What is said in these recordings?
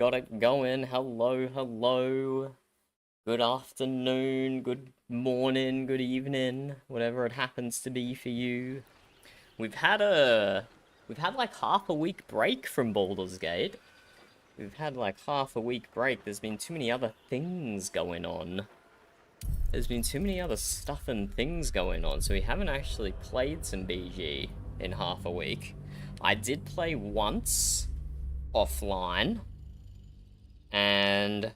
Got it going. Hello, hello. Good afternoon, good morning, good evening, whatever it happens to be for you. We've had a we've had like half a week break from Baldur's Gate. We've had like half a week break. There's been too many other things going on. There's been too many other stuff and things going on, so we haven't actually played some BG in half a week. I did play once offline, and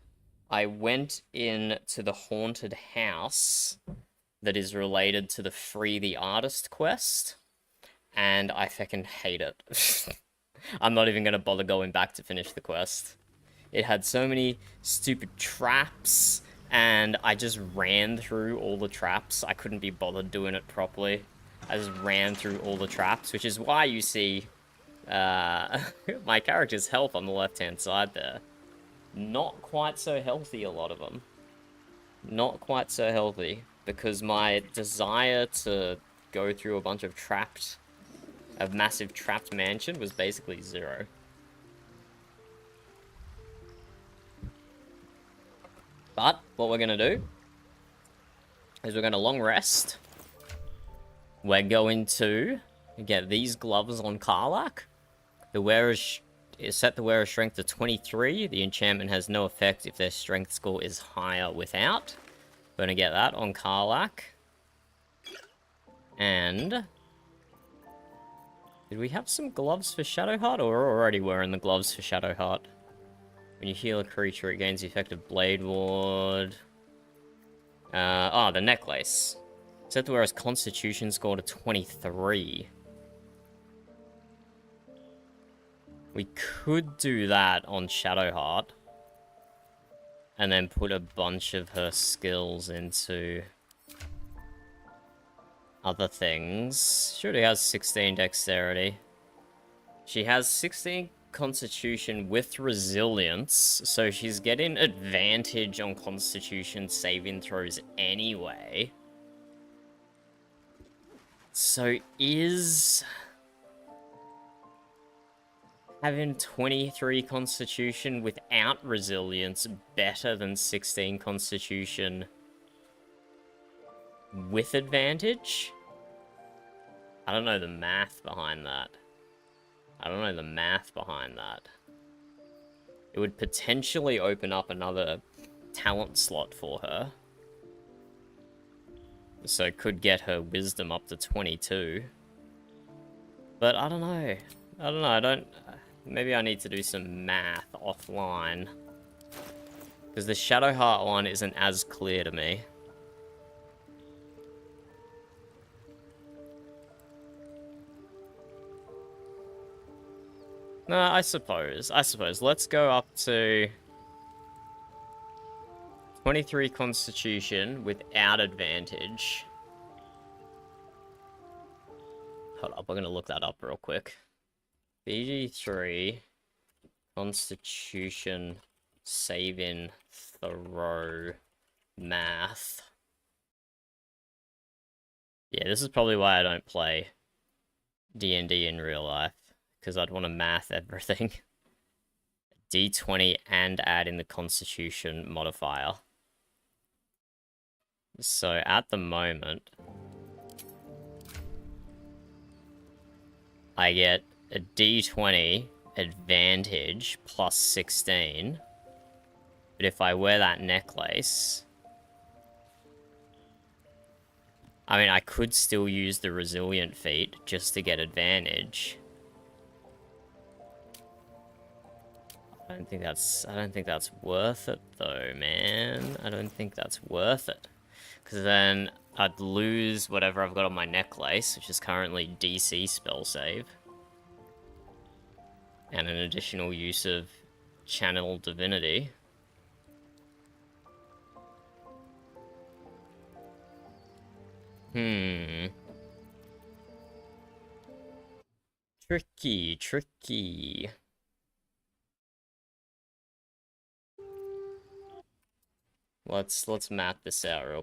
I went in to the haunted house that is related to the Free the Artist quest, and I fucking hate it. I'm not even gonna bother going back to finish the quest. It had so many stupid traps, and I just ran through all the traps. I couldn't be bothered doing it properly. I just ran through all the traps, which is why you see my character's health on the left-hand side there. Not quite so healthy, a lot of them. Not quite so healthy, because my desire to go through a massive trapped mansion was basically zero. But what we're gonna do is we're gonna long rest. We're going to get these gloves on Karlach. The wearer's set the wearer's strength to 23. The enchantment has no effect if their strength score is higher without. We're gonna get that on Karlach. And did we have some gloves for Shadowheart, or we're already wearing the gloves for Shadowheart? When you heal a creature, it gains the effect of Blade Ward. The necklace. Set the wearer's Constitution score to 23. We could do that on Shadowheart, and then put a bunch of her skills into other things. She already has 16 dexterity. She has 16 constitution with resilience, so she's getting advantage on constitution saving throws anyway. So is having 23 constitution without resilience better than 16 constitution with advantage? I don't know the math behind that. It would potentially open up another talent slot for her. So it could get her wisdom up to 22. But I don't know. Maybe I need to do some math offline. Because the Shadowheart one isn't as clear to me. No, I suppose. Let's go up to 23 constitution without advantage. Hold up, we're gonna look that up real quick. BG3 constitution saving throw math. Yeah, this is probably why I don't play D&D in real life, because I'd want to math everything. D20 and add in the constitution modifier. So at the moment, I get a D20 advantage plus 16. But if I wear that necklace, I mean, I could still use the resilient feat just to get advantage. I don't think that's worth it though, man. I don't think that's worth it. Because then I'd lose whatever I've got on my necklace, which is currently DC spell save. And an additional use of Channel Divinity. Tricky. Let's map this out real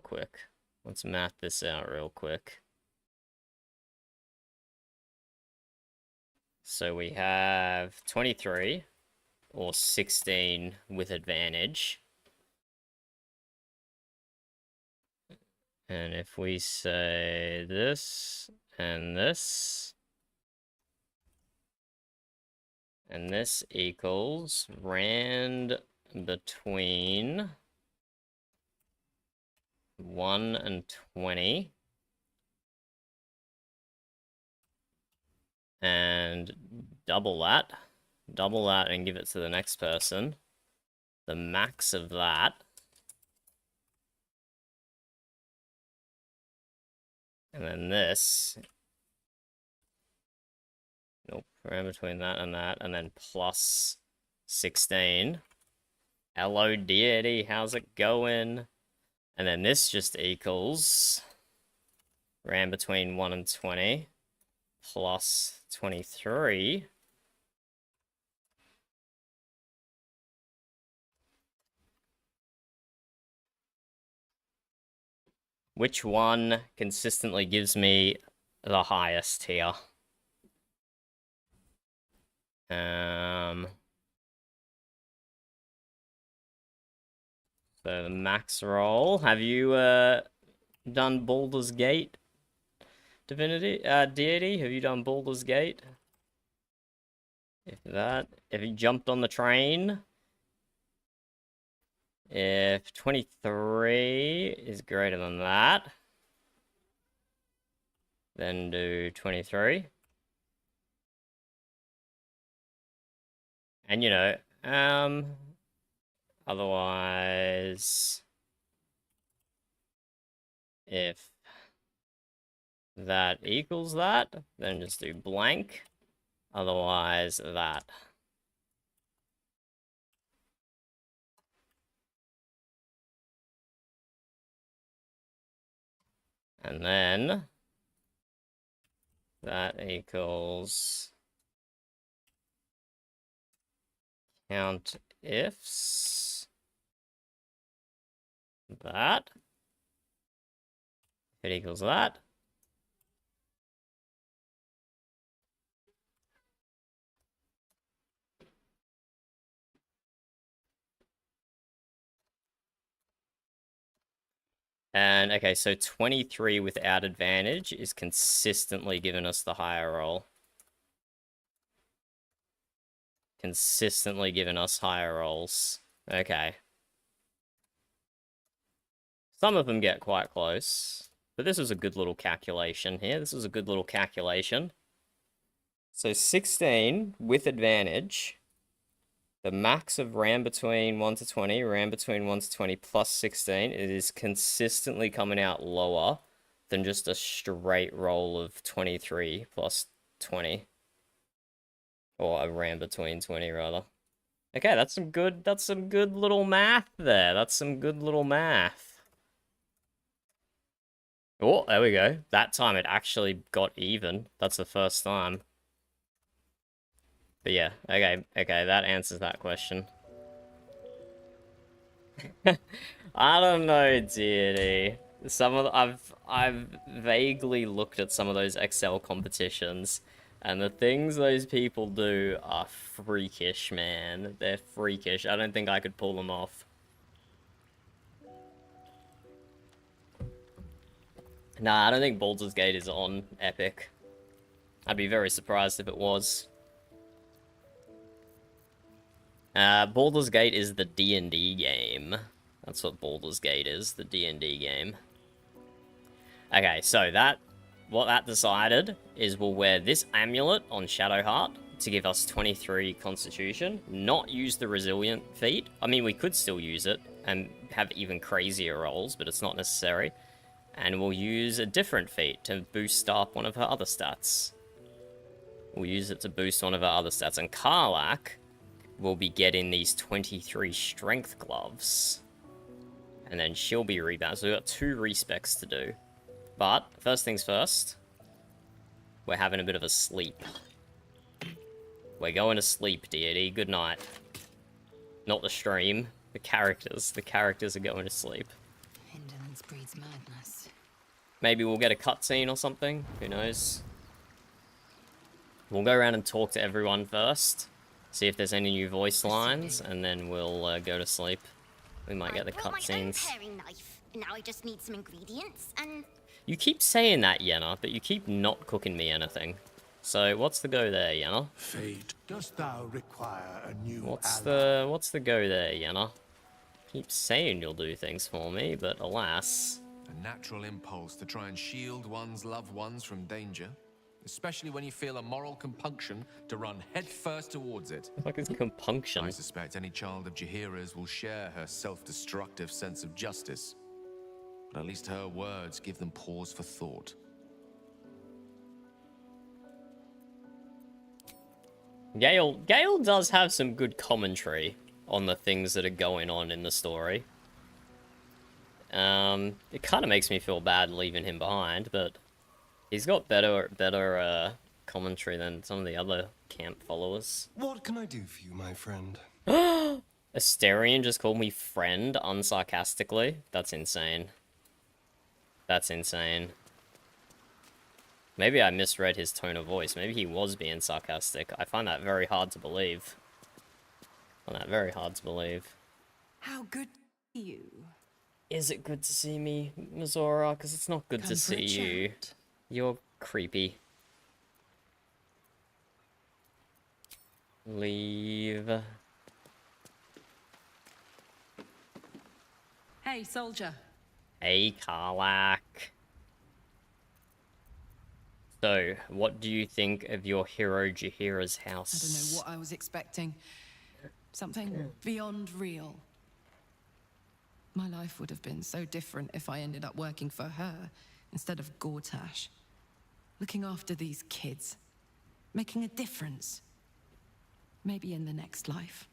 quick. So we have 23 or 16 with advantage. And if we say this, and this, and this equals rand between 1 and 20, and double that and give it to the next person, the max of that, and then this, nope, around between that, and then plus 16. Hello, deity, how's it going? And then this just equals ran between 1 and 20 plus 23. Which one consistently gives me the highest here? So the max roll. Have you done Baldur's Gate? Deity? Have you done Baldur's Gate? If you jumped on the train, if 23 is greater than that, then do 23. And, you know, otherwise, if that equals that, then just do blank. Otherwise, that. And then that equals count ifs that. It equals that. And okay, so 23 without advantage is consistently giving us the higher roll. Consistently giving us higher rolls. Okay. Some of them get quite close. But this was a good little calculation here. This was a good little calculation. So 16 with advantage. The max of ran between 1 to 20, ran between 1 to 20 plus 16, it is consistently coming out lower than just a straight roll of 23 plus 20. Or a ran between 20, rather. Okay, that's some good little math there. That's some good little math. Oh, there we go. That time it actually got even. That's the first time. But yeah, okay, that answers that question. I don't know, deity. I've vaguely looked at some of those Excel competitions, and the things those people do are freakish, man. They're freakish. I don't think I could pull them off. Nah, I don't think Baldur's Gate is on Epic. I'd be very surprised if it was. Baldur's Gate is the D&D game. That's what Baldur's Gate is, the D&D game. Okay, so what that decided is we'll wear this amulet on Shadowheart to give us 23 Constitution, not use the Resilient feat. I mean, we could still use it and have even crazier rolls, but it's not necessary. And we'll use a different feat to boost up one of her other stats. We'll use it to boost one of her other stats. And Karlach will be getting these 23 Strength Gloves. And then she'll be rebound. So we've got 2 respecs to do. But, first things first, we're having a bit of a sleep. We're going to sleep, deity. Good night. Not the stream. The characters. The characters are going to sleep. Indolence breeds madness. Maybe we'll get a cutscene or something. Who knows? We'll go around and talk to everyone first. See if there's any new voice lines, and then we'll go to sleep. We might get the brought my own cutscenes. paring knife, and now I just need some ingredients and... You keep saying that, Yenna, but you keep not cooking me anything. So what's the go there, Yenna? Fate, dost thou require a new What's ally? the go there, Yenna? Keep saying you'll do things for me, but alas. A natural impulse to try and shield one's loved ones from danger, especially when you feel a moral compunction to run headfirst towards it. What is compunction? I suspect any child of Jaheira's will share her self-destructive sense of justice. But at least her words give them pause for thought. Gale does have some good commentary on the things that are going on in the story. It kind of makes me feel bad leaving him behind, but he's got better commentary than some of the other camp followers. What can I do for you, my friend? Asterion just called me friend unsarcastically. That's insane. That's insane. Maybe I misread his tone of voice. Maybe he was being sarcastic. I find that very hard to believe. I find that very hard to believe. How good are you? Is it good to see me, Mizora? Because it's not good to see you. You're creepy. Leave. Hey, soldier. Hey, Karlach. So, what do you think of your hero Jaheira's house? I don't know what I was expecting. Something beyond real. My life would have been so different if I ended up working for her instead of Gortash. Looking after these kids. Making a difference. Maybe in the next life.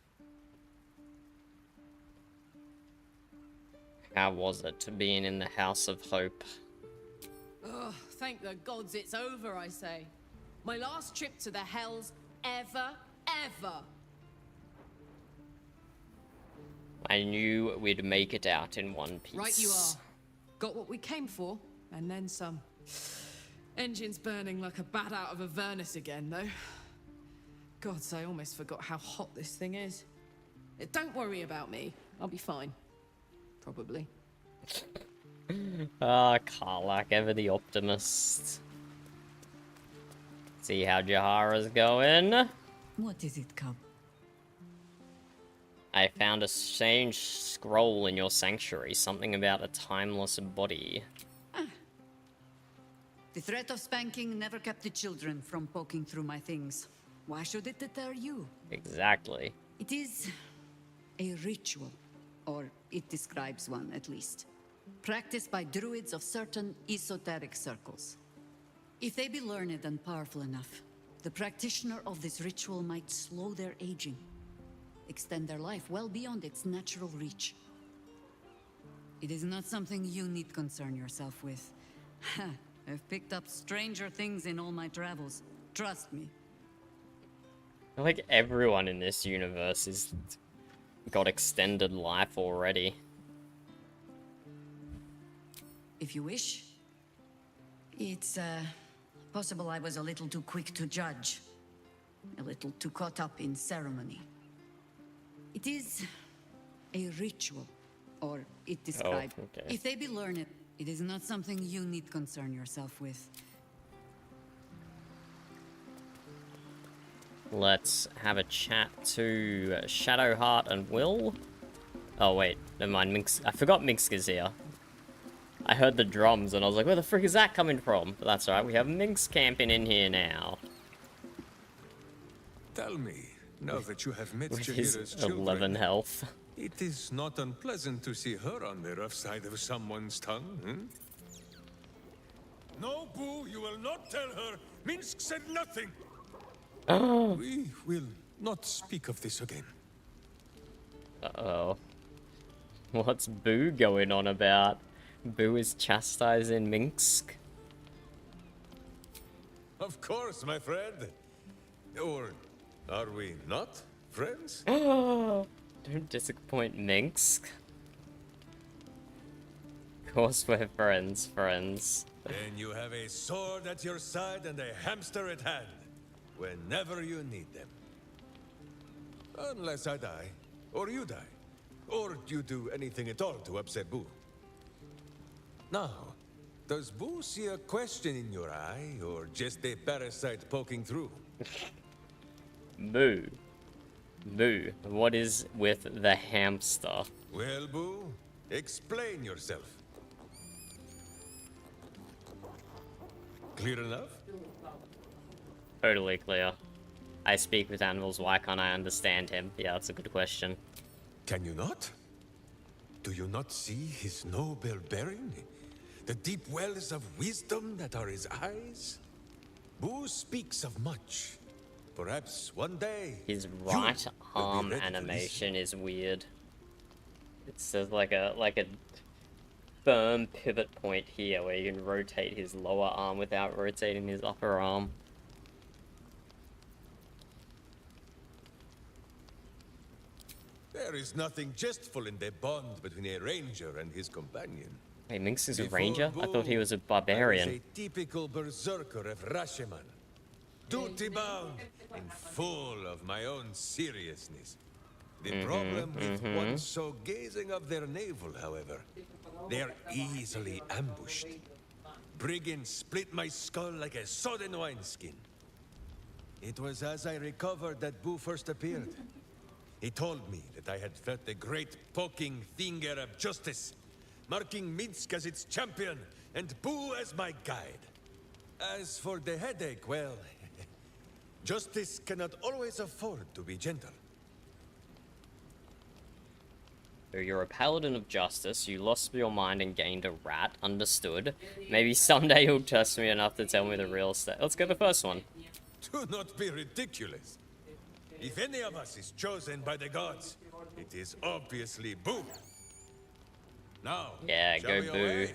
How was it being in the House of Hope? Ugh, thank the gods it's over, I say. My last trip to the Hells ever. I knew we'd make it out in one piece. Right you are. Got what we came for, and then some. Engine's burning like a bat out of a furnace again, though. Gods, I almost forgot how hot this thing is. Don't worry about me. I'll be fine. Probably. Ah, Karlach, ever the optimist. See how Jaheira's going. What is it, Cub? I found a strange scroll in your sanctuary. Something about a timeless body. The threat of spanking never kept the children from poking through my things. Why should it deter you? Exactly. It is a ritual, or it describes one at least. Practiced by druids of certain esoteric circles. If they be learned and powerful enough, the practitioner of this ritual might slow their aging, extend their life well beyond its natural reach. It is not something you need concern yourself with. I've picked up stranger things in all my travels. Trust me. I feel like everyone in this universe is got extended life already. If you wish. It's, possible I was a little too quick to judge. A little too caught up in ceremony. It is a ritual, or it describes... Oh, okay. If they be learned, it is not something you need concern yourself with. Let's have a chat to Shadowheart and Will. Oh wait, never mind, Minx. I forgot Minsk is here. I heard the drums and I was like, where the frick is that coming from? But that's alright, we have Minx camping in here now. Tell me, now that you have met With Jaheira's his children, 11 health. it is not unpleasant to see her on the rough side of someone's tongue, hmm? No, Boo, you will not tell her. Minsk said nothing. We will not speak of this again. Uh-oh. What's Boo going on about? Boo is chastising Minsk? Of course, my friend. Or are we not friends? Don't disappoint Minsk. Of course we're friends. Then you have a sword at your side and a hamster at hand, whenever you need them. Unless I die, or you die, or you do anything at all to upset Boo. Now, does Boo see a question in your eye, or just a parasite poking through? Boo. Boo. What is with the hamster? Well, Boo, explain yourself. Clear enough? Totally clear. I speak with animals, why can't I understand him? Yeah, that's a good question. Can you not? Do you not see his noble bearing? The deep wells of wisdom that are his eyes? Boo speaks of much. Perhaps one day... His you right will be arm ready to animation is weird. It's just like a firm pivot point here where you can rotate his lower arm without rotating his upper arm. There is nothing jestful in the bond between a ranger and his companion. Hey, Minx is a Before ranger? I thought he Boo, was a I was barbarian. a typical berserker of Rashomon. Duty-bound and full of my own seriousness. The problem with one so gazing of their navel, however, they're easily ambushed. Brigands split my skull like a sodden wineskin. It was as I recovered that Boo first appeared. He told me that I had felt the great poking finger of justice, marking Minsk as its champion and Boo as my guide. As for the headache, well, justice cannot always afford to be gentle. So you're a paladin of justice, you lost your mind and gained a rat, understood. Maybe someday you'll trust me enough to tell me the real state. Let's go the first one. Do not be ridiculous. If any of us is chosen by the gods, it is obviously Boo. Now, Yeah, shall go we Boo. away?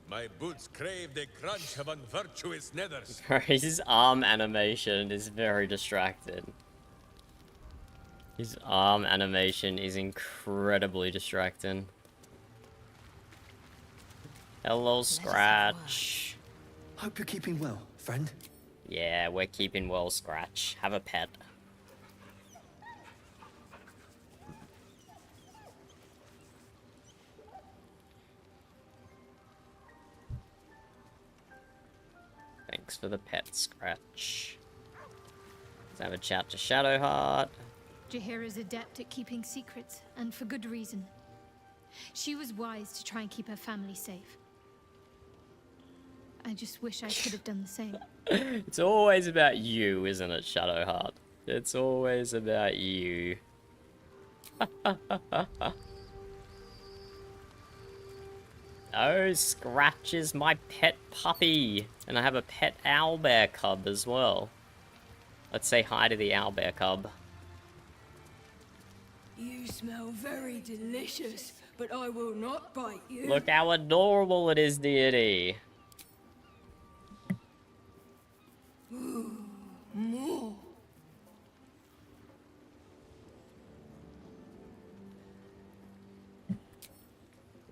My boots crave the crunch of unvirtuous nethers. His arm animation is very distracted. His arm animation is incredibly distracting. Hello, Scratch. Hope you're keeping well, friend. Yeah, we're keeping well, Scratch. Have a pet. Thanks for the pet, Scratch. Let's have a chat to Shadowheart. Jaheira's adept at keeping secrets, and for good reason. She was wise to try and keep her family safe. I just wish I could have done the same. It's always about you, isn't it, Shadowheart? It's always about you. Oh, Scratch is my pet puppy. And I have a pet owlbear cub as well. Let's say hi to the owlbear cub. You smell very delicious, but I will not bite you. Look how adorable it is, deity. Ooh, more.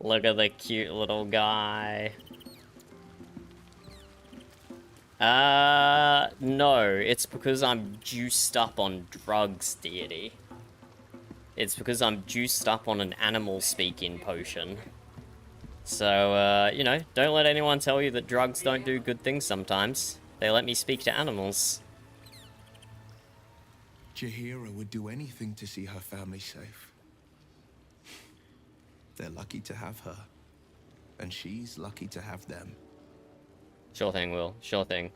Look at the cute little guy. No, it's because I'm juiced up on drugs, deity. It's because I'm juiced up on an animal speaking potion. So, you know, don't let anyone tell you that drugs don't do good things sometimes. They let me speak to animals. Jaheira would do anything to see her family safe. They're lucky to have her, and she's lucky to have them. Sure thing, Will. Sure thing.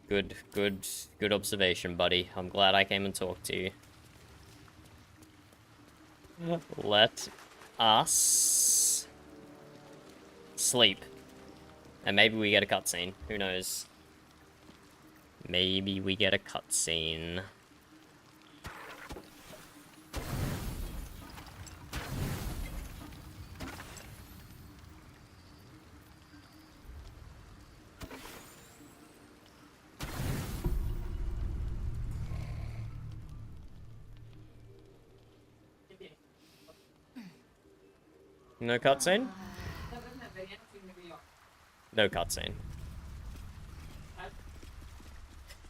Good observation, buddy. I'm glad I came and talked to you. Let us sleep. And maybe we get a cutscene. Who knows? Maybe we get a cutscene. No cutscene? No cutscene.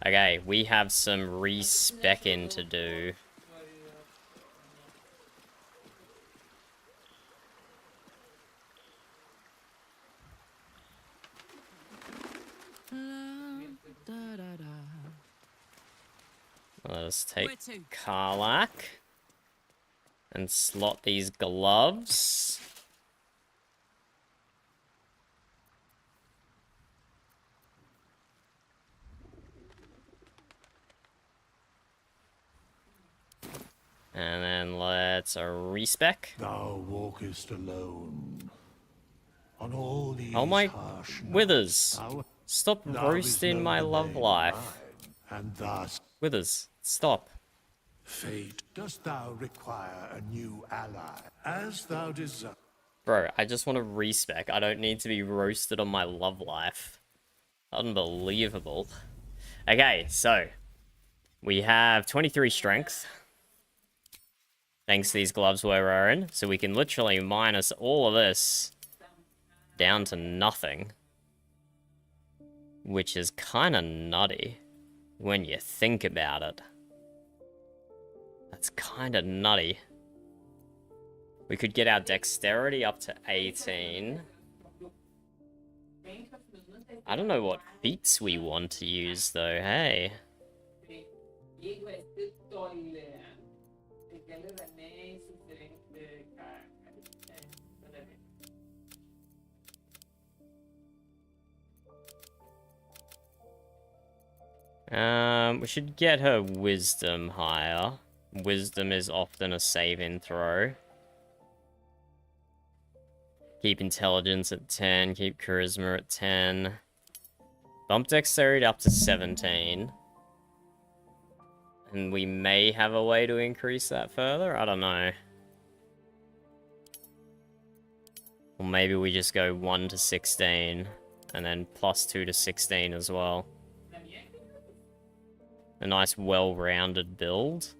Okay, we have some respecking to do. Let's take Karlach and slot these gloves. And then let's respec. Thou walkest alone. On all these Oh my harsh Withers. nights, Stop thou didst roasting know my the love name life. mine, and thus Withers, stop. fate. Dost thou require a new ally, as thou desire? Bro, I just want to respec. I don't need to be roasted on my love life. Unbelievable. Okay, so we have 23 strength. Thanks to these gloves we're wearing. So we can literally minus all of this down to nothing. Which is kind of nutty when you think about it. That's kind of nutty. We could get our dexterity up to 18. I don't know what feats we want to use though, hey. We should get her wisdom higher. Wisdom is often a saving throw. Keep intelligence at 10, keep charisma at 10. Bump dexterity up to 17. And we may have a way to increase that further, I don't know. Or maybe we just go 1 to 16, and then plus 2 to 16 as well. A nice well-rounded build.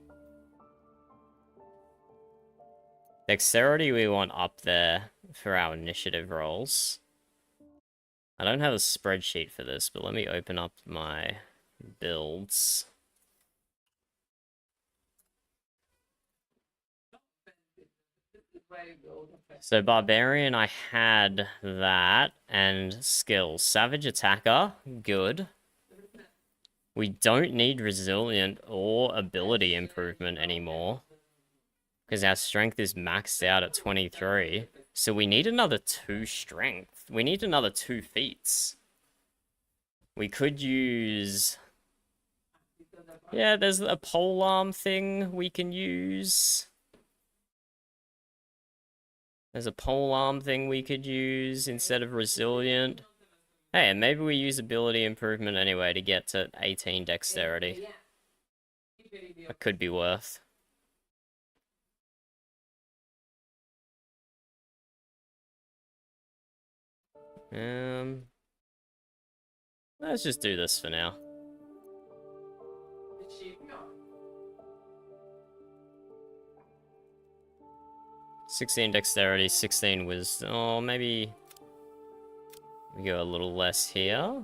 Dexterity we want up there for our initiative rolls. I don't have a spreadsheet for this, but let me open up my builds. So Barbarian, I had that, and skills. Savage Attacker, good. We don't need Resilient or Ability Improvement anymore. Because our strength is maxed out at 23. So we need another 2 strength. We need another 2 feats. We could use... Yeah, there's a polearm thing we can use. There's a polearm thing we could use instead of resilient. Hey, and maybe we use ability improvement anyway to get to 18 dexterity. That could be worth. Let's just do this for now. $16 dexterity, 16 wisdom. Oh, maybe we go a little less here.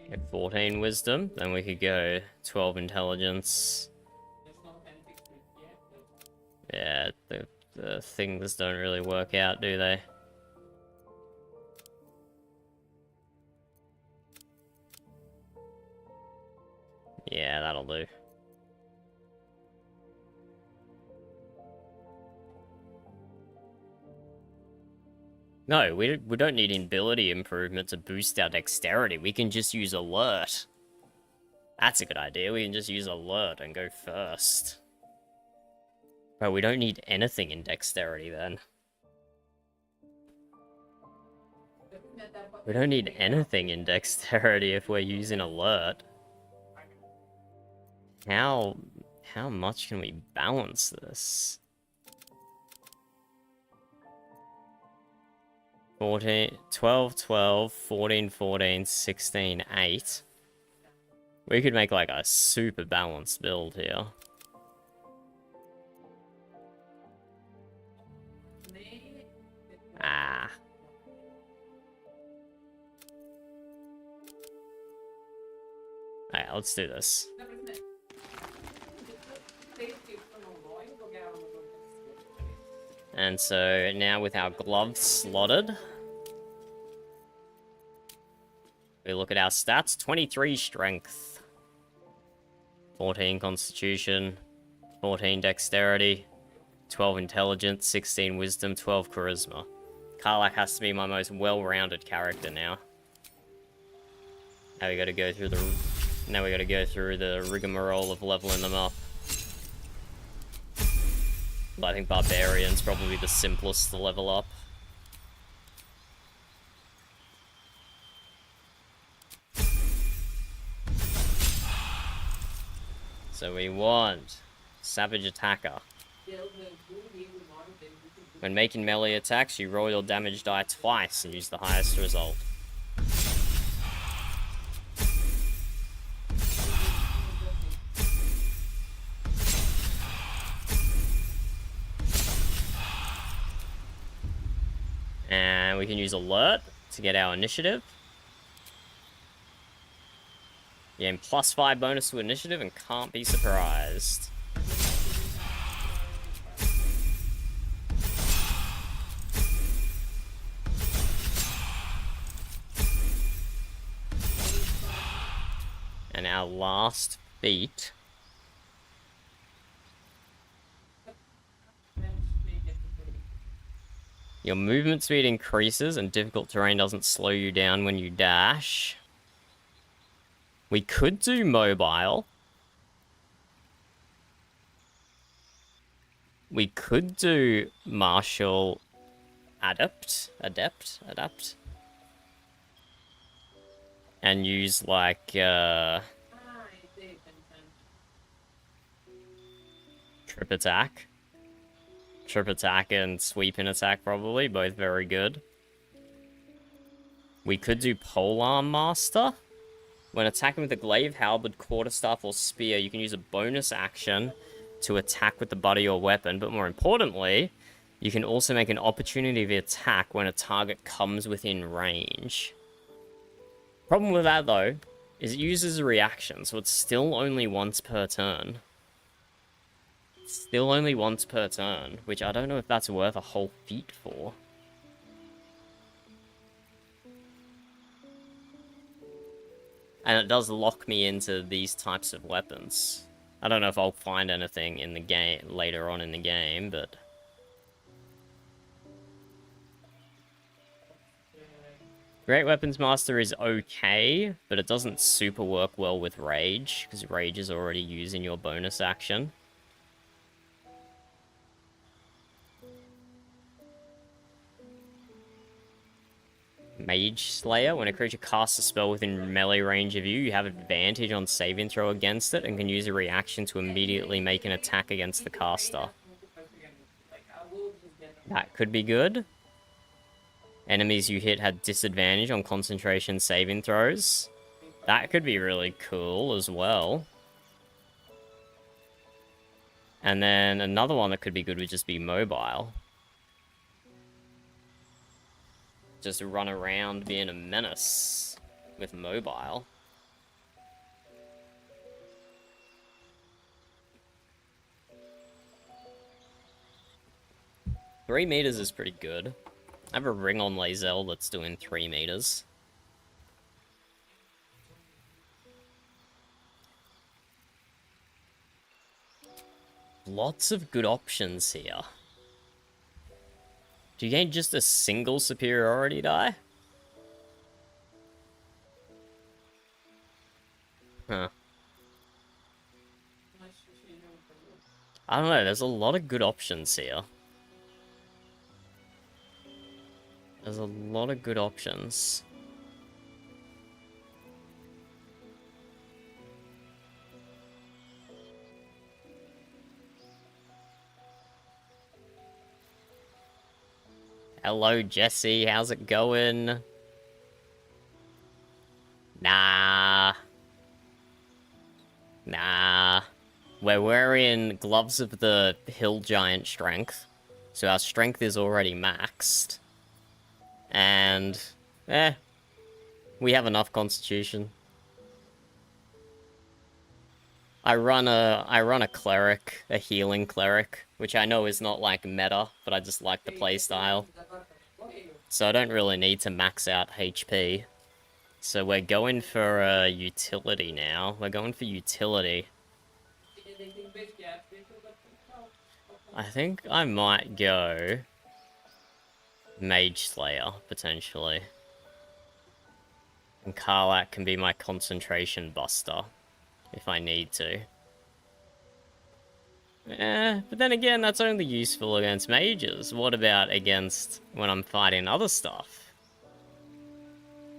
Get 14 wisdom, then we could go 12 intelligence. Yeah, the things don't really work out, do they? Yeah, that'll do. No, we don't need ability improvement to boost our dexterity. We can just use alert. That's a good idea. We can just use alert and go first. But we don't need anything in dexterity then. We don't need anything in dexterity if we're using alert. How much can we balance this? 14, 12, 12, 14, 14, 16, 8. We could make like a super balanced build here. Ah. let's do this. And so now with our gloves slotted, we look at our stats. 23 strength, 14 constitution, 14 dexterity, 12 intelligence, 16 wisdom, 12 charisma. Karlach has to be my most well-rounded character now. Now we gotta go through the rigmarole of leveling them up. But I think Barbarian's probably the simplest to level up. So we want Savage Attacker. When making melee attacks, you roll your damage die twice and use the highest result. And we can use Alert to get our initiative. You gain +5 bonus to initiative and can't be surprised. And our last feat. Your movement speed increases and difficult terrain doesn't slow you down when you dash. We could do mobile. We could do martial adept. And use like trip attack. Trip attack and sweeping attack probably, both very good. We could do Polearm Master. When attacking with a glaive, halberd, quarterstaff, or spear, you can use a bonus action to attack with the butt of your weapon, but more importantly, you can also make an opportunity of attack when a target comes within range. Problem with that, though, is it uses a reaction, so it's still only once per turn. Still only once per turn, which I don't know if that's worth a whole feat for. And it does lock me into these types of weapons. I don't know if I'll find anything in the game later on in the game, but Great Weapons Master is okay, but it doesn't super work well with Rage, because Rage is already using your bonus action. Mage Slayer. When a creature casts a spell within melee range of you, you have advantage on saving throw against it and can use a reaction to immediately make an attack against the caster. That could be good. Enemies you hit had disadvantage on concentration saving throws. That could be really cool as well. And then another one that could be good would just be mobile. Just run around being a menace with mobile. Three meters is pretty good. I have a ring on Lae'zel that's doing 3 meters. Lots of good options here. Do you gain just a single superiority die? Huh. I don't know, there's a lot of good options here. There's a lot of good options. Hello, Jesse. How's it going? Nah. We're wearing gloves of the hill giant strength, so our strength is already maxed. And, we have enough constitution. I run a cleric, a healing cleric, which I know is not like meta, but I just like the playstyle. So I don't really need to max out HP. So we're going for utility now. We're going for utility. I think I might go Mage Slayer, potentially. And Karlach can be my concentration buster, if I need to. But then again, that's only useful against mages. What about against when I'm fighting other stuff?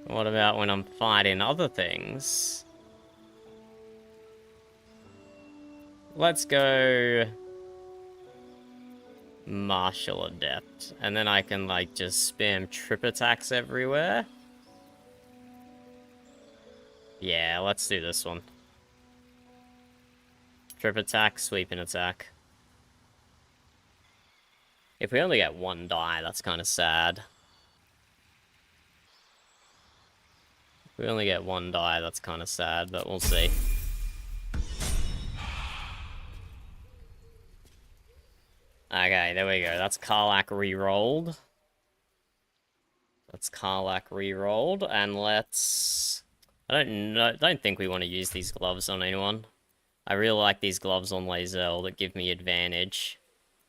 What about when I'm fighting other things? Let's go Martial Adept. And then I can, like, just spam trip attacks everywhere. Yeah, let's do this one. Trip attack, sweeping attack. If we only get one die, that's kind of sad. If we only get one die, that's kind of sad, but we'll see. Okay, there we go. That's Karlach re-rolled. That's Karlach re-rolled, and let's... I don't think we want to use these gloves on anyone. I really like these gloves on Lae'zel that give me advantage.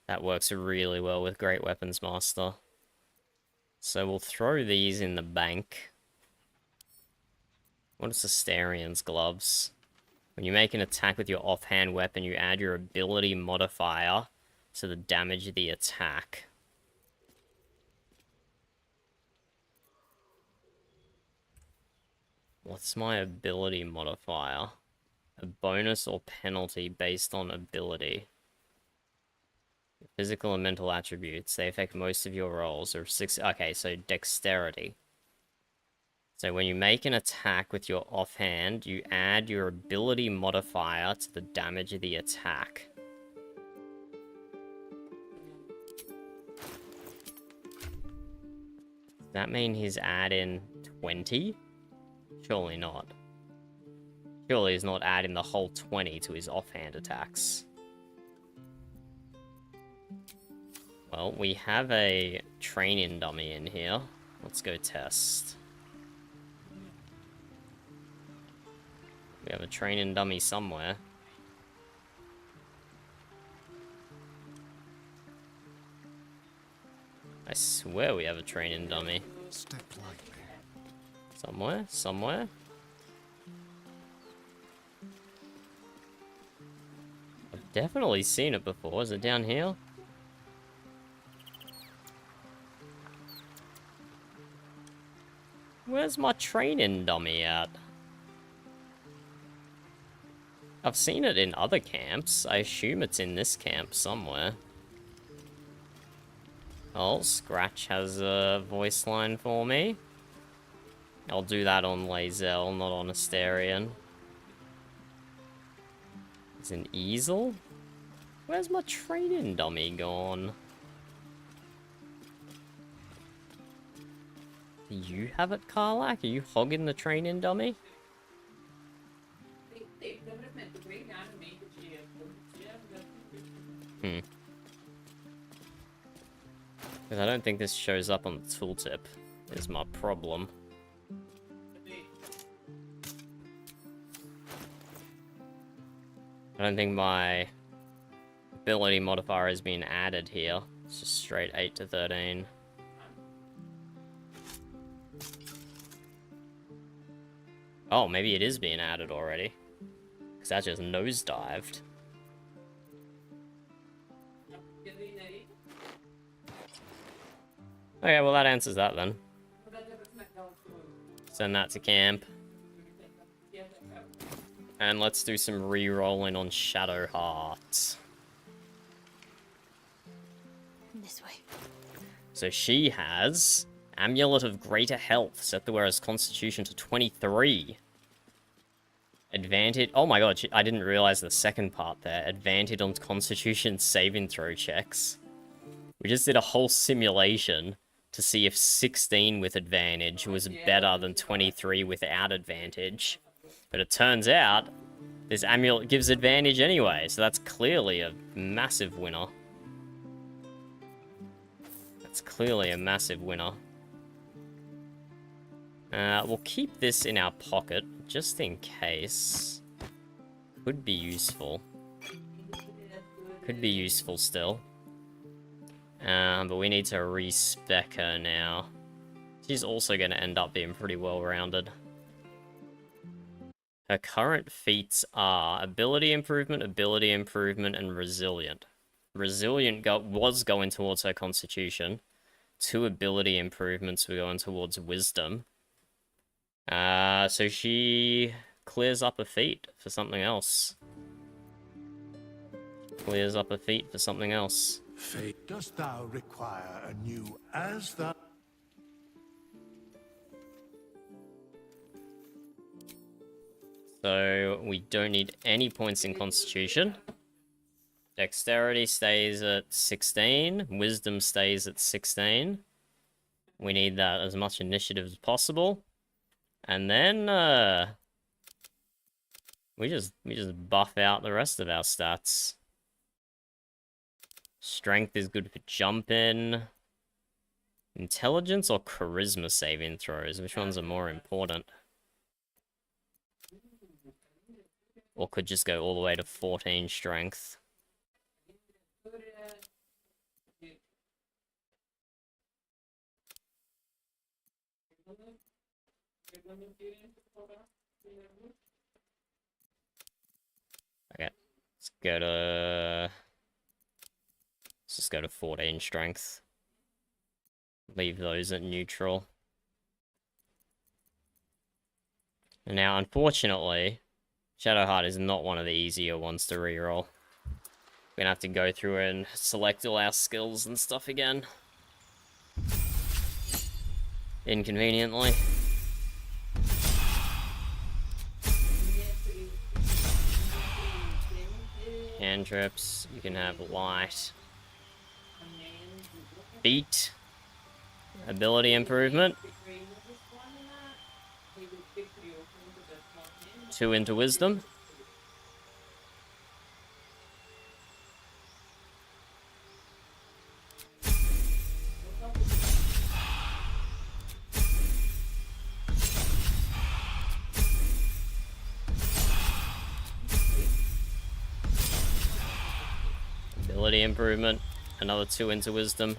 That works really well with Great Weapons Master. So we'll throw these in the bank. What is Asterian's gloves? When you make an attack with your offhand weapon, you add your ability modifier to the damage of the attack. What's my ability modifier? A bonus or penalty based on ability. Physical and mental attributes. They affect most of your rolls. Or 6. Okay, so dexterity. So when you make an attack with your offhand, you add your ability modifier to the damage of the attack. Does that mean he's adding 20? Surely not. Surely he's not adding the whole 20 to his offhand attacks. Well, we have a training dummy in here. Let's go test. We have a training dummy somewhere. I swear we have a training dummy. Step lightly. Somewhere. I've definitely seen it before. Is it down here? Where's my training dummy at? I've seen it in other camps. I assume it's in this camp somewhere. Oh, Scratch has a voice line for me. I'll do that on Lae'zel, not on Asterian. It's an easel? Where's my training dummy gone? Do you have it, Karlach? Are you hogging the training dummy? Because I don't think this shows up on the tooltip, is my problem. I don't think my ability modifier has been added here. It's just straight 8 to 13. Oh, maybe it is being added already. Because that just nosedived. Okay, well that answers that then. Send that to camp. And let's do some re-rolling on Shadowheart. This way. So she has Amulet of Greater Health, set the wearer's Constitution to 23. Advantage... Oh my god, I didn't realize the second part there. Advantage on Constitution saving throw checks. We just did a whole simulation to see if 16 with advantage was better than 23 without advantage. But it turns out This amulet gives advantage anyway, so that's clearly a massive winner. That's clearly a massive winner. We'll keep this in our pocket, just in case. Could be useful. Could be useful still. But we need to respec her now. She's also going to end up being pretty well-rounded. Her current feats are ability improvement, and resilient. Resilient was going towards her constitution. 2 ability improvements were going towards wisdom. So she clears up a feat for something else. Clears up a feat for something else. Fate, dost thou require a new as thou... So we don't need any points in Constitution. Dexterity stays at 16. Wisdom stays at 16. We need that as much initiative as possible. And then we just buff out the rest of our stats. Strength is good for jumping. Intelligence or charisma saving throws? Which ones are more important? Or could just go all the way to 14 strength. Okay, let's go to... Let's just go to 14 strength. Leave those at neutral. And now, unfortunately, Shadowheart is not one of the easier ones to reroll. We're gonna have to go through and select all our skills and stuff again. Inconveniently. Cantrips, you can have light. Beat. Ability improvement. 2 into wisdom. Ability improvement. Another 2 into wisdom.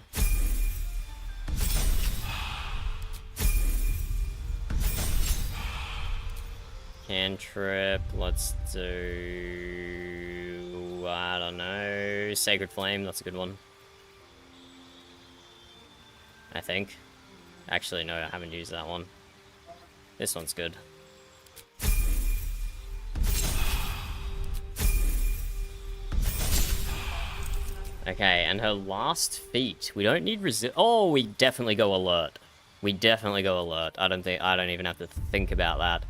Cantrip, let's do... I don't know... Sacred Flame, that's a good one. I think. Actually, no, I haven't used that one. This one's good. Okay, and her last feat. We don't need oh, we definitely go alert. We definitely go alert. I don't even have to think about that.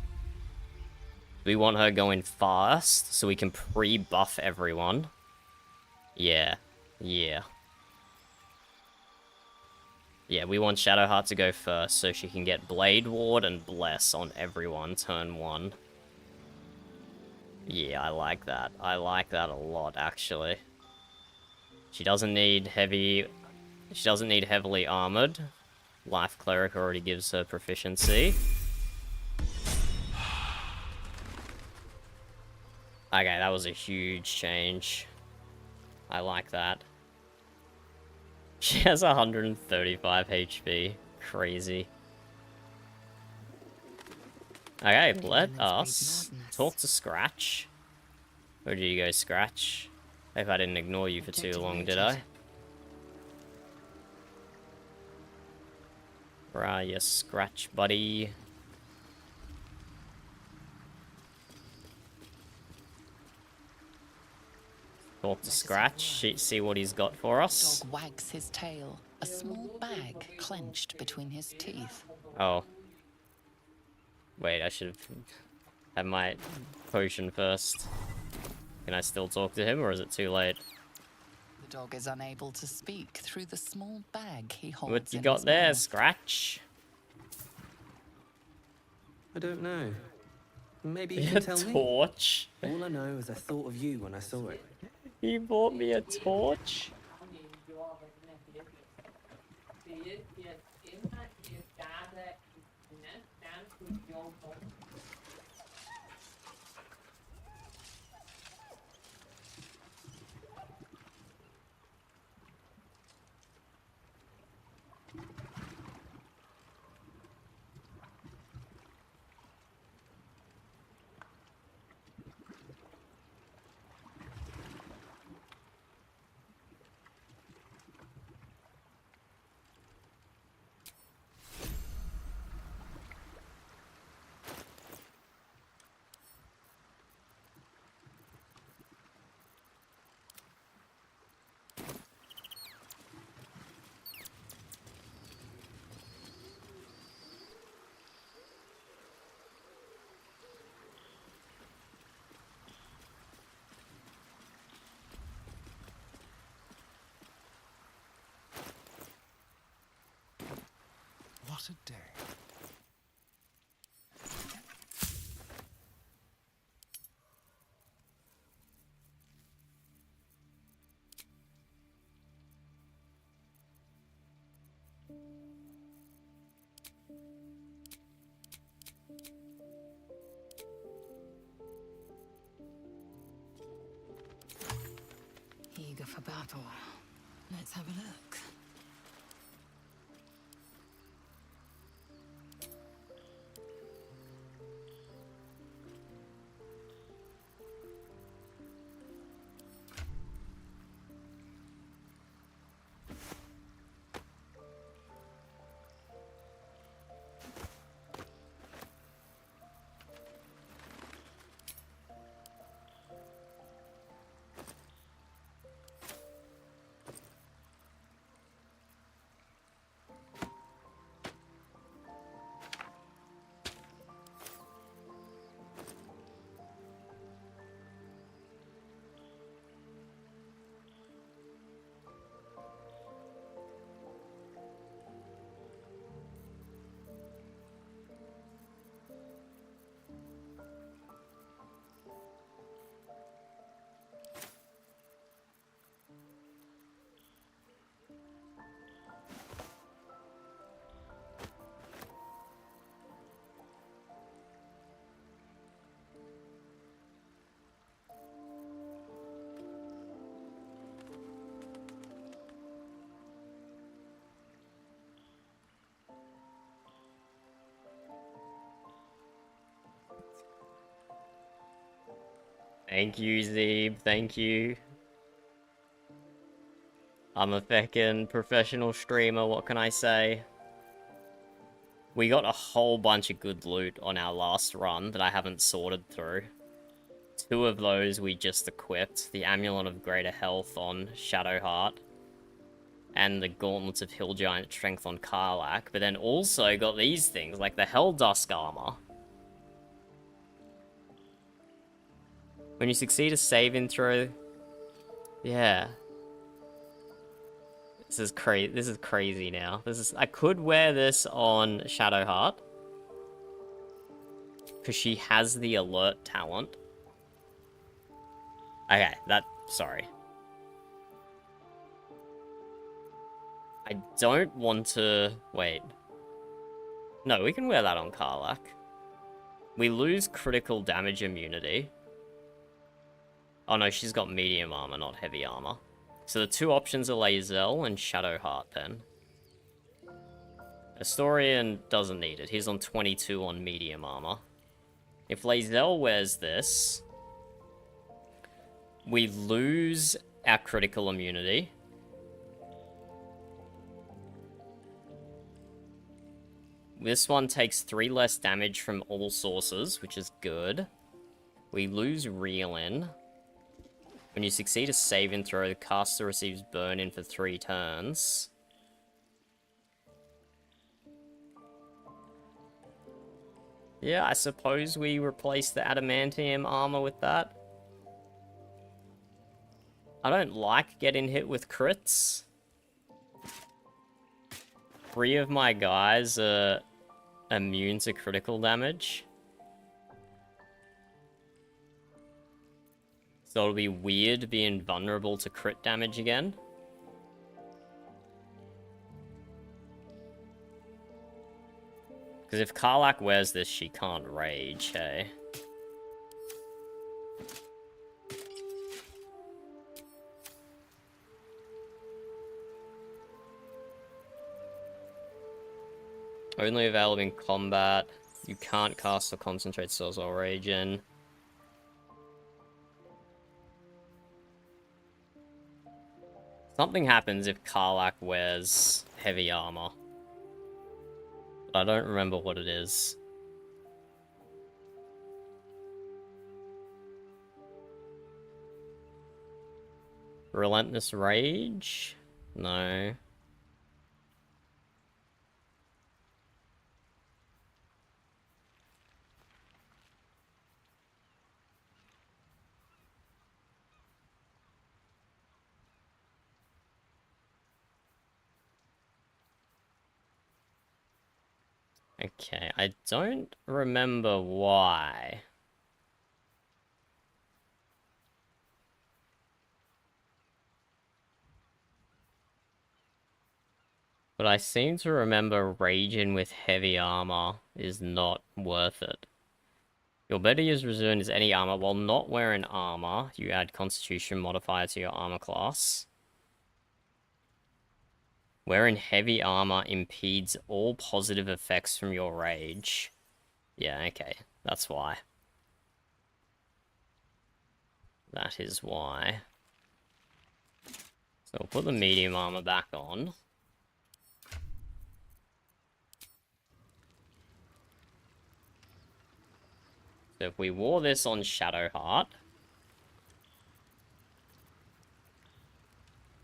We want her going fast, so we can pre-buff everyone. Yeah. Yeah. Yeah, we want Shadowheart to go first, so she can get Blade Ward and Bless on everyone, turn 1. Yeah, I like that. I like that a lot, actually. She doesn't need heavily armored. Life Cleric already gives her proficiency. Okay, that was a huge change. I like that. She has 135 HP. Crazy. Okay, let us talk to Scratch. Where did you go, Scratch? Hope I didn't ignore you for too long, did I? Where are you, Scratch, buddy? Talk to Scratch, see what he's got for us. Dog wags his tail, a small bag clenched between his teeth. Oh. Wait, I should have my potion first. Can I still talk to him, or is it too late? The dog is unable to speak through the small bag he holds. What you got there, mouth. Scratch? I don't know. Maybe you A can tell me. torch. All I know is I thought of you when I saw it. He bought me a torch. What a day. Eager for battle. Let's have a look. Thank you, Zeeb. Thank you. I'm a feckin' professional streamer, what can I say? We got a whole bunch of good loot on our last run that I haven't sorted through. 2 of those we just equipped. The Amulet of Greater Health on Shadowheart. And the Gauntlets of Hill Giant Strength on Karlach. But then also got these things, like the Hell Dusk Armor. When you succeed a saving throw... Yeah. This is crazy now. I could wear this on Shadowheart. Because she has the alert talent. Okay, sorry. I don't want to... Wait. No, we can wear that on Karlach. We lose critical damage immunity. Oh no, she's got medium armor, not heavy armor. So the 2 options are Lae'zel and Shadowheart then. Historian doesn't need it. He's on 22 on medium armor. If Lae'zel wears this, we lose our critical immunity. This one takes 3 less damage from all sources, which is good. We lose Reel-In. When you succeed a saving throw, the caster receives burn-in for 3 turns. Yeah, I suppose we replace the adamantium armor with that. I don't like getting hit with crits. 3 of my guys are immune to critical damage. So it'll be weird being vulnerable to crit damage again. Because if Karlach wears this, she can't rage, hey? Only available in combat. You can't cast or concentrate spells while raging. Something happens if Karlach wears heavy armor. But I don't remember what it is. Relentless Rage? No. Okay, I don't remember why. But I seem to remember raging with heavy armor is not worth it. Your better use return is any armor. While not wearing armor, you add Constitution modifier to your armor class. Wearing heavy armor impedes all positive effects from your rage. Yeah, okay. That's why. That is why. So we'll put the medium armor back on. So if we wore this on Shadowheart,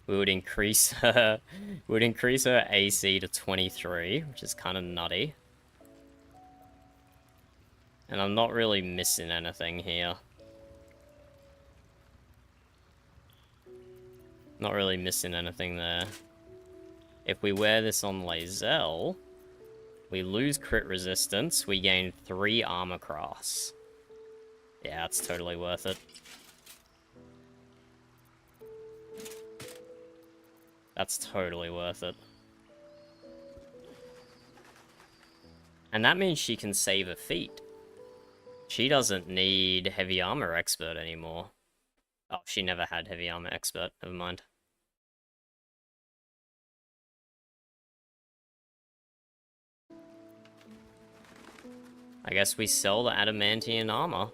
we would increase her AC to 23, which is kind of nutty. And I'm not really missing anything here. Not really missing anything there. If we wear this on Lae'zel, we lose crit resistance, we gain 3 armor class. Yeah, that's totally worth it. That's totally worth it. And that means she can save a feat. She doesn't need Heavy Armor Expert anymore. Oh, she never had Heavy Armor Expert. Never mind. I guess we sell the Adamantian armor.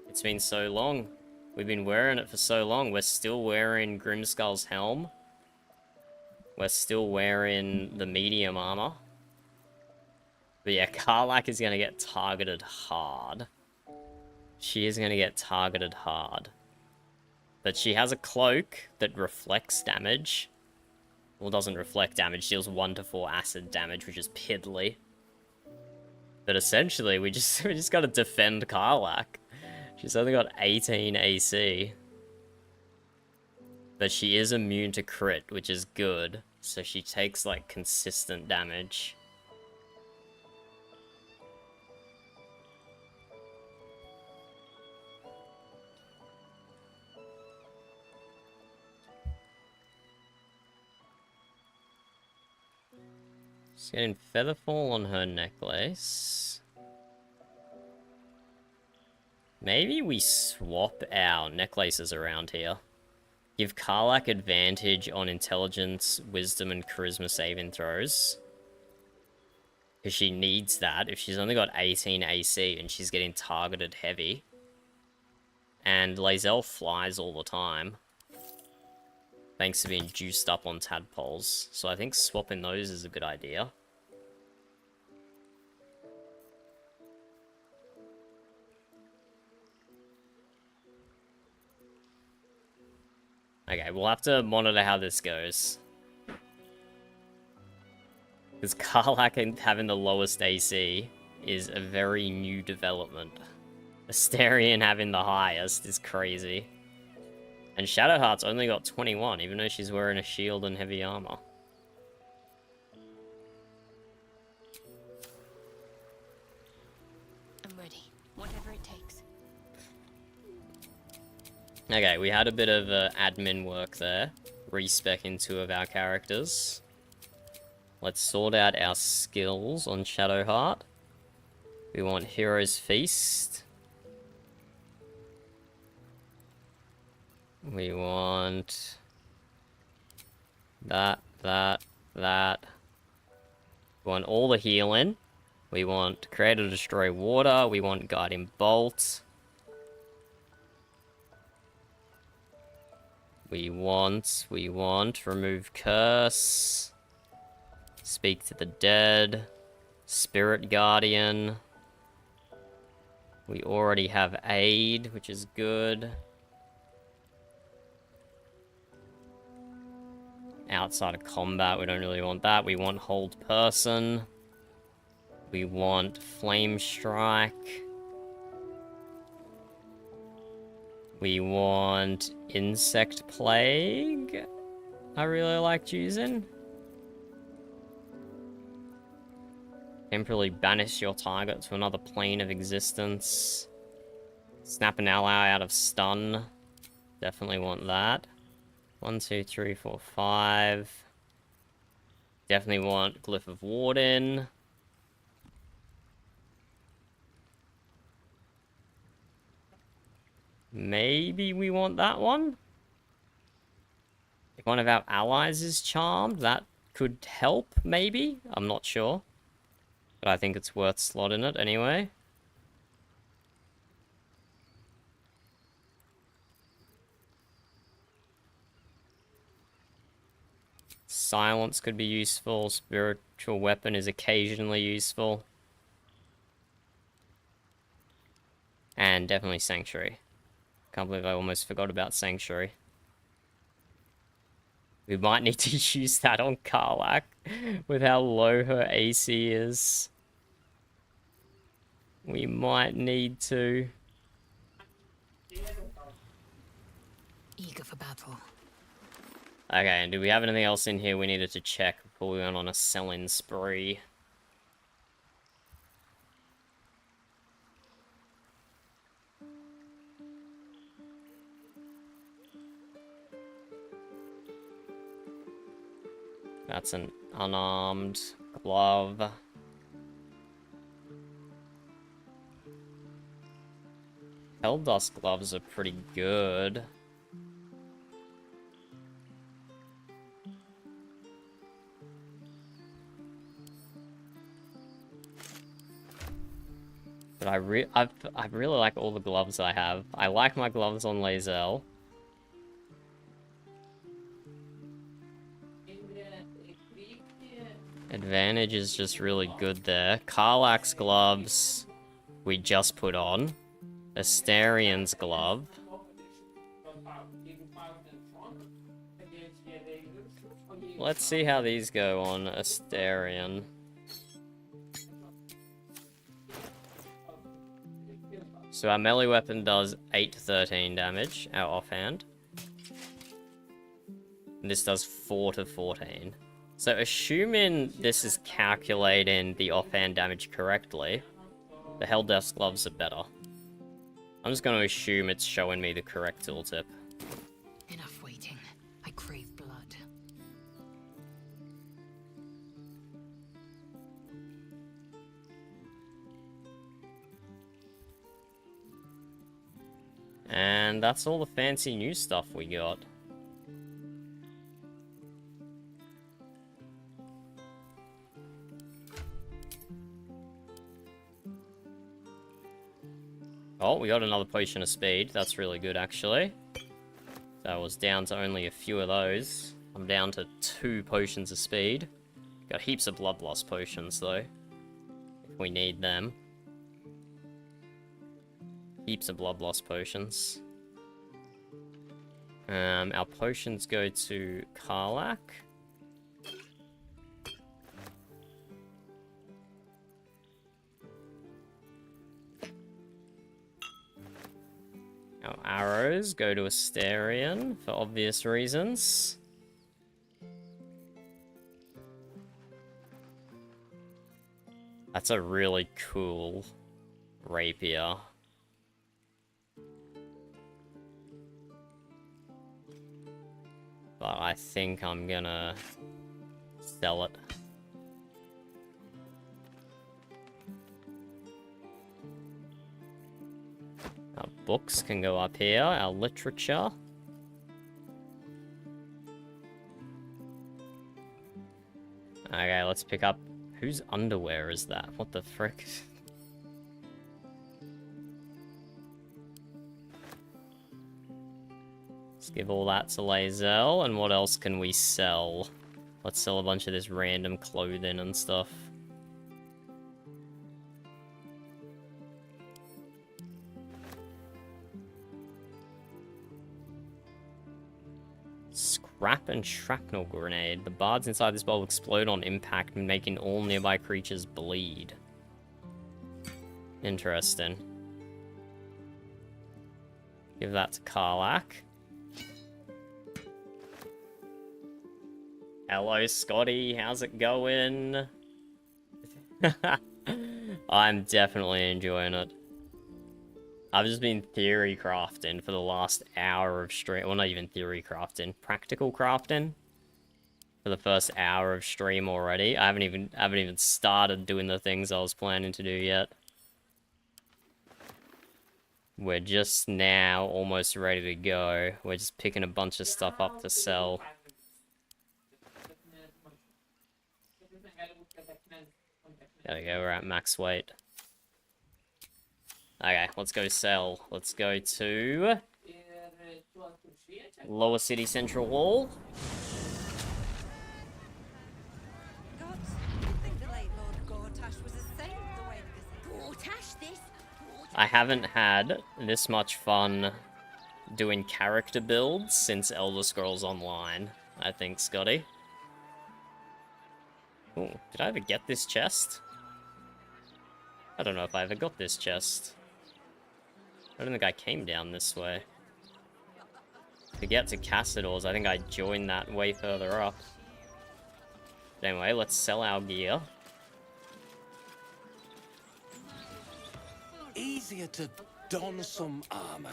It's been so long. We've been wearing it for so long. We're still wearing Grimskull's helm. We're still wearing the medium armor. But yeah, Karlach is going to get targeted hard. She is going to get targeted hard. But she has a cloak that reflects damage. Well, doesn't reflect damage. Deals 1 to 4 acid damage, which is piddly. But essentially, we just got to defend Karlach. She's only got 18 AC. But she is immune to crit, which is good. So she takes, like, consistent damage. She's getting Featherfall on her necklace. Maybe we swap our necklaces around here. Give Karlach advantage on intelligence, wisdom, and charisma saving throws. Because she needs that if she's only got 18 AC and she's getting targeted heavy. And Lae'zel flies all the time. Thanks to being juiced up on tadpoles. So I think swapping those is a good idea. Okay, we'll have to monitor how this goes. Because Karlach having the lowest AC is a very new development. Astarion having the highest is crazy. And Shadowheart's only got 21, even though she's wearing a shield and heavy armor. I'm ready. Whatever it takes. Okay, we had a bit of admin work there. Respecking 2 of our characters. Let's sort out our skills on Shadowheart. We want Hero's Feast. We want that. We want all the healing. We want Create or Destroy Water. We want Guiding Bolt. We want Remove Curse. Speak to the Dead. Spirit Guardian. We already have Aid, which is good. Outside of combat, we don't really want that. We want Hold Person. We want Flame Strike. We want Insect Plague. I really liked using. Temporarily banish your target to another plane of existence. Snap an ally out of stun. Definitely want that. 1, 2, 3, 4, 5. Definitely want Glyph of Warden. Maybe we want that one. If one of our allies is charmed, that could help, maybe? I'm not sure. But I think it's worth slotting it anyway. Silence could be useful. Spiritual Weapon is occasionally useful. And definitely Sanctuary. Can't believe I almost forgot about Sanctuary. We might need to use that on Karlach with how low her AC is. We might need to. Eager for battle. Okay, and do we have anything else in here we needed to check before we went on a selling spree? That's an unarmed glove. Helldust gloves are pretty good. But I really like all the gloves I have. I like my gloves on Lae'zel. Advantage is just really good there. Karlach's gloves we just put on. Astarion's glove. Let's see how these go on Astarion. So our melee weapon does 8 to 13 damage, our offhand. And this does 4 to 14. So assuming this is calculating the offhand damage correctly, the Helldust gloves are better. I'm just going to assume it's showing me the correct tooltip. Enough waiting. I crave blood. And that's all the fancy new stuff we got. Oh, we got another potion of speed. That's really good, actually. So I was down to only a few of those. I'm down to 2 potions of speed. Got heaps of blood loss potions, though. If we need them. Heaps of blood loss potions. Our potions go to Karlach. Our arrows go to Astarion for obvious reasons. That's a really cool rapier. But I think I'm gonna sell it. Our books can go up here, our literature. Okay, let's pick up... Whose underwear is that? What the frick? Let's give all that to Lae'zel, and what else can we sell? Let's sell a bunch of this random clothing and stuff. Scrap and shrapnel grenade. The bards inside this bowl explode on impact, making all nearby creatures bleed. Interesting. Give that to Karlach. Hello, Scotty. How's it going? I'm definitely enjoying it. I've just been theory crafting for the last hour of stream. Well, not even theory crafting, practical crafting for the first hour of stream already. I haven't even started doing the things I was planning to do yet. We're just now almost ready to go. We're just picking a bunch of stuff up to sell. There we go, we're at max weight. Okay, let's go sell. Let's go to Lower City Central Hall. I haven't had this much fun doing character builds since Elder Scrolls Online, I think, Scotty. Ooh, did I ever get this chest? I don't know if I ever got this chest. I don't think I came down this way. To get to Cassador's, I think I joined that way further up. But anyway, let's sell our gear. Easier to don some armor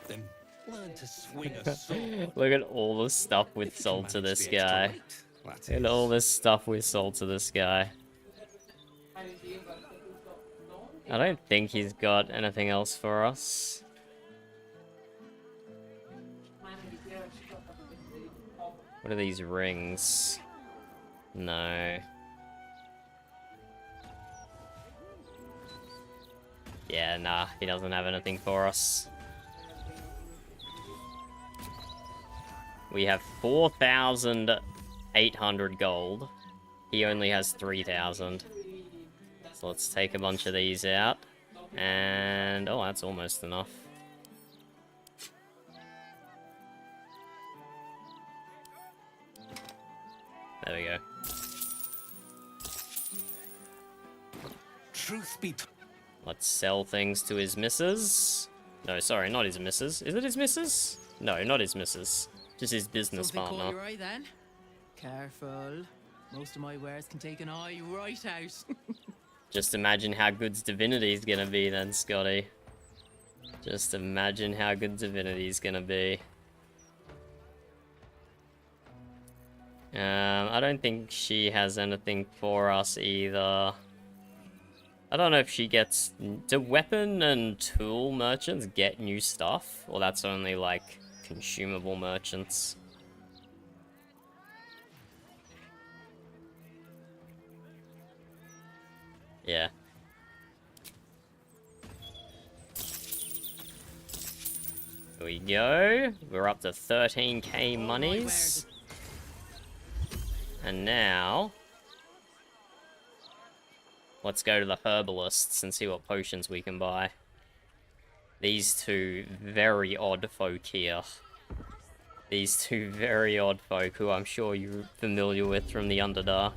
than learn to swing a sword. Look at all the stuff we've sold to this guy. Look at all this stuff we sold to this guy. I don't think he's got anything else for us. What are these rings? No. Yeah, nah, he doesn't have anything for us. We have 4,800 gold. He only has 3,000. So let's take a bunch of these out. And... oh, that's almost enough. There we go. Truth be told. Let's sell things to his missus. No, sorry, not his missus. Is it his missus? No, not his missus. Just his business Something partner. caught your eye then? Careful. Most of my wares can take an eye right out. Just imagine how good Divinity's gonna be then, Scotty. Just imagine how good Divinity's gonna be. I don't think she has anything for us either. I don't know if she gets... do weapon and tool merchants get new stuff? Or that's only, like, consumable merchants? Yeah. Here we go. We're up to 13k monies. And now... let's go to the herbalists and see what potions we can buy. These two very odd folk here. These two very odd folk who I'm sure you're familiar with from the Underdark.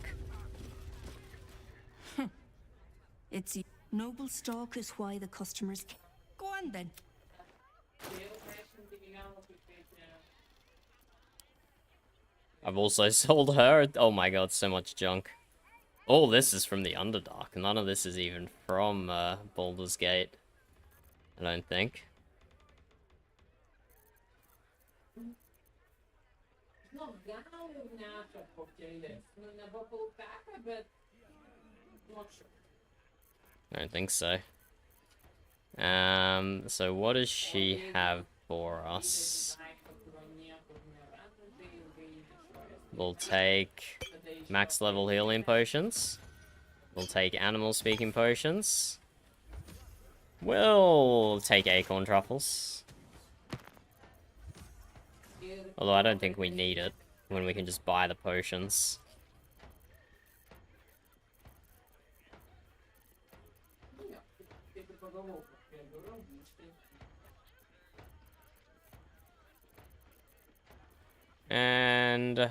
It's noble stock is why the customers... Go on then. I've also sold her... oh my god, so much junk. All this is from the Underdark. None of this is even from Baldur's Gate. I don't think. I don't think so. So what does she have for us? We'll take max level healing potions. We'll take animal speaking potions. We'll take acorn truffles. Although I don't think we need it when we can just buy the potions. And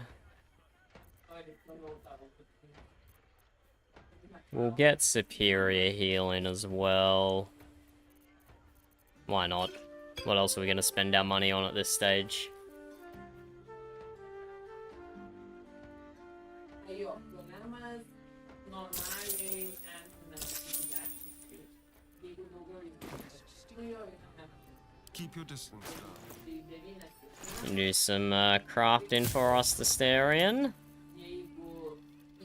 we'll get superior healing as well. Why not? What else are we going to spend our money on at this stage? Keep your distance. Do some crafting for us, the Starian.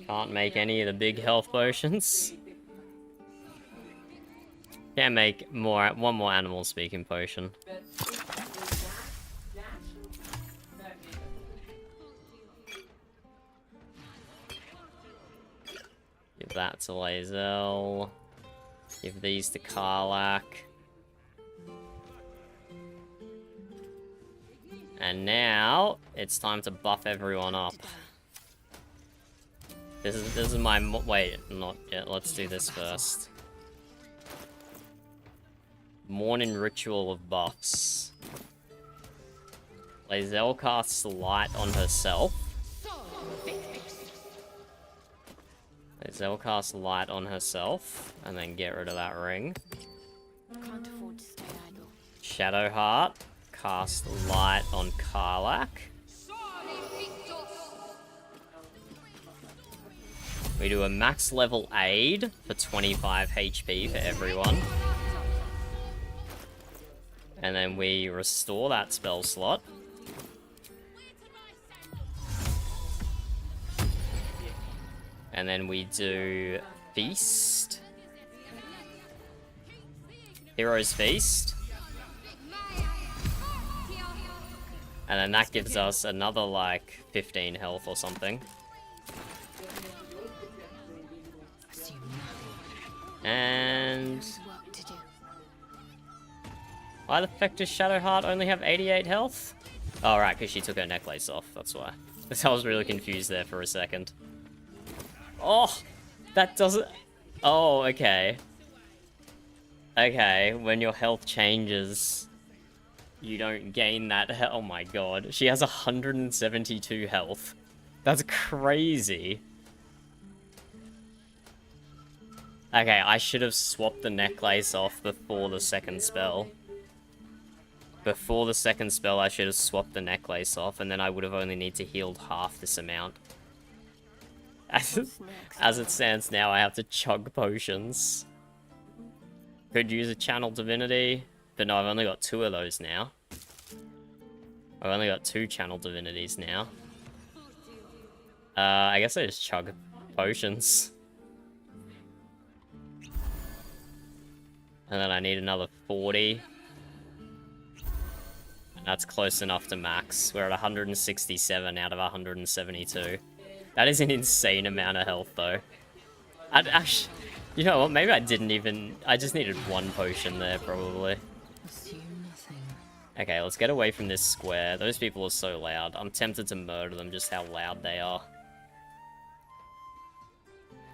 Can't make any of the big health potions. Can make one more animal speaking potion. Give that to Lae'zel. Give these to Karlach. And now it's time to buff everyone up. This is my wait, not yet. Let's do this first. Morning ritual of buffs. Lae'zel casts light on herself. Lae'zel casts light on herself, and then get rid of that ring. Can't afford to stay idle. Shadowheart cast light on Karlach. We do a max level aid for 25 HP for everyone. And then we restore that spell slot. And then we do Feast. Hero's Feast. And then that gives us another, like, 15 health or something. And... why the fuck does Shadowheart only have 88 health? Oh, right, because she took her necklace off, that's why. I was really confused there for a second. Oh! That doesn't... oh, okay. Okay, when your health changes... you don't gain that oh my god. She has 172 health. That's crazy. Okay, I should have swapped the necklace off before the second spell. Before the second spell, I should have swapped the necklace off, and then I would have only need to heal half this amount. As it stands now, I have to chug potions. Could use a channel divinity. But no, I've only got 2 of those now. I've only got 2 channel divinities now. I guess I just chug potions. And then I need another 40. And that's close enough to max. We're at 167 out of 172. That is an insane amount of health, though. Actually, you know what? Maybe I didn't even... I just needed 1 potion there, probably. Okay, let's get away from this square. Those people are so loud. I'm tempted to murder them, just how loud they are.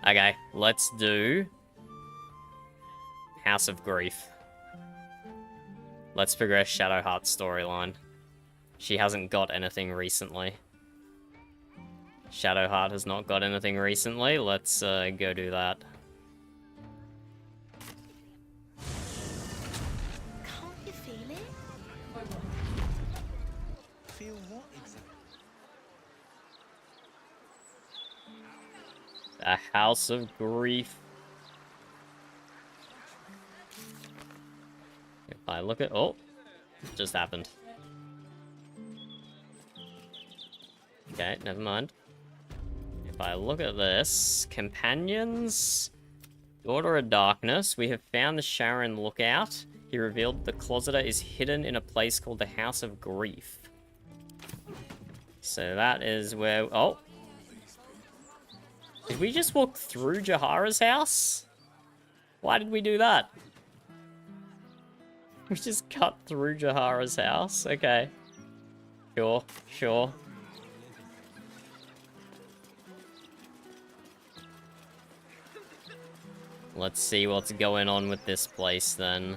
Okay, let's do... House of Grief. Let's progress Shadowheart's storyline. She hasn't got anything recently. Shadowheart has not got anything recently. Let's go do that. Can't you feel it? Feel what exactly? The House of Grief. If I look at... oh, it just happened. Okay, never mind. If I look at this, companions, Daughter of Darkness, we have found the Sharon Lookout. He revealed the closeter is hidden in a place called the House of Grief. So that is where... Oh! Did we just walk through Jahara's house? Why did we do that? We just cut through Jahara's house? Okay. Sure, sure. Let's see what's going on with this place then.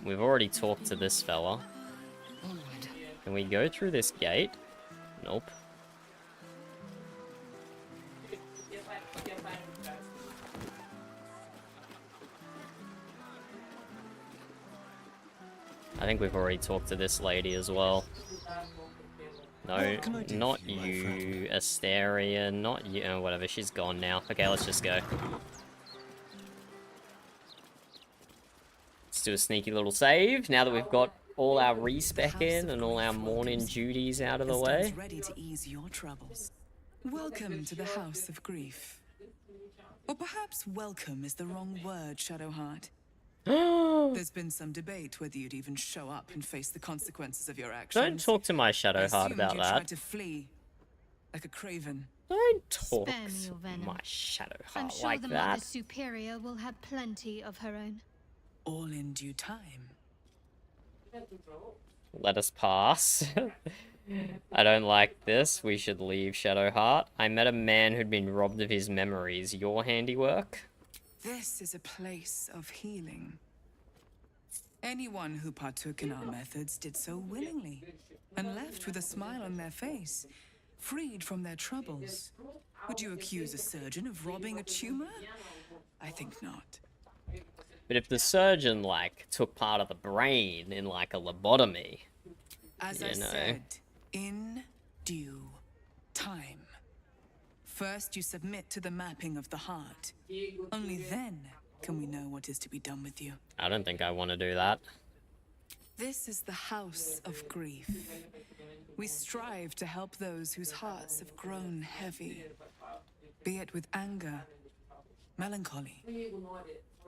We've already talked to this fella. Can we go through this gate? Nope. I think we've already talked to this lady as well. No, not you, Asteria, not you, oh, whatever, she's gone now. Okay, let's just go. Let's do a sneaky little save, now that we've got all our respec in and all our morning duties out of the way. Ready to ease your troubles. Welcome to the House of Grief. Or perhaps welcome is the wrong word, Shadowheart. There's been some debate whether you'd even show up and face the consequences of your actions. Don't talk to my Shadowheart about you that. Tried to flee, like a craven. Don't talk Spare me your venom. my I'm Shadowheart sure like the that. Mother Superior will have plenty of her own. All in due time. Let us pass. I don't like this. We should leave, Shadowheart. I met a man who'd been robbed of his memories. Your handiwork? This is a place of healing. Anyone who partook in our methods did so willingly, and left with a smile on their face, freed from their troubles. Would you accuse a surgeon of robbing a tumor? I think not. But if the surgeon, like, took part of the brain in, like, a lobotomy, As I said, in due time. First, you submit to the mapping of the heart. Only then can we know what is to be done with you. I don't think I want to do that. This is the House of Grief. We strive to help those whose hearts have grown heavy, be it with anger, melancholy,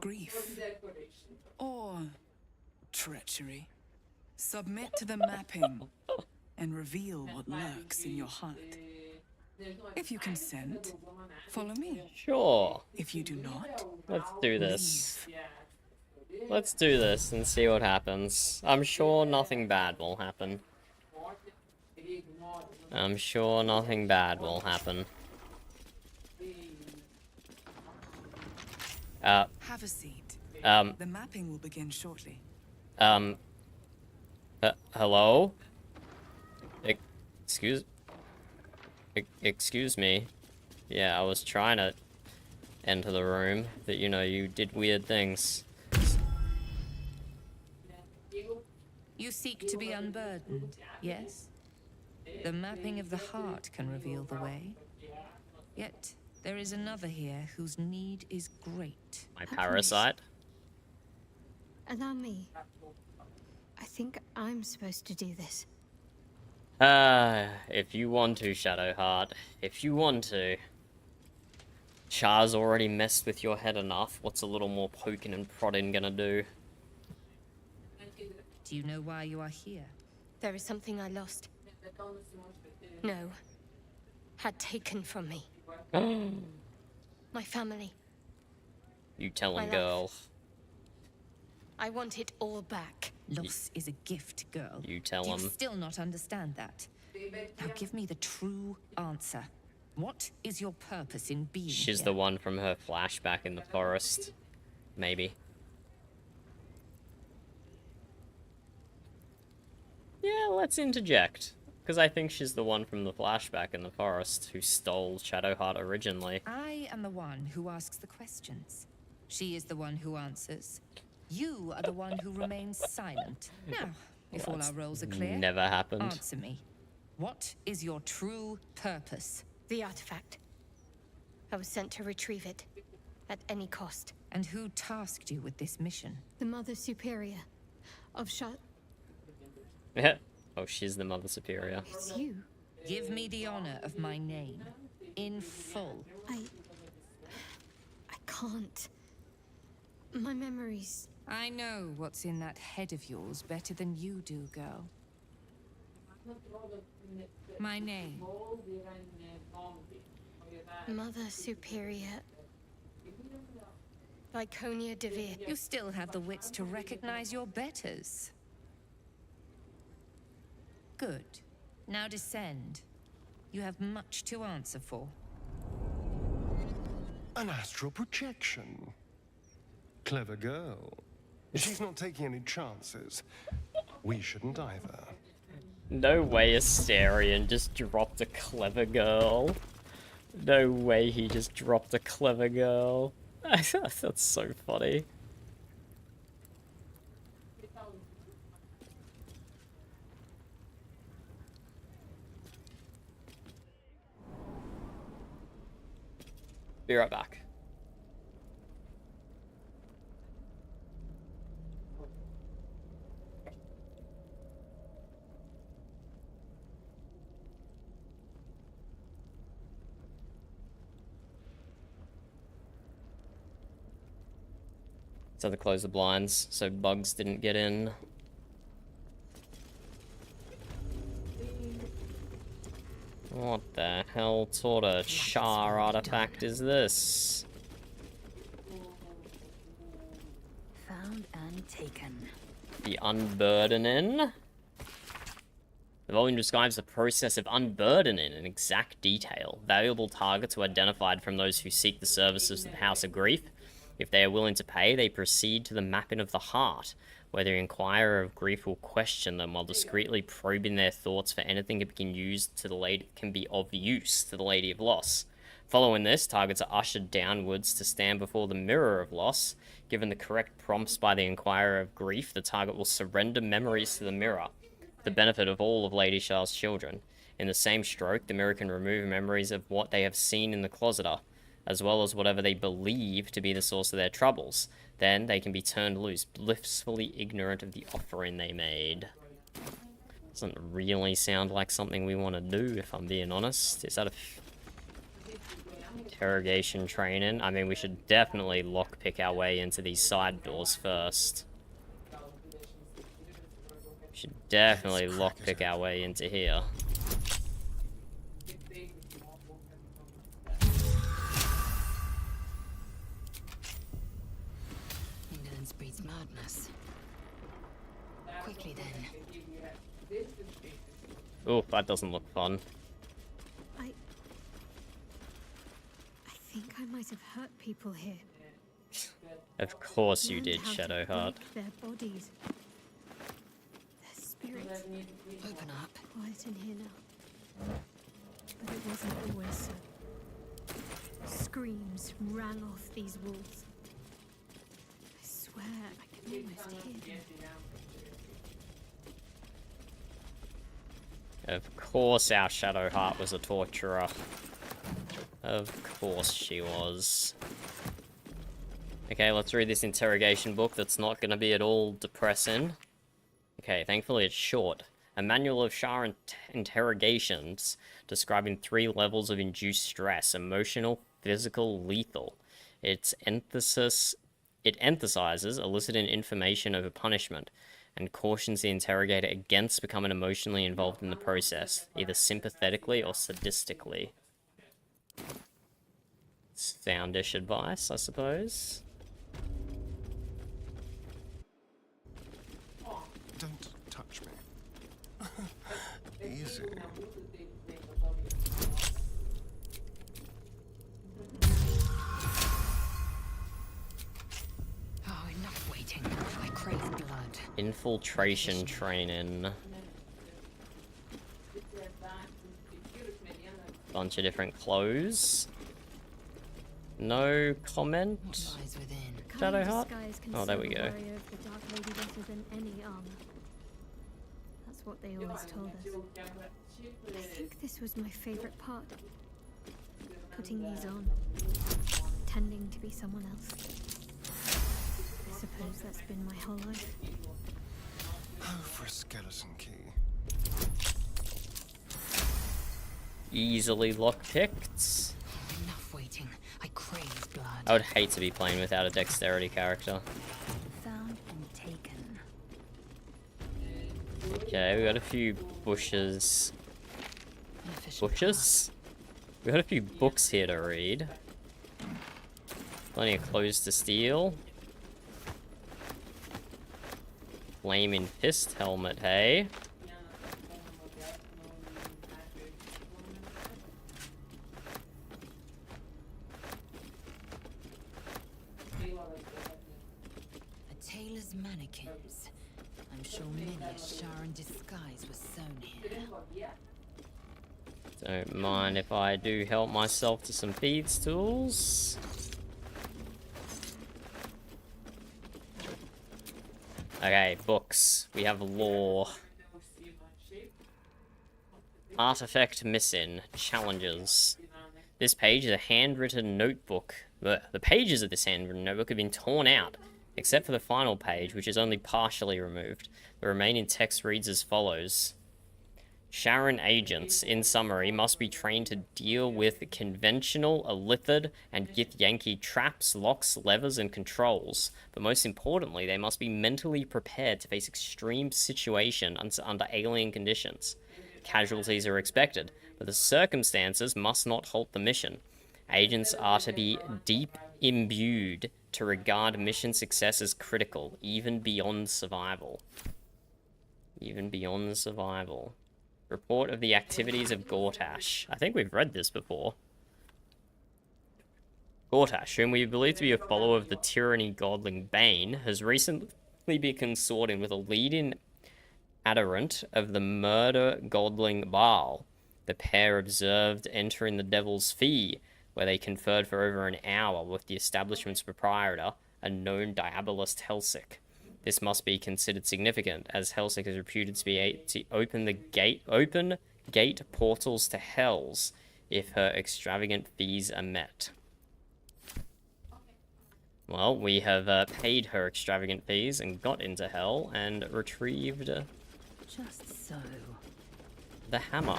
grief, or treachery. Submit to the mapping and reveal what lurks in your heart. If you consent, follow me. Sure. If you do not, let's do this. Let's do this and see what happens. I'm sure nothing bad will happen. I'm sure nothing bad will happen. have a seat. The mapping will begin shortly. Hello? Excuse me. Yeah, I was trying to enter the room, but you know, you did weird things. You seek to be unburdened, yes? The mapping of the heart can reveal the way. Yet, there is another here whose need is great. My parasite? Allow me. I think I'm supposed to do this. If you want to, Shadowheart. If you want to. Char's already messed with your head enough. What's a little more poking and prodding gonna do? Do you know why you are here? There is something I lost. No. Had taken from me. My family. You tell My him, life. girl. I want it all back. Loss is a gift, girl. You tell Do you him. still not understand that? Now give me the true answer. What is your purpose in being She's here? the one from her flashback in the forest. Maybe. Yeah, let's interject. Because I think she's the one from the flashback in the forest who stole Shadowheart originally. I am the one who asks the questions. She is the one who answers. You are the one who remains silent. Now, if all our roles are clear, Never happened. answer me. What is your true purpose? The artifact. I was sent to retrieve it. At any cost. And who tasked you with this mission? The Mother Superior of Oh, she's the Mother Superior. It's you. Give me the honor of my name. In full. I can't. My memories... I know what's in that head of yours better than you do, girl. My name. Mother Superior... Lyconia Devere. You still have the wits to recognize your betters. Good. Now descend. You have much to answer for. An astral projection. Clever girl. She's not taking any chances. We shouldn't either. No way Astarion just dropped a clever girl. No way he just dropped a clever girl. That's so funny. Be right back. So to close the blinds so bugs didn't get in. What the hell sort of char artifact is this? Found and taken. The unburdening? The volume describes the process of unburdening in exact detail. Valuable targets were identified from those who seek the services of the House of Grief. If they are willing to pay, they proceed to the mapping of the heart, where the Inquirer of Grief will question them while discreetly probing their thoughts for anything that can be of use to the Lady of Loss. Following this, targets are ushered downwards to stand before the Mirror of Loss. Given the correct prompts by the Inquirer of Grief, the target will surrender memories to the mirror, for the benefit of all of Lady Char's children. In the same stroke, the mirror can remove memories of what they have seen in the closeter, as well as whatever they believe to be the source of their troubles. Then they can be turned loose, blissfully ignorant of the offering they made. Doesn't really sound like something we want to do, if I'm being honest. Is that a interrogation training? I mean, we should definitely lockpick our way into these side doors first. We should definitely lockpick our way into here. Ignorance breeds madness. Quickly then. Oh, that doesn't look fun. I think I might have hurt people here. Of course you Learned did, how to Shadowheart. break their bodies. Their spirits. Open up. Quiet in here now. But it wasn't always so. Screams rang off these walls. I swear I can almost hear them. Of course our Shadowheart was a torturer. Of course she was. Okay, let's read this interrogation book that's not going to be at all depressing. Okay, thankfully it's short. A manual of Shah interrogations describing 3 levels of induced stress: emotional, physical, lethal. It emphasizes eliciting information over punishment and cautions the interrogator against becoming emotionally involved in the process, either sympathetically or sadistically. Soundish advice, I suppose. Don't touch me. Easy. Oh, enough waiting. I crave blood. Infiltration training. Bunch of different clothes. No comment. Shadowheart? Oh, there we go. The Dark Lady better than any armor. That's what they always told us. I think this was my favorite part. Putting these on. Pretending to be someone else. I suppose that's been my whole life. Oh, for a skeleton key. easily lockpicked. Enough waiting. I crave blood. I would hate to be playing without a dexterity character. Found and taken. Okay, we got a few bushes. Bushes? We got a few books here to read. Plenty of clothes to steal. Flaming fist helmet, hey? A tailor's mannequins. I'm sure many a Sharon disguise was sewn here. Don't mind if I do help myself to some thieves' tools. Okay, books. We have lore. Artifact missing. Challenges. This page is a handwritten notebook. The pages of this handwritten notebook have been torn out, except for the final page, which is only partially removed. The remaining text reads as follows. Sharon agents, in summary, must be trained to deal with conventional, illithid, and Githyanki traps, locks, levers, and controls. But most importantly, they must be mentally prepared to face extreme situations under alien conditions. Casualties are expected, but the circumstances must not halt the mission. Agents are to be deep imbued to regard mission success as critical, even beyond survival. Even beyond survival. Report of the activities of Gortash. I think we've read this before. Gortash, whom we believe to be a follower of the tyranny godling Bane, has recently been consorting with a leading adherent of the murder godling Baal. The pair observed entering the Devil's Fee, where they conferred for over an hour with the establishment's proprietor, a known diabolist Helsik. This must be considered significant, as Helsik is reputed to be able to open gate portals to Hells if her extravagant fees are met. Well, we have paid her extravagant fees and got into Hell and retrieved Just so. the hammer.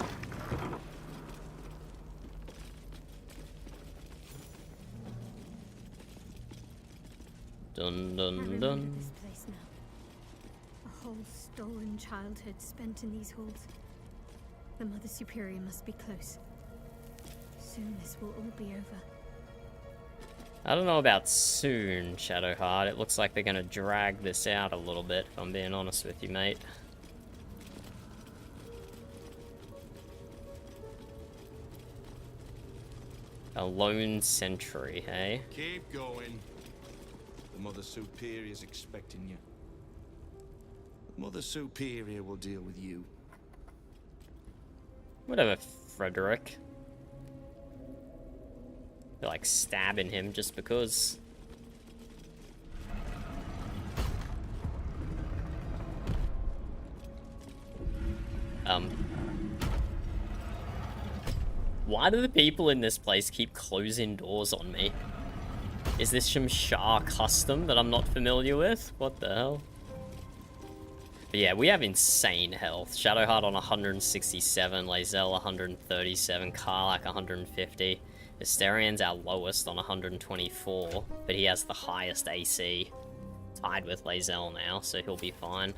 Dun dun dun. This place now. A whole stolen childhood spent in these halls. The Mother Superior must be close. Soon this will all be over. I don't know about soon, Shadowheart. It looks like they're gonna drag this out a little bit, if I'm being honest with you, mate. A lone sentry, hey? Keep going. The Mother Superior's expecting you. The Mother Superior will deal with you. Whatever, Frederick. They're like stabbing him just because. Why do the people in this place keep closing doors on me? Is this some Shah custom that I'm not familiar with? What the hell? But yeah, we have insane health. Shadowheart on 167, Lae'zel 137, Karlach 150. Asterian's our lowest on 124, but he has the highest AC. Tied with Lae'zel now, so he'll be fine.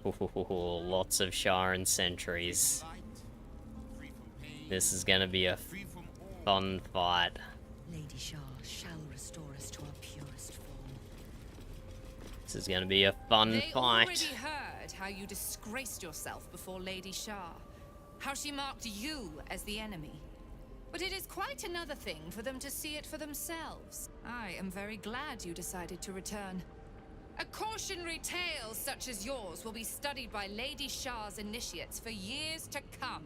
Lots of Sharon sentries. This is gonna be a fun fight. Lady Shah shall restore us to our purest form. This is gonna be a fun They fight. already heard how you disgraced yourself before Lady Shah. How she marked you as the enemy. But it is quite another thing for them to see it for themselves. I am very glad you decided to return. A cautionary tale such as yours will be studied by Lady Shah's initiates for years to come.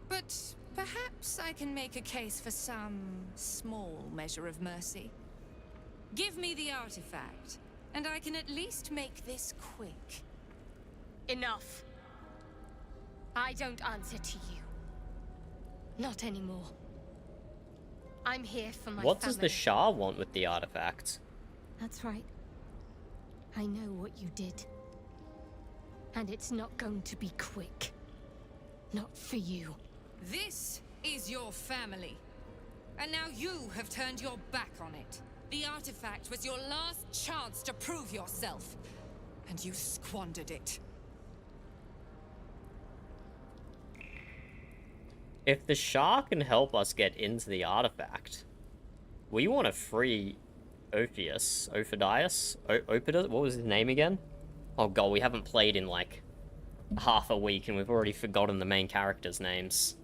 But perhaps I can make a case for some small measure of mercy. Give me the artifact, and I can at least make this quick. Enough. I don't answer to you. Not anymore. I'm here for my What does the family. Shah want with the artifact? That's right. I know what you did. And it's not going to be quick. Not for you. This is your family. And now you have turned your back on it. The artifact was your last chance to prove yourself. And you squandered it. If the Shah can help us get into the artifact, we want to free Ophidius. What was his name again? Oh god, we haven't played in like half a week and we've already forgotten the main characters' names.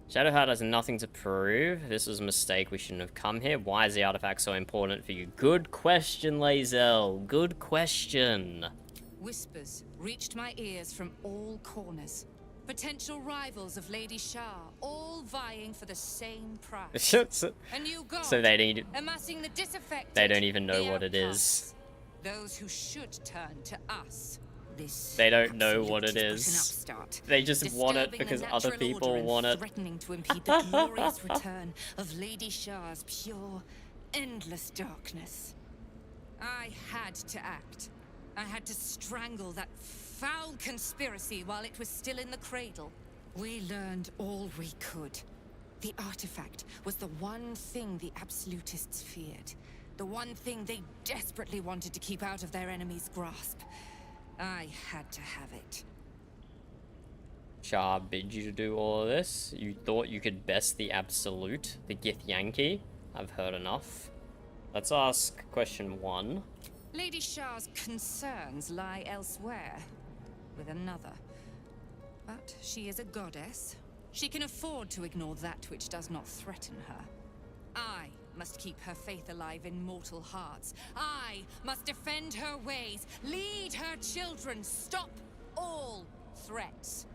Shadowheart has nothing to prove. This was a mistake. We shouldn't have come here. Why is the artifact so important for you? Good question, Lae'zel. Good question. Whispers reached my ears from all corners. Potential rivals of Lady Shah, all vying for the same prize. A new god, So they amassing the disaffected, they don't even know the what it outcasts. is. Those who should turn to us. They don't know what it is. They just want it because other people want it. Threatening to impede the glorious return of Lady Shah's pure, endless darkness. I had to act. I had to strangle that foul conspiracy while it was still in the cradle. We learned all we could. The artifact was the one thing the absolutists feared. The one thing they desperately wanted to keep out of their enemy's grasp. I had to have it. Shah bid you to do all of this? You thought you could best the absolute, the Githyanki? I've heard enough. Let's ask question 1. Lady Shah's concerns lie elsewhere, with another. But she is a goddess. She can afford to ignore that which does not threaten her. I must keep her faith alive in mortal hearts. I must defend her ways, lead her children, stop all threats.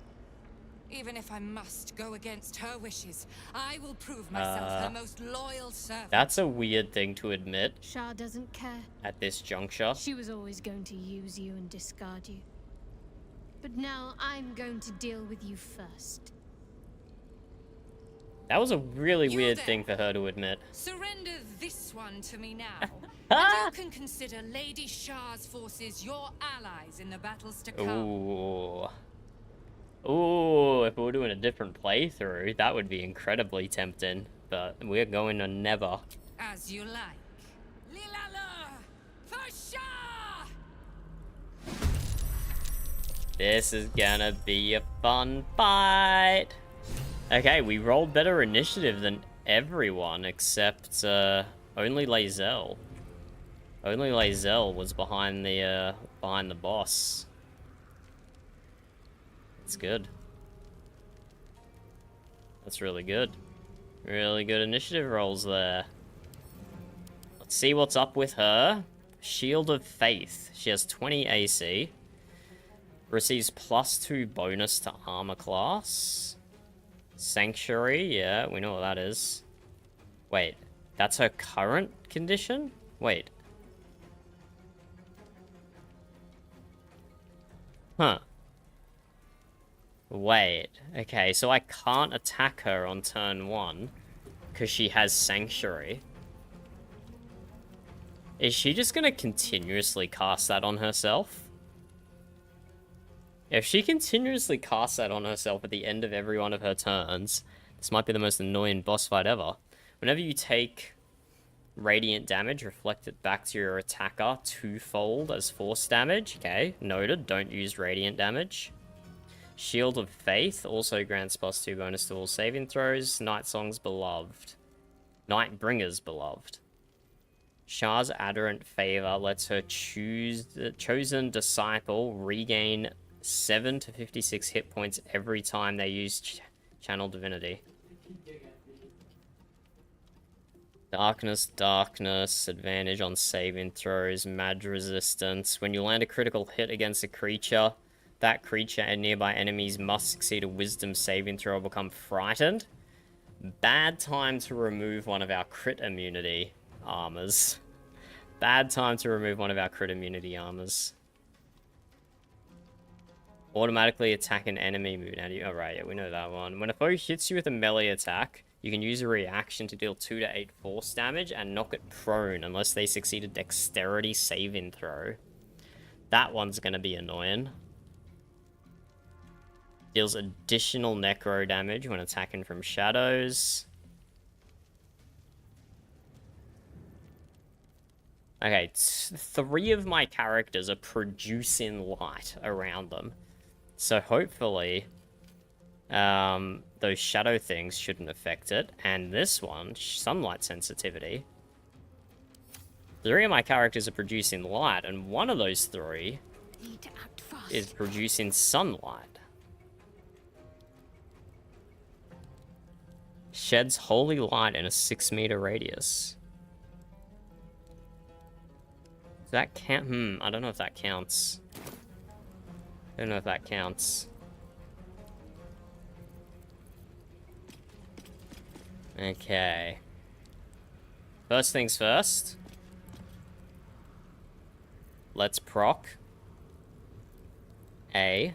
Even if I must go against her wishes, I will prove myself her most loyal servant. That's a weird thing to admit. Shah doesn't care. At this juncture. She was always going to use you and discard you. But now I'm going to deal with you first. That was a really weird thing for her to admit. Surrender this one to me now. And you can consider Lady Shah's forces your allies in the battles to come. Ooh. Ooh, if we were doing a different playthrough, that would be incredibly tempting. But we're going to never. As you like. Lilala for Shah! This is gonna be a fun fight. Okay, we rolled better initiative than everyone except only Lae'zel. Only Lae'zel was behind the boss. That's good. That's really good. Really good initiative rolls there. Let's see what's up with her. Shield of Faith. She has 20 AC. Receives +2 bonus to armor class. Sanctuary, yeah, we know what that is. Wait, that's her current condition? Wait. Huh. Wait, okay, so I can't attack her on turn 1 because she has Sanctuary. Is she just gonna continuously cast that on herself? If she continuously casts that on herself at the end of every one of her turns, this might be the most annoying boss fight ever. Whenever you take radiant damage, reflect it back to your attacker twofold as force damage. Okay, noted, don't use radiant damage. Shield of Faith also grants +2 bonus to all saving throws. Night Song's Beloved. Nightbringer's Beloved. Shah's Adherent Favor lets her choose the chosen disciple regain 7 to 56 hit points every time they use Channel Divinity. Darkness, advantage on saving throws, mad resistance. When you land a critical hit against a creature, that creature and nearby enemies must succeed a wisdom saving throw or become frightened. Bad time to remove one of our crit immunity armors. Bad time to remove one of our crit immunity armors. Automatically attack an enemy. Move out of you. Oh, right, yeah, we know that one. When a foe hits you with a melee attack, you can use a reaction to deal 2 to 8 force damage and knock it prone unless they succeed a dexterity saving throw. That one's gonna be annoying. Deals additional necro damage when attacking from shadows. Okay, 3 of my characters are producing light around them. So hopefully, those shadow things shouldn't affect it. And this one, sunlight sensitivity. 3 of my characters are producing light, and one of those 3 is producing sunlight. Sheds holy light in a 6-meter radius. Does that count? I don't know if that counts. I don't know if that counts. Okay. First things first. Let's proc A.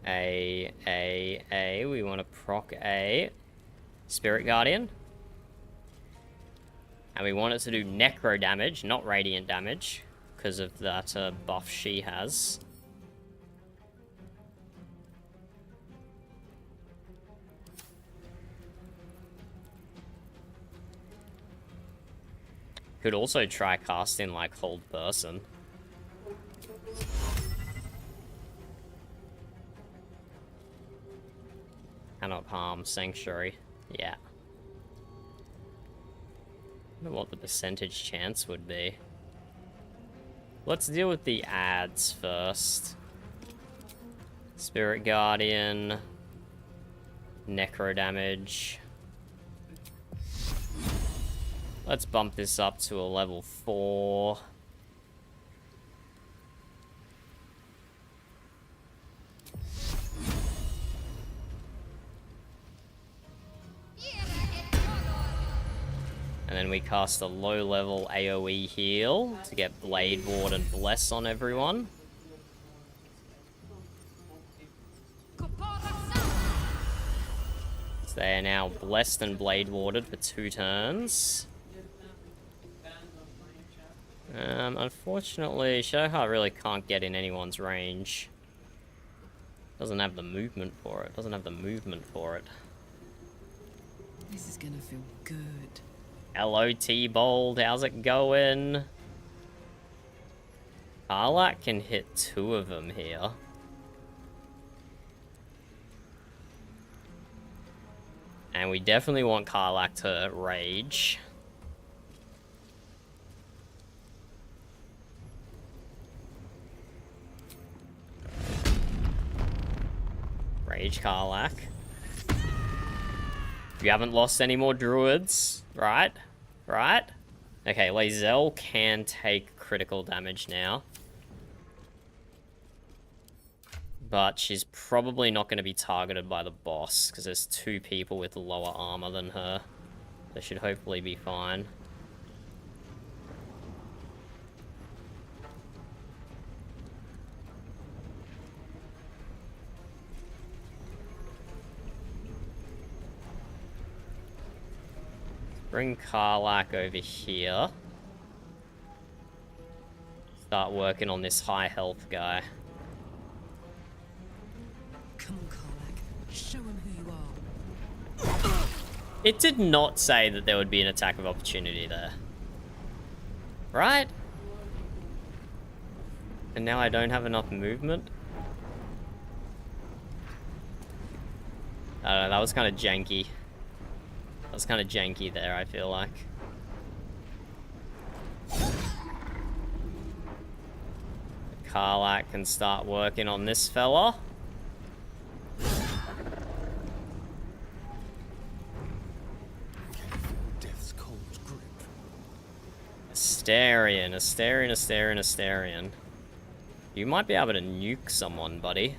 We want to proc A. Spirit Guardian. And we want it to do necro damage, not radiant damage, because of that buff she has. Could also try casting like Hold Person. Cannot harm Sanctuary. Yeah. I don't know what the percentage chance would be. Let's deal with the ads first. Spirit Guardian. Necro damage. Let's bump this up to a level 4. And then we cast a low-level AoE heal to get Blade Ward and Bless on everyone. So they are now blessed and Blade Warded for 2 turns. Unfortunately, Shadowheart really can't get in anyone's range. Doesn't have the movement for it. This is gonna feel good. Hello, T-Bold. How's it going? Karlach can hit 2 of them here. And we definitely want Karlach to rage. Rage Karlach. You haven't lost any more druids, right? Right? Okay, Lae'zel can take critical damage now. But she's probably not going to be targeted by the boss, because there's 2 people with lower armor than her. They should hopefully be fine. Bring Karlach over here. Start working on this high health guy. Come on, Karlach. Show him who you are. It did not say that there would be an attack of opportunity there. Right? And now I don't have enough movement? I don't know, that was kind of janky. That was kind of janky there, I feel like. Karlach can start working on this fella. Death's cold grip. Astarion. You might be able to nuke someone, buddy.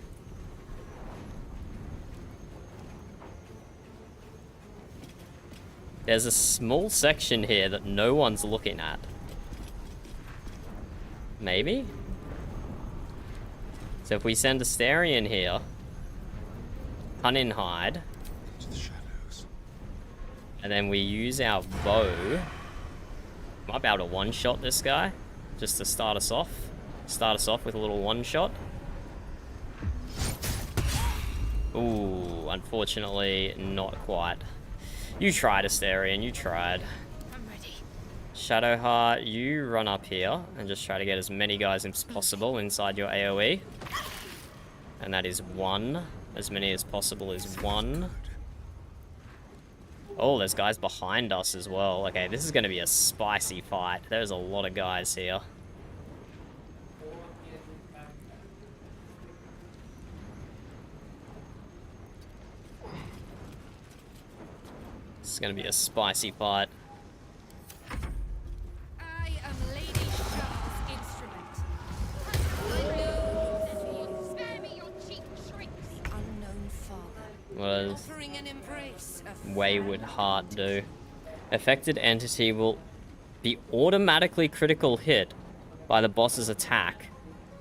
There's a small section here that no one's looking at. Maybe? So if we send Astarion here, Hunt and Hide, To the shadows. and then we use our bow, might be able to one-shot this guy, just to start us off. Start us off with a little one-shot. Ooh, unfortunately, not quite. You tried, Asterion, you tried. I'm ready. Shadowheart, you run up here and just try to get as many guys as possible inside your AoE. And that is 1. As many as possible is 1. Oh, there's guys behind us as well. Okay, this is going to be a spicy fight. There's a lot of guys here. This is going to be a spicy fight. I am Lady Shah's instrument. Spare me your cheap tricks. Unknown father. What does Offering an embrace of Wayward Heart do? Affected entity will be automatically critical hit by the boss's attack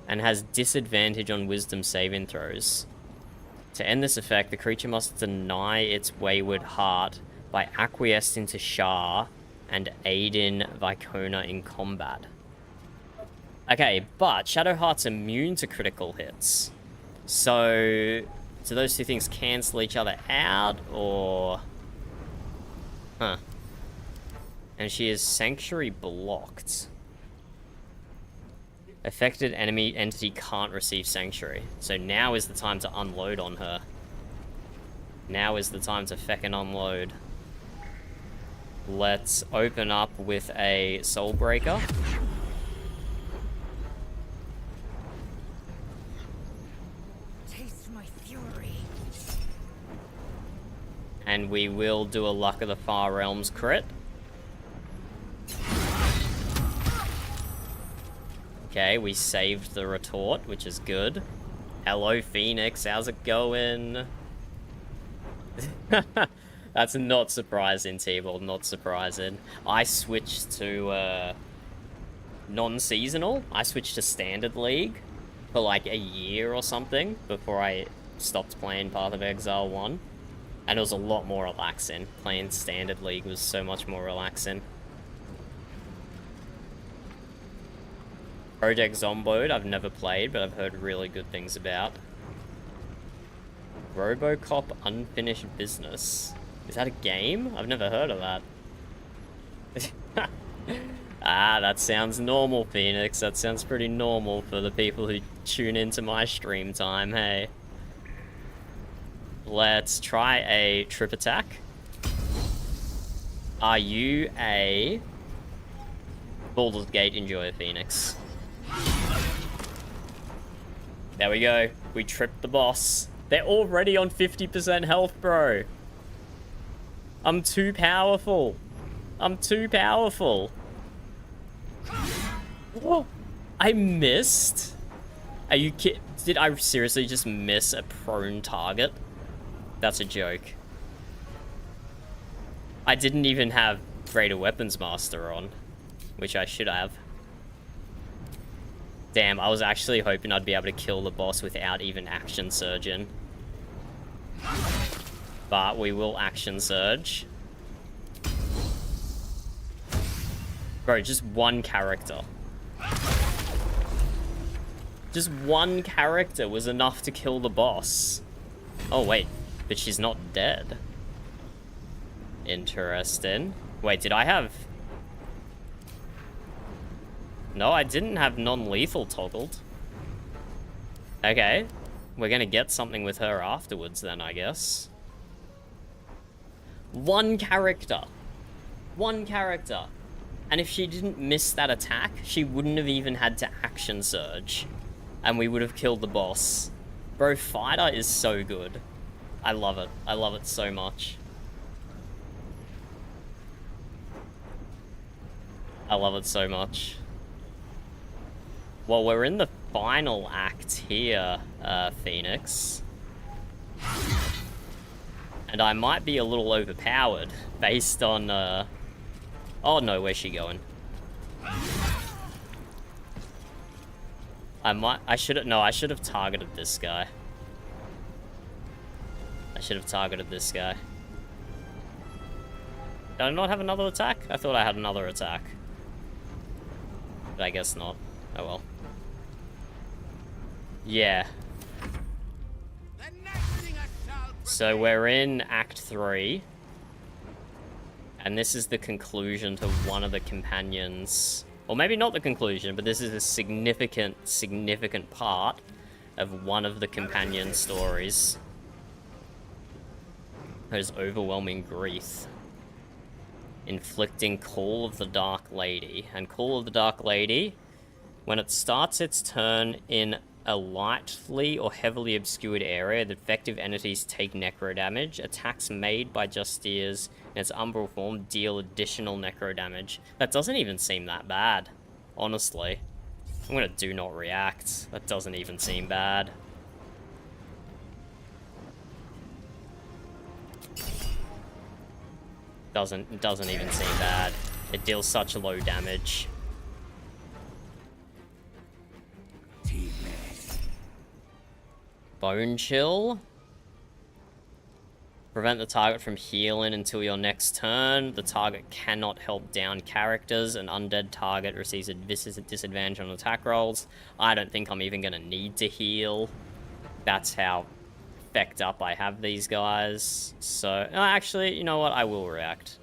and has disadvantage on wisdom saving throws. To end this effect, the creature must deny its Wayward Heart by acquiescing to Shah and aid in Vicona in combat. Okay, but Shadowheart's immune to critical hits. So, do those two things cancel each other out, or... Huh. And she is Sanctuary blocked. Affected enemy entity can't receive Sanctuary. So now is the time to unload on her. Now is the time to feckin' unload. Let's open up with a Soulbreaker. Taste my fury. And we will do a Luck of the Far Realms crit. Okay, we saved the retort, which is good. Hello, Phoenix. How's it going? That's not surprising, T-Ball. Not surprising. I switched to non-seasonal. I switched to Standard League for like a year or something before I stopped playing Path of Exile 1. And it was a lot more relaxing. Playing Standard League was so much more relaxing. Project Zomboid, I've never played, but I've heard really good things about. Robocop Unfinished Business. Is that a game? I've never heard of that. Ah, that sounds normal, Phoenix. That sounds pretty normal for the people who tune into my stream time, hey. Let's try a trip attack. Are you a Baldur's Gate enjoyer, Phoenix? There we go. We tripped the boss. They're already on 50% health, bro. I'm too powerful. I'm too powerful. Whoa. I missed? Are you kidding? Did I seriously just miss a prone target? That's a joke. I didn't even have Greater Weapons Master on, which I should have. Damn, I was actually hoping I'd be able to kill the boss without even Action Surging. But we will Action Surge. Bro, just one character. Just one character was enough to kill the boss. Oh, wait. But she's not dead. Interesting. Wait, did I have... No, I didn't have non-lethal toggled. Okay. We're gonna get something with her afterwards then, I guess. One character. One character. And if she didn't miss that attack, she wouldn't have even had to Action Surge. And we would have killed the boss. Bro, Fighter is so good. I love it. I love it so much. I love it so much. Well, we're in the final act here, Phoenix. And I might be a little overpowered based on, Oh no, where's she going? I should have targeted this guy. I should have targeted this guy. Did I not have another attack? I thought I had another attack. But I guess not. Oh well. Yeah. The next thing a So we're in Act 3. And this is the conclusion to one of the companions. Or maybe not the conclusion, but this is a significant part of one of the companion stories. His overwhelming grief. Inflicting Call of the Dark Lady. And Call of the Dark Lady, when it starts its turn in a lightly or heavily obscured area, the effective entities take necro damage. Attacks made by Justiers in its umbral form deal additional necro damage. That doesn't even seem that bad, honestly. I'm gonna do not react. That doesn't even seem bad. It doesn't even seem bad. It deals such low damage. Bone Chill. Prevent the target from healing until your next turn. The target cannot help down characters. An undead target receives a disadvantage on attack rolls. I don't think I'm even going to need to heal. That's how fecked up I have these guys. So, actually, you know what? I will react.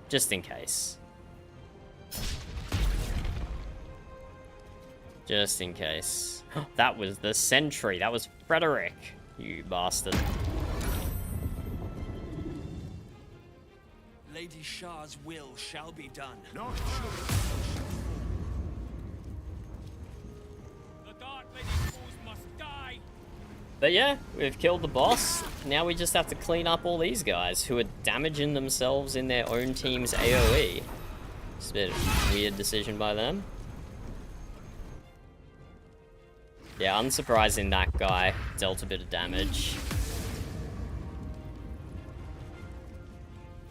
Just in case. Just in case. That was the sentry. That was Frederick. You bastard. Lady Shah's will shall be done. Not The Dark Lady's foes must die. But yeah, we've killed the boss. Now we just have to clean up all these guys who are damaging themselves in their own team's AoE. It's a bit of a weird decision by them. Yeah, unsurprising that guy dealt a bit of damage.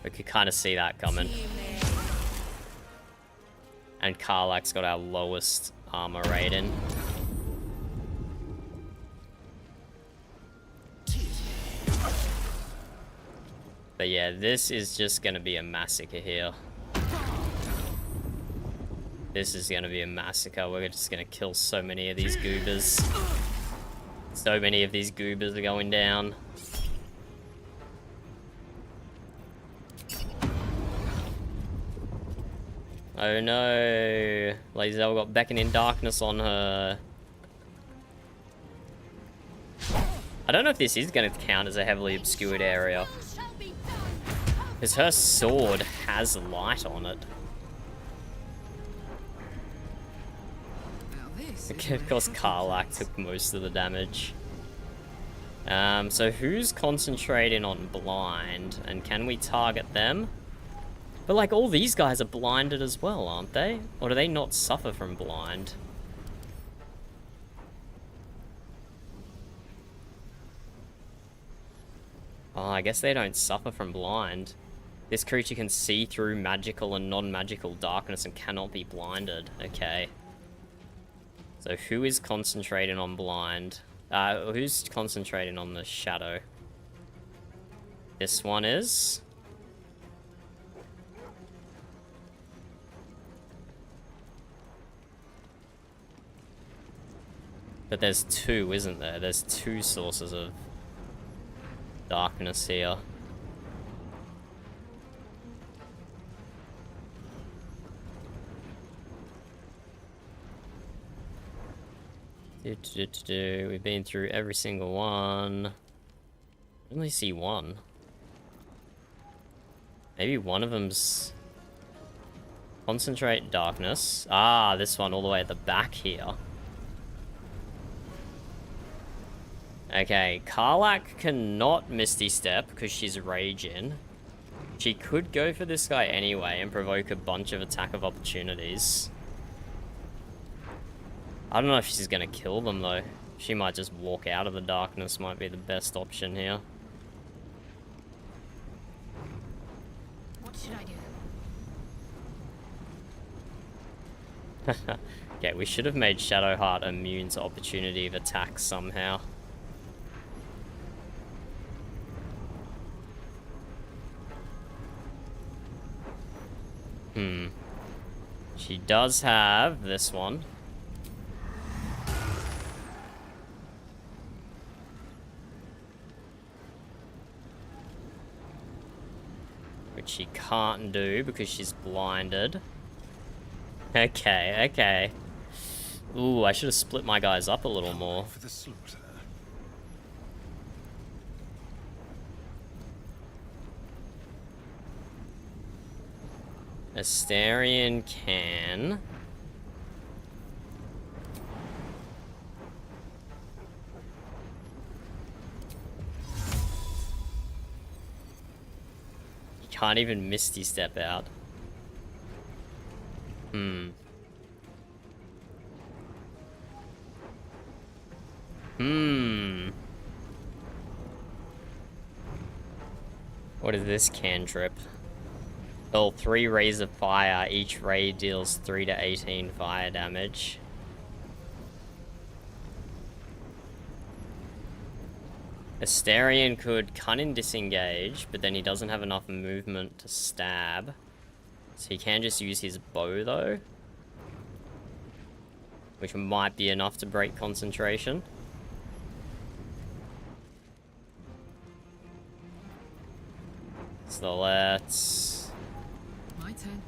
We could kind of see that coming. And Karlach's got our lowest armor rating. But yeah, this is just gonna be a massacre here. This is gonna be a massacre. We're just gonna kill so many of these goobers. So many of these goobers are going down. Oh no! Lae'zel got Beckoning Darkness on her. I don't know if this is going to count as a heavily obscured area. Because her sword has light on it. Of course, Karlach took most of the damage. So who's concentrating on blind? And can we target them? But like, all these guys are blinded as well, aren't they? Or do they not suffer from blind? Oh, I guess they don't suffer from blind. This creature can see through magical and non-magical darkness and cannot be blinded. Okay. So who is concentrating on blind? Who's concentrating on the shadow? This one is. But there's two, isn't there? There's two sources of darkness here. We've been through every single one. I only see one. Maybe one of them's concentrate darkness. Ah, this one all the way at the back here. Okay, Karlach cannot Misty Step because she's raging. She could go for this guy anyway and provoke a bunch of attack of opportunities. I don't know if she's gonna kill them though. She might just walk out of the darkness, might be the best option here. What should I do? Okay, we should have made Shadowheart immune to opportunity of attacks somehow. She does have this one. she can't do because she's blinded. Okay, okay. Ooh, I should have split my guys up a little more. For the slaughter. Astarion can. You can't even Misty Step out. What is this cantrip? Oh, 3 rays of fire. Each ray deals 3 to 18 fire damage. Astarion could cunning disengage, but then he doesn't have enough movement to stab. So he can just use his bow though. Which might be enough to break concentration. So let's... My turn.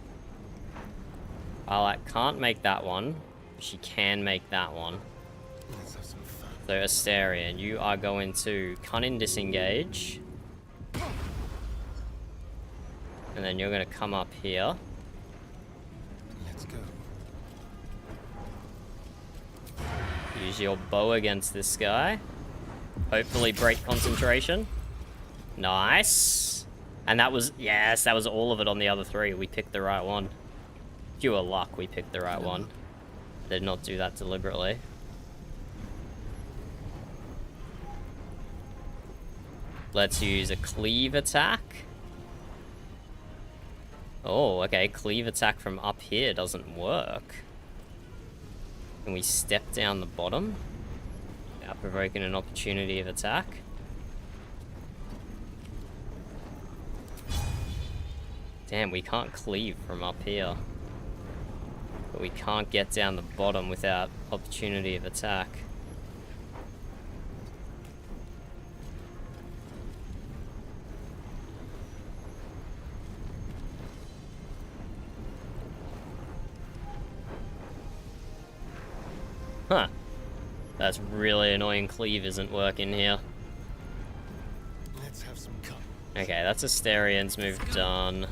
Karlach can't make that one. She can make that one. Let's have some fun. So Astarion, you are going to cunning disengage. And then you're going to come up here. Let's go. Use your bow against this guy. Hopefully break concentration. Nice. And that was, yes, that was all of it on the other 3. We picked the right one. Pure luck, we picked the right one. Did not do that deliberately. Let's use a cleave attack. Oh, okay, cleave attack from up here doesn't work. Can we step down the bottom? Now provoking an opportunity of attack. Damn, we can't cleave from up here. But we can't get down the bottom without opportunity of attack. Huh. That's really annoying. Cleave isn't working here. Let's have some fun. Okay, that's Astarion's move done.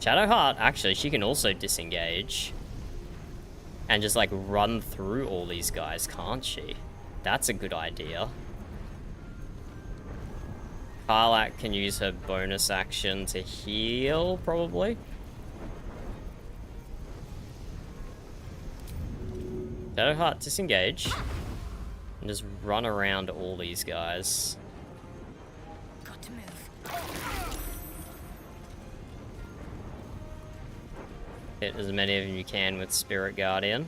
Shadowheart, actually, she can also disengage. And just, like, run through all these guys, can't she? That's a good idea. Karlach can use her bonus action to heal, probably. Shadowheart, disengage. And just run around all these guys. Got to move. Hit as many of you can with Spirit Guardian.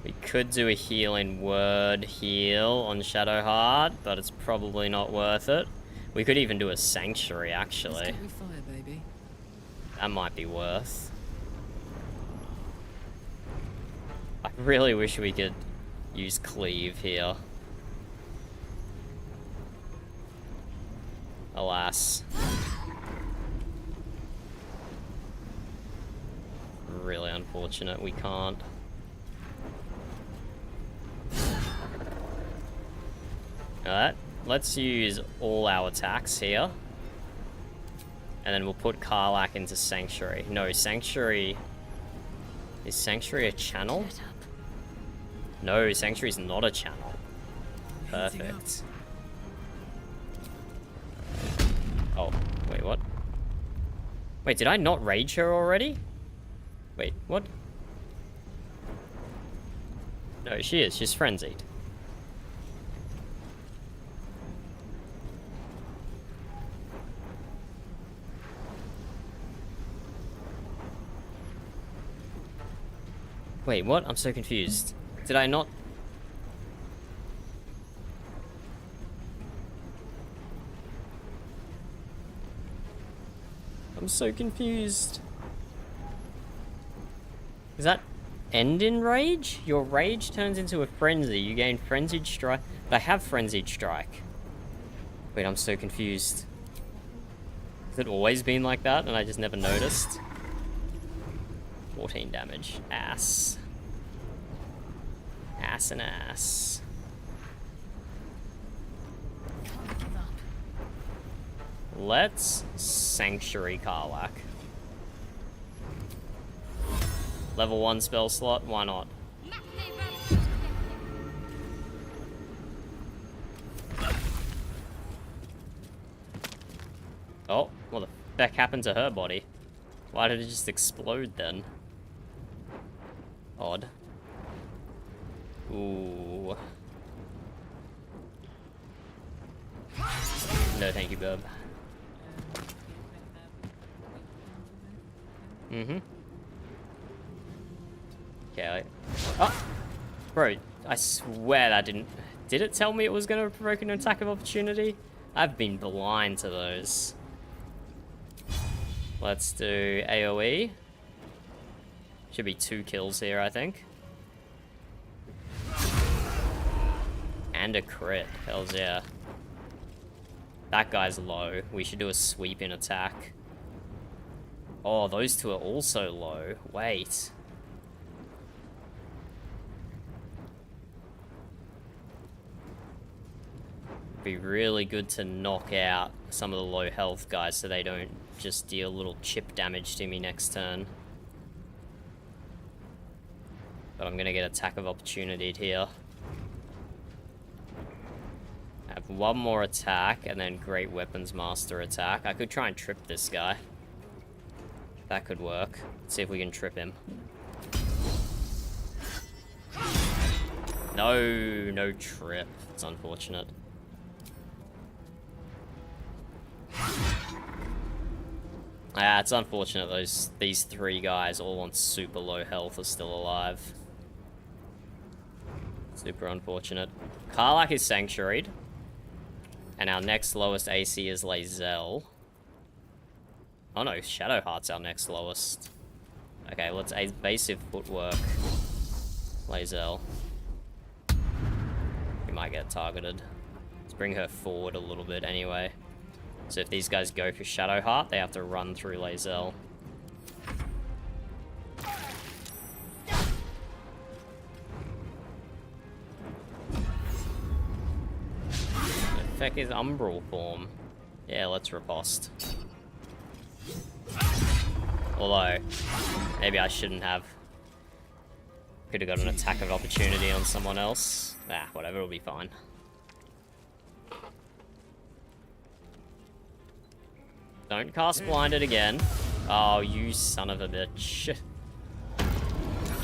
We could do a healing word heal on Shadowheart, but it's probably not worth it. We could even do a Sanctuary, actually. Fire, baby. That might be worth. I really wish we could use Cleave here. Alas. Really unfortunate we can't. Alright, let's use all our attacks here. And then we'll put Karlach into Sanctuary. No, Sanctuary... Is Sanctuary a channel? No, Sanctuary's not a channel. Perfect. Oh, wait, what? Wait, did I not rage her already? Wait, what? No, she is. She's frenzied. Wait, what? I'm so confused. Did I not... I'm so confused. Does that end in rage? Your rage turns into a frenzy. You gain frenzied strike. But I have frenzied strike. Wait, I'm so confused. Has it always been like that and I just never noticed? 14 damage. Ass. Ass and ass. Let's Sanctuary Karlach. Level 1 spell slot, why not? Oh, what the heck happened to her body? Why did it just explode then? Odd. Ooh. No thank you, bub. Mm-hmm. Okay, oh! Bro, I swear that didn't... Did it tell me it was going to provoke an attack of opportunity? I've been blind to those. Let's do AoE. Should be 2 kills here, I think. And a crit. Hells yeah. That guy's low. We should do a sweep in attack. Oh, those two are also low. Wait. Be really good to knock out some of the low health guys so they don't just deal little chip damage to me next turn. But I'm gonna get attack of opportunity here. I have 1 more attack and then Great Weapons Master attack. I could try and trip this guy. That could work. Let's see if we can trip him. No, no trip. It's unfortunate. Ah, it's unfortunate these 3 guys all on super low health are still alive. Super unfortunate. Karlach is Sanctuaried. And our next lowest AC is Lae'zel. Oh no, Shadowheart's our next lowest. Okay, let's evasive footwork. Lae'zel. We might get targeted. Let's bring her forward a little bit anyway. So if these guys go for Shadowheart, they have to run through Lae'zel. The heck is Umbral form? Yeah, let's riposte. Although, maybe I shouldn't have. Could have got an attack of opportunity on someone else. Ah, whatever, it'll be fine. Don't cast Blinded again. Oh, you son of a bitch.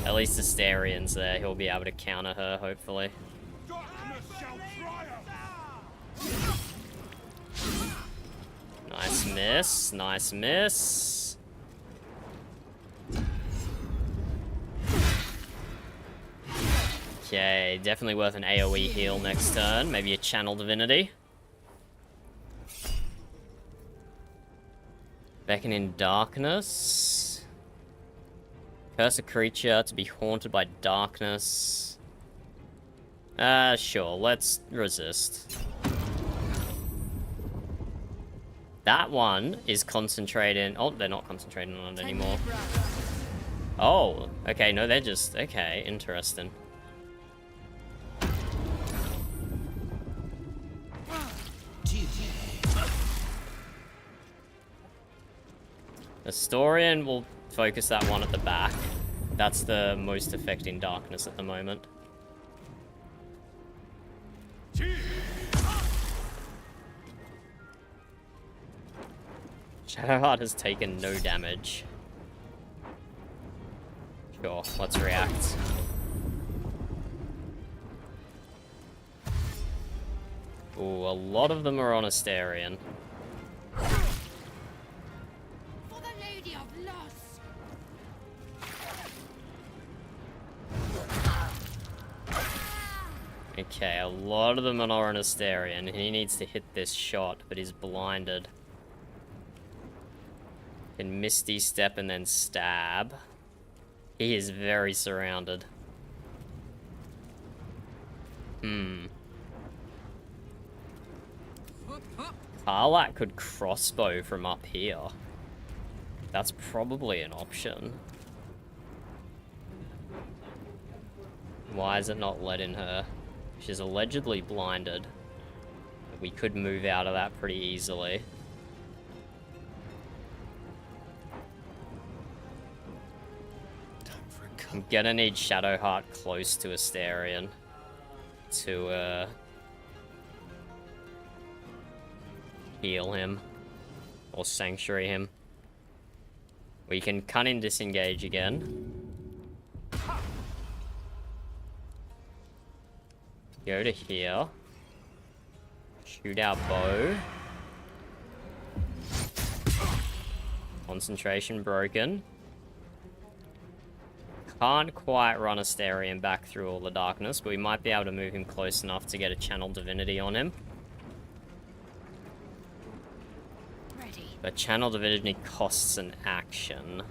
At least Asterian's there. He'll be able to counter her, hopefully. Nice miss. Nice miss. Okay, definitely worth an AoE heal next turn. Maybe a Channel Divinity. Beckon in Darkness. Curse a creature to be haunted by darkness. Sure, let's resist. That one is concentrating... Oh, they're not concentrating on it anymore. Oh, okay, no, they're just... Okay, interesting. Historian will focus that one at the back. That's the most affecting darkness at the moment. Shadowheart has taken no damage. Sure, let's react. Ooh, a lot of them are on Asterian. For the Lady of Loss. Okay, a lot of them are on Asterian. He needs to hit this shot, but he's blinded. Can Misty Step and then stab. He is very surrounded. Karlach could crossbow from up here. That's probably an option. Why is it not letting her? She's allegedly blinded. We could move out of that pretty easily. I'm gonna need Shadowheart close to Astarion to heal him or sanctuary him. We can cunning disengage again. Go to here. Shoot our bow. Concentration broken. Can't quite run Astarion back through all the darkness, but we might be able to move him close enough to get a channel divinity on him. Ready. But channel divinity costs an action.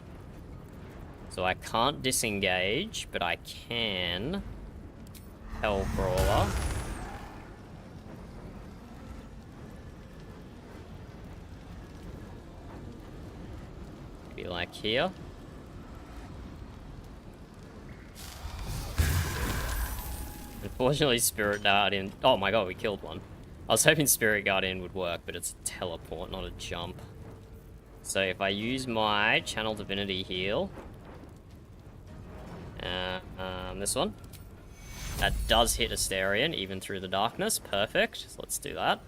So I can't disengage, but I can Hell Brawler. Maybe like here. Unfortunately, Spirit Guardian... Oh my god, we killed one. I was hoping Spirit Guardian would work, but it's a teleport, not a jump. So if I use my Channel Divinity heal... this one. That does hit Astarion, even through the darkness. Perfect. So let's do that.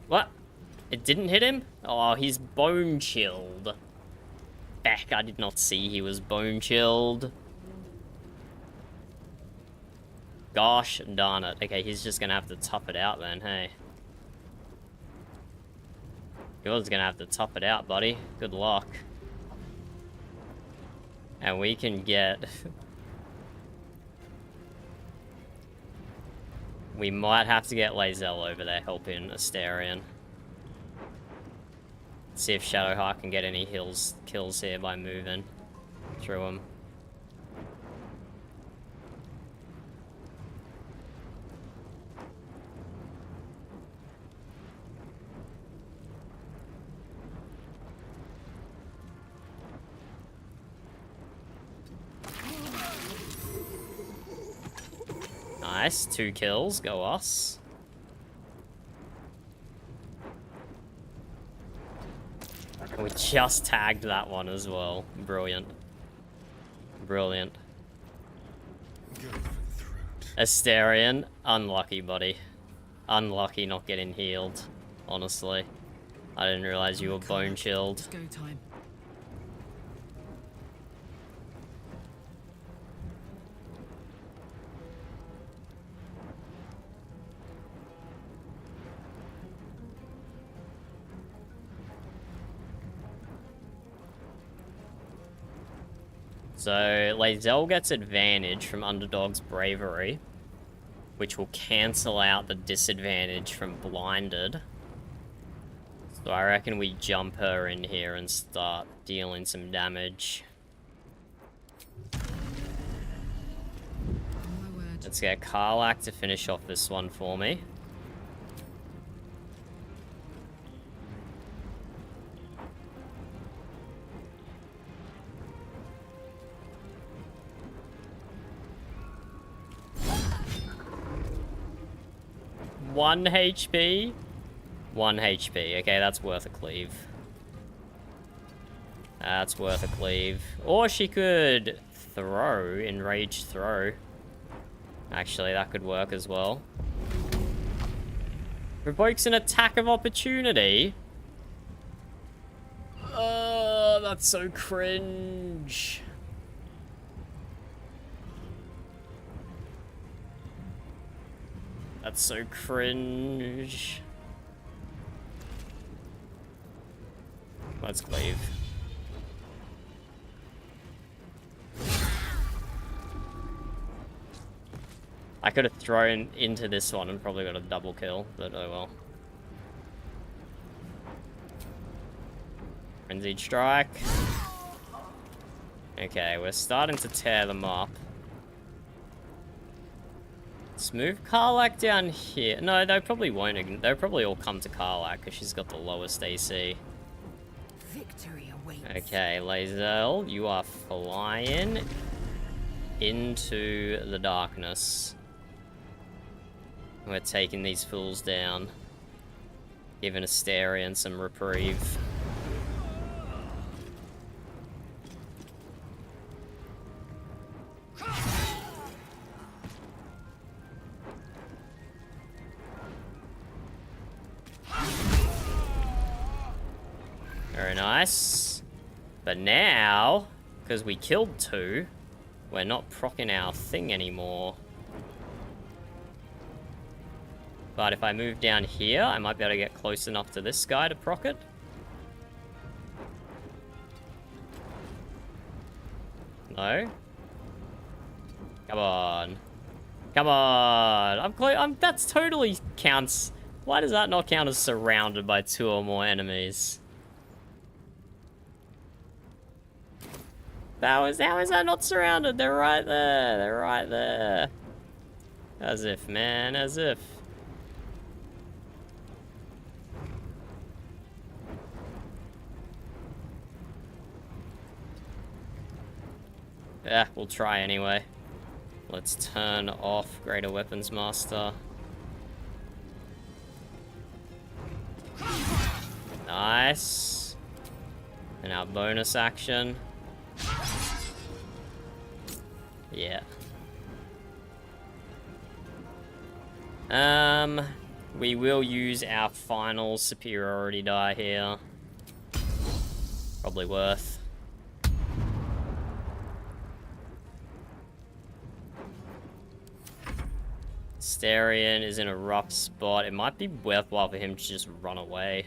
What? It didn't hit him? Oh, he's bone chilled. Heck, I did not see he was bone chilled. Gosh darn it. Okay, he's just gonna have to tough it out then, hey. You're gonna have to tough it out, buddy. Good luck. And we can get... we might have to get Lae'zel over there helping Astarion. See if Shadowheart can get any kills here by moving through him. Nice, 2 kills, go us. We just tagged that one as well. Brilliant. Brilliant. Astarion, unlucky, buddy. Unlucky not getting healed, honestly. I didn't realize you were bone chilled. Go time. So, Lae'zel gets advantage from Underdog's Bravery, which will cancel out the disadvantage from Blinded. So I reckon we jump her in here and start dealing some damage. Let's get Karlach to finish off this one for me. One HP? 1 HP. Okay, that's worth a cleave. That's worth a cleave. Or she could throw, enraged throw. Actually, that could work as well. Provokes an attack of opportunity? Oh, that's so cringe. That's so cringe. Let's cleave. I could have thrown into this one and probably got a double kill, but oh well. Frenzied Strike. Okay, we're starting to tear them up. Let's move Karlach down here. No, they probably won't. They'll probably all come to Karlach because she's got the lowest AC. Victory awaits. Okay, Lae'zel, you are flying into the darkness. We're taking these fools down. Giving Astarion some reprieve. Very nice. But now, because we killed 2, we're not proccing our thing anymore. But if I move down here, I might be able to get close enough to this guy to proc it. No? Come on. Come on! That's totally counts. Why does that not count as surrounded by 2 or more enemies? How is that not surrounded? They're right there. They're right there. As if, man. As if. Yeah, we'll try anyway. Let's turn off Greater Weapons Master. Nice. And our bonus action. Yeah. We will use our final superiority die here. Probably worth. Astarion is in a rough spot. It might be worthwhile for him to just run away.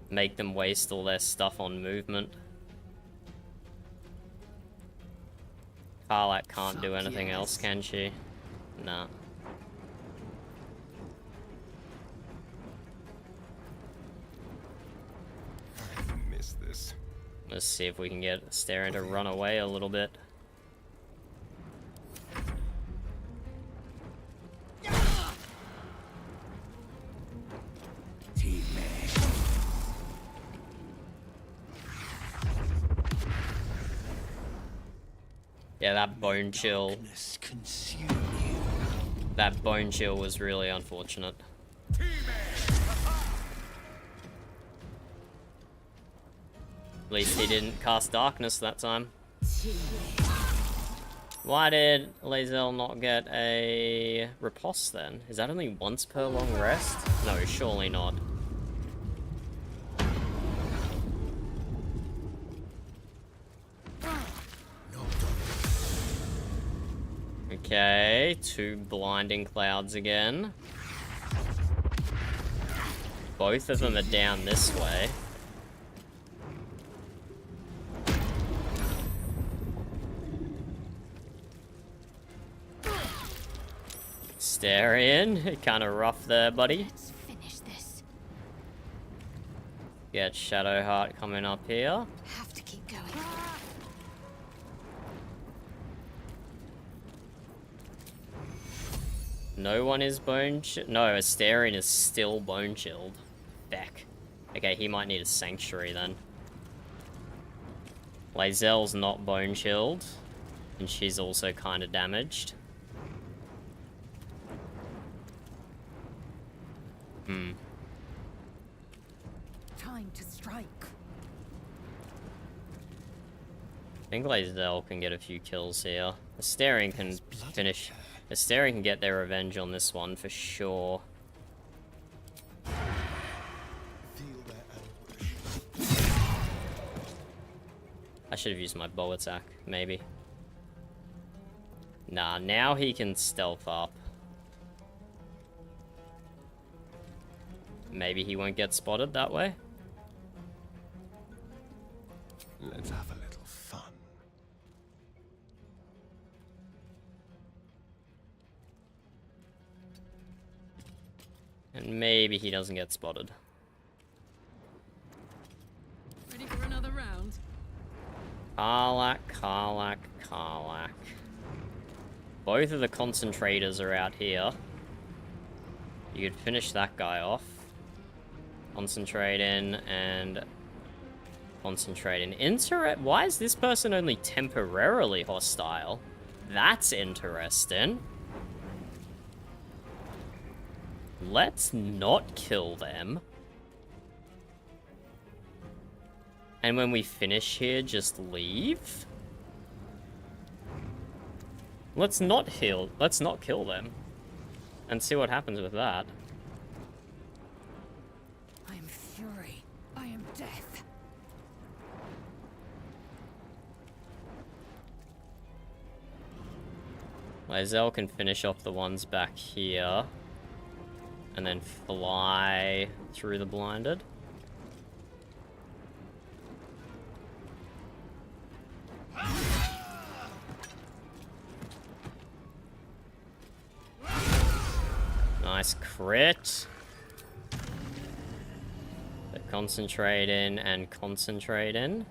Make them waste all their stuff on movement. Karlach can't do anything else, can she? Nah. I miss this. Let's see if we can get Astarion to run away a little bit. Yeah, that bone chill. That bone chill was really unfortunate. At least he didn't cast darkness that time. Why did Lae'zel not get a riposte then? Is that only once per long rest? No, surely not. Okay, 2 blinding clouds again. Both of them are down this way. Astarion, kind of rough there, buddy. Let's finish this. Get Shadowheart coming up here. Have to keep going. No one is bone no, Astarion is still bone chilled. Beck. Okay, he might need a sanctuary then. Lae'zel's not bone chilled, and she's also kind of damaged. Time to strike. I think Lae'zel can get a few kills here. Astarion can finish. Astarion can get their revenge on this one for sure. I should have used my bow attack, maybe. Nah, now he can stealth up. Maybe he won't get spotted that way. Let's have a little fun. And maybe he doesn't get spotted. Ready for another round? both of the concentrators are out here. You could finish that guy off. Concentrate in and concentrate in. Why is this person only temporarily hostile? That's interesting. Let's not kill them. And when we finish here, just leave? Let's not kill them. And see what happens with that. I am fury. I am death. Lae'zel can finish off the ones back here. And then fly through the blinded. Nice crit. But concentrate in and concentrate in.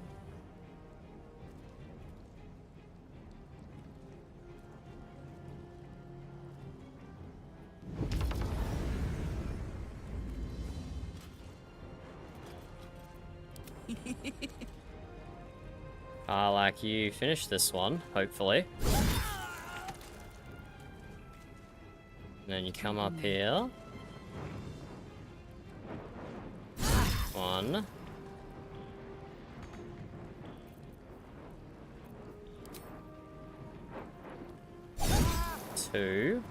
Karlach, you finish this one, hopefully. And then you come up here. 1. 2.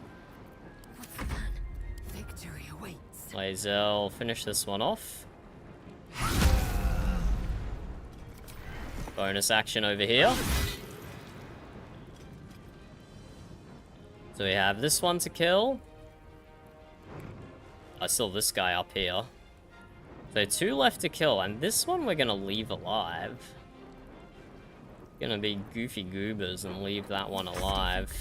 Victory awaits. Lae'zel, finish this one off. Bonus action over here. So we have this one to kill. I still have this guy up here. So 2 left to kill, and this one we're gonna leave alive. Gonna be goofy goobers and leave that one alive.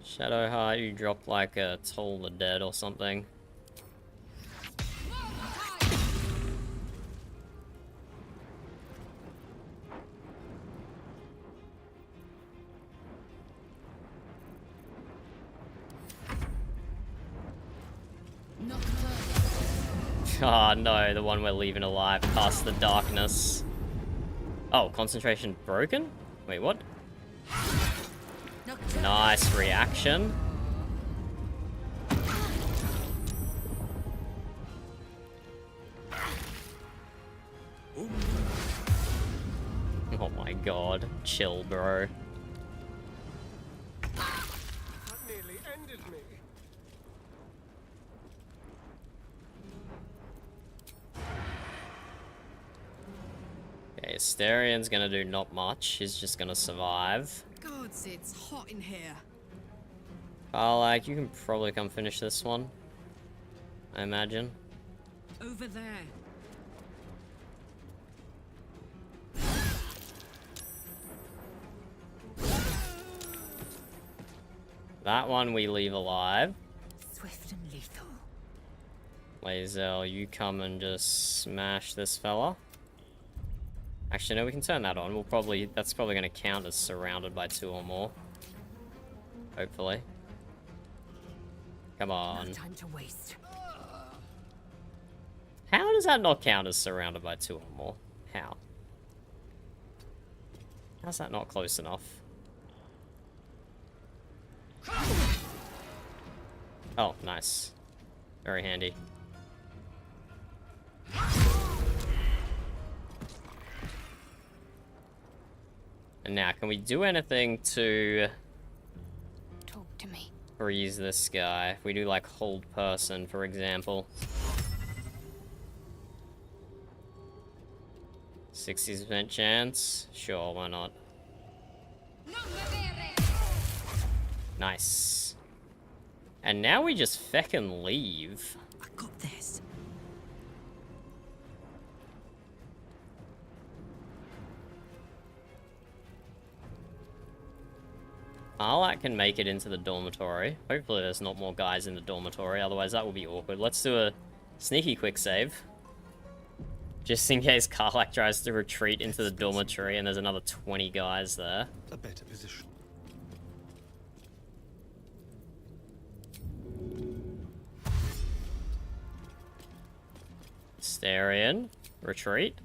Shadowheart, you dropped like a Toll the Dead or something. Oh no, the one we're leaving alive past the darkness. Oh, concentration broken? Wait, what? Nice reaction. Oh my god, chill, bro. That nearly ended me. Okay, Asterian's gonna do not much. He's just gonna survive. Gods, it's hot in here. Karlach, you can probably come finish this one, I imagine. Over there. That one we leave alive. Swift and lethal. Lae'zel, you come and just smash this fella. Actually, no, we can turn that on. That's probably going to count as surrounded by 2 or more. Hopefully. Come on. No time to waste. How does that not count as surrounded by 2 or more? How? How's that not close enough? Oh, nice. Very handy. And now, can we do anything to talk to me? Freeze this guy? If we do like hold person, for example. 60% chance? Sure, why not? Nice. And now we just feckin' leave. I got this. Karlach can make it into the dormitory. Hopefully there's not more guys in the dormitory, otherwise that will be awkward. Let's do a sneaky quick save. Just in case Karlach tries to retreat into the dormitory and there's another 20 guys there. A better position. Astarion, retreat.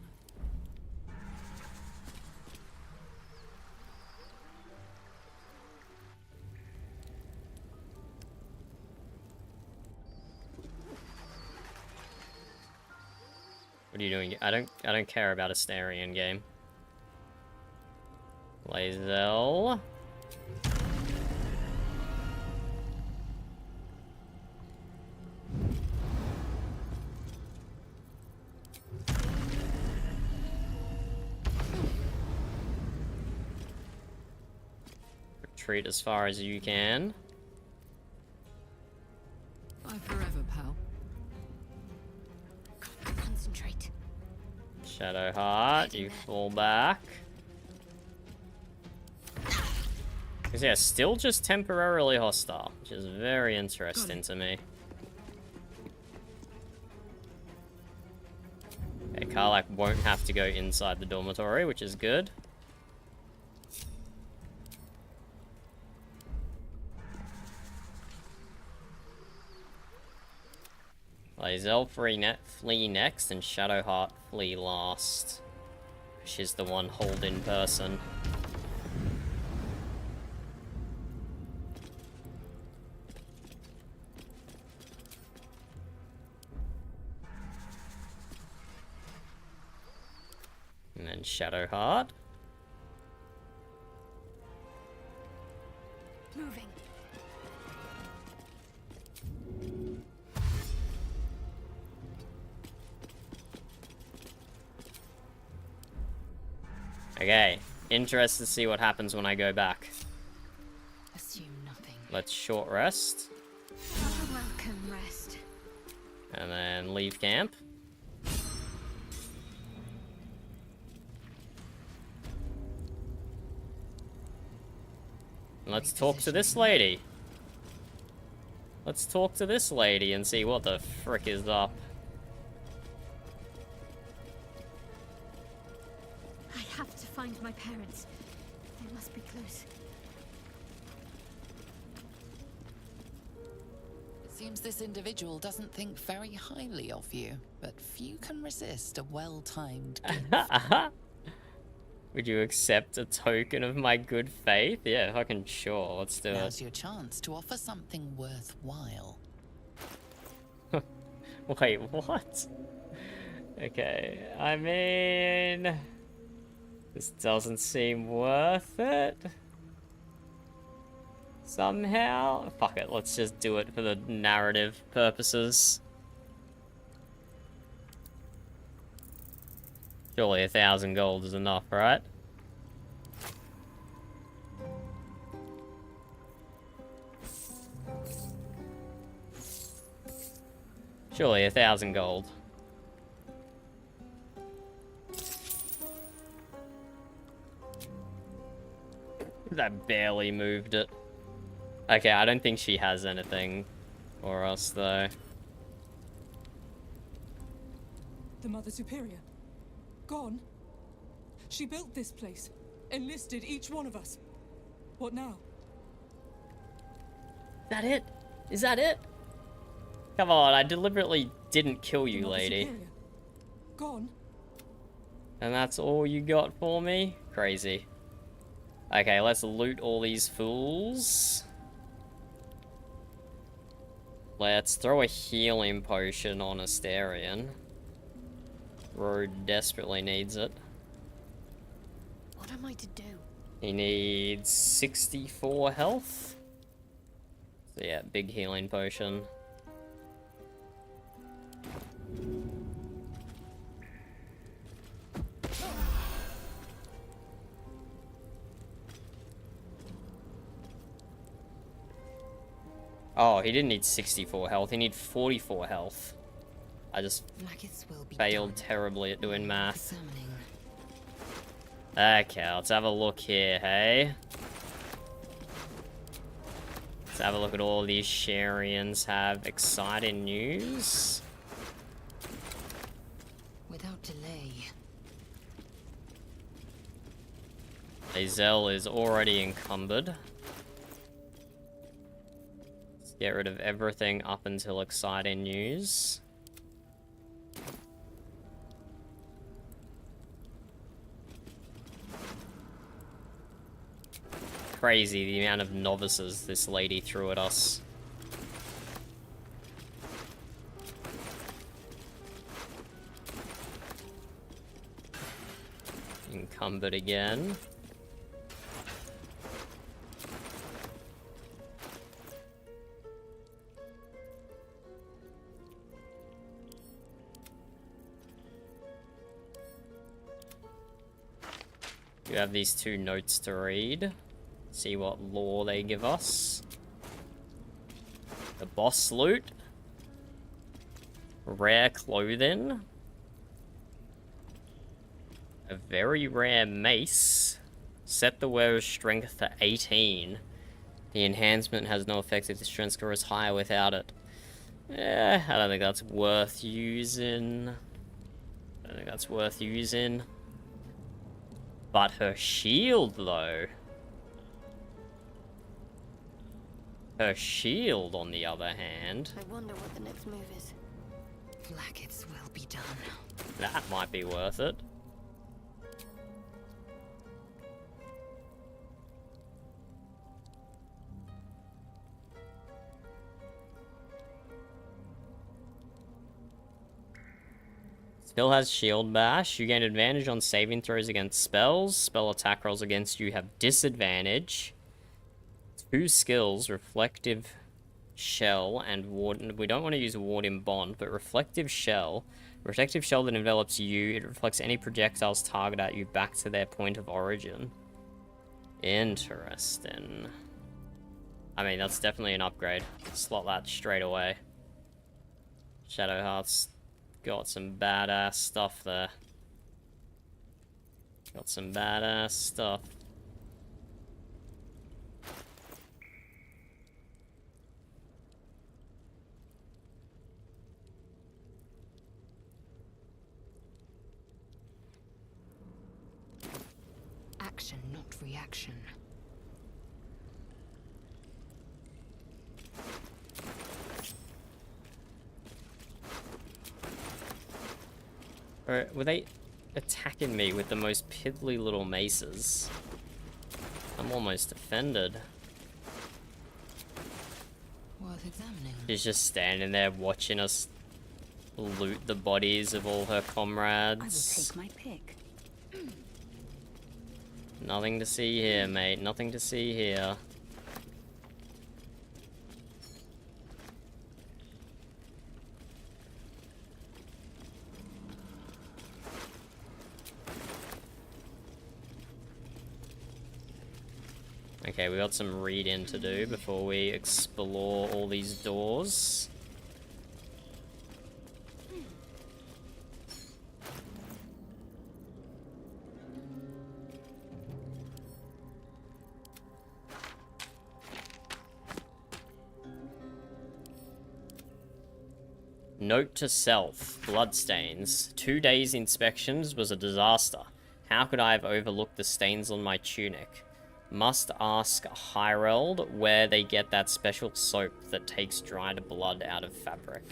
What are you doing? I don't care about Astarion game. Lae'zel. Retreat as far as you can. Bye forever, pal. Concentrate. Shadowheart, you fall back. Because yeah, still just temporarily hostile, which is very interesting to me. Okay, Karlach won't have to go inside the dormitory, which is good. Lae'zel flee next, and Shadowheart flee last. She's the one holding person. And then Shadowheart. Moving. Okay, interested to see what happens when I go back. Assume nothing. Let's short rest. Welcome rest. And then leave camp. Let's talk to this lady. Let's talk to this lady and see what the frick is up. I have to find my parents. They must be close. It seems this individual doesn't think very highly of you, but few can resist a well-timed gift. Would you accept a token of my good faith? Yeah, fucking sure. Let's do Now's it. your chance to offer something worthwhile. Wait, what? Okay, I mean... This doesn't seem worth it. Somehow? Fuck it, let's just do it for the narrative purposes. Surely 1,000 gold is enough, right? Surely 1,000 gold. That barely moved it. Okay, I don't think she has anything for us, though. The Mother Superior. Gone? She built this place. Enlisted each one of us. What now? Is that it? Is that it? Come on, I deliberately didn't kill you, The Mother lady. Superior. Gone? And that's all you got for me? Crazy. Okay, let's loot all these fools. Let's throw a healing potion on Astarion. Road desperately needs it. What am I to do? He needs 64 health. So yeah, big healing potion. Oh, he didn't need 64 health, he needed 44 health. I just failed terribly at doing math. Okay, let's have a look here, hey? Let's have a look at all these Sharians have exciting news. Without delay. Azel is already encumbered. Let's get rid of everything up until exciting news. Crazy the amount of novices this lady threw at us. Encumbered again. You have these 2 notes to read. See what lore they give us. The boss loot. Rare clothing. A very rare mace. Set the wearer's strength to 18. The enhancement has no effect if the strength score is higher without it. I don't think that's worth using. But her shield, though. Her shield, on the other hand. I wonder what the next move is. Blackets will be done. That might be worth it. Still has shield bash. You gain advantage on saving throws against spells. Spell attack rolls against you have disadvantage. 2 skills, reflective shell and ward. We don't want to use ward in bond, but reflective shell. Reflective shell that envelops you. It reflects any projectiles targeted at you back to their point of origin. Interesting. I mean, that's definitely an upgrade. Slot that straight away. Shadowheart's got some badass stuff there. Got some badass stuff. Action, not reaction. Or were they attacking me with the most piddly little maces? I'm almost offended. Worth examining. She's just standing there watching us loot the bodies of all her comrades. I will take my pick. Nothing to see here, mate. Nothing to see here. Okay, we got some read-in to do before we explore all these doors. Note to self, bloodstains. 2 days inspections was a disaster. How could I have overlooked the stains on my tunic? Must ask Hyreld where they get that special soap that takes dried blood out of fabric.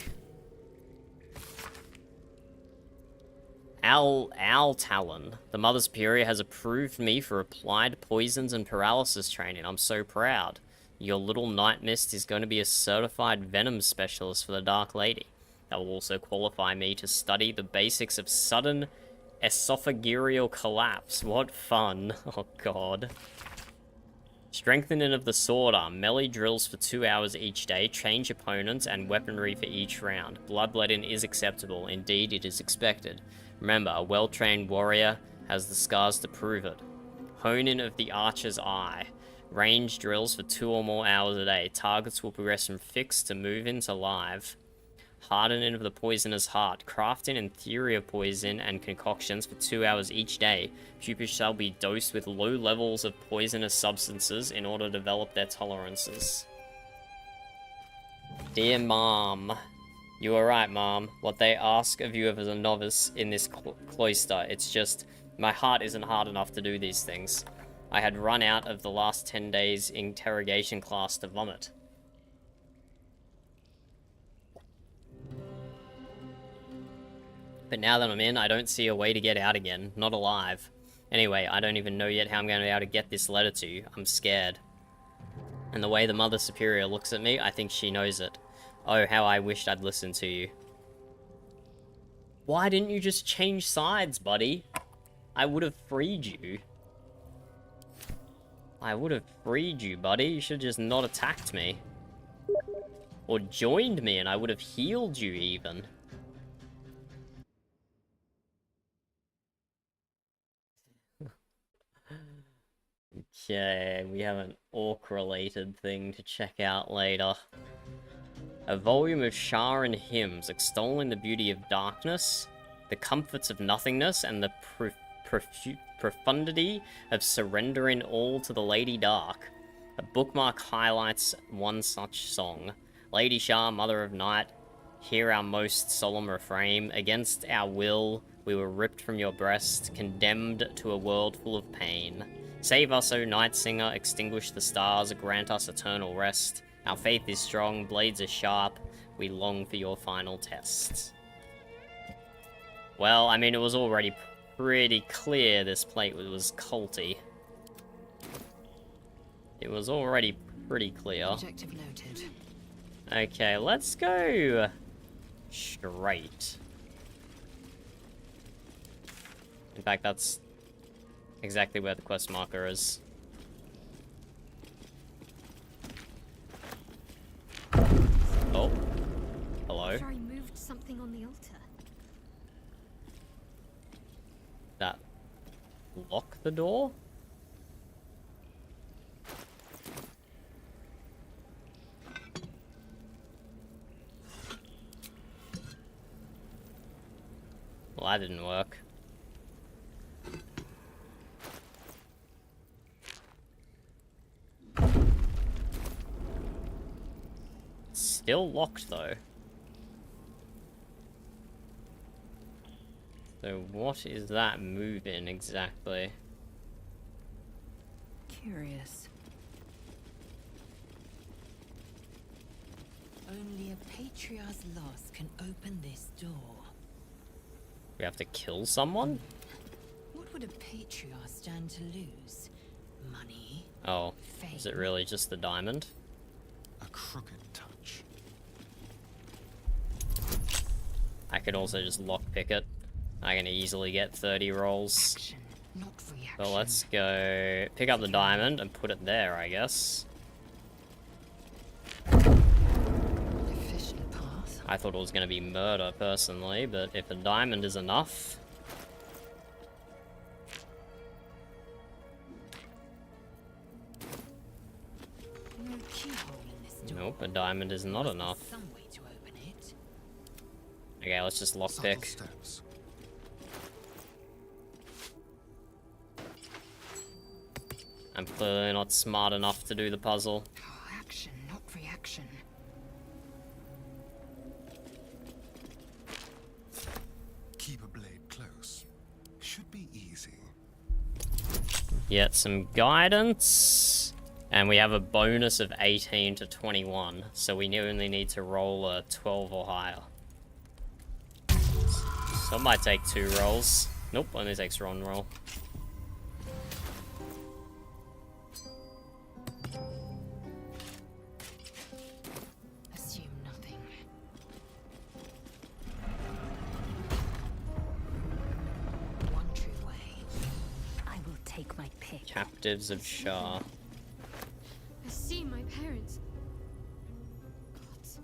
Owl Talon. The Mother Superior has approved me for applied poisons and paralysis training. I'm so proud. Your little Night Mist is going to be a certified venom specialist for the Dark Lady. That will also qualify me to study the basics of sudden esophageal collapse. What fun. Oh god. Strengthening of the sword arm. Melee drills for 2 hours each day. Change opponents and weaponry for each round. Bloodletting is acceptable. Indeed, it is expected. Remember, a well-trained warrior has the scars to prove it. Honing of the Archer's Eye. Range drills for 2 or more hours a day. Targets will progress from fixed to moving to live. Hardening of the Poisoner's Heart. Crafting and theory of poison and concoctions for 2 hours each day. Pupils shall be dosed with low levels of poisonous substances in order to develop their tolerances. Dear Mom. You are right, Mom. What they ask of you as a novice in this cloister, it's just, my heart isn't hard enough to do these things. I had run out of the last 10 days interrogation class to vomit. But now that I'm in, I don't see a way to get out again. Not alive. Anyway, I don't even know yet how I'm going to be able to get this letter to you. I'm scared. And the way the Mother Superior looks at me, I think she knows it. Oh, how I wished I'd listened to you. Why didn't you just change sides, buddy? I would have freed you. I would have freed you, buddy. You should have just not attacked me. Or joined me and I would have healed you, even. Okay, we have an orc-related thing to check out later. A volume of Sharan hymns extolling the beauty of darkness, the comforts of nothingness, and the profundity of surrendering all to the Lady Dark. A bookmark highlights one such song. Lady Shar, Mother of Night, hear our most solemn refrain. Against our will, we were ripped from your breast, condemned to a world full of pain. Save us, O Night Singer, extinguish the stars, grant us eternal rest. Our faith is strong, blades are sharp, we long for your final tests. Well, I mean, it was already pretty clear this plate was culty. It was already pretty clear. Objective noted. Okay, let's go straight. In fact, that's exactly where the quest marker is. Oh. Hello. Sure, he moved something on the altar. That lock the door? Well, that didn't work. Still locked, though. So what is that moving exactly? Curious. Only a patriarch's loss can open this door. We have to kill someone? What would a patriarch stand to lose? Money? Oh, is it really just the diamond? A crooked touch. I could also just lockpick it. I can easily get 30 rolls. Action, not reaction. So let's go pick up the diamond and put it there, I guess. Efficient path. I thought it was going to be murder, personally, but if a diamond is enough... No keyhole in this door. Nope, a diamond is not enough. Some way to open it. Okay, let's just lockpick. I'm clearly not smart enough to do the puzzle. Action, not reaction. Keep a blade close. Should be easy. Get some guidance. And we have a bonus of 18 to 21. So we only need to roll a 12 or higher. So it might take 2 rolls. Nope, only takes 1 roll. Assume nothing. One true way. I will take my pick. Captives of Shar. I see my parents. Gods.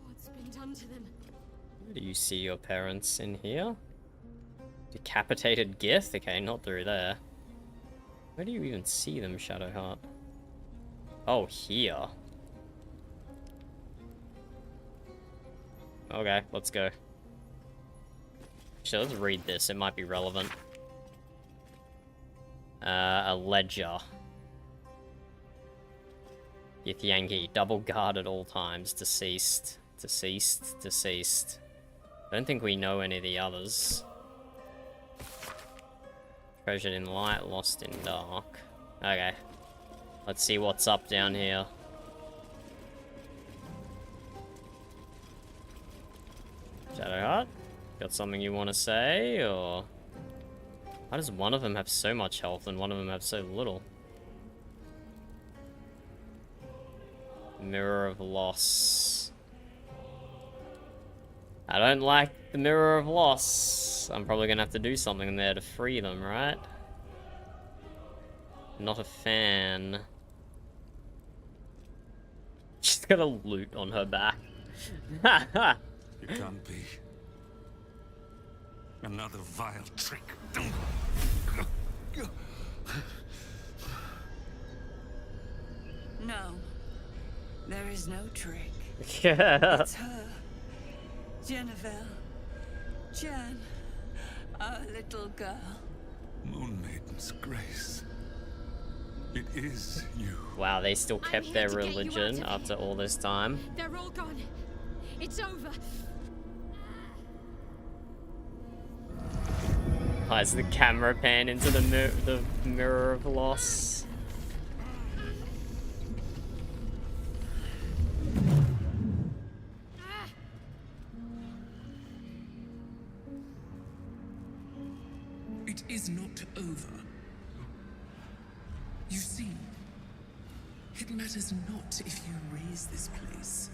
What's been done to them? Do you see your parents in here? Decapitated Gith? Okay, not through there. Where do you even see them, Shadowheart? Oh, here. Okay, let's go. Actually, let's read this. It might be relevant. A ledger. Githyanki, double guard at all times, deceased. Deceased, deceased. I don't think we know any of the others. Treasured in light, lost in dark. Okay. Let's see what's up down here. Shadowheart? Got something you want to say, or... Why does one of them have so much health and one of them have so little? Mirror of Loss. I don't like the Mirror of Loss. I'm probably gonna have to do something in there to free them, right? Not a fan. She's got a loot on her back. You can't be. Another vile trick. No, there is no trick. Yeah. It's her. Jennifer. Jen. Our little girl. Moon Maiden's grace. It is you. Wow, they still kept their religion after all this time. They're all gone. It's over. As the camera pan into the Mirror of Loss. It is not over. You see, it matters not if you raise this place.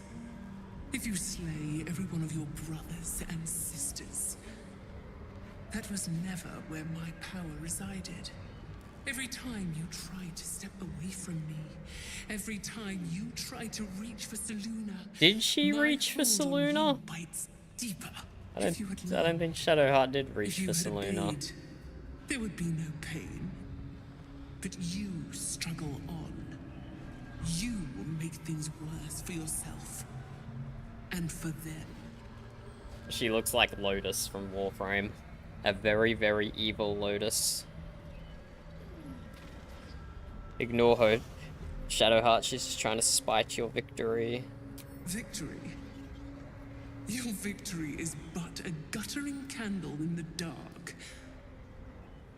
If you slay every one of your brothers and sisters. That was never where my power resided. Every time you tried to step away from me, every time you tried to reach for Selûne, Did she reach for Selûne? bites deeper. I don't think Shadowheart did reach for Selûne. There would be no pain. But you struggle on. You will make things worse for yourself. And for them. She looks like Lotus from Warframe. A very, very evil Lotus. Ignore her. Shadowheart, she's just trying to spite your victory. Victory? Your victory is but a guttering candle in the dark.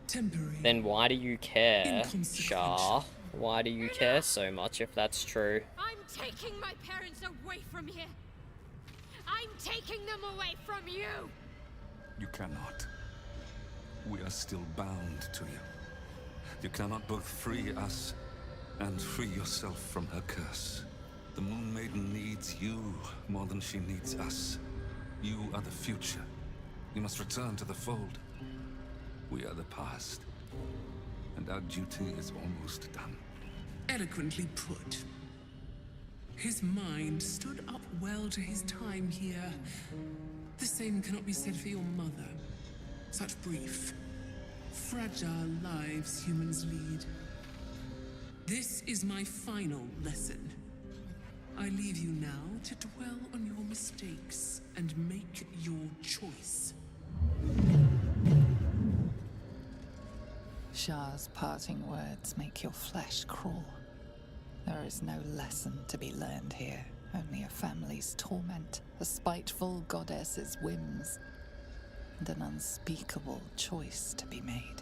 Temporary. Then why do you care, Shah? Why do you care so much if that's true? I'm taking my parents away from here. I'm taking them away from you. You cannot. We are still bound to you. You cannot both free us and free yourself from her curse. The Moon Maiden needs you more than she needs us. You are the future. You must return to the fold. We are the past. And our duty is almost done. Eloquently put. His mind stood up well to his time here. The same cannot be said for your mother. Such brief, fragile lives humans lead. This is my final lesson. I leave you now to dwell on your mistakes and make your choice. Shah's parting words make your flesh crawl. There is no lesson to be learned here, only a family's torment, a spiteful goddess's whims, and an unspeakable choice to be made.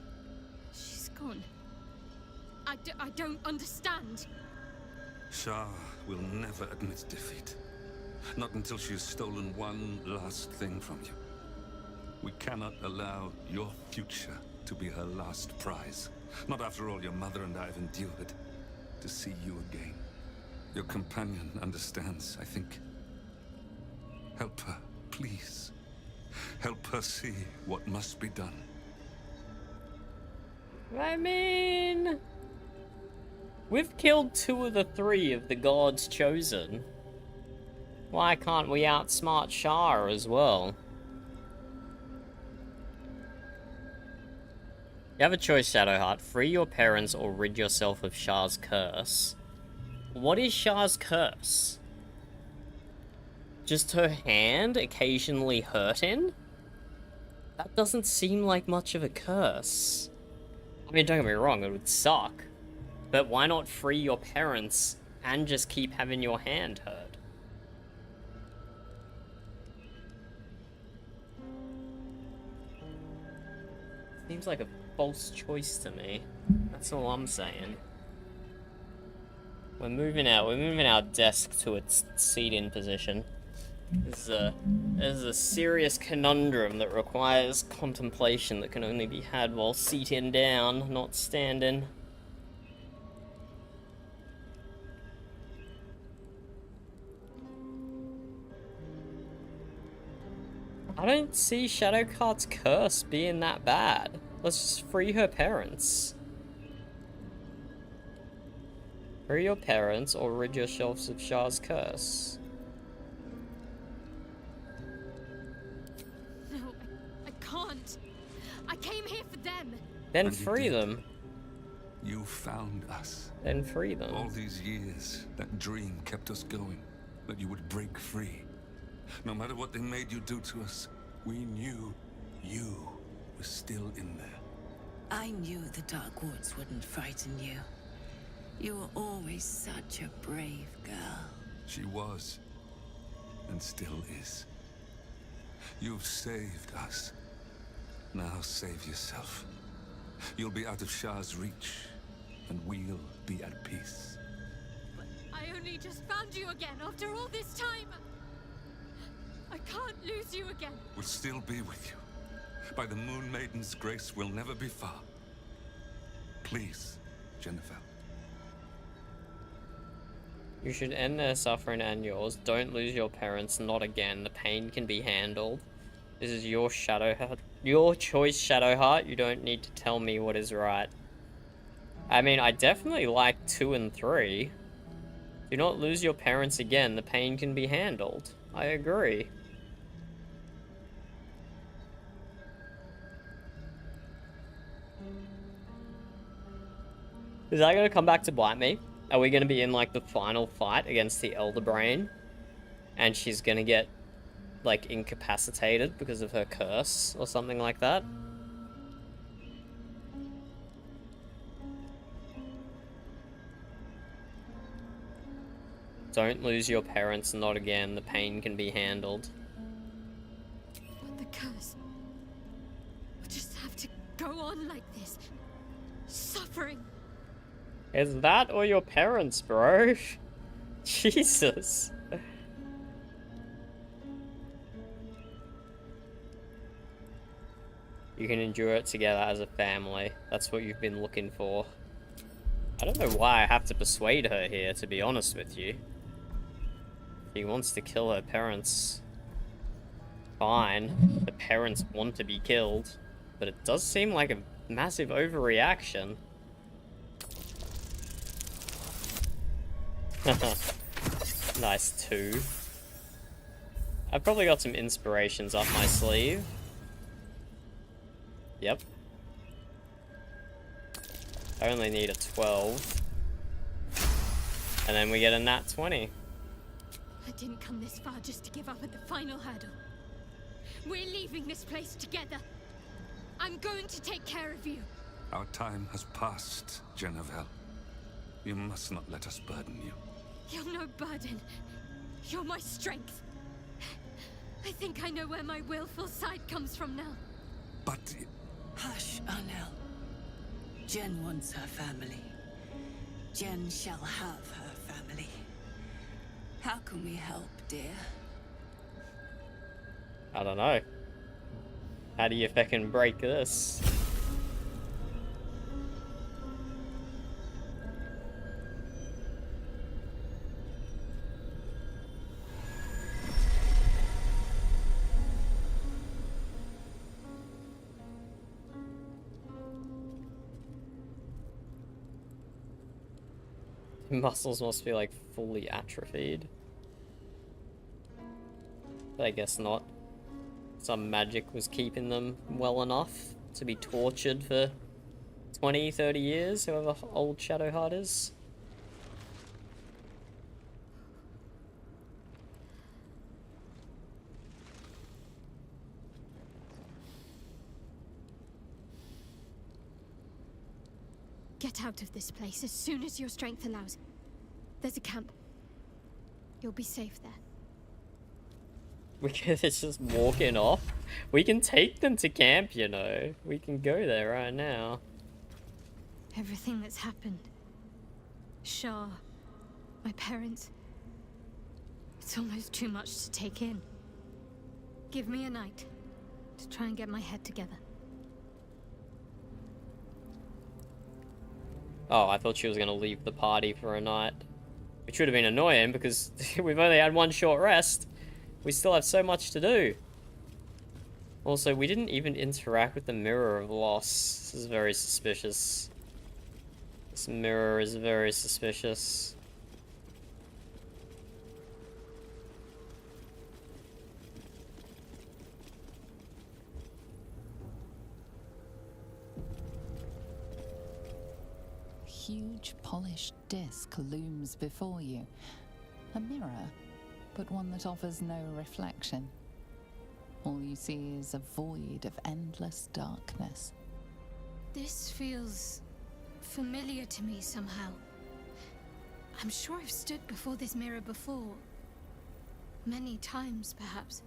She's gone. I don't understand. Shah will never admit defeat. Not until she has stolen one last thing from you. We cannot allow your future to be her last prize. Not after all your mother and I have endured. To see you again. Your companion understands, I think. Help her, please. Help her see what must be done. I mean... We've killed 2 of the 3 of the gods chosen. Why can't we outsmart Shah as well? You have a choice, Shadowheart. Free your parents or rid yourself of Shah's curse. What is Shah's curse? Just her hand occasionally hurting? That doesn't seem like much of a curse. I mean, don't get me wrong, it would suck. But why not free your parents and just keep having your hand hurt? Seems like a false choice to me. That's all I'm saying. We're moving our desk to its seat-in position. This is a serious conundrum that requires contemplation that can only be had while seating down, not standing. I don't see Shadowheart's curse being that bad. Let's just free her parents. Free your parents or rid yourselves of Shah's curse. No, I can't. I came here for them. Then And you free did. them. You found us. Then free them. All these years, that dream kept us going. That you would break free. No matter what they made you do to us, we knew you were still in there. I knew the Dark Woods wouldn't frighten you. You were always such a brave girl. She was, and still is. You've saved us. Now save yourself. You'll be out of Shah's reach, and we'll be at peace. I only just found you again after all this time. I can't lose you again. We'll still be with you. By the Moon Maiden's grace, we'll never be far. Please, Jennifer. You should end their suffering and yours. Don't lose your parents, not again. The pain can be handled. This is your Shadowheart. Your choice, Shadowheart. You don't need to tell me what is right. I mean, I definitely like 2 and 3. Do not lose your parents again. The pain can be handled. I agree. Is that gonna come back to bite me? Are we gonna be in, like, the final fight against the Elder Brain? And she's gonna get, like, incapacitated because of her curse or something like that? Don't lose your parents, not again. The pain can be handled. But the curse will just have to go on like this. Suffering. Is that or your parents, bro? Jesus. You can endure it together as a family. That's what you've been looking for. I don't know why I have to persuade her here, to be honest with you. She wants to kill her parents. Fine. The parents want to be killed. But it does seem like a massive overreaction. Nice 2. I've probably got some inspirations up my sleeve. Yep. I only need a 12. And then we get a nat 20. I didn't come this far just to give up at the final hurdle. We're leaving this place together. I'm going to take care of you. Our time has passed, Jennifer. You must not let us burden you. You're no burden. You're my strength. I think I know where my willful side comes from now. But... Hush, Arnel. Jen wants her family. Jen shall have her family. How can we help, dear? I don't know. How do you feckin' break this? Muscles must be like fully atrophied. But I guess not. Some magic was keeping them well enough to be tortured for 20, 30 years, however old Shadowheart is. Get out of this place as soon as your strength allows. There's a camp. You'll be safe there. We could just walking off. We can take them to camp, you know. We can go there right now. Everything that's happened. Shah, my parents. It's almost too much to take in. Give me a night to try and get my head together. Oh, I thought she was gonna leave the party for a night. Which would have been annoying because we've only had one short rest. We still have so much to do. Also, we didn't even interact with the Mirror of Loss. This is very suspicious. This mirror is very suspicious. A huge polished disc looms before you. A mirror, but one that offers no reflection. All you see is a void of endless darkness. This feels familiar to me somehow. I'm sure I've stood before this mirror before. Many times, perhaps.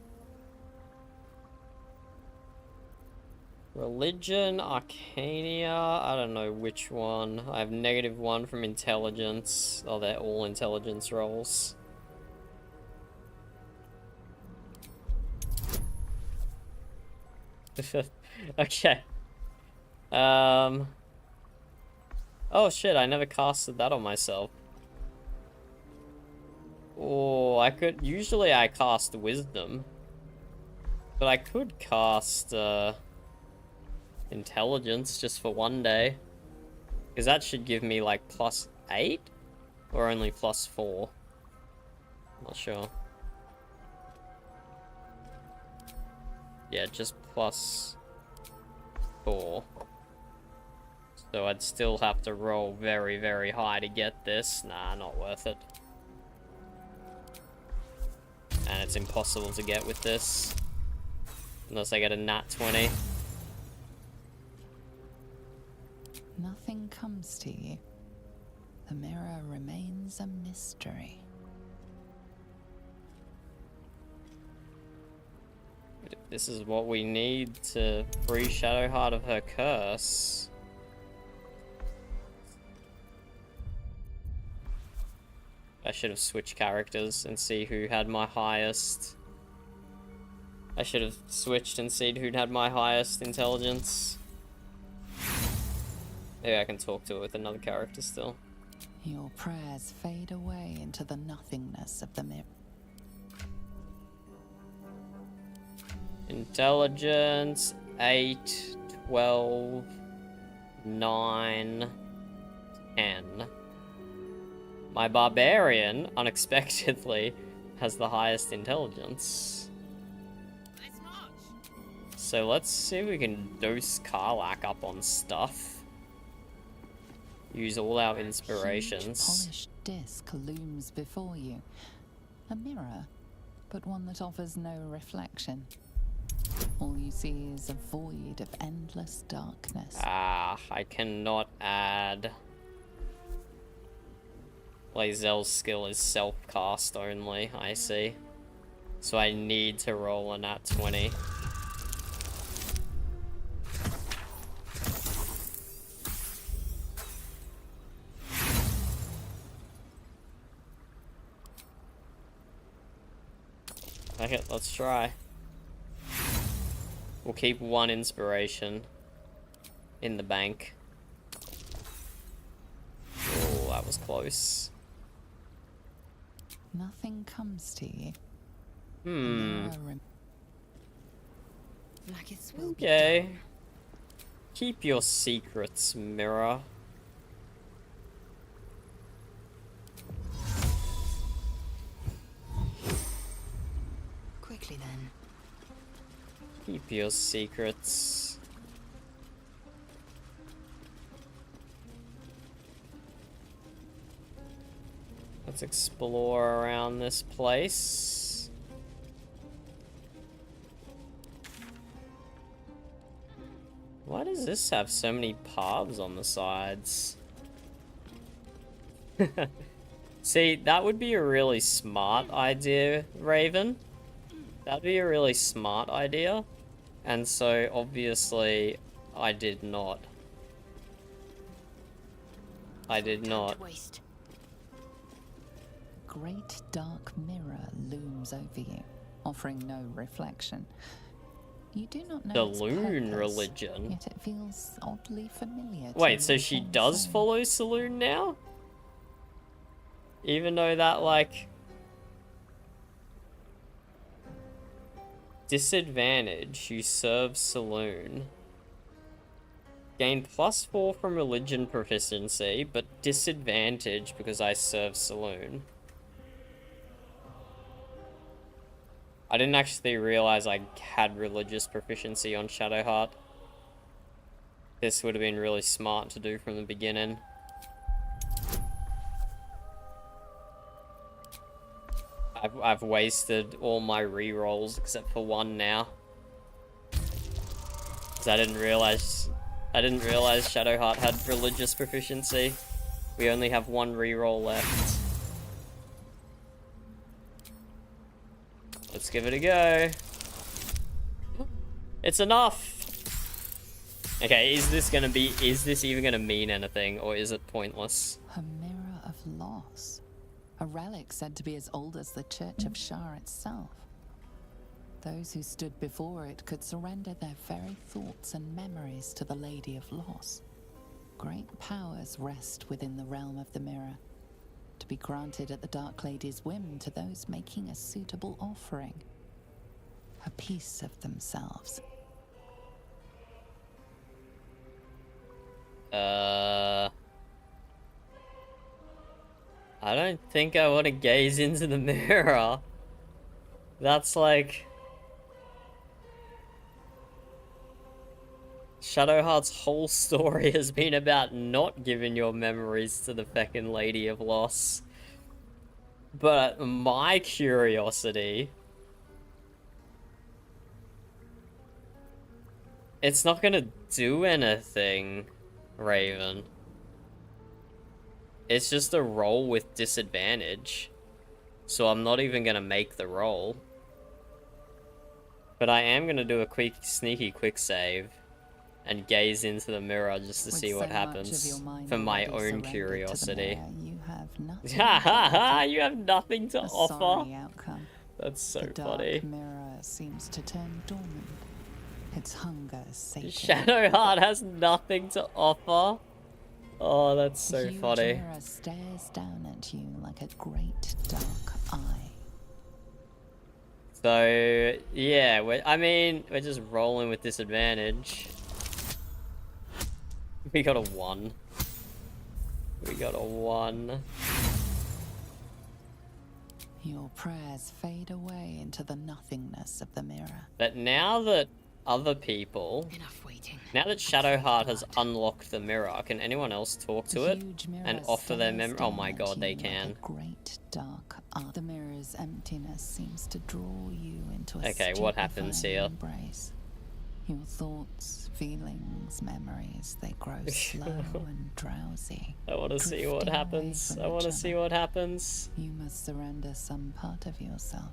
Religion, Arcania, I don't know which one. I have -1 from intelligence. Oh, they're all intelligence rolls. Okay. Oh shit, I never casted that on myself. Oh, usually I cast Wisdom. But I could cast, Intelligence just for one day. Because that should give me, like, +8? Or only +4? Not sure. Yeah, just +4. So I'd still have to roll very, very high to get this. Nah, not worth it. And it's impossible to get with this. Unless I get a nat 20. Nothing comes to you. The mirror remains a mystery. But if this is what we need to free Shadowheart of her curse... I should have switched characters and see who had my highest... I should have switched and seen who'd had my highest intelligence. Maybe I can talk to it with another character still. Your prayers fade away into the nothingness of the mirror. Intelligence, 8, 12, 9, 10. My barbarian, unexpectedly, has the highest intelligence. So let's see if we can dose Karlach up on stuff. Use all our inspirations. A polished disc looms before you. A mirror, but one that offers no reflection. All you see is a void of endless darkness. Ah, I cannot add... Lae'zel's skill is self-cast only, I see. So I need to roll a nat 20. Okay, let's try. We'll keep 1 inspiration in the bank. Oh, that was close. Nothing comes to you. Okay. Keep your secrets, mirror. Quickly then. Keep your secrets. Let's explore around this place. Why does this have so many paths on the sides? See, that would be a really smart idea, Raven. That'd be a really smart idea. And so, obviously, I did not. I did not. Waste. Great dark mirror looms over you, offering no reflection. You do not know its Saloon purpose, religion. yet it feels oddly familiar. Wait, so she does follow Saloon now? Even though that, like... Disadvantage, you serve Saloon. Gain +4 from religion proficiency, but disadvantage because I serve Saloon. I didn't actually realize I had religious proficiency on Shadowheart. This would have been really smart to do from the beginning. I've wasted all my rerolls except for one now. Because I didn't realize Shadowheart had religious proficiency. We only have one reroll left. Let's give it a go. It's enough! Okay, is this even gonna mean anything, or is it pointless? A mirror of loss. A relic said to be as old as the Church of Shar itself. Those who stood before it could surrender their very thoughts and memories to the Lady of Loss. Great powers rest within the realm of the mirror, to be granted at the Dark Lady's whim to those making a suitable offering. A piece of themselves. I don't think I want to gaze into the mirror. That's like... Shadowheart's whole story has been about not giving your memories to the feckin' Lady of Loss. But my curiosity... It's not gonna do anything, Raven. It's just a roll with disadvantage. So I'm not even gonna make the roll. But I am gonna do a sneaky quick save. And gaze into the mirror just to see what happens. For my own curiosity. Haha, you have nothing to offer. That's so funny. The mirror seems to turn dormant. Its hunger sated. Shadowheart has nothing to offer. Oh, that's so Huge funny. Mirror stares down at you like a great dark eye. So, yeah, we're just rolling with disadvantage. We got a 1. We got a 1. Your prayers fade away into the nothingness of the mirror. But now that other people... Now that Shadowheart has unlocked the mirror, can anyone else talk to it and offer their memory? Oh my god, they can. Great dark eye. The mirror's emptiness seems to draw you into a Okay, what happens here? Embrace. Your thoughts, feelings, memories, they grow slow and drowsy. I want to see what happens. I want to see what happens. You must surrender some part of yourself.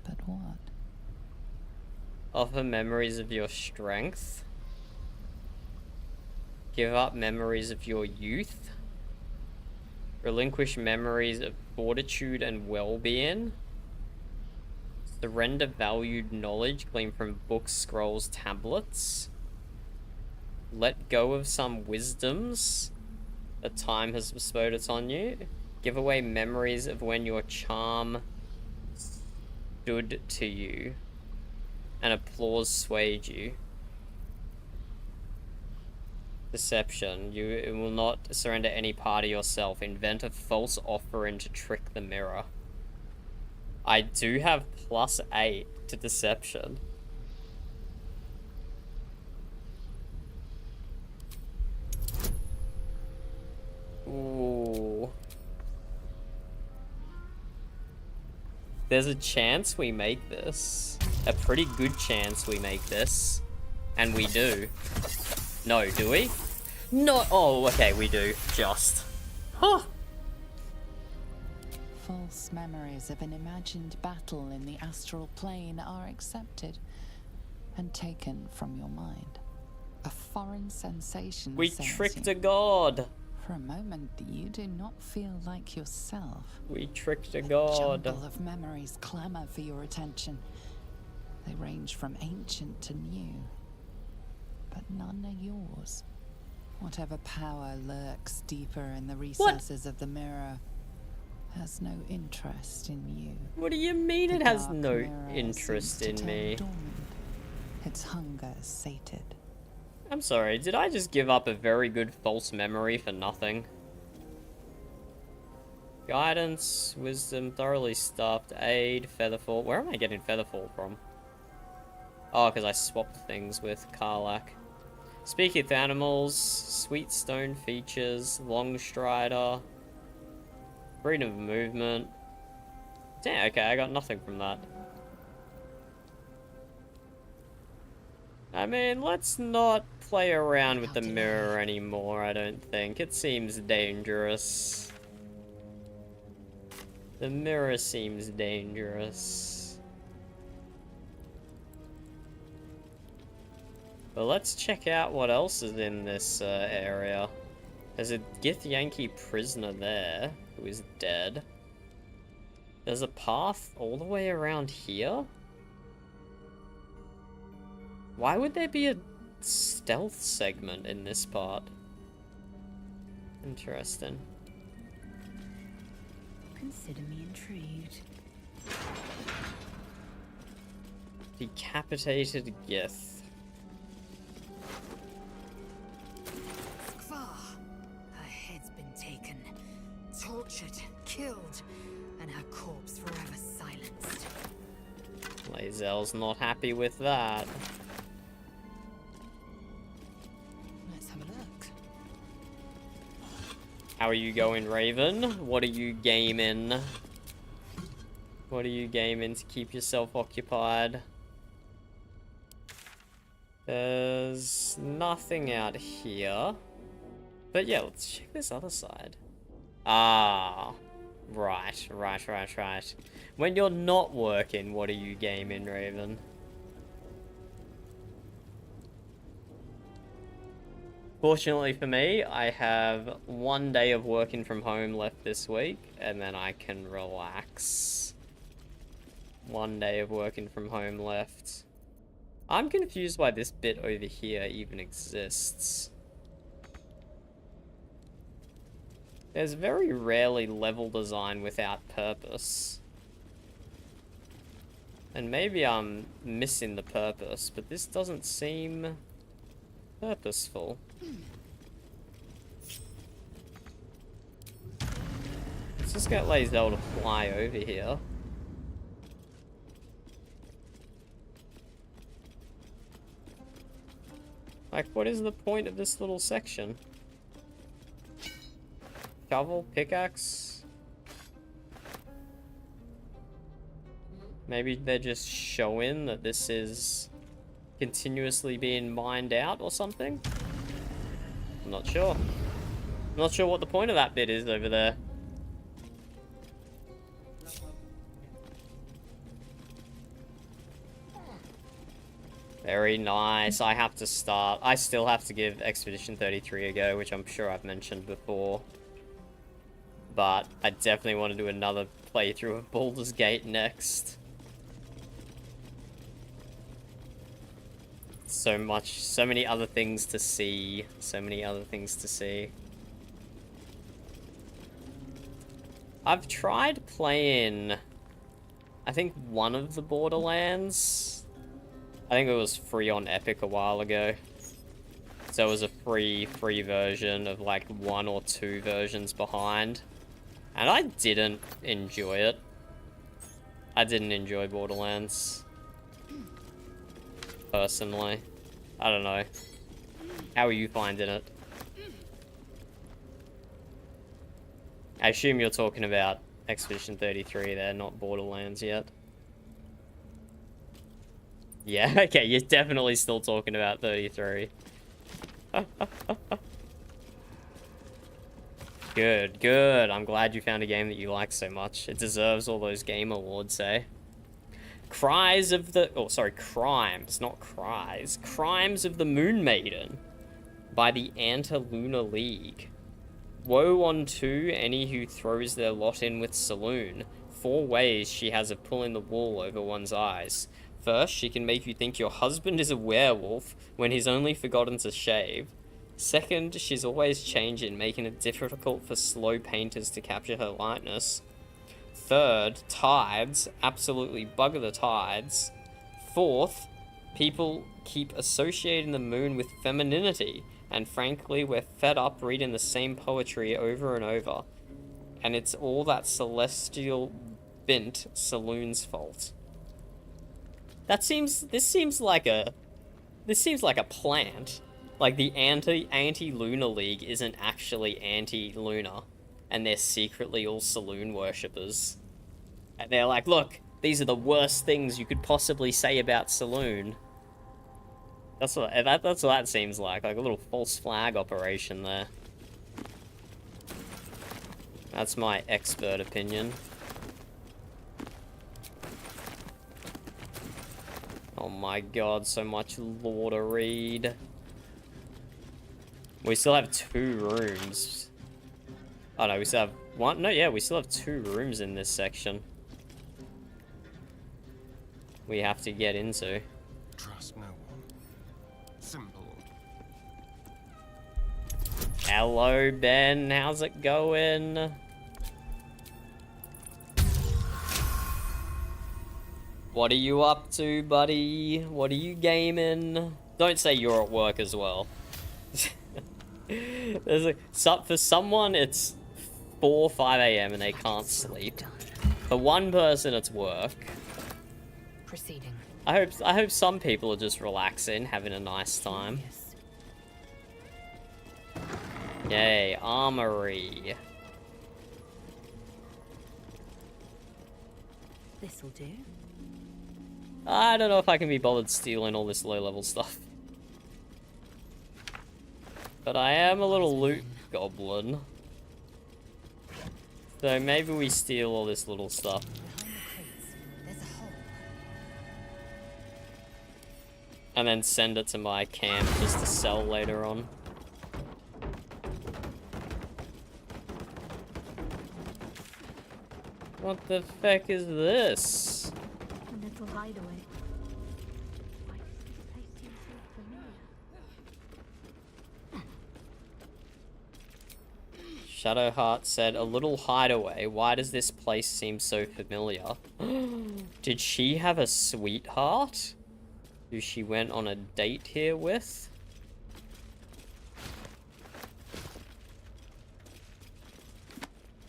But what? Offer memories of your strength. Give up memories of your youth. Relinquish memories of fortitude and well-being. Surrender valued knowledge gleaned from books, scrolls, tablets. Let go of some wisdoms that time has bestowed upon you. Give away memories of when your charm stood to you and applause swayed you. Deception. You will not surrender any part of yourself. Invent a false offering to trick the mirror. I do have +8 to deception. Ooh. There's a chance we make this. A pretty good chance we make this. And we do. No, do we? No. Oh, okay, we do. Just. Huh. false memories of an imagined battle in the astral plane are accepted and taken from your mind. A foreign sensation We assails tricked you. a god. For a moment, you do not feel like yourself. We tricked a A god. jumble of memories clamor for your attention. They range from ancient to new, but none are yours. Whatever power lurks deeper in the recesses of the mirror has no interest in you. What do you mean it has dark no mirror interest seems to in turn me? dormant, its hunger sated. I'm sorry, did I just give up a very good false memory for nothing? Guidance, wisdom, thoroughly stuffed, aid, featherfall. Where am I getting featherfall from? Oh, because I swapped things with Karlach. Speak with animals, sweet stone features, long strider, freedom of movement. Damn, okay, I got nothing from that. I mean, let's not play around with the mirror anymore, I don't think. It seems dangerous. The mirror seems dangerous. But let's check out what else is in this area. There's a Githyanki prisoner there, who is dead. There's a path all the way around here? Why would there be a stealth segment in this part? Interesting. Consider me intrigued. Decapitated Gith. Her head's been taken, tortured, killed, and her corpse forever silenced. Lae'zel's not happy with that. Let's have a look. How are you going, Raven? What are you gaming? What are you gaming to keep yourself occupied? There's nothing out here. But yeah, let's check this other side. Ah, right. When you're not working, what are you gaming, Raven? Fortunately for me, I have 1 day of working from home left this week, and then I can relax. 1 day of working from home left. I'm confused why this bit over here even exists. There's very rarely level design without purpose. And maybe I'm missing the purpose, but this doesn't seem purposeful. Let's just get Lae'zel to fly over here. Like, what is the point of this little section? Shovel, pickaxe. Maybe they're just showing that this is continuously being mined out or something? I'm not sure. I'm not sure what the point of that bit is over there. Very nice. I have to start. I still have to give Expedition 33 a go, which I'm sure I've mentioned before. But I definitely want to do another playthrough of Baldur's Gate next. So many other things to see. So many other things to see. I've tried playing, I think, one of the Borderlands. I think it was free on Epic a while ago. So it was a free version of like 1 or 2 versions behind. And I didn't enjoy it. I didn't enjoy Borderlands. Personally. I don't know. How are you finding it? I assume you're talking about Expedition 33 there, not Borderlands yet. Yeah, okay, you're definitely still talking about 33. Good, good. I'm glad you found a game that you like so much. It deserves all those game awards, eh? Cries of the... Oh, sorry, Crimes, not Cries. Crimes of the Moon Maiden by the Anti-Lunar League. Woe unto any who throws their lot in with Saloon. 4 ways she has of pulling the wool over one's eyes. First, she can make you think your husband is a werewolf when he's only forgotten to shave. Second, she's always changing, making it difficult for slow painters to capture her likeness. Third, tides, absolutely bugger the tides. Fourth, people keep associating the moon with femininity, and frankly, we're fed up reading the same poetry over and over. And it's all that celestial bint Saloon's fault. This seems like a plant. Like, the anti-lunar league isn't actually anti-lunar, and they're secretly all Saloon worshippers. And they're like, look, these are the worst things you could possibly say about Saloon. That's what that seems like a little false flag operation there. That's my expert opinion. Oh my god, so much lore to read. We still have 2 rooms. Oh no, we still have 1. No, yeah, we still have 2 rooms in this section. We have to get into. Trust no one. Simple. Hello, Ben. How's it going? What are you up to, buddy? What are you gaming? Don't say you're at work as well. For someone, it's 4, 5 a.m. and they can't sleep. For one person, it's work. Proceeding. I hope some people are just relaxing, having a nice time. Yay, armory. This'll do. I don't know if I can be bothered stealing all this low-level stuff. But I am a little loot goblin. So maybe we steal all this little stuff. And then send it to my camp just to sell later on. What the feck is this? A little hideaway. Why does this place seem so familiar? Shadowheart said, a little hideaway. Why does this place seem so familiar? Did she have a sweetheart who she went on a date here with?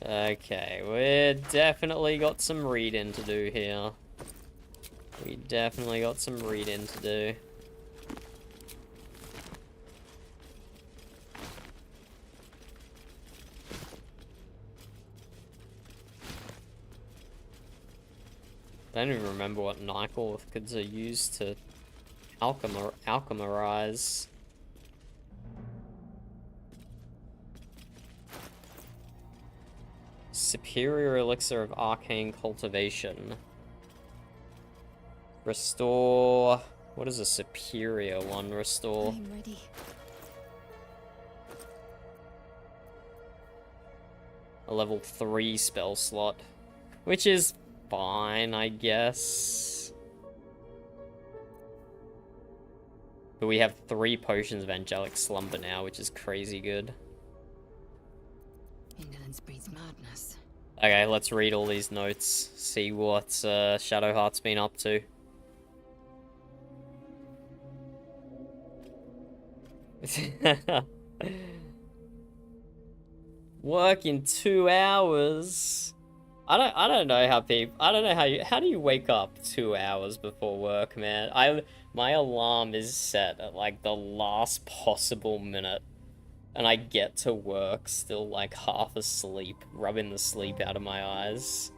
Okay, we've definitely got some reading to do here. We definitely got some reading to do. I don't even remember what Nyquil orchids are used to alchemize. Superior elixir of arcane cultivation. Restore. What does a superior one restore? I'm ready. A level 3 spell slot, which is fine, I guess. But we have 3 potions of angelic slumber now, which is crazy good. Indolence breeds madness. Okay, let's read all these notes, see what Shadowheart's been up to. Work in 2 hours. I don't know how people. I don't know how do you wake up 2 hours before work, man? My alarm is set at like the last possible minute. And I get to work still like half asleep, rubbing the sleep out of my eyes.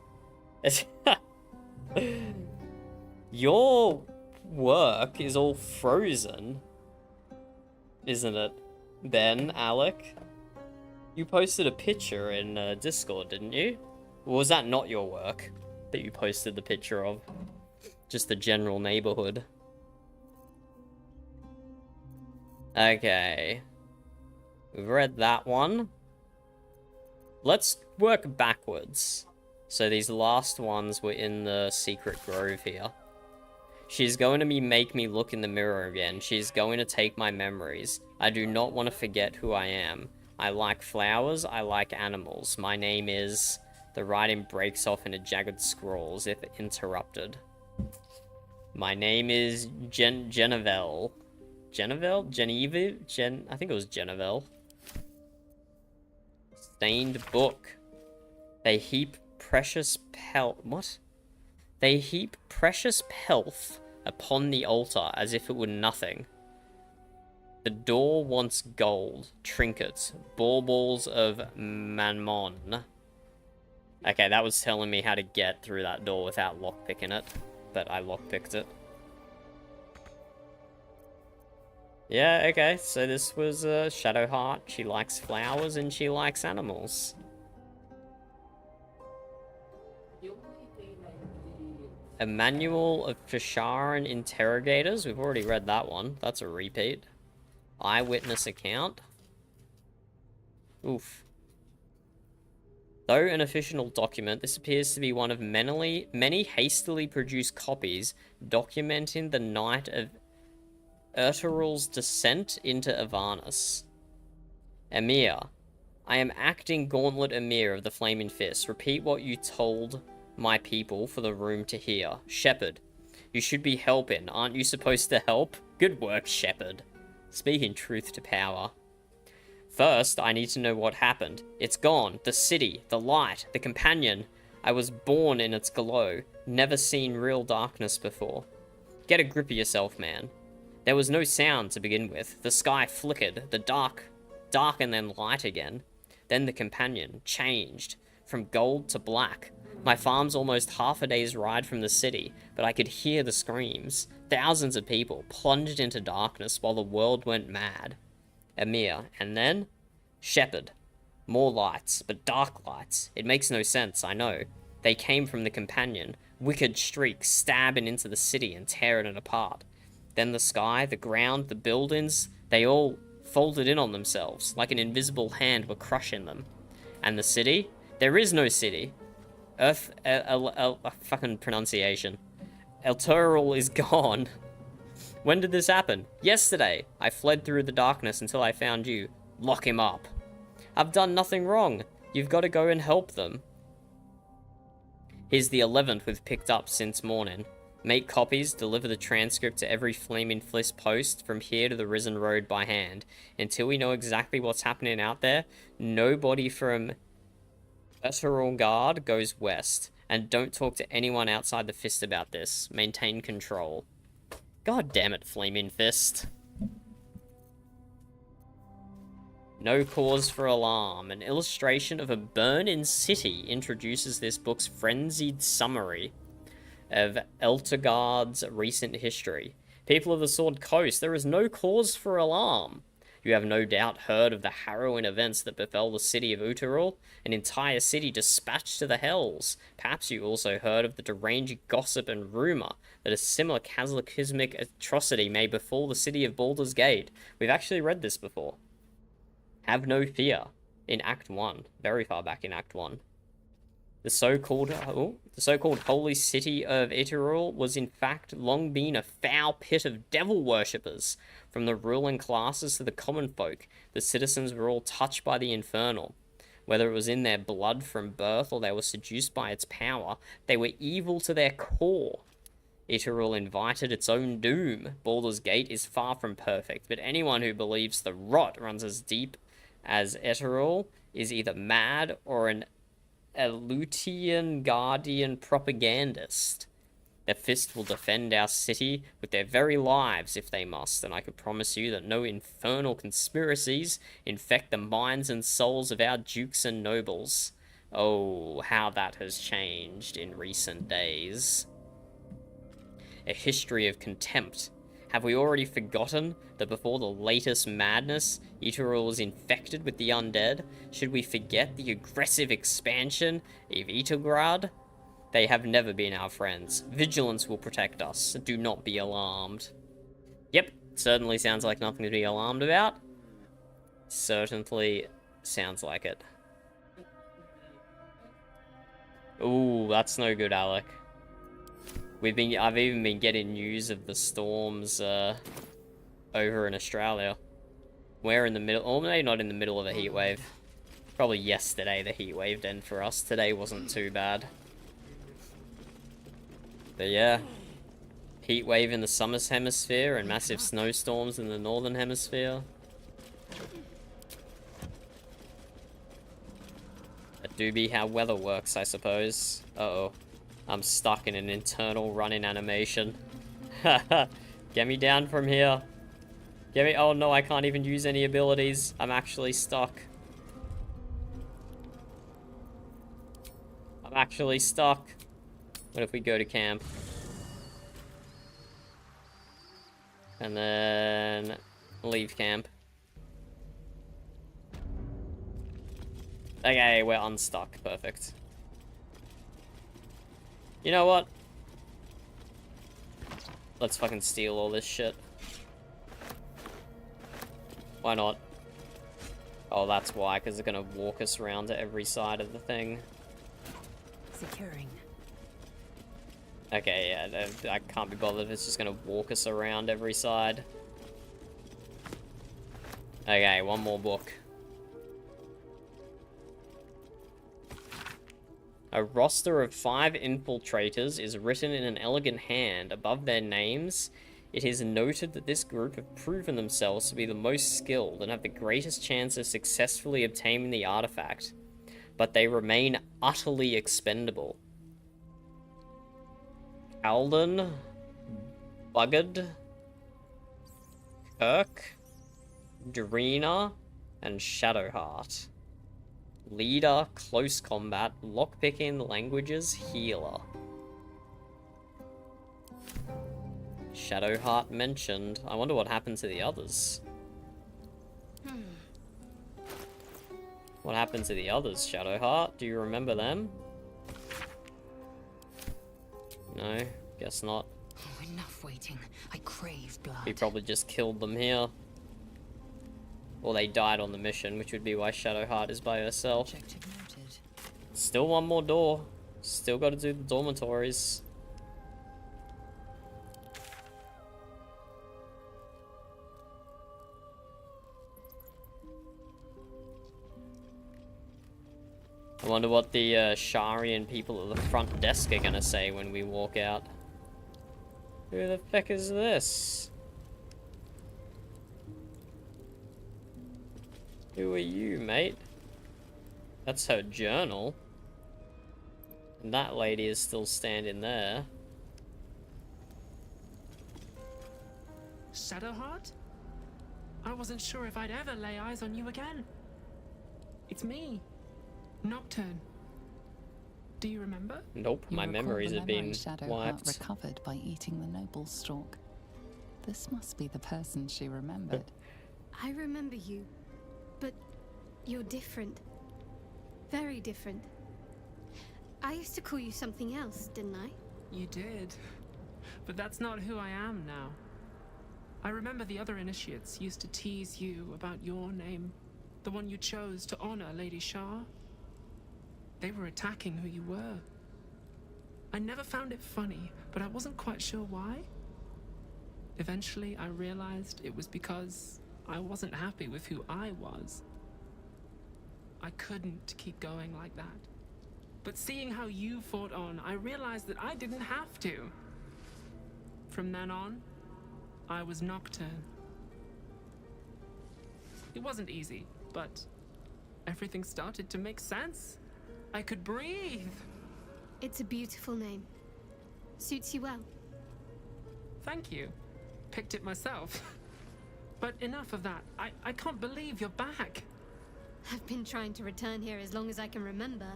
Your work is all frozen, isn't it, Ben, Alec? You posted a picture in Discord, didn't you? Or was that not your work that you posted the picture of? Just the general neighborhood. Okay. We've read that one. Let's work backwards. So these last ones were in the secret grove here. She's going to make me look in the mirror again. She's going to take my memories. I do not want to forget who I am. I like flowers. I like animals. My name is... The writing breaks off into jagged scrawls if interrupted. My name is Genevieve. Genevieve? Genevieve? I think it was Genevieve. Stained book. They heap precious What? They heap precious pelf upon the altar as if it were nothing. The door wants gold, trinkets, baubles of mammon. Okay, that was telling me how to get through that door without lockpicking it, but I lockpicked it. Yeah, okay, so this was Shadowheart. She likes flowers and she likes animals. A manual of Fisharan interrogators. We've already read that one. That's a repeat. Eyewitness account. Oof. Though an official document, this appears to be one of many hastily produced copies documenting the night of Ertugrul's descent into Avernus. Emir. I am acting Gauntlet Emir of the Flaming Fist. Repeat what you told my people for the room to hear. Shepherd. You should be helping. Aren't you supposed to help? Good work, Shepherd. Speaking truth to power. First, I need to know what happened. It's gone. The city, the light, the companion. I was born in its glow. Never seen real darkness before. Get a grip of yourself, man. There was no sound to begin with. The sky flickered. The dark and then light again. Then the companion changed. From gold to black. My farm's almost half a day's ride from the city, but I could hear the screams. Thousands of people plunged into darkness while the world went mad. Emir, and then? Shepherd. More lights, but dark lights. It makes no sense, I know. They came from the companion. Wicked streaks stabbing into the city and tearing it apart. Then the sky, the ground, the buildings, they all folded in on themselves, like an invisible hand were crushing them. And the city? There is no city. Fucking pronunciation. Ertugrul is gone. When did this happen? Yesterday. I fled through the darkness until I found you. Lock him up. I've done nothing wrong. You've got to go and help them. Here's the 11th we've picked up since morning. Make copies, deliver the transcript to every Flaming Fist post from here to the Risen Road by hand. Until we know exactly what's happening out there, nobody from Ertugrul Guard goes west. And don't talk to anyone outside the Fist about this. Maintain control. God damn it, Flaming Fist. No cause for alarm. An illustration of a burn-in city introduces this book's frenzied summary of Eltergard's recent history. People of the Sword Coast, there is no cause for alarm. You have no doubt heard of the harrowing events that befell the city of Ertugrul, an entire city dispatched to the hells. Perhaps you also heard of the deranged gossip and rumour that a similar cataclysmic atrocity may befall the city of Baldur's Gate. We've actually read this before. Have no fear. In Act 1. Very far back in Act 1. The so-called holy city of Ertugrul was in fact long been a foul pit of devil worshippers. From the ruling classes to the common folk, the citizens were all touched by the infernal. Whether it was in their blood from birth or they were seduced by its power, they were evil to their core. Ertugrul invited its own doom. Baldur's Gate is far from perfect, but anyone who believes the rot runs as deep as Ertugrul is either mad or an Elutian Guardian propagandist. The Fist will defend our city with their very lives if they must, and I could promise you that no infernal conspiracies infect the minds and souls of our dukes and nobles. Oh, how that has changed in recent days. A history of contempt, Have we already forgotten that before the latest madness, Ytteril was infected with the undead? Should we forget the aggressive expansion of Yttergrad? They have never been our friends. Vigilance will protect us. Do not be alarmed. Yep, certainly sounds like nothing to be alarmed about. Certainly sounds like it. Ooh, that's no good, Alec. I've even been getting news of the storms over in Australia. We're in the middle, or maybe not in the middle of a heat wave. Probably yesterday the heat wave ended for us. Today wasn't too bad. But yeah, heat wave in the summer hemisphere and massive snowstorms in the northern hemisphere. That do be how weather works, I suppose. Uh-oh. I'm stuck in an internal running animation. Get me down from here. Get me. Oh no, I can't even use any abilities. I'm actually stuck. I'm actually stuck. What if we go to camp? And then leave camp. Okay, we're unstuck. Perfect. You know what? Let's fucking steal all this shit. Why not? Oh, that's why, because they're gonna walk us around to every side of the thing. Securing. Okay, yeah, I can't be bothered if it's just gonna walk us around every side. Okay, one more book. A roster of 5 infiltrators is written in an elegant hand. Above their names, it is noted that this group have proven themselves to be the most skilled and have the greatest chance of successfully obtaining the artifact, but they remain utterly expendable. Alden, Buggard, Kirk, Darina, and Shadowheart. Leader, close combat, lockpicking, languages, healer. Shadowheart mentioned. I wonder what happened to the others. What happened to the others, Shadowheart? Do you remember them? No, guess not. Oh, enough waiting. I crave blood. We probably just killed them here. Or they died on the mission, which would be why Shadowheart is by herself. Still one more door. Still got to do the dormitories. I wonder what the Sharian people at the front desk are gonna say when we walk out. Who the fuck is this? Who are you, mate? That's her journal. And that lady is still standing there. Shadowheart? I wasn't sure if I'd ever lay eyes on you again. It's me, Nocturne. Do you remember? Nope, my memories have been wiped. Recovered by eating the noble stalk. This must be the person she remembered. I remember you, but you're different. Very different. I used to call you something else, didn't I? You did. But that's not who I am now. I remember the other initiates used to tease you about your name, the one you chose to honor Lady Shar. They were attacking who you were. I never found it funny, but I wasn't quite sure why. Eventually, I realized it was because I wasn't happy with who I was. I couldn't keep going like that. But seeing how you fought on, I realized that I didn't have to. From then on, I was Nocturne. It wasn't easy, but everything started to make sense. I could breathe. It's a beautiful name. Suits you well. Thank you. Picked it myself. But enough of that. I can't believe you're back. I've been trying to return here as long as I can remember,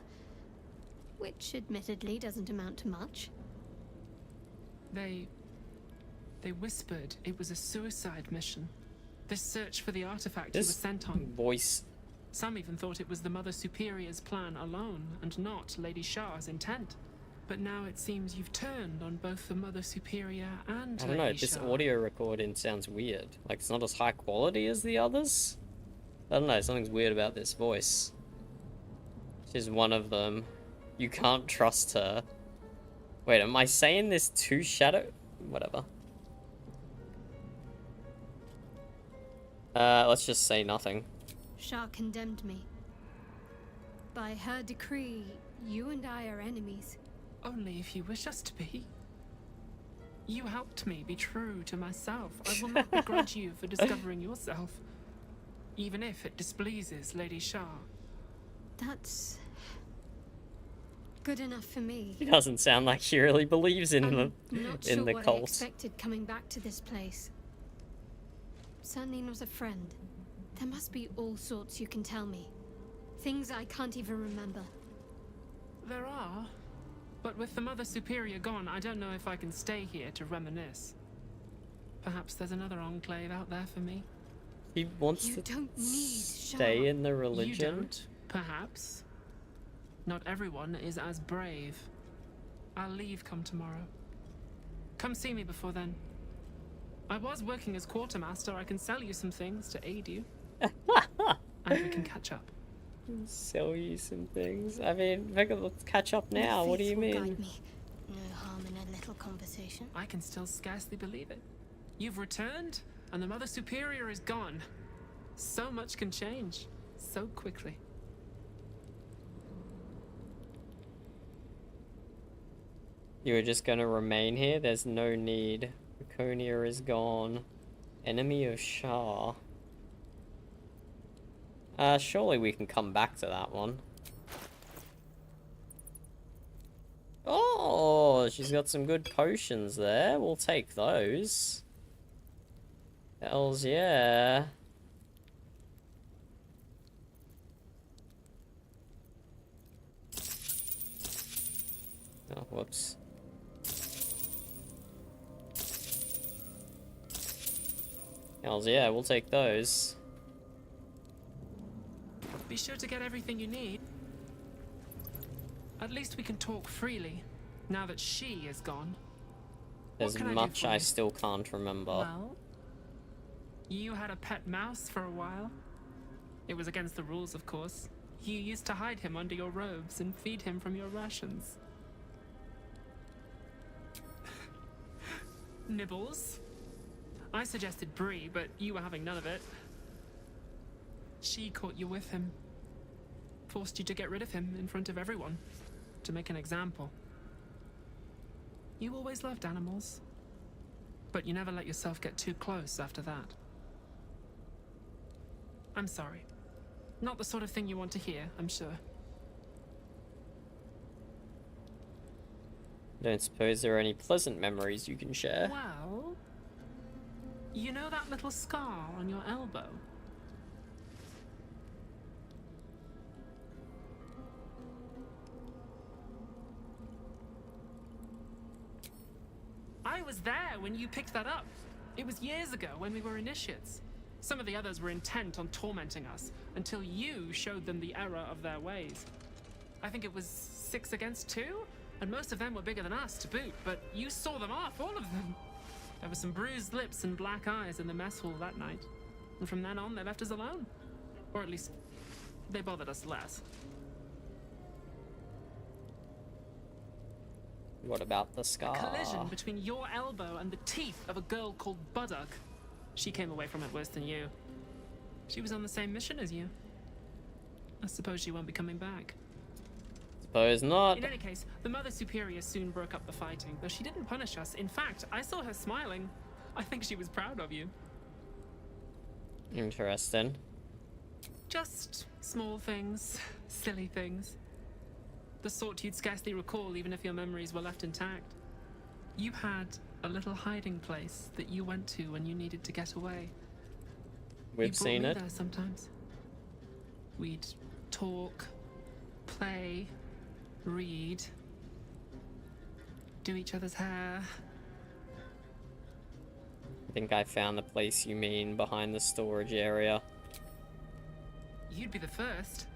which admittedly doesn't amount to much. They They whispered it was a suicide mission. This search for the artifact you were This sent on. voice. Some even thought it was the Mother Superior's plan alone, and not Lady Shah's intent. But now it seems you've turned on both the Mother Superior and I don't know, Lady this Shah. audio recording sounds weird. Like, it's not as high quality as the others. I don't know, something's weird about this voice. She's one of them. You can't trust her. Wait, am I saying this to Shadow? Whatever. Let's just say nothing. Shah condemned me. By her decree, you and I are enemies. Only if you wish us to be. You helped me be true to myself. I will not begrudge you for discovering yourself, even if it displeases Lady Shah. That's good enough for me. He doesn't sound like he really believes in I'm the not in sure the what I cult. expected coming back to this place. Certainly not a friend. There must be all sorts you can tell me. Things I can't even remember. There are. But with the Mother Superior gone, I don't know if I can stay here to reminisce. Perhaps there's another enclave out there for me. He wants You to don't need Shah. stay in the You religion. don't, perhaps. Not everyone is as brave. I'll leave come tomorrow. Come see me before then. I was working as quartermaster. I can sell you some things to aid you. And we can catch up. Sell you some things. I mean, let's catch up now. What do you mean? No harm in a little conversation. I can still scarcely believe it. You've returned, and the Mother Superior is gone. So much can change, so quickly. You were just gonna remain here? There's no need. Laconia is gone. Enemy of Shah. Surely we can come back to that one. Oh, she's got some good potions there. We'll take those. Hells yeah. Oh, whoops. Hells yeah, we'll take those. Be sure to get everything you need. At least we can talk freely, now that she is gone. There's much I still can't remember. Well, you had a pet mouse for a while. It was against the rules, of course. You used to hide him under your robes and feed him from your rations. Nibbles. I suggested Bree, but you were having none of it. She caught you with him. Forced you to get rid of him in front of everyone. To make an example. You always loved animals. But you never let yourself get too close after that. I'm sorry. Not the sort of thing you want to hear, I'm sure. Don't suppose there are any pleasant memories you can share? Well, you know that little scar on your elbow? I was there when you picked that up. It was years ago when we were initiates. Some of the others were intent on tormenting us until you showed them the error of their ways. I think it was 6 against 2, and most of them were bigger than us to boot, but you saw them off, all of them. There were some bruised lips and black eyes in the mess hall that night, and from then on they left us alone. Or at least, they bothered us less. What about the scar? A collision between your elbow and the teeth of a girl called Buddock. She came away from it worse than you. She was on the same mission as you. I suppose she won't be coming back. Suppose not. In any case, the Mother Superior soon broke up the fighting, though she didn't punish us. In fact, I saw her smiling. I think she was proud of you. Interesting. Just small things, silly things. The sort you'd scarcely recall even if your memories were left intact. You had a little hiding place that you went to when you needed to get away. We've seen me it. There sometimes. We'd talk, play, read, do each other's hair. think I found the place you mean, behind the storage area. You'd be the first.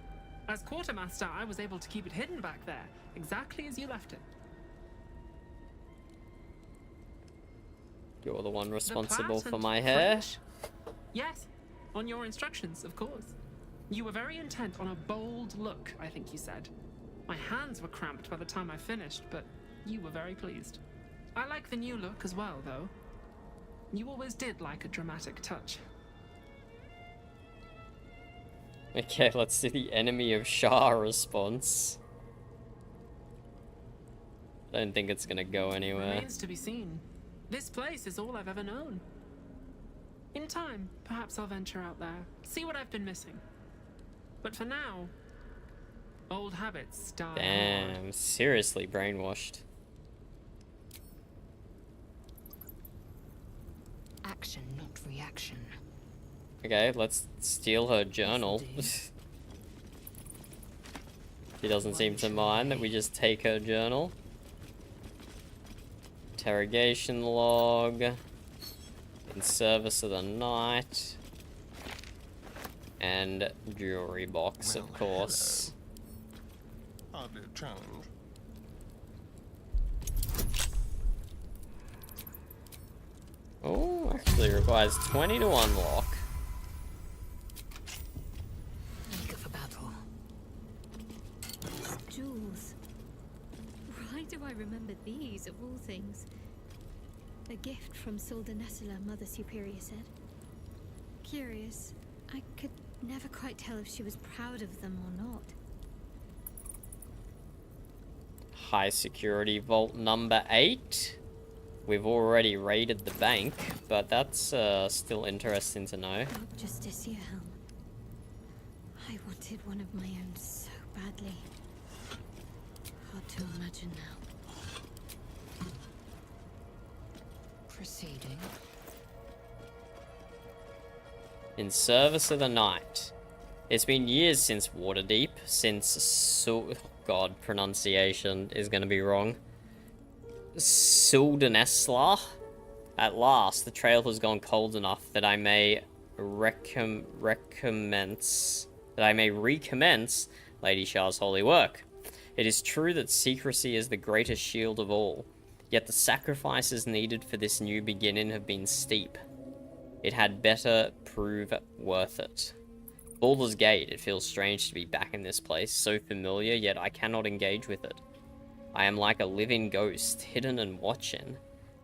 As quartermaster, I was able to keep it hidden back there, exactly as you left it. You're the one responsible The for plait my and hair? French? Yes, on your instructions, of course. You were very intent on a bold look, I think you said. My hands were cramped by the time I finished, but you were very pleased. I like the new look as well, though. You always did like a dramatic touch. Okay, let's do the enemy of Shah response. I don't think it's gonna go anywhere. Remains to be seen. This place is all I've ever known. In time, perhaps I'll venture out there, see what I've been missing. But for now, old habits die hard. Damn, seriously brainwashed. Action, not reaction. Okay, let's steal her journal. She doesn't seem to mind that we just take her journal. Interrogation log. In service of the night. And jewelry box, of course. Hardly a challenge. Oh, actually requires 20 to unlock. Eager for battle. Jewels. Why do I remember these, of all things? A gift from Solda Nessela, Mother Superior said. Curious. I could never quite tell if she was proud of them or not. High security vault number 8. We've already raided the bank, but that's still interesting to know. Justicia helm. I wanted one of my own so badly. Hard to imagine now. Proceeding. In service of the night. It's been years since Waterdeep, God, pronunciation is going to be wrong. Sildanesla. At last, the trail has gone cold enough that I may recommence Lady Shah's holy work. It is true that secrecy is the greatest shield of all, yet the sacrifices needed for this new beginning have been steep. It had better prove worth it. Baldur's Gate, it feels strange to be back in this place, so familiar, yet I cannot engage with it. I am like a living ghost, hidden and watching.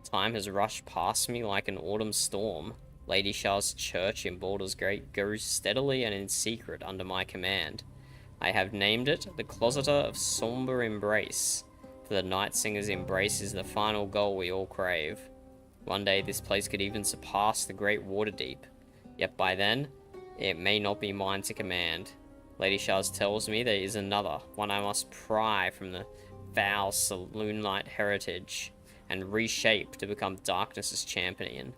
Time has rushed past me like an autumn storm. Lady Shah's church in Baldur's Gate goes steadily and in secret under my command. I have named it the Closeter of Somber Embrace, for the Night Singer's embrace is the final goal we all crave. One day this place could even surpass the Great Waterdeep, yet by then, it may not be mine to command. Lady Shah's tells me there is another, one I must pry from the foul Saloonlight heritage, and reshape to become Darkness's champion.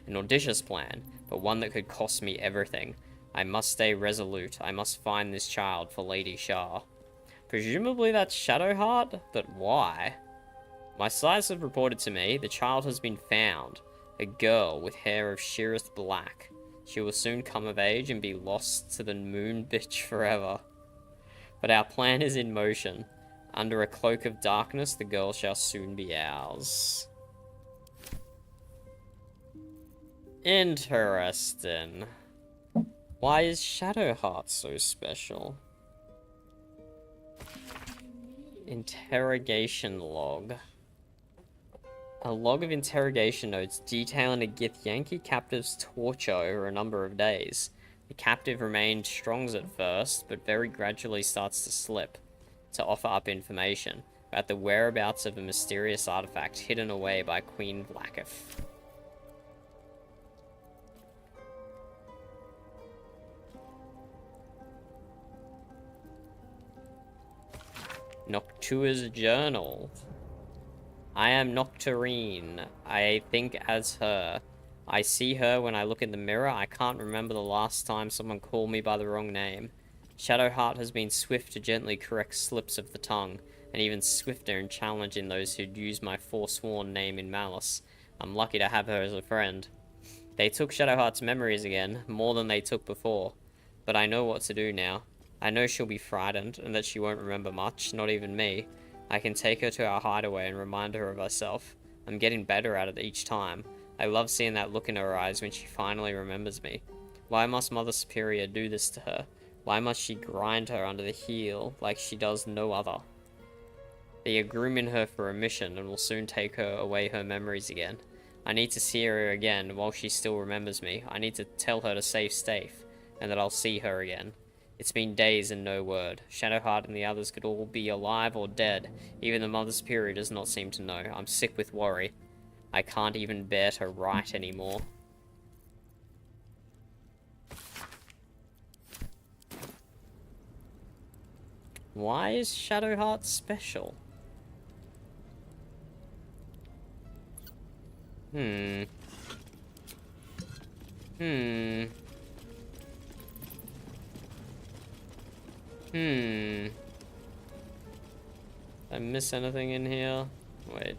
An audacious plan, but one that could cost me everything. I must stay resolute, I must find this child for Lady Shah. Presumably that's Shadowheart, but why? My sights have reported to me, the child has been found. A girl with hair of sheerest black. She will soon come of age and be lost to the moon bitch forever. But our plan is in motion. Under a cloak of darkness, the girl shall soon be ours. Interesting. Why is Shadowheart so special? Interrogation log. A log of interrogation notes detailing a Githyanki captive's torture over a number of days. The captive remained strong at first, but very gradually starts to slip, to offer up information about the whereabouts of a mysterious artifact hidden away by Queen Vlaakith. Noctua's journal. I am Nocturine. I think as her. I see her when I look in the mirror. I can't remember the last time someone called me by the wrong name. Shadowheart has been swift to gently correct slips of the tongue, and even swifter in challenging those who'd use my forsworn name in malice. I'm lucky to have her as a friend. They took Shadowheart's memories again, more than they took before. But I know what to do now. I know she'll be frightened, and that she won't remember much, not even me. I can take her to our hideaway and remind her of herself. I'm getting better at it each time. I love seeing that look in her eyes when she finally remembers me. Why must Mother Superior do this to her? Why must she grind her under the heel like she does no other? They are grooming her for a mission and will soon take her away her memories again. I need to see her again while she still remembers me. I need to tell her to stay safe and that I'll see her again. It's been days and no word. Shadowheart and the others could all be alive or dead. Even the Mother Superior does not seem to know. I'm sick with worry. I can't even bear to write anymore. Why is Shadowheart special? Hmm. Did I miss anything in here? Wait.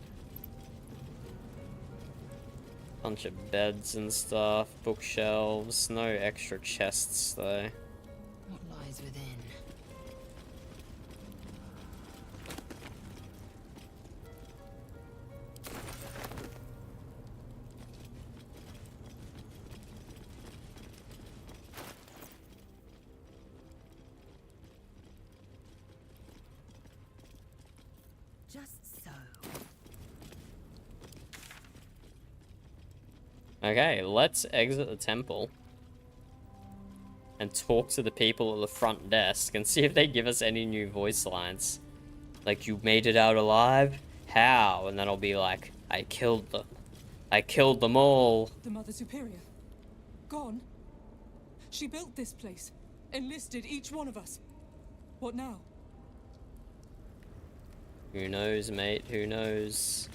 Bunch of beds and stuff, bookshelves, no extra chests though. What lies within? Just so. Okay, let's exit the temple and talk to the people at the front desk and see if they give us any new voice lines. Like, you made it out alive? How? And then I'll be like, I killed them. I killed them all. The Mother Superior. Gone? She built this place. Enlisted each one of us. What now? Who knows, mate? Who knows?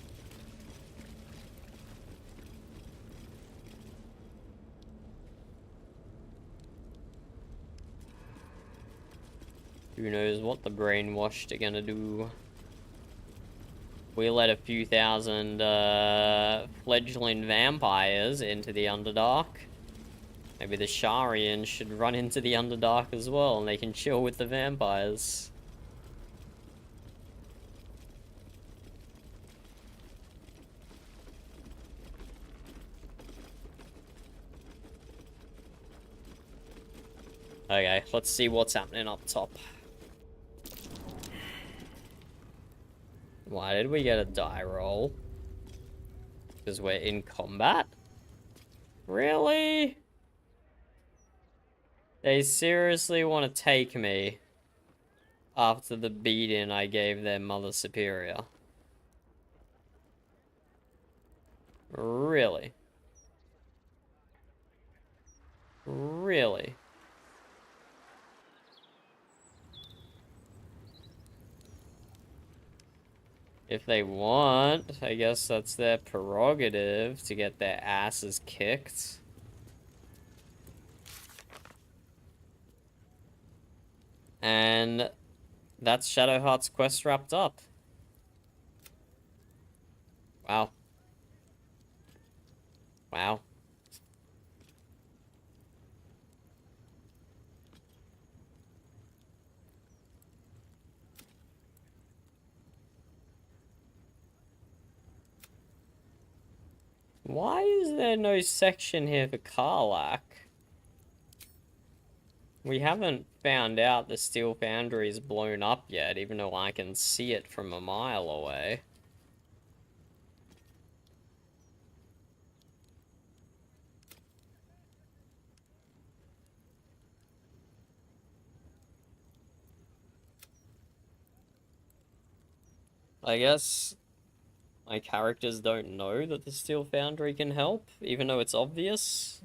Who knows what the brainwashed are gonna do? We let a few thousand fledgling vampires into the Underdark. Maybe the Sharians should run into the Underdark as well, and they can chill with the vampires. Okay, let's see what's happening up top. Why did we get a die roll? Because we're in combat? Really? They seriously want to take me after the beating I gave their Mother Superior? Really? Really? If they want, I guess that's their prerogative to get their asses kicked. And that's Shadowheart's quest wrapped up. Wow. Wow. Why is there no section here for Karlach? We haven't found out the steel foundry is blown up yet, even though I can see it from a mile away. I guess my characters don't know that the steel foundry can help, even though it's obvious.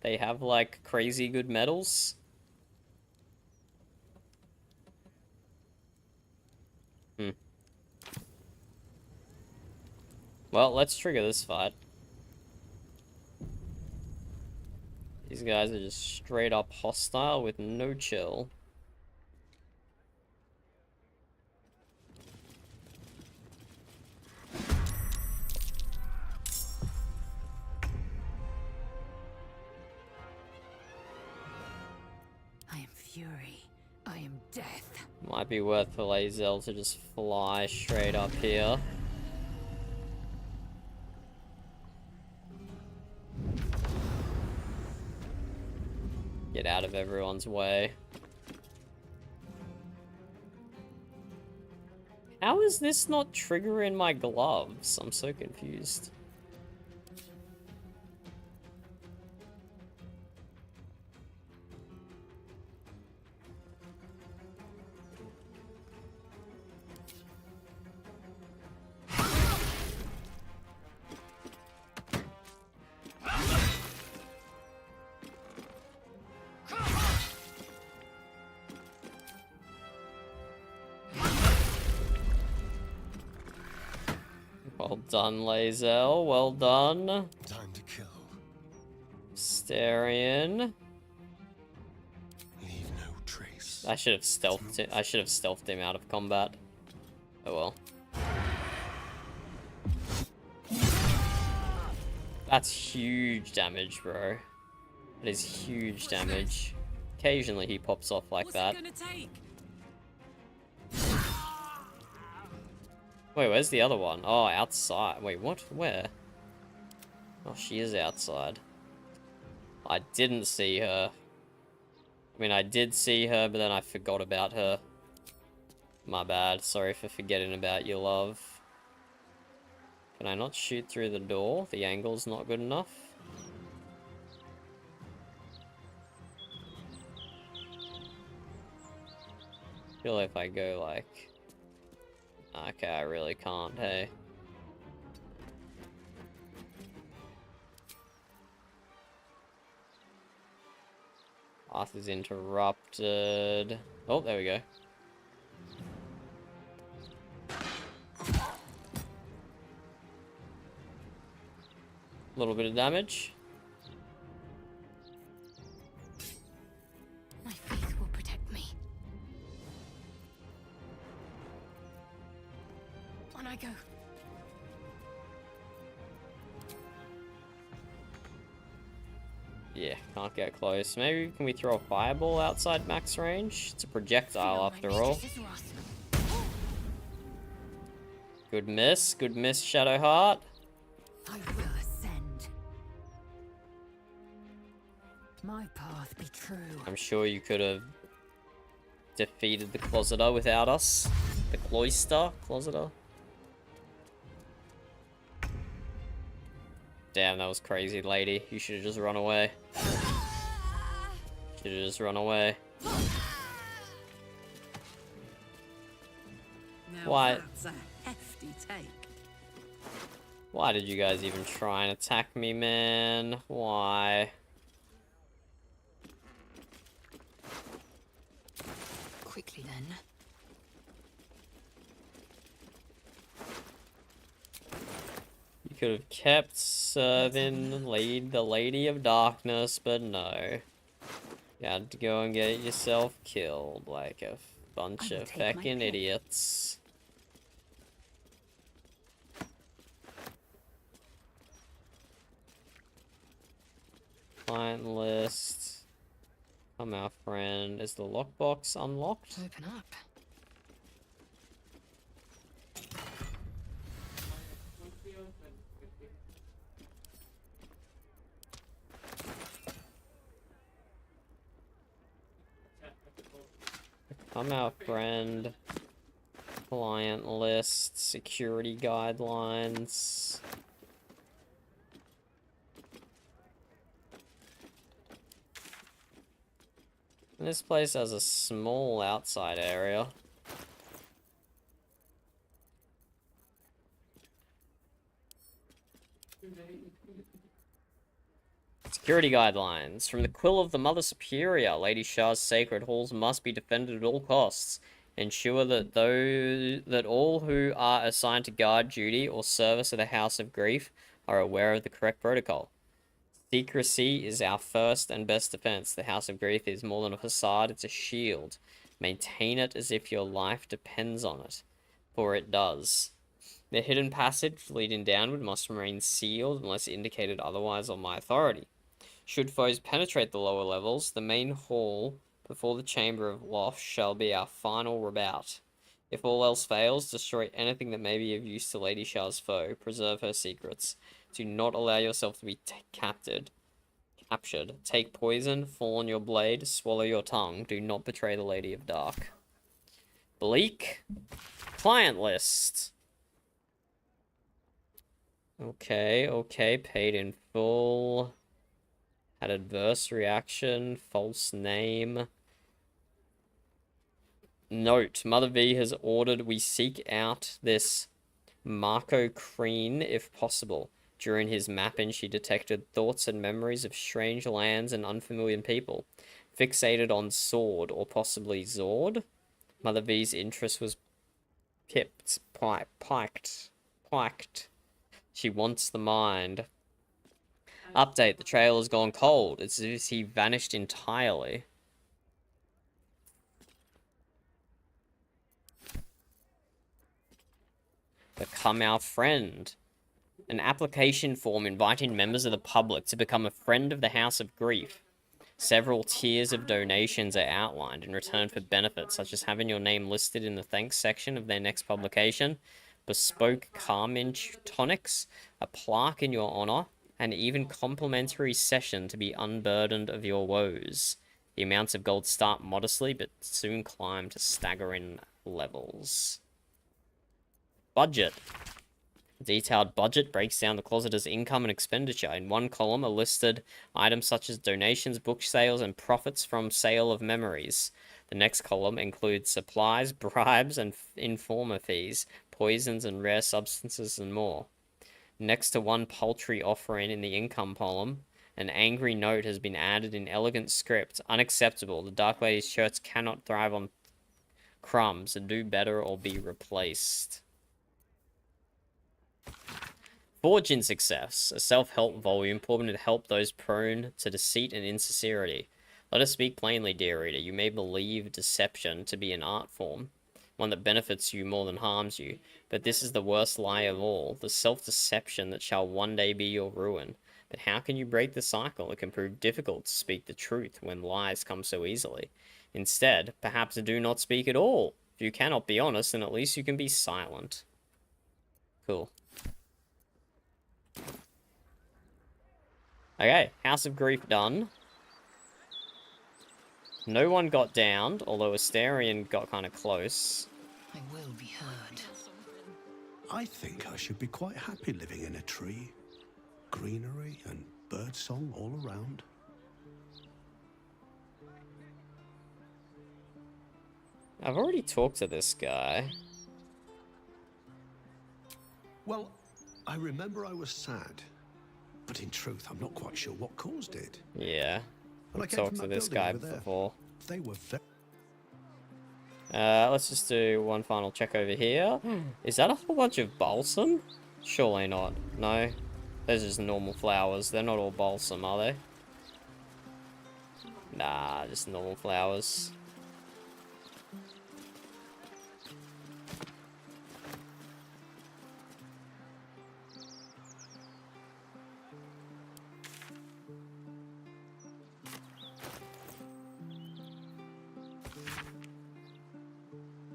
They have, like, crazy good metals. Well, let's trigger this fight. These guys are just straight up hostile with no chill. fury. I am death. Might be worth for Lae'zel to just fly straight up here. Get out of everyone's way. How is this not triggering my gloves? I'm so confused. Well done, Lae'zel. Well done. Time to kill. Starion. Leave no trace. I should have stealthed it. I should have stealthed him out of combat. Oh well. That's huge damage, bro. That is huge damage. Occasionally he pops off like that. Wait, where's the other one? Oh, outside. Wait, what? Where? Oh, she is outside. I didn't see her. I mean, I did see her, but then I forgot about her. My bad. Sorry for forgetting about you, love. Can I not shoot through the door? The angle's not good enough. I feel like if I go like... Okay, I really can't, hey. Path is interrupted. Oh, there we go. A little bit of damage. My faith will protect me. On I go. Yeah, can't get close. Maybe can we throw a fireball outside max range? It's a projectile after all. Good miss, Shadowheart. I will ascend. My path be true. I'm sure you could have defeated the Closeter without us. The Closeter. Damn, that was crazy, lady. You should have just run away. Should have just run away. Now Why? That's a hefty take. Why did you guys even try and attack me, man? Why? Quickly then. You could have kept serving the Lady of Darkness, but no. You had to go and get yourself killed like a bunch of feckin' idiots. Client list. Come, our friend. Is the lockbox unlocked? Open up. Come, our friend. Client list. Security guidelines. This place has a small outside area. Security guidelines. From the quill of the Mother Superior, Lady Shah's sacred halls must be defended at all costs. Ensure that all who are assigned to guard duty or service of the House of Grief are aware of the correct protocol. Secrecy is our first and best defense. The House of Grief is more than a facade, it's a shield. Maintain it as if your life depends on it, for it does. The hidden passage leading downward must remain sealed unless indicated otherwise on my authority. Should foes penetrate the lower levels, the main hall before the Chamber of Loth shall be our final rebout. If all else fails, destroy anything that may be of use to Lady Shah's foe. Preserve her secrets. Do not allow yourself to be captured. Take poison, fall on your blade, swallow your tongue. Do not betray the Lady of Dark. Bleak. Client list. Okay. Paid in full. Had adverse reaction. False name. Note, Mother V has ordered we seek out this Marco Kreen if possible. During his mapping, she detected thoughts and memories of strange lands and unfamiliar people. Fixated on Sword, or possibly Zord. Mother V's interest was piked. She wants the mind. Update, the trail has gone cold. It's as if he vanished entirely. Become our friend. An application form inviting members of the public to become a friend of the House of Grief. Several tiers of donations are outlined in return for benefits, such as having your name listed in the thanks section of their next publication, bespoke Carmine tonics, a plaque in your honor, and even complimentary session to be unburdened of your woes. The amounts of gold start modestly, but soon climb to staggering levels. Budget. A detailed budget breaks down the closeter's income and expenditure. In one column are listed items such as donations, book sales, and profits from sale of memories. The next column includes supplies, bribes, and informer fees, poisons and rare substances, and more. Next to one paltry offering in the income column, an angry note has been added in elegant script. Unacceptable. The Dark Lady's shirts cannot thrive on crumbs, and do better or be replaced. Forge in Success, a self-help volume purporting to help those prone to deceit and insincerity. Let us speak plainly, dear reader. You may believe deception to be an art form, one that benefits you more than harms you, but this is the worst lie of all, the self-deception that shall one day be your ruin. But how can you break the cycle? It can prove difficult to speak the truth when lies come so easily. Instead, perhaps do not speak at all. If you cannot be honest, then at least you can be silent. Cool. Okay, House of Grief done. No one got downed, although Astarion got kind of close. I will be heard. I think I should be quite happy living in a tree. Greenery and birdsong all around. I've already talked to this guy. Well, I remember I was sad. But in truth, I'm not quite sure what caused it. Yeah. Well, I I've talked to this guy before. They were let's just do one final check over here. Is that a whole bunch of balsam? Surely not. No. Those are just normal flowers. They're not all balsam, are they? Nah, just normal flowers.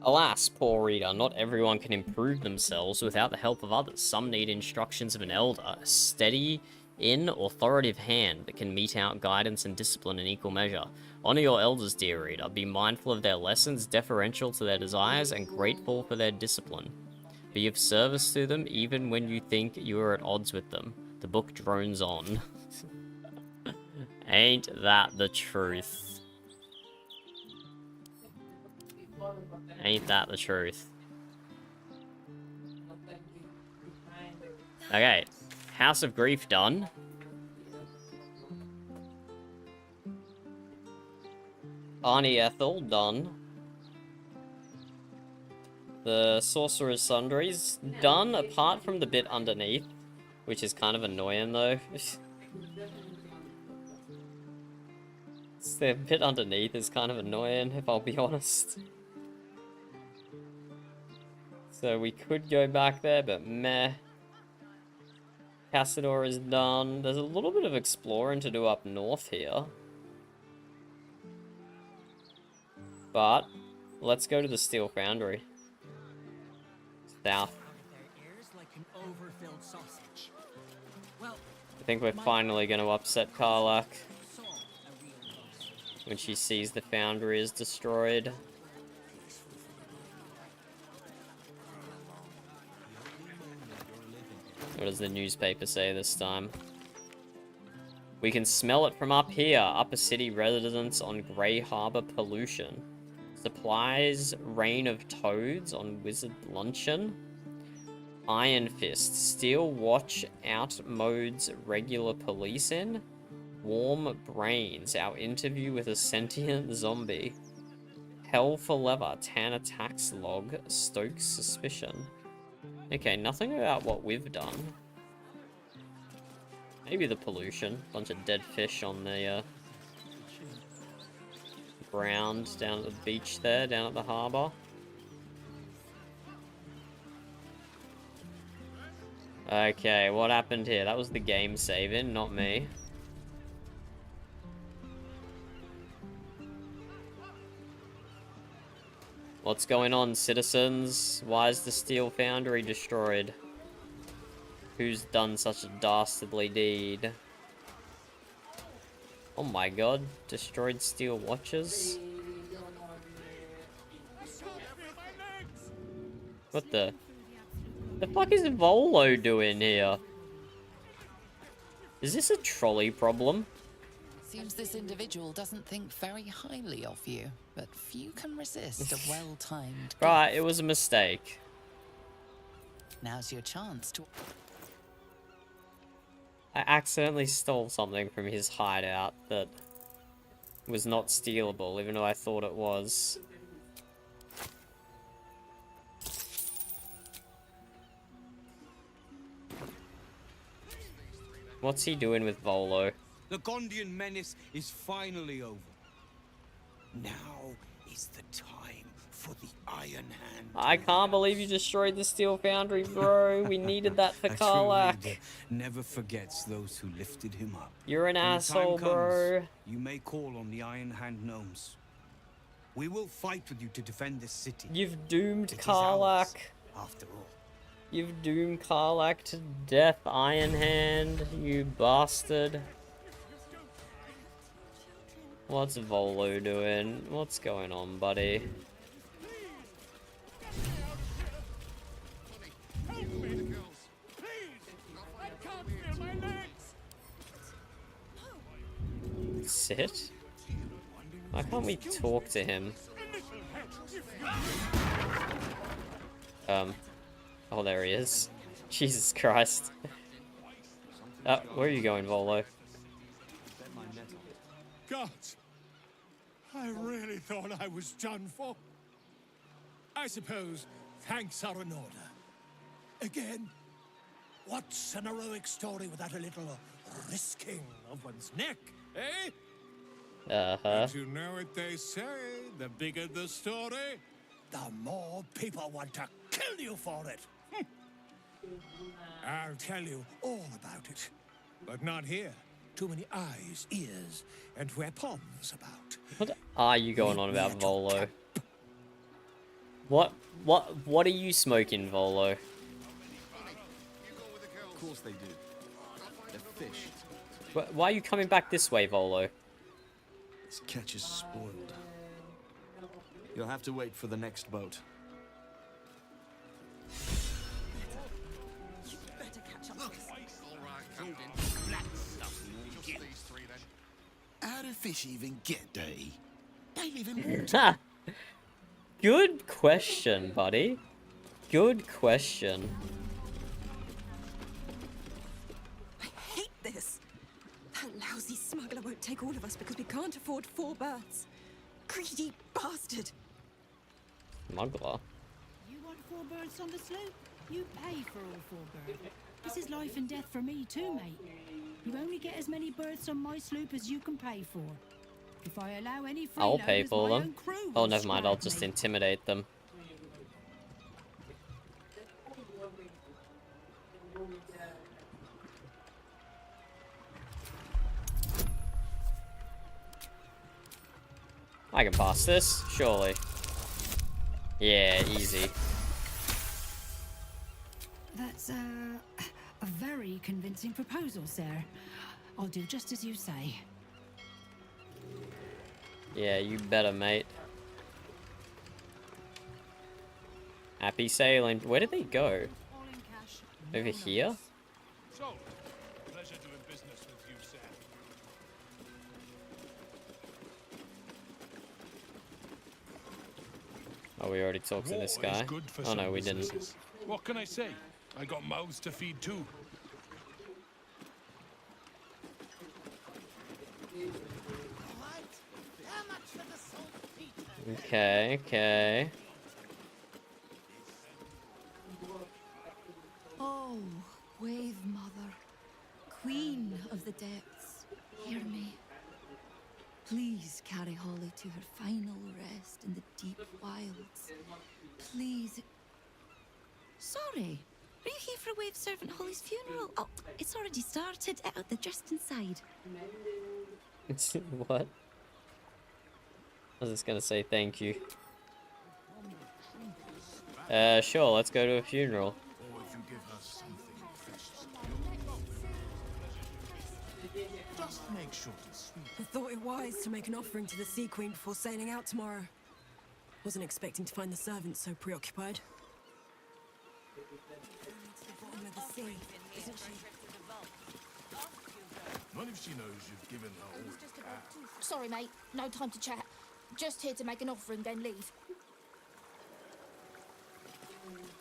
Alas, poor reader, not everyone can improve themselves without the help of others. Some need instructions of an elder, a steady, authoritative hand that can mete out guidance and discipline in equal measure. Honor your elders, dear reader. Be mindful of their lessons, deferential to their desires, and grateful for their discipline. Be of service to them even when you think you are at odds with them. The book drones on. Ain't that the truth? Ain't that the truth? Okay, House of Grief done. Arnie Ethel done. The Sorcerer's Sundries done, apart from the bit underneath, which is kind of annoying though. The bit underneath is kind of annoying, if I'll be honest. So we could go back there, but meh. Cassador is done. There's a little bit of exploring to do up north here. But let's go to the Steel Foundry. South. I think we're finally going to upset Karlach when she sees the Foundry is destroyed. What does the newspaper say this time? We can smell it from up here. Upper city residents on Grey Harbor pollution. Supplies rain of toads on Wizard Luncheon. Iron Fist. Steel Watch out modes regular police in. Warm Brains. Our interview with a sentient zombie. Hell for Leather. Tan attacks log. Stokes suspicion. Okay, nothing about what we've done. Maybe the pollution. Bunch of dead fish on the ground down at the beach there, down at the harbour. Okay, what happened here? That was the game saving, not me. What's going on, citizens? Why is the Steel Foundry destroyed? Who's done such a dastardly deed? Oh my god, destroyed steel watches? What the fuck is Volo doing here? Is this a trolley problem? Seems this individual doesn't think very highly of you, but few can resist a well-timed Right, it was a mistake. Now's your chance to... I accidentally stole something from his hideout that was not stealable, even though I thought it was. What's he doing with Volo? The Gondian menace is finally over. Now is the time for the Iron Hand. I can't believe you destroyed the Steel Foundry, bro. We needed that for A true Karlach. leader never forgets those who lifted him up. You're an When the time asshole, bro. comes, you may call on the Iron Hand gnomes. We will fight with you to defend this city. You've doomed It is Karlach. ours, after all. You've doomed Karlach to death, Iron Hand, you bastard. What's Volo doing? What's going on, buddy? Sit? Why can't we talk to him? Oh, there he is. Jesus Christ. Where are you going, Volo? God, I really thought I was done for. I suppose thanks are in order. Again, what's an heroic story without a little risking of one's neck, eh? But you know what they say, the bigger the story, the more people want to kill you for it. I'll tell you all about it, but not here. Too many eyes, ears, and weapons about. What are you going on about, Volo? What are you smoking, Volo? Of course they do. They're fish. Why are you coming back this way, Volo? This catch is spoiled. You'll have to wait for the next boat. How do fish even get dirty? They live in water. Good question, buddy. Good question. Hate this. That lousy smuggler won't take all of us because we can't afford 4 berths. Greedy bastard. Smuggler? You want 4 berths on the sloop? You pay for all 4 berths. This is life and death for me too, mate. You only get as many berths on my sloop as you can pay for. If I allow any I'll pay freeloaders, for my them. own crew Oh, will never mind. I'll scrag just me. intimidate them. I can pass this, surely. Yeah, easy. That's a very convincing proposal, sir. I'll do just as you say. Yeah, you better, mate. Happy sailing. Where did they go? Over here? So, pleasure doing business with you, sir. Oh, we already talked to this War is guy. good for Oh some no, we didn't. businesses. What can I say? I got mouths to feed too. Okay, okay. Oh, Wave Mother, Queen of the Depths, hear me. Please carry Holly to her final rest in the deep wilds. Please. Sorry, are you here for Wave Servant Holly's funeral? Oh, it's already started. They're just inside. What? I was just gonna say thank you. Sure, let's go to a funeral. Or if you give her something precious. Just make sure to sweet. I thought it wise to make an offering to the Sea Queen before sailing out tomorrow. Wasn't expecting to find the servants so preoccupied. Not if she knows you've given her all you have. Sorry, mate. No time to chat. Just here to make an offering, then leave.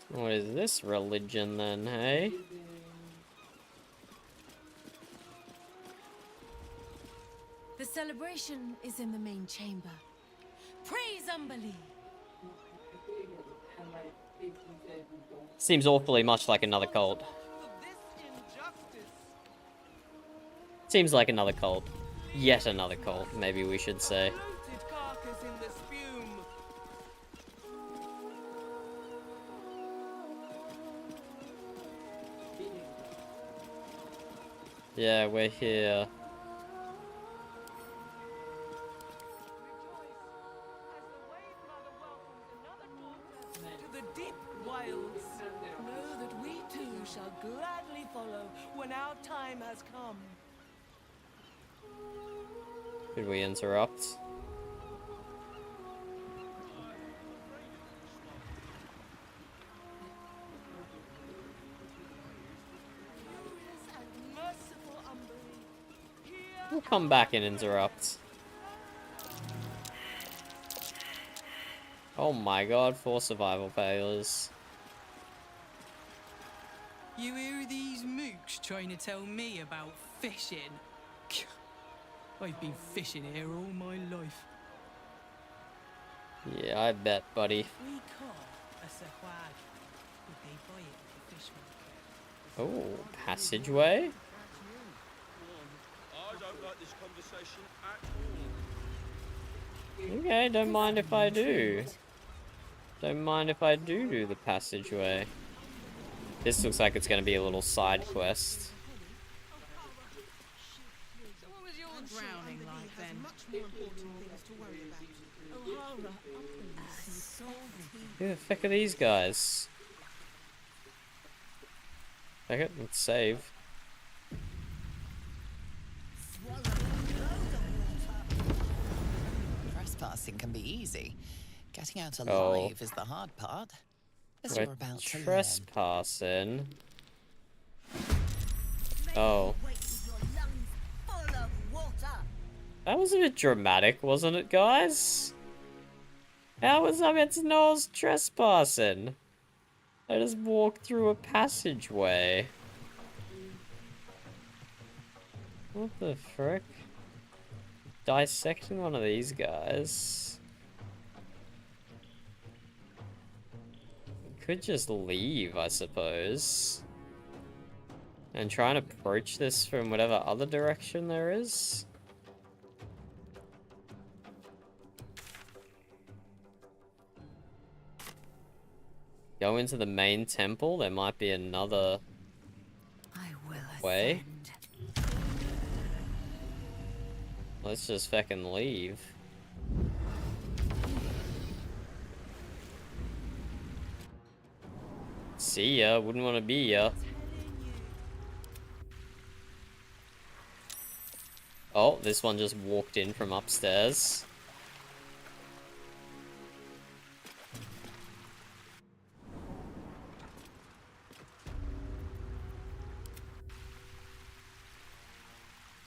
What is this religion then, hey? The celebration is in the main chamber. Praise Umberlee! Seems awfully much like another cult. Seems like another cult. Yet another cult, maybe we should say. Yeah, we're here. To the deep wilds. Know that we too shall gladly follow when our time has come. Did we interrupt? We'll come back and interrupt. Oh my god, 4 survival failures. You hear these mooks trying to tell me about fishing? I've been fishing here all my life. Yeah, I bet, buddy. We call a sahwag. Would they buy it at the fish market? Oh, passageway? I don't like this conversation at all. Okay, don't mind if I do. Don't mind if I do the passageway. This looks like it's going to be a little side quest. What was your drowning like then? Who the fuck are these guys? Okay, let's save. Trespassing can be easy. Getting out alive is the hard part. As you're about to learn. Trespassing. Oh. That was a bit dramatic, wasn't it, guys? How was I meant to know I was trespassing? I just walked through a passageway. What the frick? Dissecting one of these guys. Could just leave, I suppose. And try and approach this from whatever other direction there is. Go into the main temple. There might be another way. Let's just fucking leave. See ya. Wouldn't want to be ya. Oh, this one just walked in from upstairs.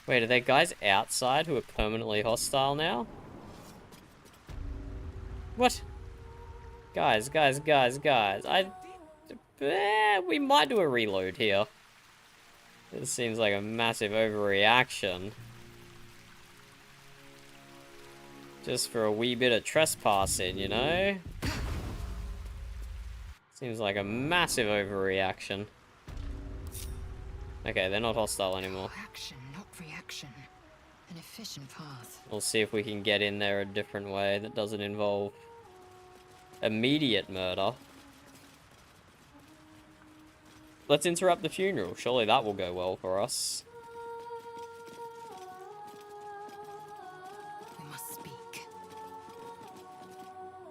Wait, are there guys outside who are permanently hostile now? What? Guys. We might do a reload here. This seems like a massive overreaction. Just for a wee bit of trespassing, you know? Seems like a massive overreaction. Okay, they're not hostile anymore. Action, not reaction. An efficient path. We'll see if we can get in there a different way that doesn't involve immediate murder. Let's interrupt the funeral. Surely that will go well for us. We must speak.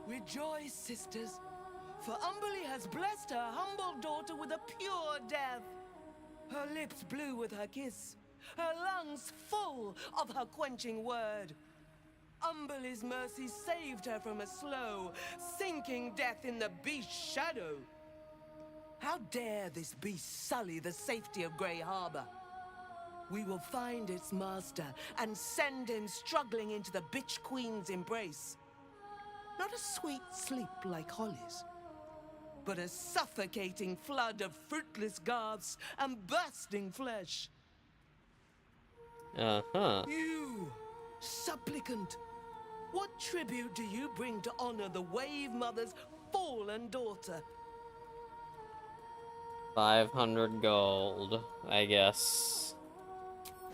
Rejoice, sisters, for Umberly has blessed her humble daughter with a pure death. Her lips blue with her kiss, her lungs full of her quenching word. Umberly's mercy saved her from a slow, sinking death in the beast's shadow. How dare this beast sully the safety of Grey Harbor? We will find its master and send him struggling into the bitch queen's embrace. Not a sweet sleep like Holly's, but a suffocating flood of fruitless garths and bursting flesh. Uh-huh. You, supplicant, what tribute do you bring to honor the Wave Mother's fallen daughter? 500 gold, I guess.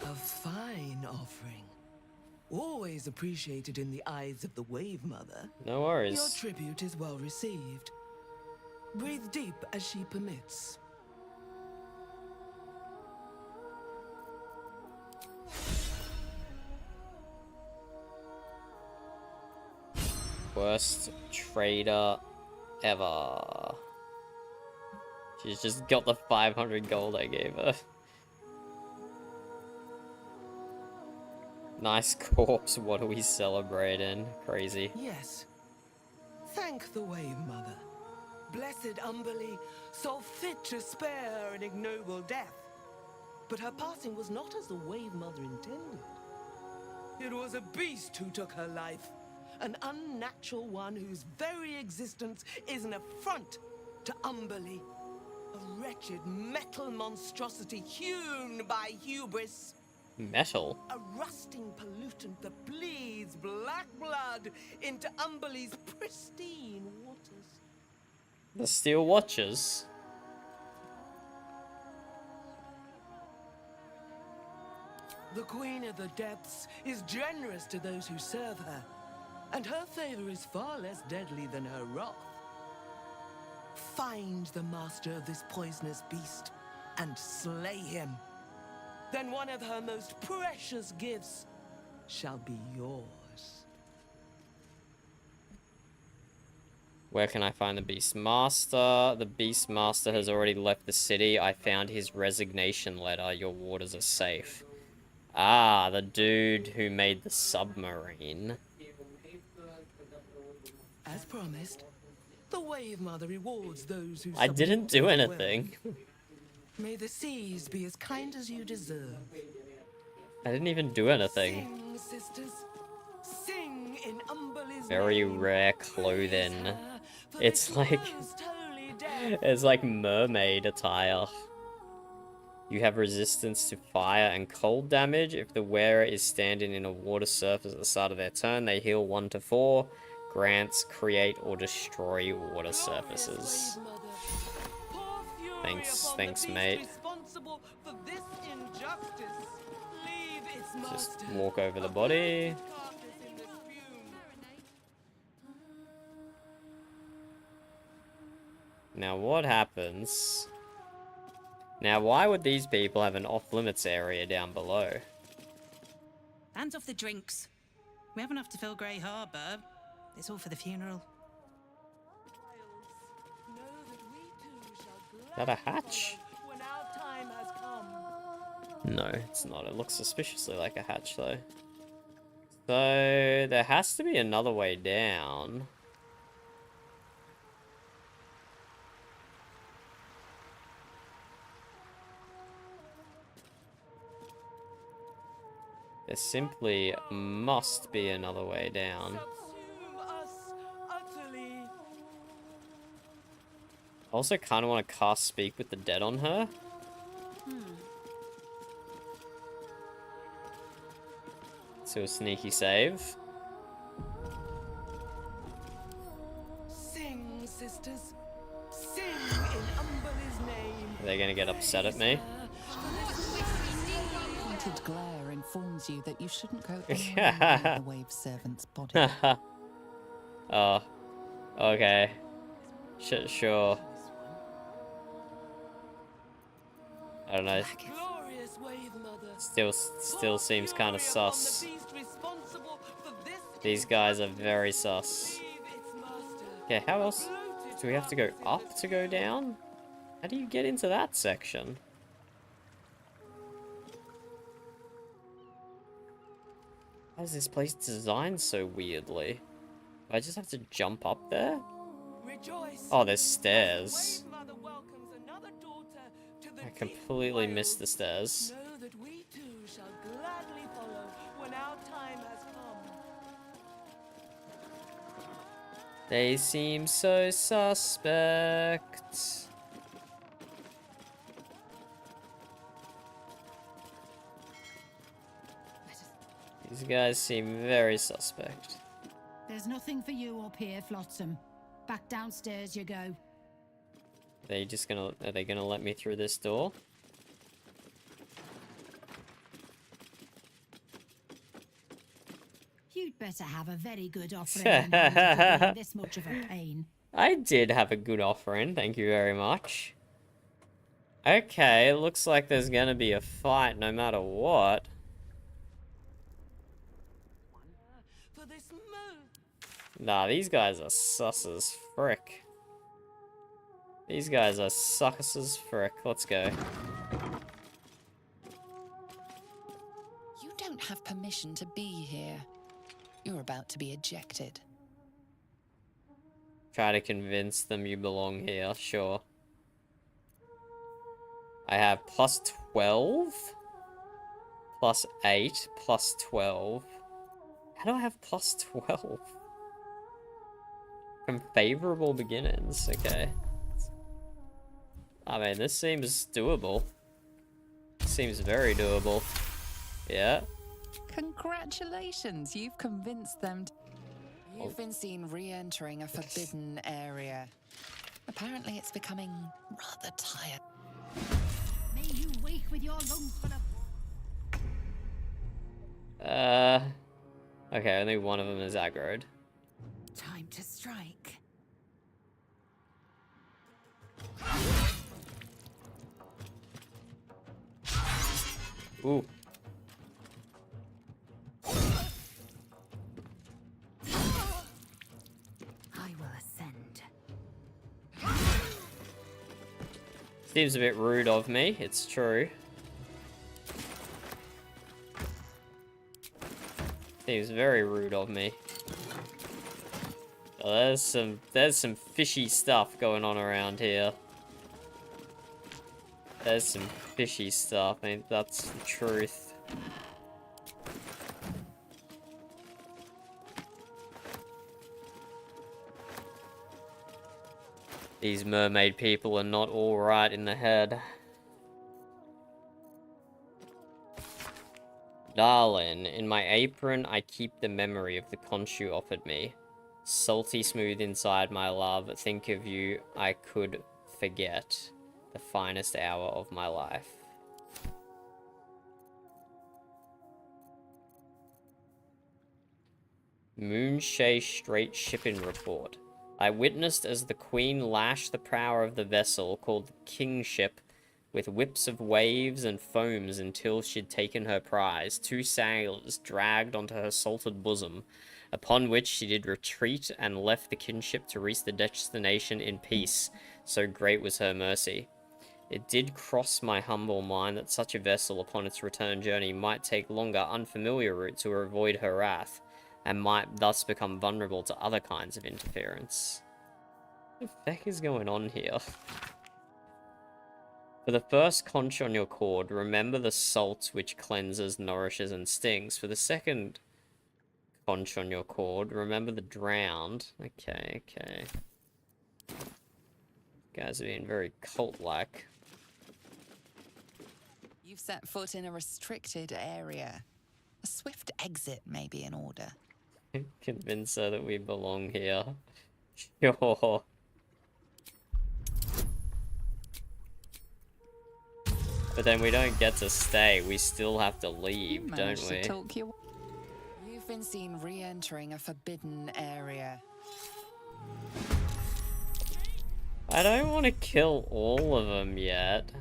A fine offering. Always appreciated in the eyes of the Wave Mother. No worries. Your tribute is well received. Breathe deep as she permits. Worst trader ever. She's just got the 500 gold I gave her. Nice corpse, what are we celebrating? Crazy. Yes. Thank the Wave Mother. Blessed Umberly saw fit to spare an ignoble death. But her passing was not as the Wave Mother intended. It was a beast who took her life. An unnatural one whose very existence is an affront to Umberly. A wretched metal monstrosity hewn by hubris. Metal? A rusting pollutant that bleeds black blood into Umberly's pristine waters. The Steel Watchers? The Queen of the Depths is generous to those who serve her, and her favor is far less deadly than her wrath. Find the master of this poisonous beast and slay him. Then one of her most precious gifts shall be yours. Where can I find the Beastmaster? The Beastmaster has already left the city. I found his resignation letter. Your waters are safe. Ah, the dude who made the submarine. As promised, the Wave Mother rewards those who I didn't do anything. May the seas be as kind as you deserve. I didn't even do anything. Sing, sisters. Sing in Umberly's Very name. rare clothing. It's like... it's like mermaid attire. You have resistance to fire and cold damage. If the wearer is standing in a water surface at the start of their turn, they heal 1 to 4. Grants create or destroy water surfaces. Thanks, mate. Just walk over the body. Now what happens? Now why would these people have an off-limits area down below? Hands off the drinks. We have enough to fill Grey Harbor. It's all for the funeral. that a hatch? When our time has come. No, it's not. It looks suspiciously like a hatch, though. So, there has to be another way down. There simply must be another way down. I also kind of want to cast Speak with the Dead on her. So a sneaky save. Sing, sisters. Sing in Umberly's name. Are they going to get upset at me? Pointed glare informs you that you shouldn't go anywhere near the wave servant's body. Oh, okay. Sure. I don't know. Still seems kind of sus. These guys are very sus. Okay, how else? Do we have to go up to go down? How do you get into that section? How is this place designed so weirdly? Do I just have to jump up there? Oh, there's stairs. I completely missed the stairs. Know that we too shall gladly follow when our time has come. They seem so suspect. These guys seem very suspect. There's nothing for you up here, Flotsam. Back downstairs you go. Are they gonna let me through this door? You'd better have a very good offering in hand if you're being this much of a pain. I did have a good offering, thank you very much. Okay, looks like there's gonna be a fight no matter what. Nah, these guys are sus as frick. These guys are suckers as frick. Let's go. You don't have permission to be here. You're about to be ejected. Try to convince them you belong here, sure. I have plus 12, plus 8, plus 12. How do I have plus 12? From favorable beginnings, okay. I mean, this seems doable. Seems very doable. Yeah. Congratulations, you've convinced them. You've been seen re-entering a forbidden area. Apparently it's becoming rather tired. May you wake with your lungs full of... Okay, only one of them is aggroed. Time to strike. Ooh. I will ascend. Seems a bit rude of me, it's true. Seems very rude of me. Oh, there's some fishy stuff going on around here. There's some fishy stuff, I mean, that's the truth. These mermaid people are not all right in the head. Darling, in my apron I keep the memory of the conch you offered me. Salty smooth inside my love, think of you I could forget. The finest hour of my life. Moonshay Strait Shipping Report. I witnessed as the Queen lashed the prow of the vessel called the Kingship with whips of waves and foams until she'd taken her prize. 2 sailors dragged onto her salted bosom, upon which she did retreat and left the kinship to reach the destination in peace. So great was her mercy. It did cross my humble mind that such a vessel upon its return journey might take longer, unfamiliar routes or avoid her wrath, and might thus become vulnerable to other kinds of interference. What the heck is going on here? For the first conch on your cord, remember the salt which cleanses, nourishes, and stings. For the second conch on your cord, remember the drowned. Okay, okay. Guys are being very cult-like. You've set foot in a restricted area. A swift exit may be in order. Convince her that we belong here. Sure. But then we don't get to stay. We still have to leave, don't we? You've been seen re-entering a forbidden area. I don't want to kill all of them yet.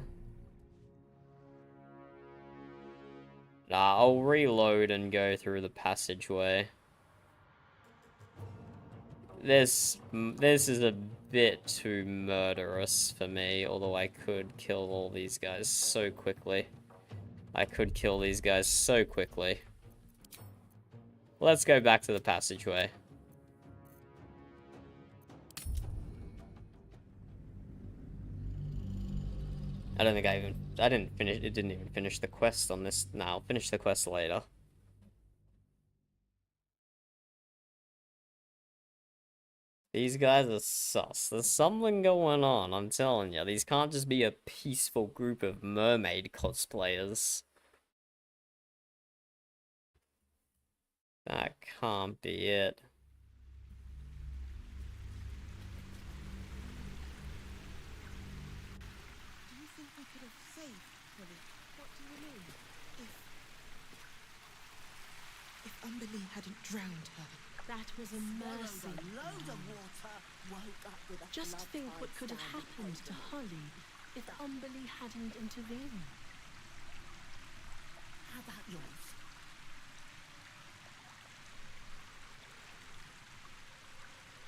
Nah, I'll reload and go through the passageway. This is a bit too murderous for me, although I could kill all these guys so quickly. I could kill these guys so quickly. Let's go back to the passageway. I don't think it didn't even finish the quest on this. No, I'll finish the quest later. These guys are sus. There's something going on, I'm telling you. These can't just be a peaceful group of mermaid cosplayers. That can't be it. Do you think we could have saved Polly? What do you mean? If Umberlee hadn't drowned her. That was a mercy. Just think what could have happened to Holly if Umberlee hadn't intervened. How about yours?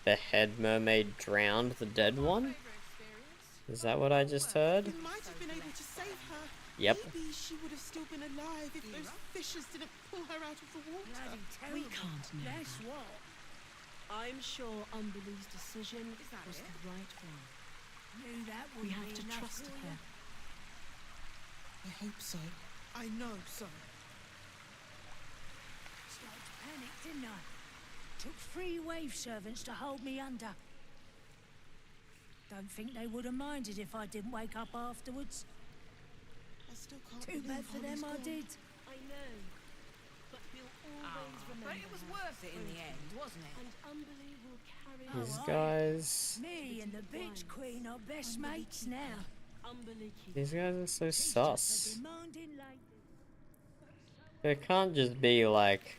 The head mermaid drowned the dead one? Is that what I just heard? You might have been able to save her. Yep. Maybe she would have still been alive if those fishes didn't pull her out of the water. We can't know that. I'm sure Umberlee's decision was the right one. We have to trust her. I hope so. I know so. Started to panic, didn't I? Took 3 wave servants to hold me under. Don't think they would have minded if I didn't wake up afterwards. I still can't Too bad for them I did. I know. But we'll always remember. But it was worth it in the end, wasn't it? And Umberlee will carry These guys... Me and the bitch queen are best mates now. These guys are so sus. It can't just be like...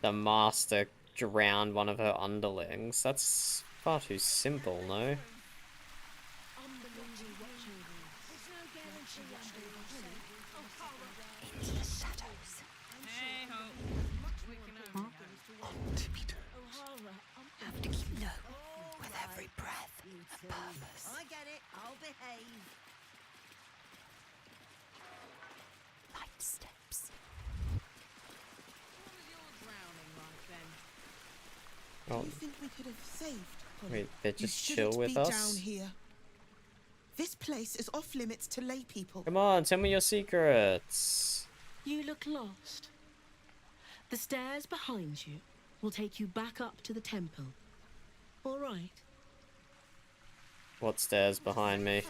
the master drowned one of her underlings. That's far too simple, no? Into the shadows. Have to keep low with every breath. A purpose. I get it. I'll behave. Light steps. Do you think we could have saved Polly? Wait, they You just shouldn't chill with be us? down here. This place is off limits to lay people. Come on, tell me your secrets. You look lost. The stairs behind you will take you back up to the temple. All right? What stairs behind me?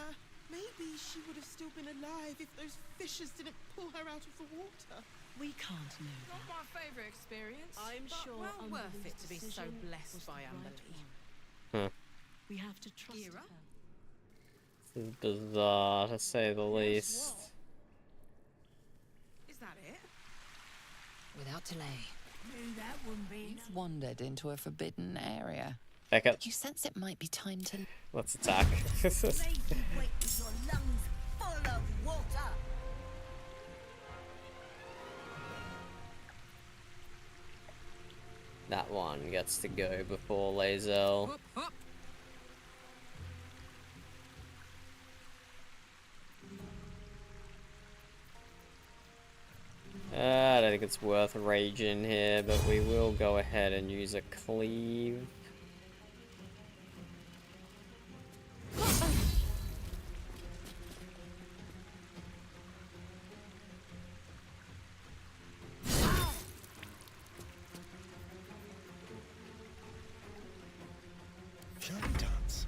Maybe she would have still been alive if those fishes didn't pull her out of the water. We can't know Not that. my favourite experience. I'm but sure well worth Umberlee's it to be so decision blessed was by the right Umberlee. Huh. We have to trust her. This is bizarre, to say the least. Is that it? Without delay. Knew that wouldn't be You've wandered into a forbidden area. Back up. You sense it might be time to... Let's attack. Wait with your lungs full of water. That one gets to go before Lae'zel. it's worth raging here, but we will go ahead and use a cleave. Shall we dance?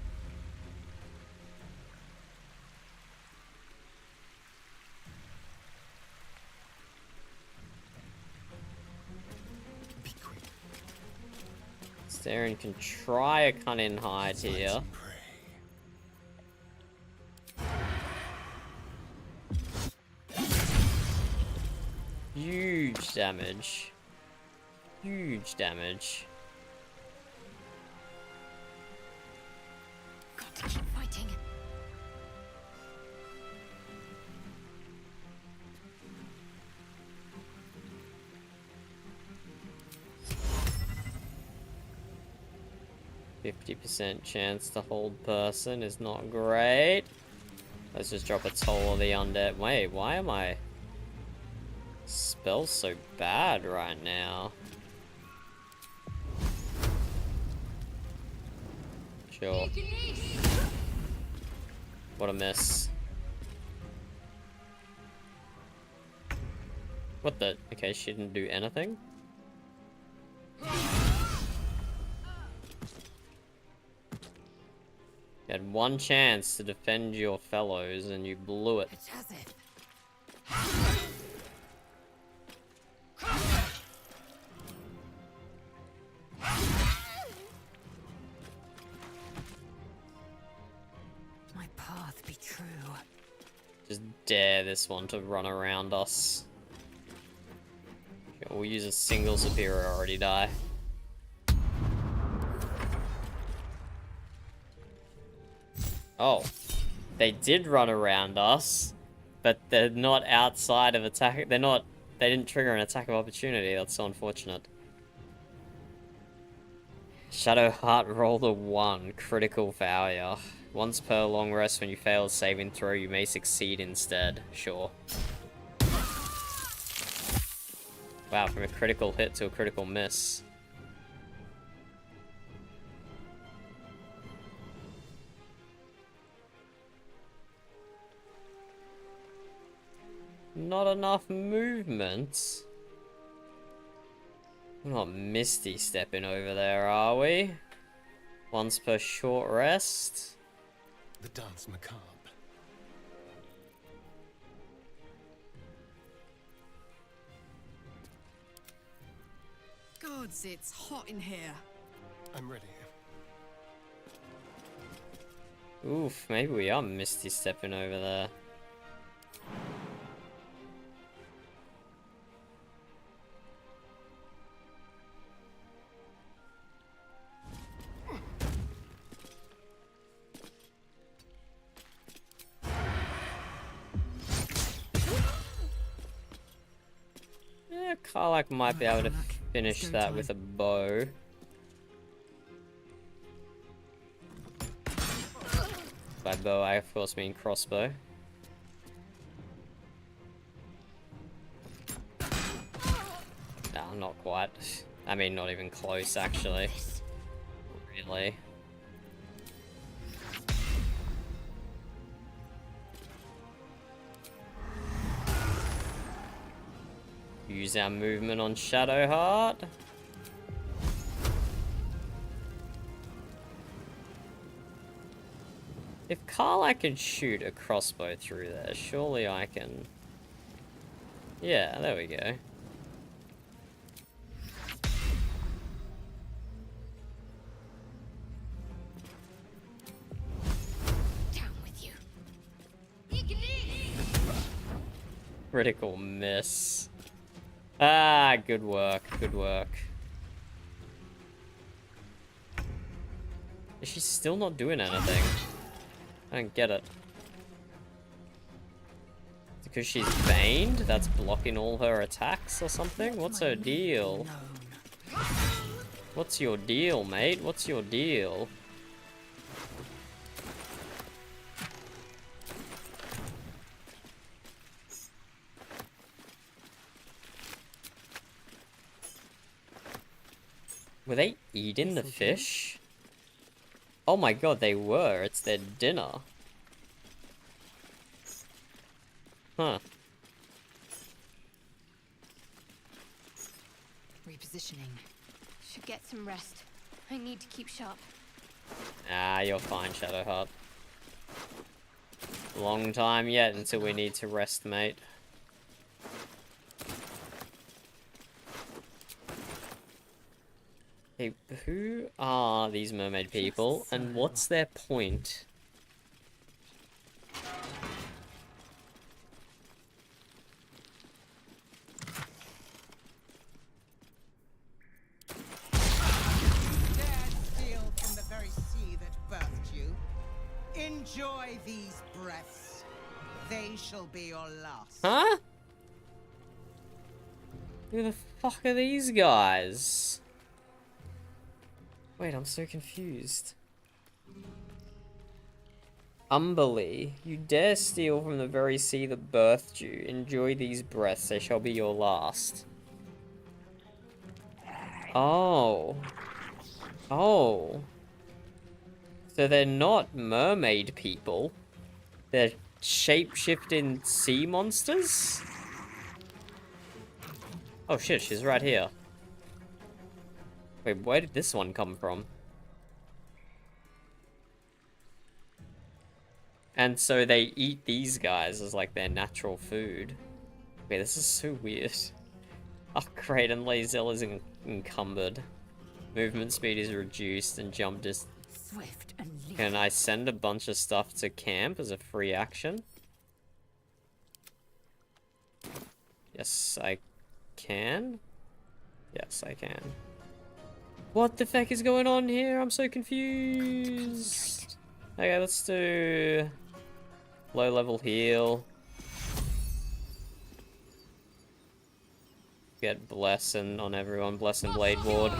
Be quick. Staren can try a cunning hide here. Huge damage. Huge damage. Got to keep fighting. %50 chance to hold person is not great. Let's just drop a toll of the undead. Wait, why am I spells so bad right now? Sure. What a miss. What the? Okay, she didn't do anything. You had one chance to defend your fellows and you blew it. My path be true. Just dare this one to run around us. Okay, we'll use a single superiority die. Oh, they did run around us, but they're not outside of attack. They didn't trigger an attack of opportunity. That's so unfortunate. Shadowheart rolled a 1, critical failure. Once per long rest, when you fail a saving throw, you may succeed instead. Sure. Wow, from a critical hit to a critical miss. Not enough movement. We're not Misty stepping over there, are we? Once per short rest. The dance macabre. Gods, it's hot in here. I'm ready. Oof, maybe we are Misty stepping over there. Yeah, Karlach might be able to finish that with a bow. By bow, I of course mean crossbow. No, not quite. I mean, not even close, actually. Really. Use our movement on Shadowheart. If Karlach can shoot a crossbow through there, surely I can... Yeah, there we go. Down with you. Critical miss. Ah, good work, good work. Is she still not doing anything? I don't get it. Because she's veined? That's blocking all her attacks or something? What's her deal? What's your deal, mate? What's your deal? Were they eating the fish? Oh my god, they were. It's their dinner. Huh. Repositioning. Should get some rest. I need to keep sharp. Ah, you're fine, Shadowheart. Long time yet until we need to rest, mate. Hey, who are these mermaid people, and what's their point? Steal from the very sea that birthed you. Enjoy these breaths. They shall be your last. Huh? Who the fuck are these guys? Wait, I'm so confused. Umberly, you dare steal from the very sea that birthed you. Enjoy these breaths, they shall be your last. Oh. Oh. So they're not mermaid people. They're shape-shifting sea monsters? Oh shit, she's right here. Wait, where did this one come from? And so they eat these guys as like their natural food. Wait, this is so weird. Upgrade and Lazel is encumbered. Movement speed is reduced and jump distance. Swift and leap. Can I send a bunch of stuff to camp as a free action? Yes, I can. Yes, I can. What the fuck is going on here? I'm so confused. Okay, let's do low level heal. Get blessing on everyone. Blessing Blade Ward.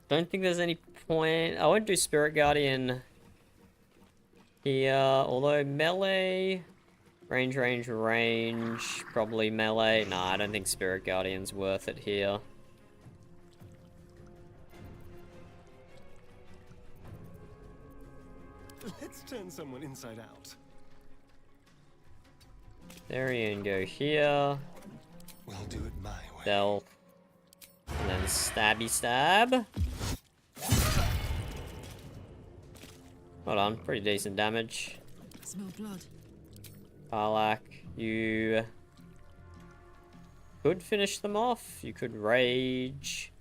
Don't think there's any point. I won't do Spirit Guardian here, although melee, range, probably melee. Nah, I don't think Spirit Guardian's worth it here. Let's turn someone inside out. Therian go here. We'll do it my way. Stealth. And then stabby stab. Hold on, pretty decent damage. Smell blood. Karlach, you could finish them off. You could rage.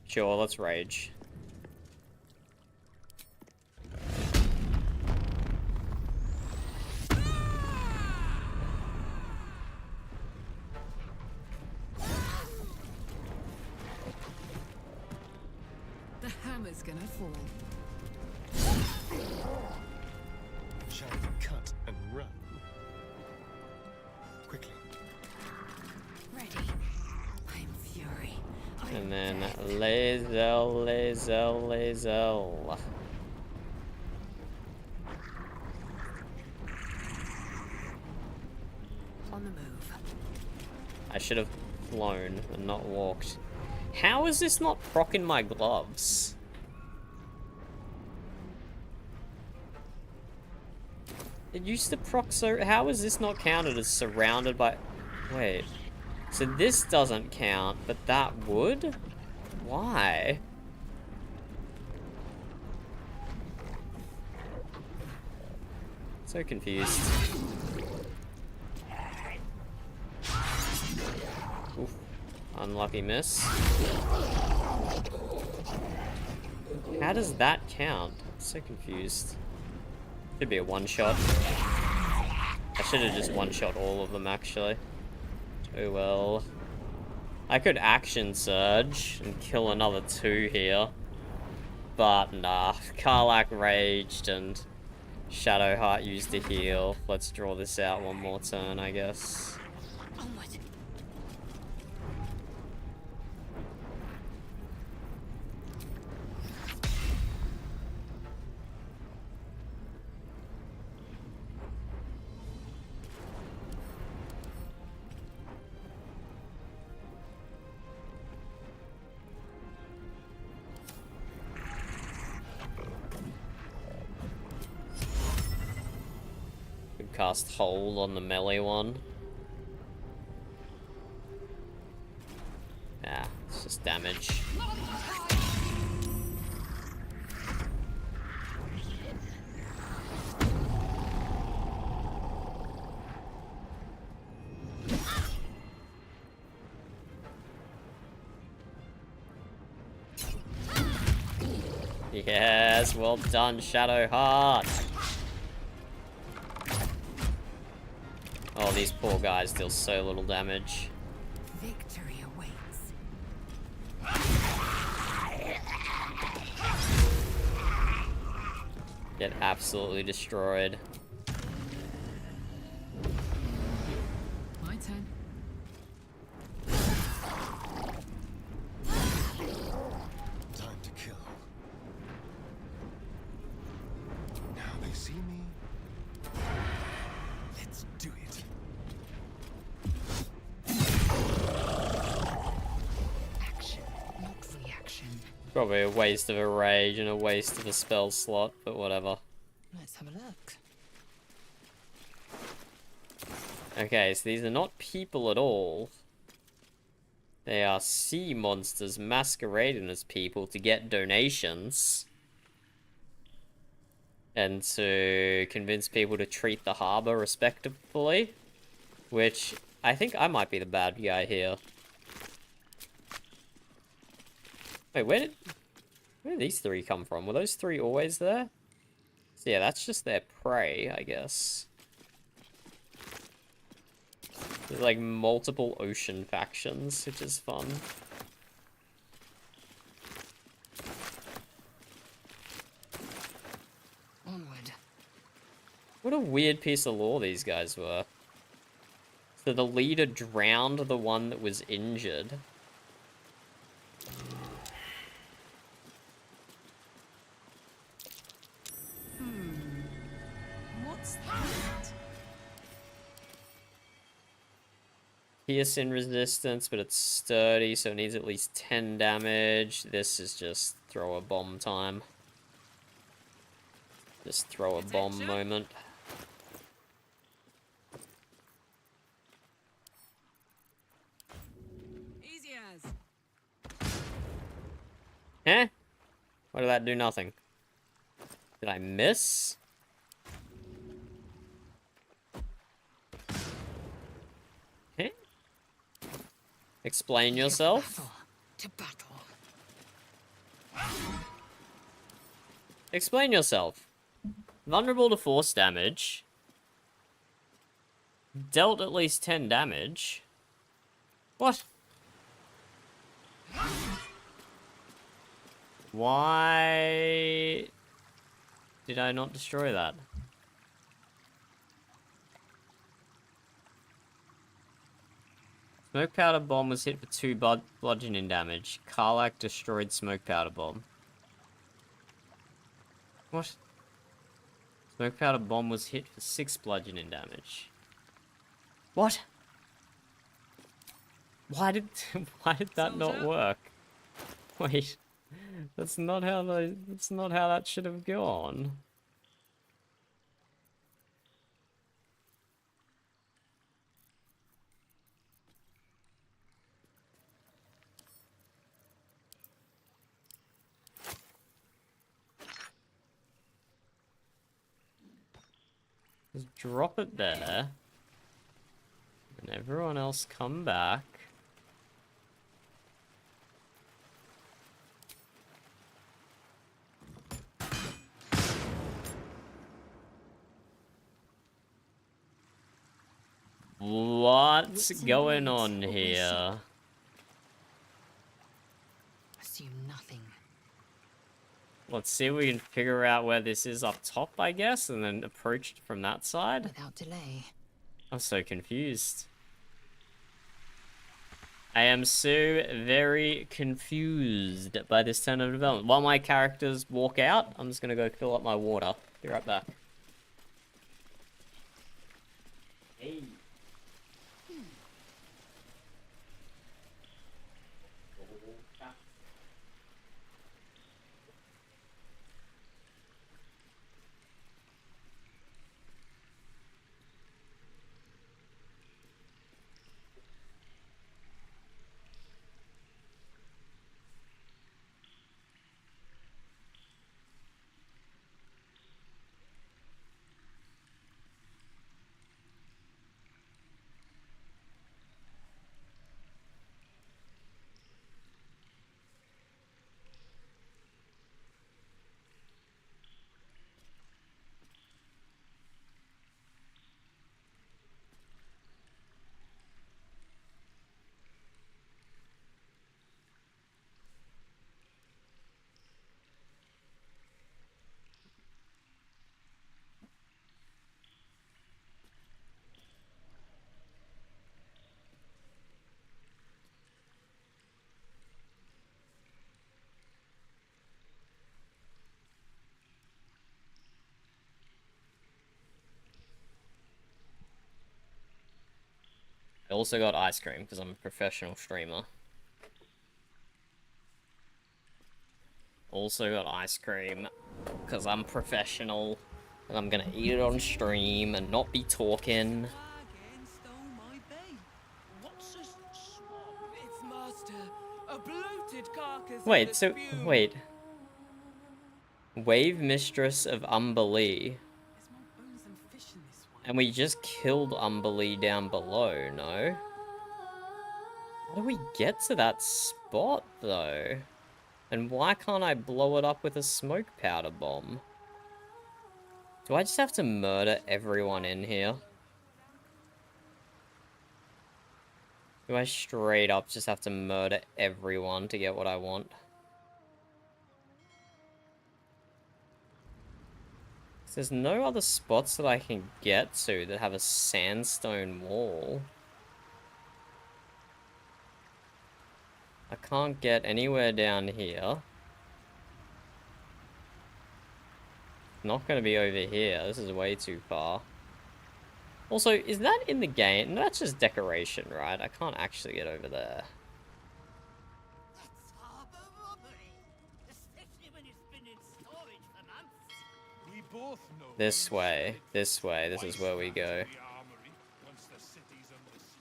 Sure, let's rage. The hammer's gonna fall. Shall we cut and run? Quickly. Ready. I'm fury. And then Lazel. On the move. I should have flown and not walked. How is this not proccing my gloves? It used to proc so... How is this not counted as surrounded by... Wait. So this doesn't count, but that would? Why? So confused. Oof. Unlucky miss. How does that count? I'm so confused. Should be a one-shot. I should have just one-shot all of them, actually. Oh well. I could action surge and kill another two here. But nah. Karlach raged and Shadowheart used to heal. Let's draw this out one more turn, I guess. Onward. cast Hold on the melee one. Yeah, it's just damage. Yes, well done, Shadowheart. Oh, these poor guys deal so little damage. Victory awaits. Get absolutely destroyed. My turn. Time to kill. Now they see me. Let's do it. Action, not reaction. Probably a waste of a rage and a waste of a spell slot, but whatever. Let's have a look. Okay, so these are not people at all. They are sea monsters masquerading as people to get donations. And to convince people to treat the harbor respectfully. Which, I think I might be the bad guy here. Wait, where did these three come from? Were those three always there? So yeah, that's just their prey, I guess. There's like multiple ocean factions, which is fun. Onward. What a weird piece of lore these guys were. So the leader drowned the one that was injured. What's that? Piercing resistance, but it's sturdy, so it needs at least 10 damage. This is just throw a bomb time. Just throw a bomb moment. Easy as. Eh? Why did that do nothing? Did I miss? Eh? Explain yourself. To battle. Explain yourself. Vulnerable to force damage. Dealt at least 10 damage. What? Why did I not destroy that? Smoke powder bomb was hit for 2 bludgeoning damage. Karlach destroyed smoke powder bomb. What? Smoke powder bomb was hit for 6 bludgeoning damage. What? Why did that not work? Wait. That's not how that should have gone. Just drop it there. And everyone else come back. What's going on here? Assume nothing. Let's see if we can figure out where this is up top, I guess, and then approach it from that side. Without delay. I'm so confused. I am so very confused by this turn of development. While my characters walk out, I'm just gonna go fill up my water. Be right back. Hey. Also got ice cream, because I'm a professional streamer. Also got ice cream, because I'm professional. And I'm gonna eat it on stream and not be talking. What's this swamp? Its master, a bloated carcass. Wait, so, wait. Wave Mistress of Umberlee. And we just killed Umberlee down below, no? How do we get to that spot, though? And why can't I blow it up with a smoke powder bomb? Do I just have to murder everyone in here? Do I straight up just have to murder everyone to get what I want? There's no other spots that I can get to that have a sandstone wall. I can't get anywhere down here. Not gonna be over here. This is way too far. Also, is that in the game? No, that's just decoration, right? I can't actually get over there. We both know This way. This way. This is where we go. once the city's under siege.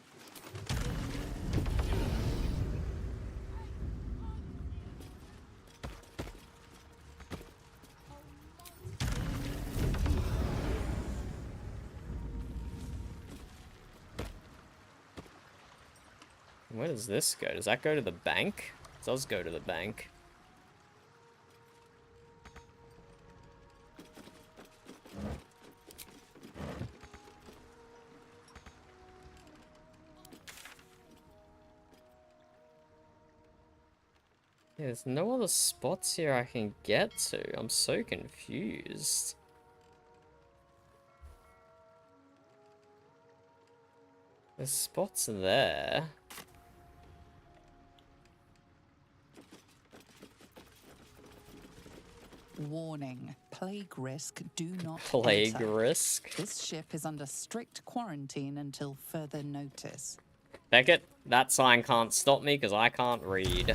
Where does this go? Does that go to the bank? It does go to the bank. Yeah, there's no other spots here I can get to. I'm so confused. There's spots there. Warning. Plague risk. Do not Plague enter. risk? This ship is under strict quarantine until further notice. Beckett, that sign can't stop me because I can't read.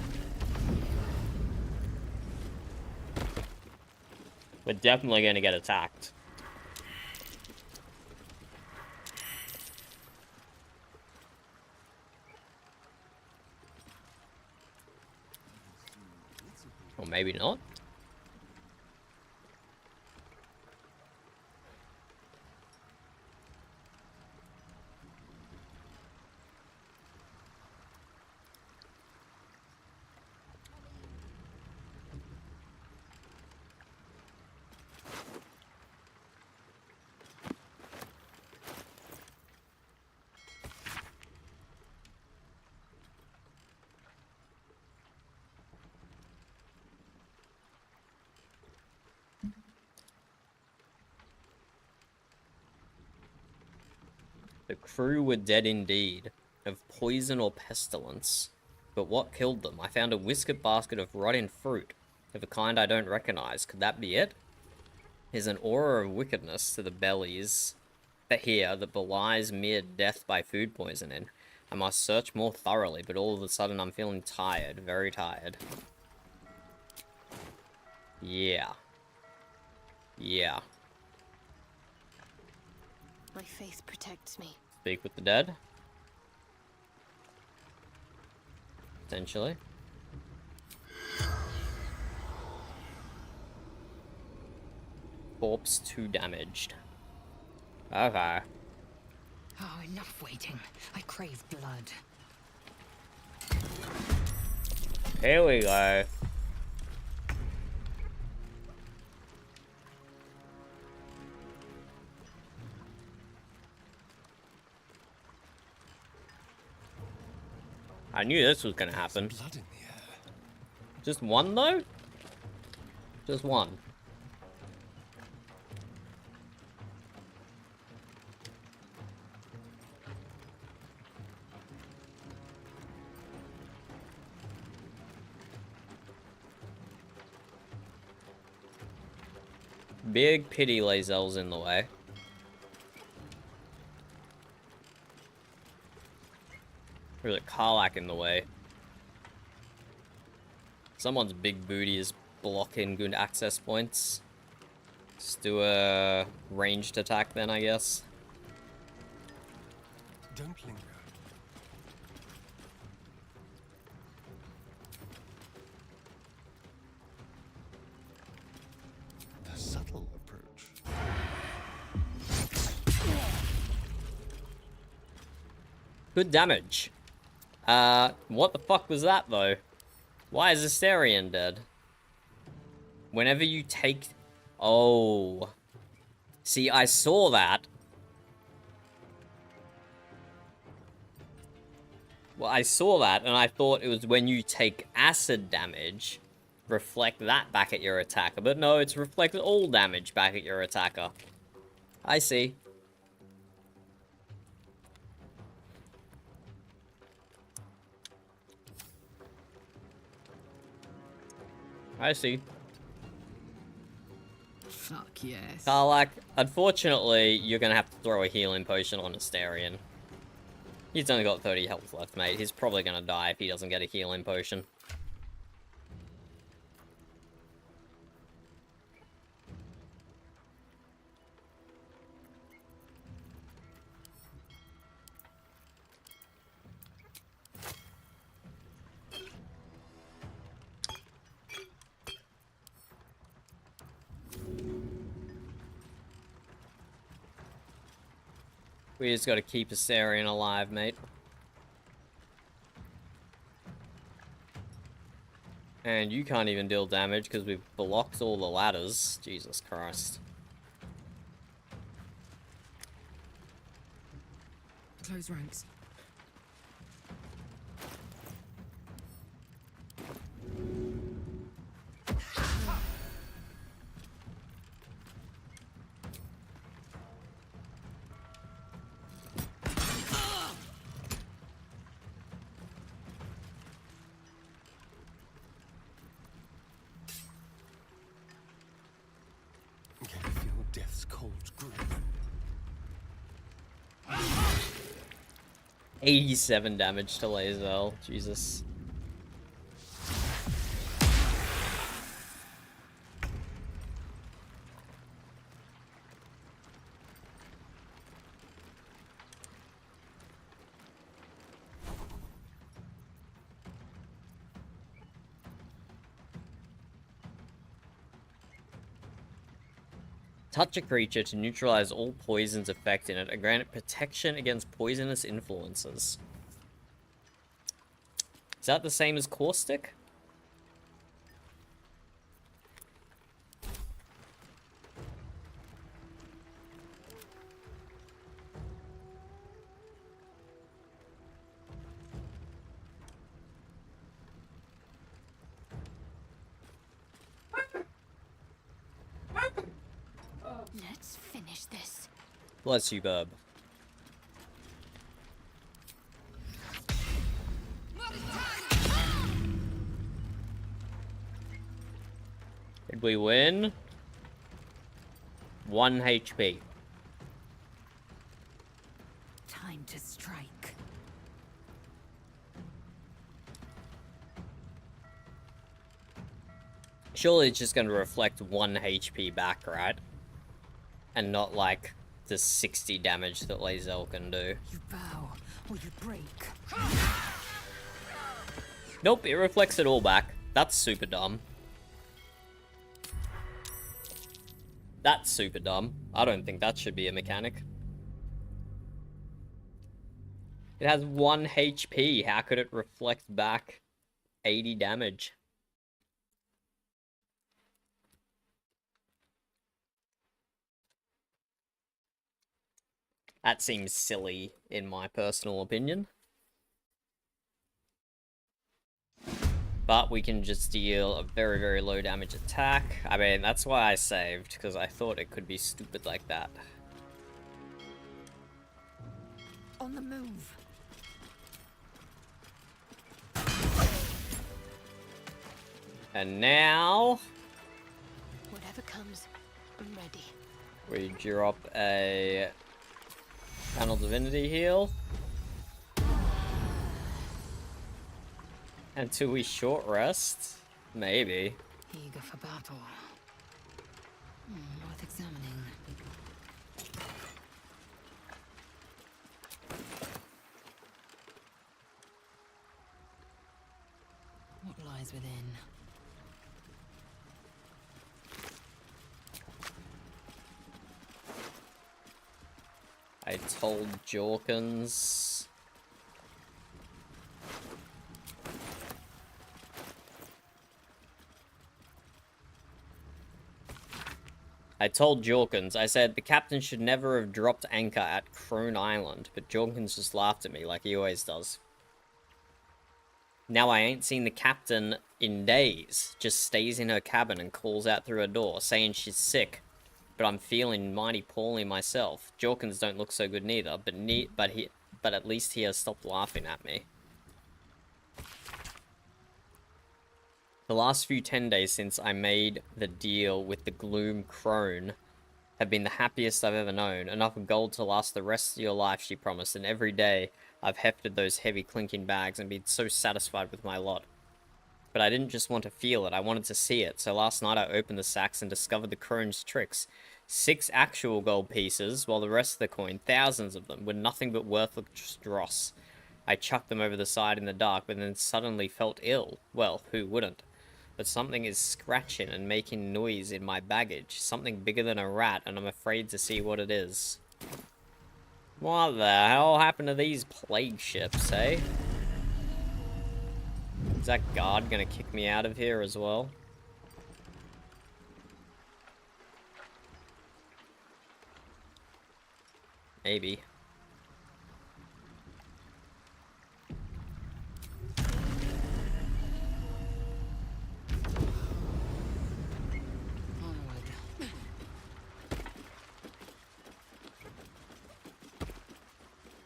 We're definitely going to get attacked. Or maybe not. The crew were dead indeed, of poison or pestilence. But what killed them? I found a whiskered basket of rotting fruit, of a kind I don't recognize. Could that be it? There's an aura of wickedness to the bellies here that belies mere death by food poisoning. I must search more thoroughly, but all of a sudden I'm feeling tired, very tired. Yeah. Yeah. My faith protects me. Speak with the dead. Potentially. Corpse 2 damaged. Okay. Oh, enough waiting. I crave blood. Here we go. I knew this was gonna happen. Blood in the air. Just one though? Just one. Big pity Lazel's in the way. Or is it Karlach in the way? Someone's big booty is blocking good access points. Let's do a ranged attack then, I guess. Don't linger. The subtle approach. Good damage. What the fuck was that, though? Why is Astarion dead? Whenever you take... Oh. See, I saw that. Well, I saw that, and I thought it was when you take acid damage, reflect that back at your attacker. But no, it's reflect all damage back at your attacker. I see. I see. Fuck yes. Karlach, unfortunately, you're gonna have to throw a healing potion on Astarion. He's only got 30 health left, mate. He's probably gonna die if he doesn't get a healing potion. We just gotta keep Astarion alive, mate. And you can't even deal damage because we've blocked all the ladders. Jesus Christ. Close ranks. Can you feel death's cold grip? 87 damage to Lae'zel. Jesus. Touch a creature to neutralize all poisons affecting it and grant it protection against poisonous influences. Is that the same as Caustic? Let's finish this. Bless you, bub. Did we win? 1 HP. Time to strike. Surely it's just going to reflect 1 HP back, right? And not like the 60 damage that Lae'zel can do. You bow or you break. Nope, it reflects it all back. That's super dumb. That's super dumb. I don't think that should be a mechanic. It has 1 HP. How could it reflect back 80 damage? That seems silly, in my personal opinion. But we can just deal a very, very low damage attack. I mean, that's why I saved, because I thought it could be stupid like that. On the move. And now... Whatever comes, I'm ready. we drop a... Channel Divinity heal. Until we short rest? Maybe. Eager for battle. Worth examining. What lies within? I told Jorkins. I said the captain should never have dropped anchor at Crone Island, but Jorkins just laughed at me like he always does. Now I ain't seen the captain in days. Just stays in her cabin and calls out through her door, saying she's sick. But I'm feeling mighty poorly myself. Jorkins don't look so good neither, but at least he has stopped laughing at me. The last few 10 days since I made the deal with the Gloom Crone have been the happiest I've ever known. Enough gold to last the rest of your life, she promised, and every day I've hefted those heavy clinking bags and been so satisfied with my lot. But I didn't just want to feel it, I wanted to see it, so last night I opened the sacks and discovered the Crone's tricks. 6 actual gold pieces, while the rest of the coin, thousands of them, were nothing but worthless dross. I chucked them over the side in the dark, but then suddenly felt ill. Well, who wouldn't? But something is scratching and making noise in my baggage. Something bigger than a rat, and I'm afraid to see what it is. What the hell happened to these plague ships, eh? Is that guard gonna kick me out of here as well? Maybe.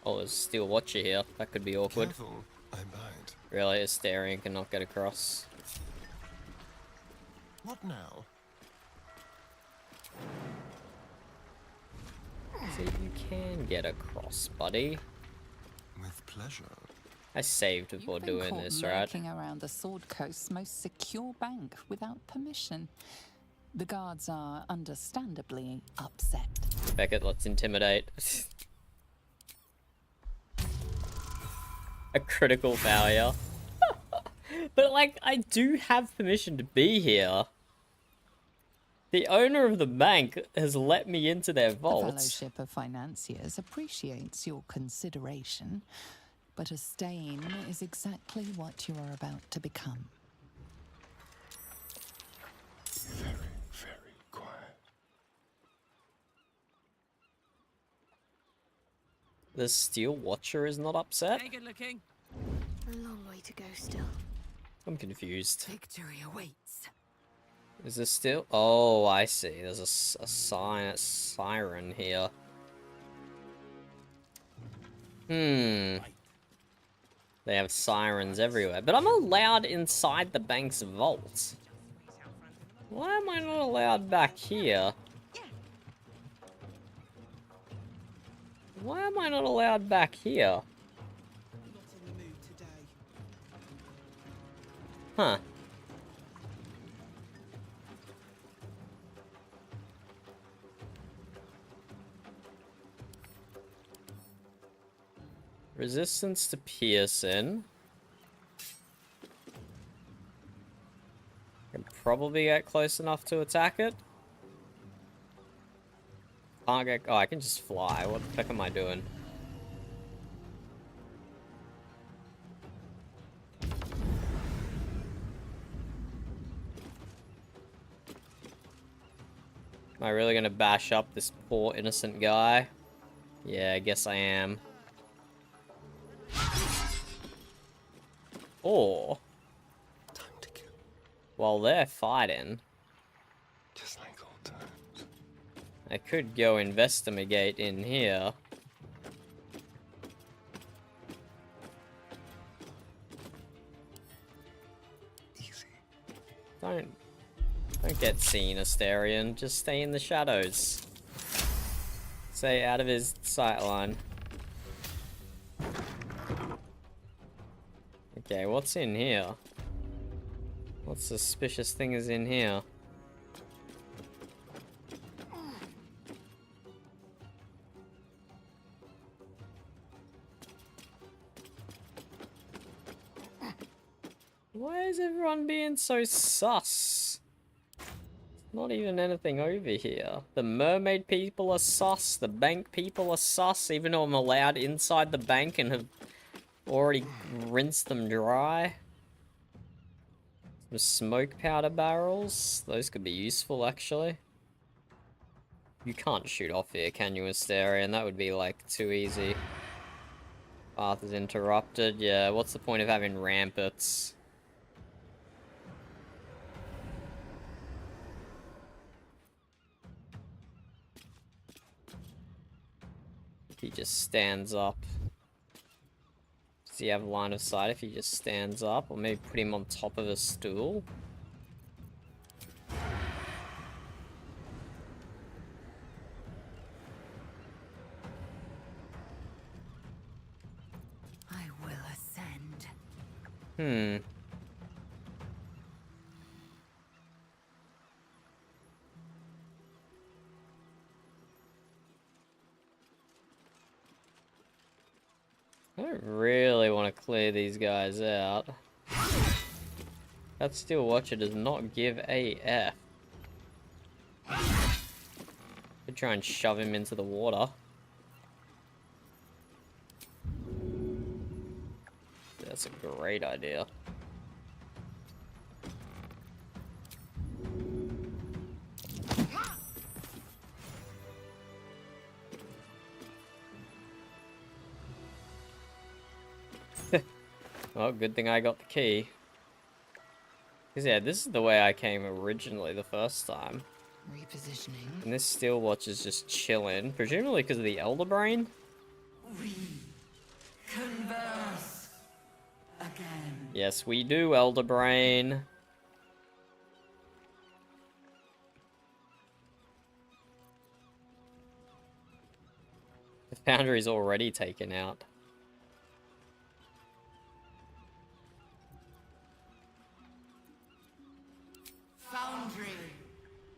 Oh, there's a steel watcher here. That could be awkward. Careful, I bite. Really, a Astarion cannot get across. What now? So you can get across, buddy. With pleasure. I saved before doing this, right? Lurking around the Sword Coast's most secure bank without permission. The guards are understandably upset. Beckett, let's intimidate. A critical failure. But, like, I do have permission to be here. The owner of the bank has let me into their vault. The Fellowship of Financiers appreciates your consideration, but a stain is exactly what you are about to become. Very, very quiet. The Steel Watcher is not upset? Hey, good looking. A long way to go still. I'm confused. Victory awaits. Is this still? Oh, I see. There's a siren here. They have sirens everywhere. But I'm allowed inside the bank's vault. Why am I not allowed back here? Why am I not allowed back here? Huh. Resistance to piercing. Can probably get close enough to attack it. Can't get. Oh, I can just fly. What the heck am I doing? Am I really gonna bash up this poor innocent guy? Yeah, I guess I am. Or while they're fighting, just like old times, I could go investigate in here. Easy. Don't get seen, Astarion. Just stay in the shadows. Stay out of his sight line. Okay, what's in here? What suspicious thing is in here? Why is everyone being so sus? Not even anything over here. The mermaid people are sus, the bank people are sus, even though I'm allowed inside the bank and have already rinsed them dry. Some smoke powder barrels. Those could be useful, actually. You can't shoot off here, can you, Astarion? That would be, like, too easy. Path is interrupted. Yeah, what's the point of having ramparts? He just stands up. Does he have line of sight if he just stands up? Or maybe put him on top of a stool? I will ascend. I don't really want to clear these guys out. That Steel Watcher does not give a F. Could try and shove him into the water. That's a great idea. Well, good thing I got the key. Because, yeah, this is the way I came originally the first time. Repositioning. And this Steel Watch is just chilling. Presumably because of the Elder Brain? We converse again. Yes, we do, Elder Brain. The Foundry's already taken out. Foundry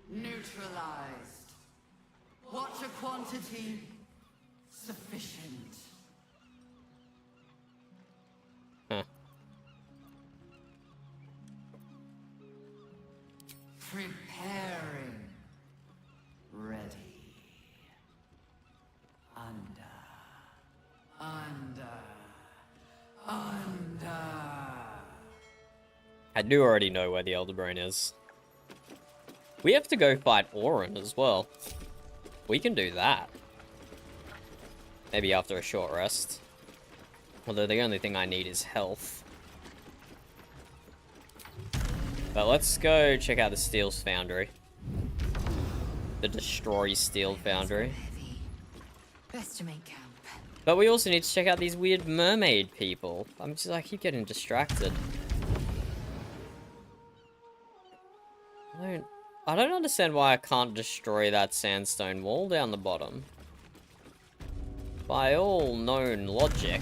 neutralized. Water quantity sufficient. Huh. Preparing. Ready. Under. I do already know where the Elder Brain is. We have to go fight Orin as well. We can do that. Maybe after a short rest. Although the only thing I need is health. But let's go check out the Steel's Foundry. The Destroy Steel Foundry. Best to make camp. But we also need to check out these weird mermaid people. I keep getting distracted. I don't understand why I can't destroy that sandstone wall down the bottom. By all known logic,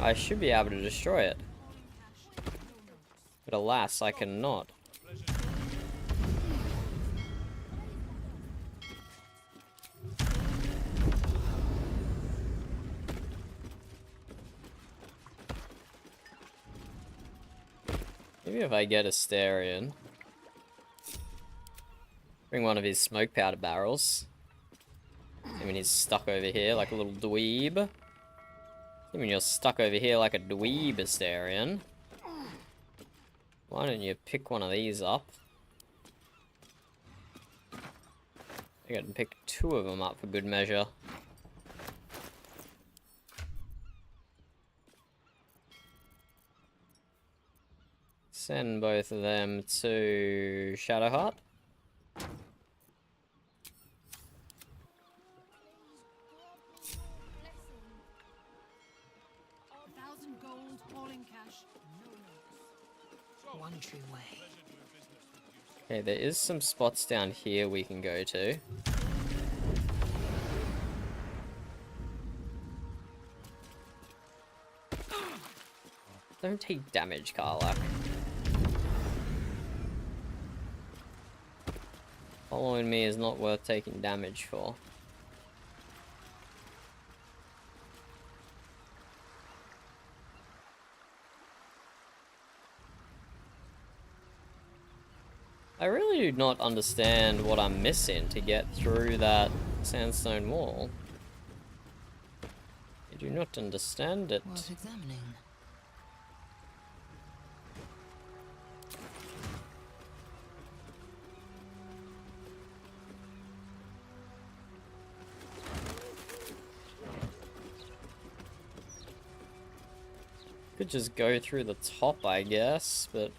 I should be able to destroy it. But alas, I cannot. Maybe if I get Astarion. Bring one of his smoke powder barrels. I mean, he's stuck over here like a little dweeb. I mean, you're stuck over here like a dweeb, Astarion. Why don't you pick one of these up? I got to pick 2 of them up for good measure. Send both of them to Shadowheart. One true way. Okay, there is some spots down here we can go to. Don't take damage, Karlach. Following me is not worth taking damage for. I really do not understand what I'm missing to get through that sandstone wall. I do not understand it. Worth examining. Could just go through the top, I guess, but...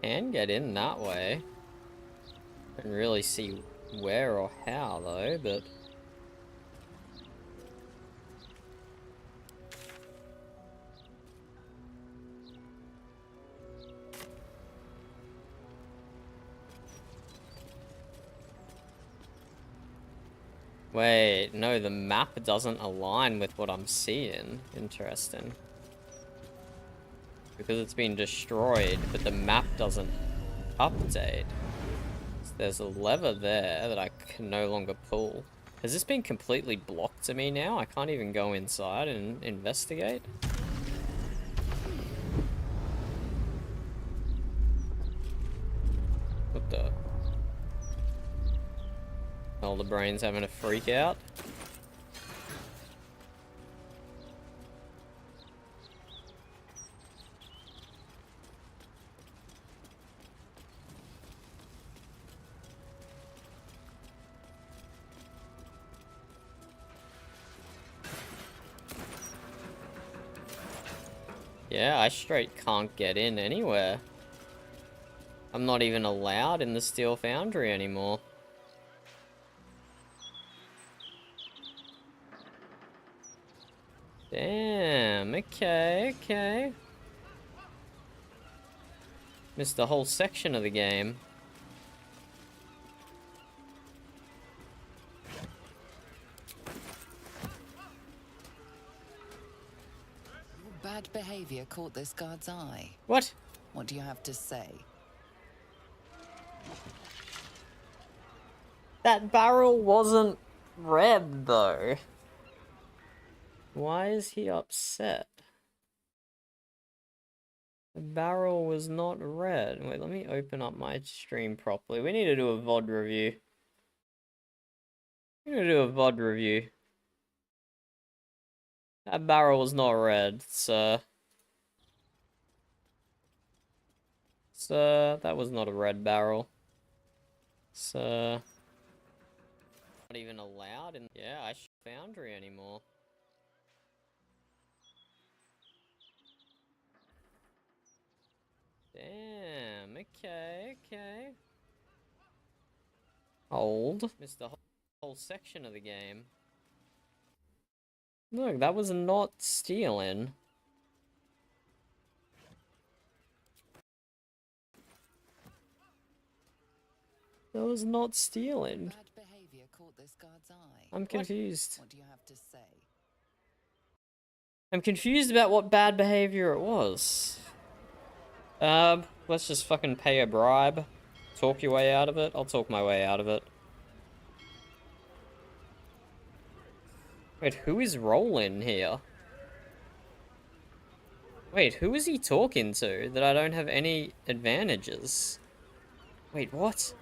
Can get in that way. Don't really see where or how though, but... Wait, no, the map doesn't align with what I'm seeing. Interesting. Because it's been destroyed, but the map doesn't update. So there's a lever there that I can no longer pull. Has this been completely blocked to me now? I can't even go inside and investigate? What the... All the brain's having a freak out. Yeah, I straight can't get in anywhere. I'm not even allowed in the Steel Foundry anymore. Damn, okay. Missed the whole section of the game. Bad behavior caught this guard's eye. What? What do you have to say? That barrel wasn't red, though. Why is he upset? The barrel was not red. Wait, let me open up my stream properly. We need to do a VOD review. That barrel was not red, sir. Sir, that was not a red barrel. Sir. Not even allowed in... Yeah, I should Foundry anymore. Damn, okay. Hold. Missed the whole section of the game. Look, that was not stealing. That was not stealing. Bad behavior caught this guard's eye. I'm confused. What do you have to say? I'm confused about what bad behavior it was. Let's just fucking pay a bribe. Talk your way out of it. I'll talk my way out of it. Wait, who is rolling here? Wait, who is he talking to that I don't have any advantages? Wait, what?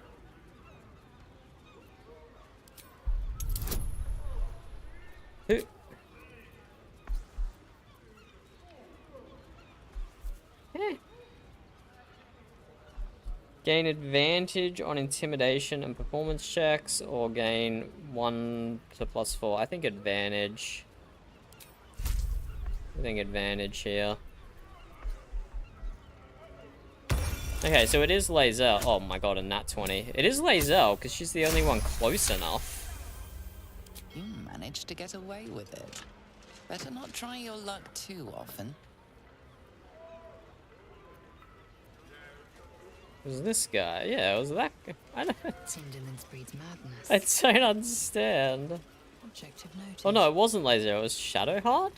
Who? Eh. Gain advantage on intimidation and performance checks, or gain 1 to +4. I think advantage. Here. Okay, so it is Lae'zel. Oh my god, a nat 20. It is Lae'zel, because she's the only one close enough. You managed to get away with it. Better not try your luck too often. It was this guy? Yeah, it was that guy. I don't, Indolence breeds madness. I don't understand. Objective noted. Oh no, it wasn't Laser, it was Shadowheart?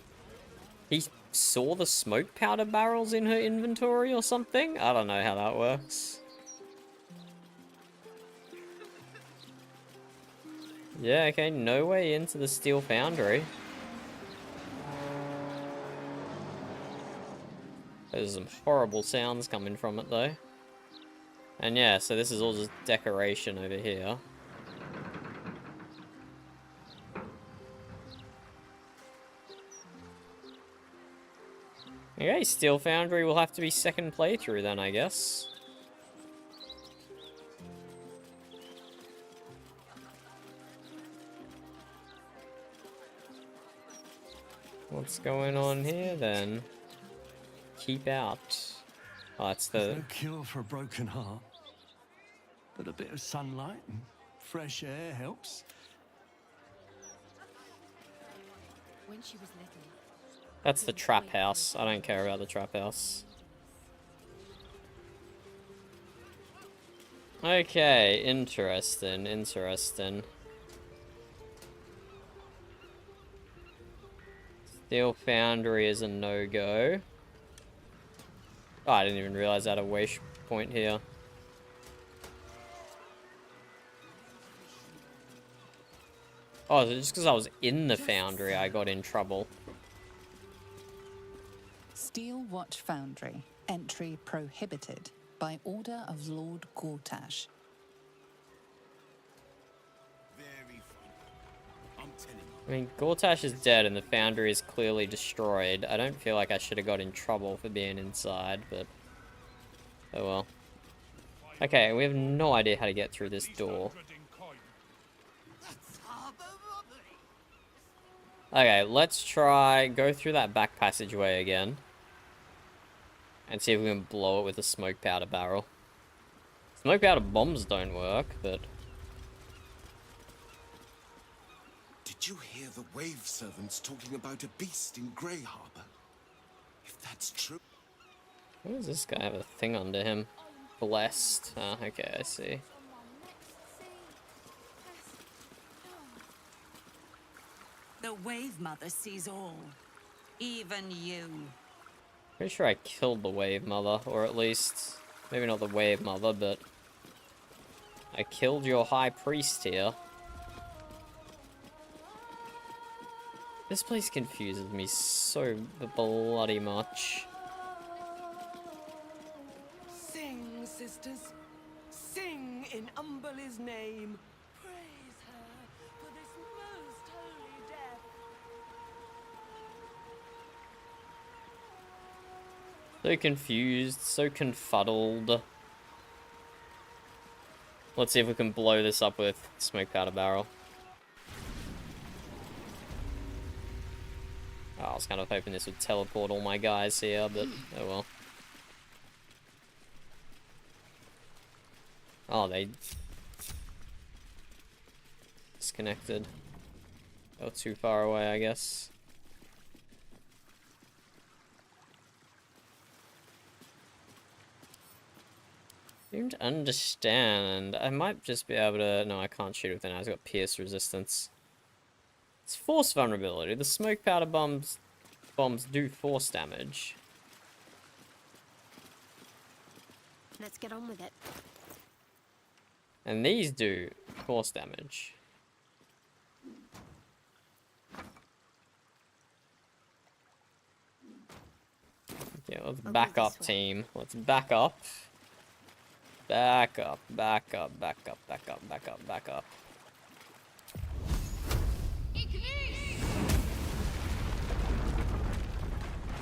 He saw the smoke powder barrels in her inventory or something? I don't know how that works. Yeah, okay, no way into the steel foundry. There's some horrible sounds coming from it though. And yeah, so this is all just decoration over here. Okay, Steel Foundry will have to be second playthrough then, I guess. What's going on here then? Keep out. Oh, that's There's the... no cure for a broken heart. But a bit of sunlight and fresh air helps. When she was little. That's the trap house. I don't care about the trap house. Okay, interesting, interesting. Steel Foundry is a no-go. Oh, I didn't even realize I had a waypoint here. Oh, is it just because I was in the foundry I got in trouble? Steel Watch Foundry. Entry prohibited by order of Lord Gortash. Very funny. I'm telling you. I mean, Gortash is dead and the foundry is clearly destroyed. I don't feel like I should have got in trouble for being inside, but... oh well. Okay, we have no idea how to get through this door. Okay, let's try go through that back passageway again. And see if we can blow it with a smoke powder barrel. Smoke powder bombs don't work, but... Did you hear the wave servants talking about a beast in Grey Harbor? If that's true... What does this guy have a thing under him? Blessed. Ah, okay, I see. The Wave Mother sees all. Even you. Pretty sure I killed the Wave Mother, or at least... maybe not the Wave Mother, but... I killed your High Priest here. This place confuses me so bloody much. Sing, sisters. Sing in Umberly's name. Praise her for this most holy death. So confused, so confuddled. Let's see if we can blow this up with smoke powder barrel. Oh, I was kind of hoping this would teleport all my guys here, but oh well. Oh, they disconnected. Oh, too far away, I guess. Seem to understand. I might just be able to... no, I can't shoot with it now. It's got pierce resistance. It's force vulnerability. The smoke powder bombs do force damage. Let's get on with it. And these do force damage. Yeah, let's back up, team. Let's back up. Back up, back up, back up, back up, back up, back up.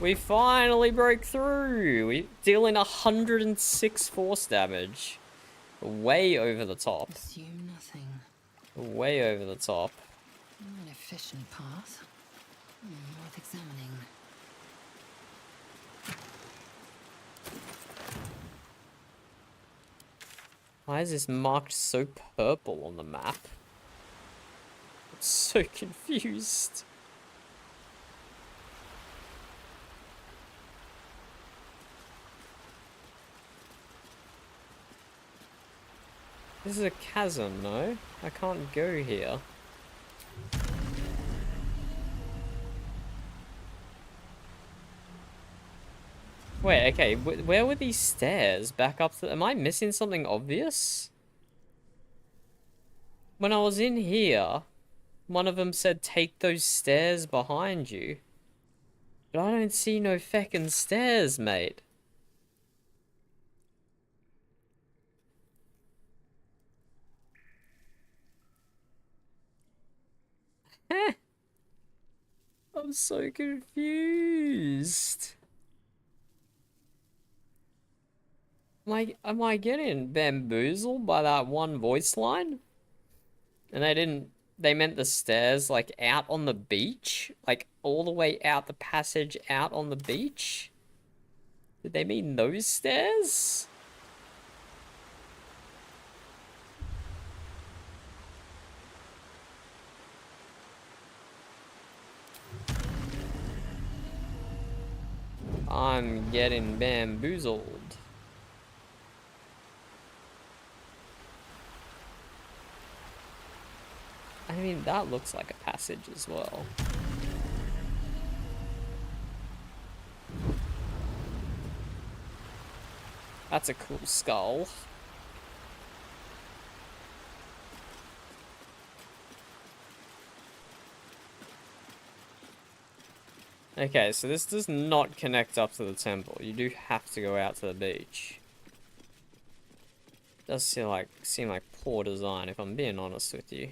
We finally broke through! We dealing 106 force damage. Way over the top. Assume nothing. Way over the top. An efficient path. Worth examining. Why is this marked so purple on the map? I'm so confused. This is a chasm, no? I can't go here. Wait, okay, where were these stairs? Back up to... Am I missing something obvious? When I was in here, one of them said take those stairs behind you. But I don't see no feckin' stairs, mate. I'm so confused. Am I getting bamboozled by that one voice line? And they meant the stairs, like, out on the beach? Like, all the way out the passage out on the beach? Did they mean those stairs? I'm getting bamboozled. I mean, that looks like a passage as well. That's a cool skull. Okay, so this does not connect up to the temple. You do have to go out to the beach. Does seem like poor design, if I'm being honest with you.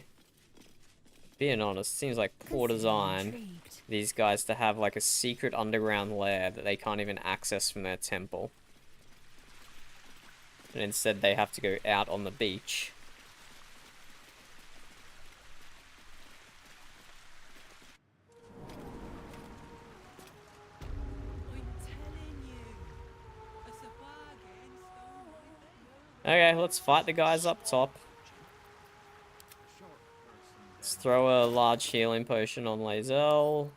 Being honest, seems like poor design. These guys to have like a secret underground lair that they can't even access from their temple. And instead they have to go out on the beach. Okay, let's fight the guys up top. Let's throw a large healing potion on Lae'zel.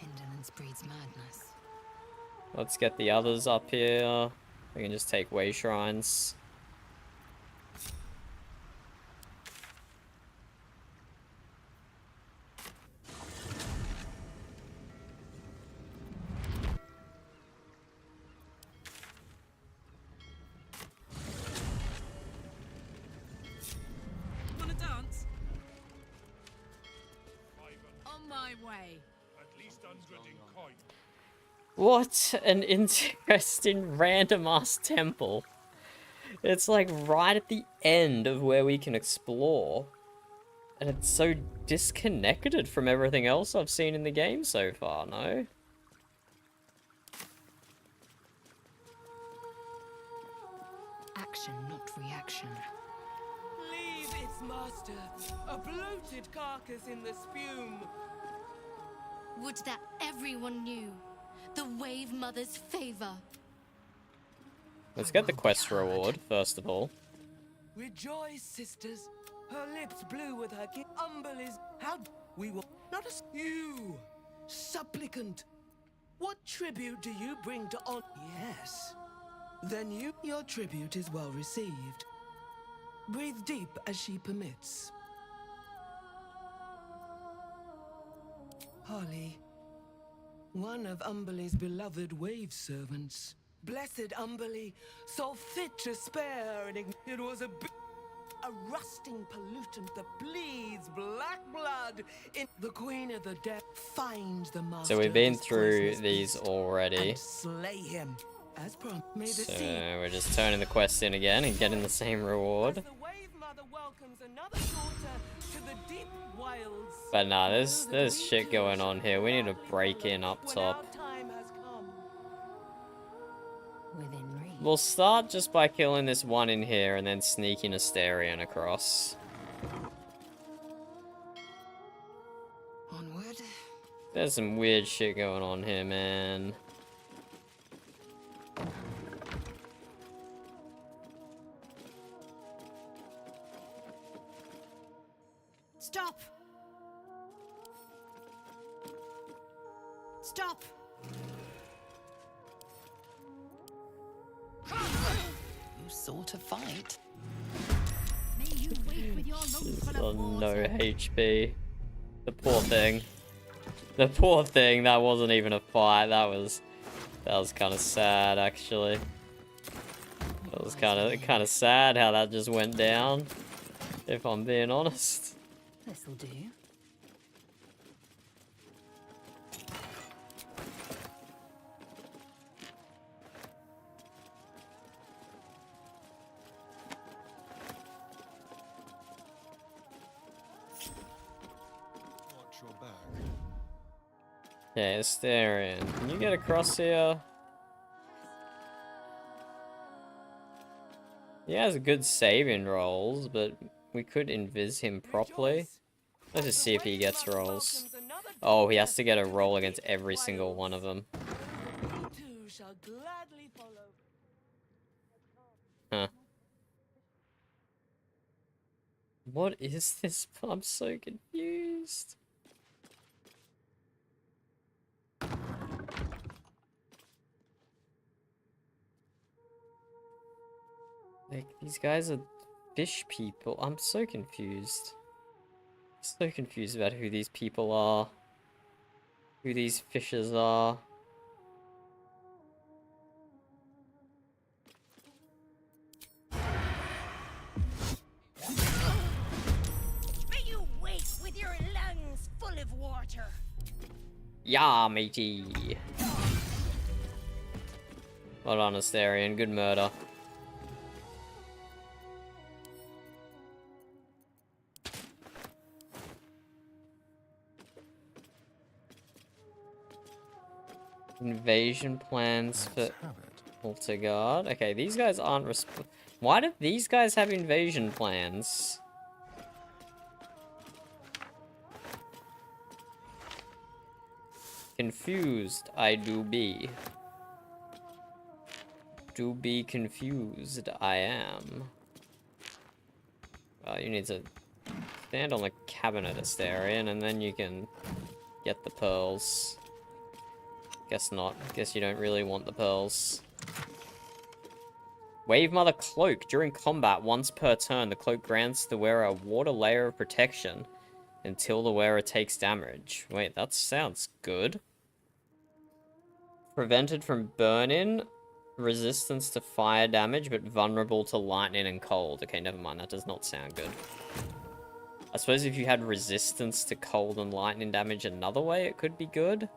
Indolence breeds madness. Let's get the others up here. We can just take way shrines. Wanna dance? On my way. At least 100 in coin. What an interesting random ass temple. It's like right at the end of where we can explore. And it's so disconnected from everything else I've seen in the game so far, no? Action, not reaction. Leave its master, a bloated carcass in the spume. Would that everyone knew the Wave Mother's favor. Let's get the quest reward, first of all. Rejoice, sisters. Her lips blue with her kiss. Humble is how we will not as you, supplicant. What tribute do you bring to on? Yes. Then your tribute is well received. Breathe deep as she permits. Holly, one of Umberly's beloved wave servants. Blessed Umberly, so fit to spare, and it was a rusting pollutant that bleeds black blood in the Queen of the Dead finds the master. So we've been through these already. Slay him. As promised. So we're just turning the quest in again and getting the same reward. But nah, there's shit going on here. We need to break in up top. We'll start just by killing this one in here and then sneaking Astarion across. Onward. There's some weird shit going on here, man. Stop! Stop! sort of fight. May you wait with your lungs full of Oh, no water. HP. The poor thing. The poor thing, that wasn't even a fight. That was kind of sad, actually. That was kind of sad how that just went down, if I'm being honest. This'll do. Watch your back. Okay, Asterion, can you get across here? He has good saving rolls, but we could invis him properly. Let's just see if he gets rolls. Oh, he has to get a roll against every single one of them. Huh. What is this? I'm so confused. Like, these guys are fish people. I'm so confused. So confused about who these people are. Who these fishes are. May you wake with your lungs full of water. Yeah, matey. Well done, Asterion. Good murder. Invasion plans for Ultigard. Okay, these guys aren't why do these guys have invasion plans? Confused, I do be. Do be confused, I am. Well, you need to stand on the cabinet, Asterion, and then you can get the pearls. Guess not. Guess you don't really want the pearls. Wave Mother Cloak. During combat, once per turn, the cloak grants the wearer a water layer of protection until the wearer takes damage. Wait, that sounds good. Prevented from burn-in, resistance to fire damage, but vulnerable to lightning and cold. Okay, never mind. That does not sound good. I suppose if you had resistance to cold and lightning damage another way, it could be good.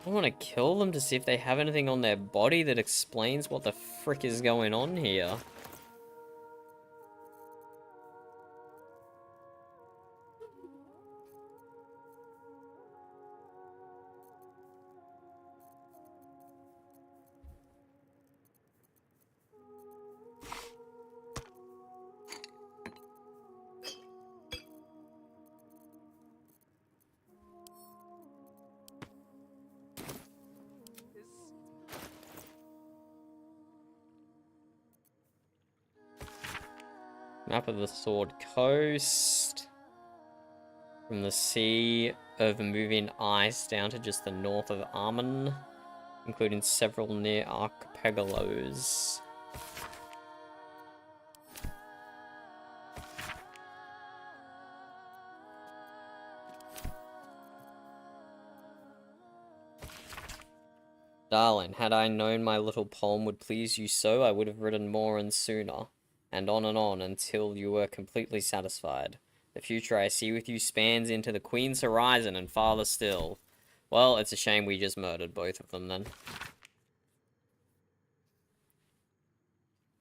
I want to kill them to see if they have anything on their body that explains what the frick is going on here. Map of the Sword Coast. From the sea over moving ice down to just the north of Armon, including several near archipelagos. Darling, had I known my little poem would please you so, I would have written more and sooner, and on until you were completely satisfied. The future I see with you spans into the Queen's horizon and farther still. Well, it's a shame we just murdered both of them then.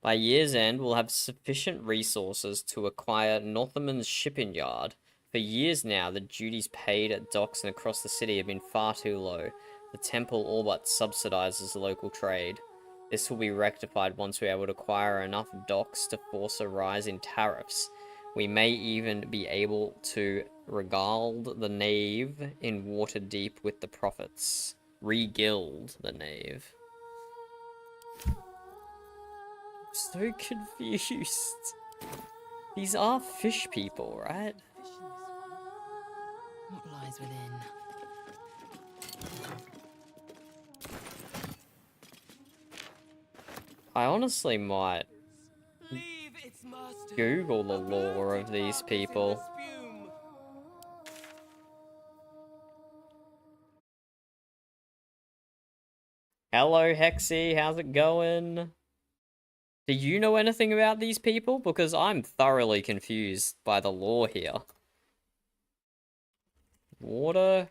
By year's end, we'll have sufficient resources to acquire Northerman's shipping yard. For years now, the duties paid at docks and across the city have been far too low. The temple all but subsidizes local trade. This will be rectified once we are able to acquire enough docks to force a rise in tariffs. We may even be able to regale the knave in water deep with the profits. Regild the knave. I'm so confused. These are fish people, right? What lies within? I honestly might Google the lore of these people. Hello, Hexy, how's it going? Do you know anything about these people? Because I'm thoroughly confused by the lore here. Water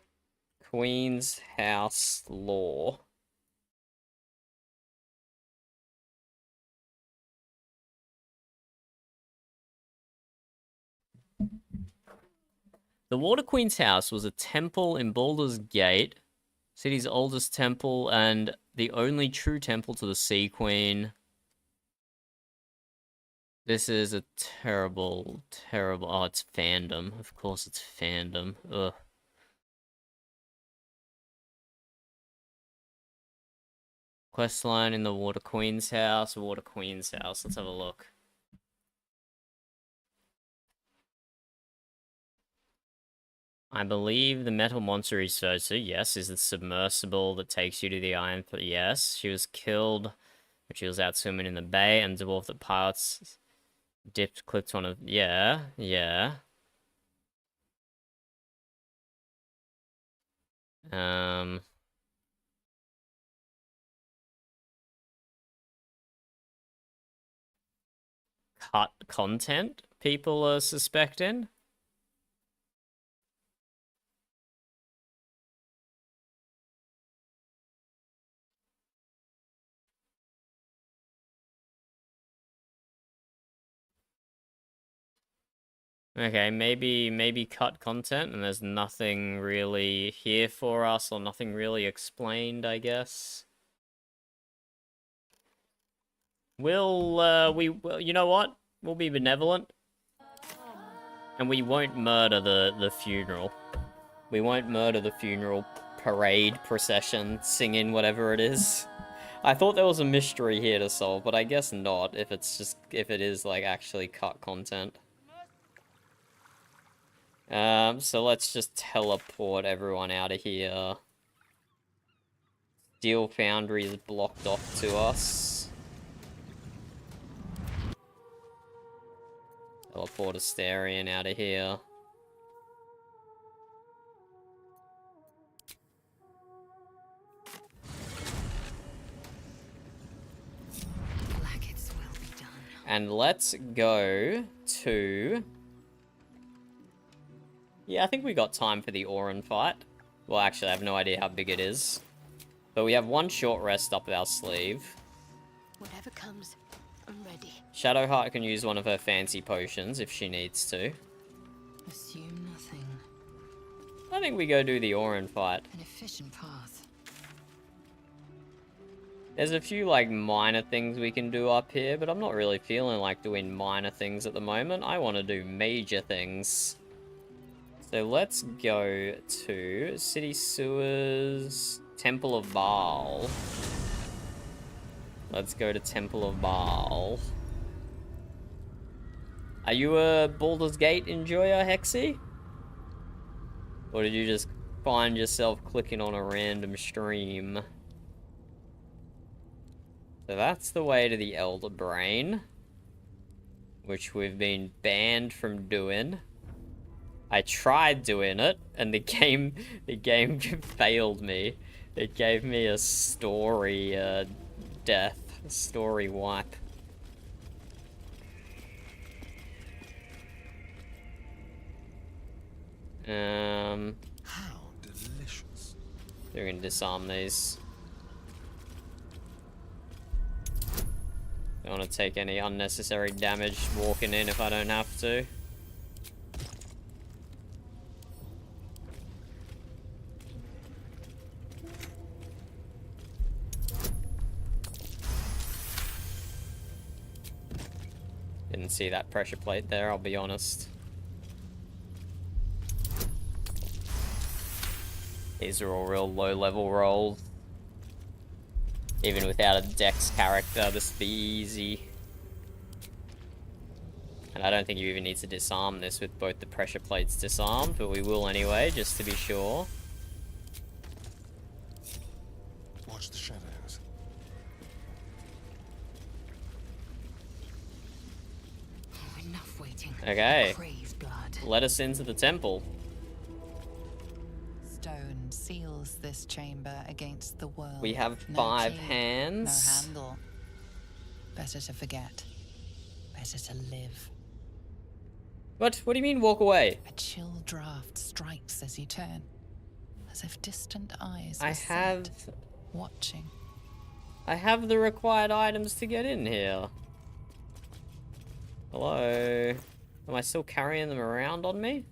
Queen's House lore. The Water Queen's house was a temple in Baldur's Gate, city's oldest temple and the only true temple to the Sea Queen. This is a terrible, terrible... Oh, it's fandom. Of course it's fandom. Ugh. Questline in the Water Queen's house. Water Queen's house. Let's have a look. I believe the metal monster is Sosu, yes, is the submersible that takes you to the Iron... Yes, she was killed when she was out swimming in the bay, and dwarf that pilots clipped one of... Yeah, yeah. Cut content, people are suspecting? Okay, maybe cut content and there's nothing really here for us or nothing really explained, I guess. We'll, you know what? We'll be benevolent. And we won't murder the funeral. We won't murder the funeral parade, procession, singing, whatever it is. I thought there was a mystery here to solve, but I guess not if it is like actually cut content. So let's just teleport everyone out of here. Steel Foundry is blocked off to us. Teleport Astarion out of here. And let's go to... Yeah, I think we got time for the Orin fight. Well, actually, I have no idea how big it is. But we have one short rest up our sleeve. Whatever comes, I'm ready. Shadowheart can use one of her fancy potions if she needs to. Assume nothing. I think we go do the Orin fight. An efficient path. There's a few, like, minor things we can do up here, but I'm not really feeling like doing minor things at the moment. I want to do major things. So let's go to City Sewers, Temple of Baal. Let's go to Temple of Baal. Are you a Baldur's Gate enjoyer, Hexy? Or did you just find yourself clicking on a random stream? So that's the way to the Elder Brain, which we've been banned from doing. I tried doing it, and the game failed me. It gave me a story death, a story wipe. How delicious. We're gonna disarm these. Don't want to take any unnecessary damage walking in if I don't have to. Didn't see that pressure plate there, I'll be honest. These are all real low-level rolls. Even without a dex character, this would be easy. And I don't think you even need to disarm this with both the pressure plates disarmed, but we will anyway, just to be sure. Watch the shadows. Enough waiting. Okay. Crave blood. Let us into the temple. Stone seals this chamber against the world. We have No 5 key, hands. No handle. Better to forget. Better to live. What? What do you mean walk away? A chill draft strikes as you turn, as if distant eyes I were have... set, watching. I have the required items to get in here. Hello? Am I still carrying them around on me?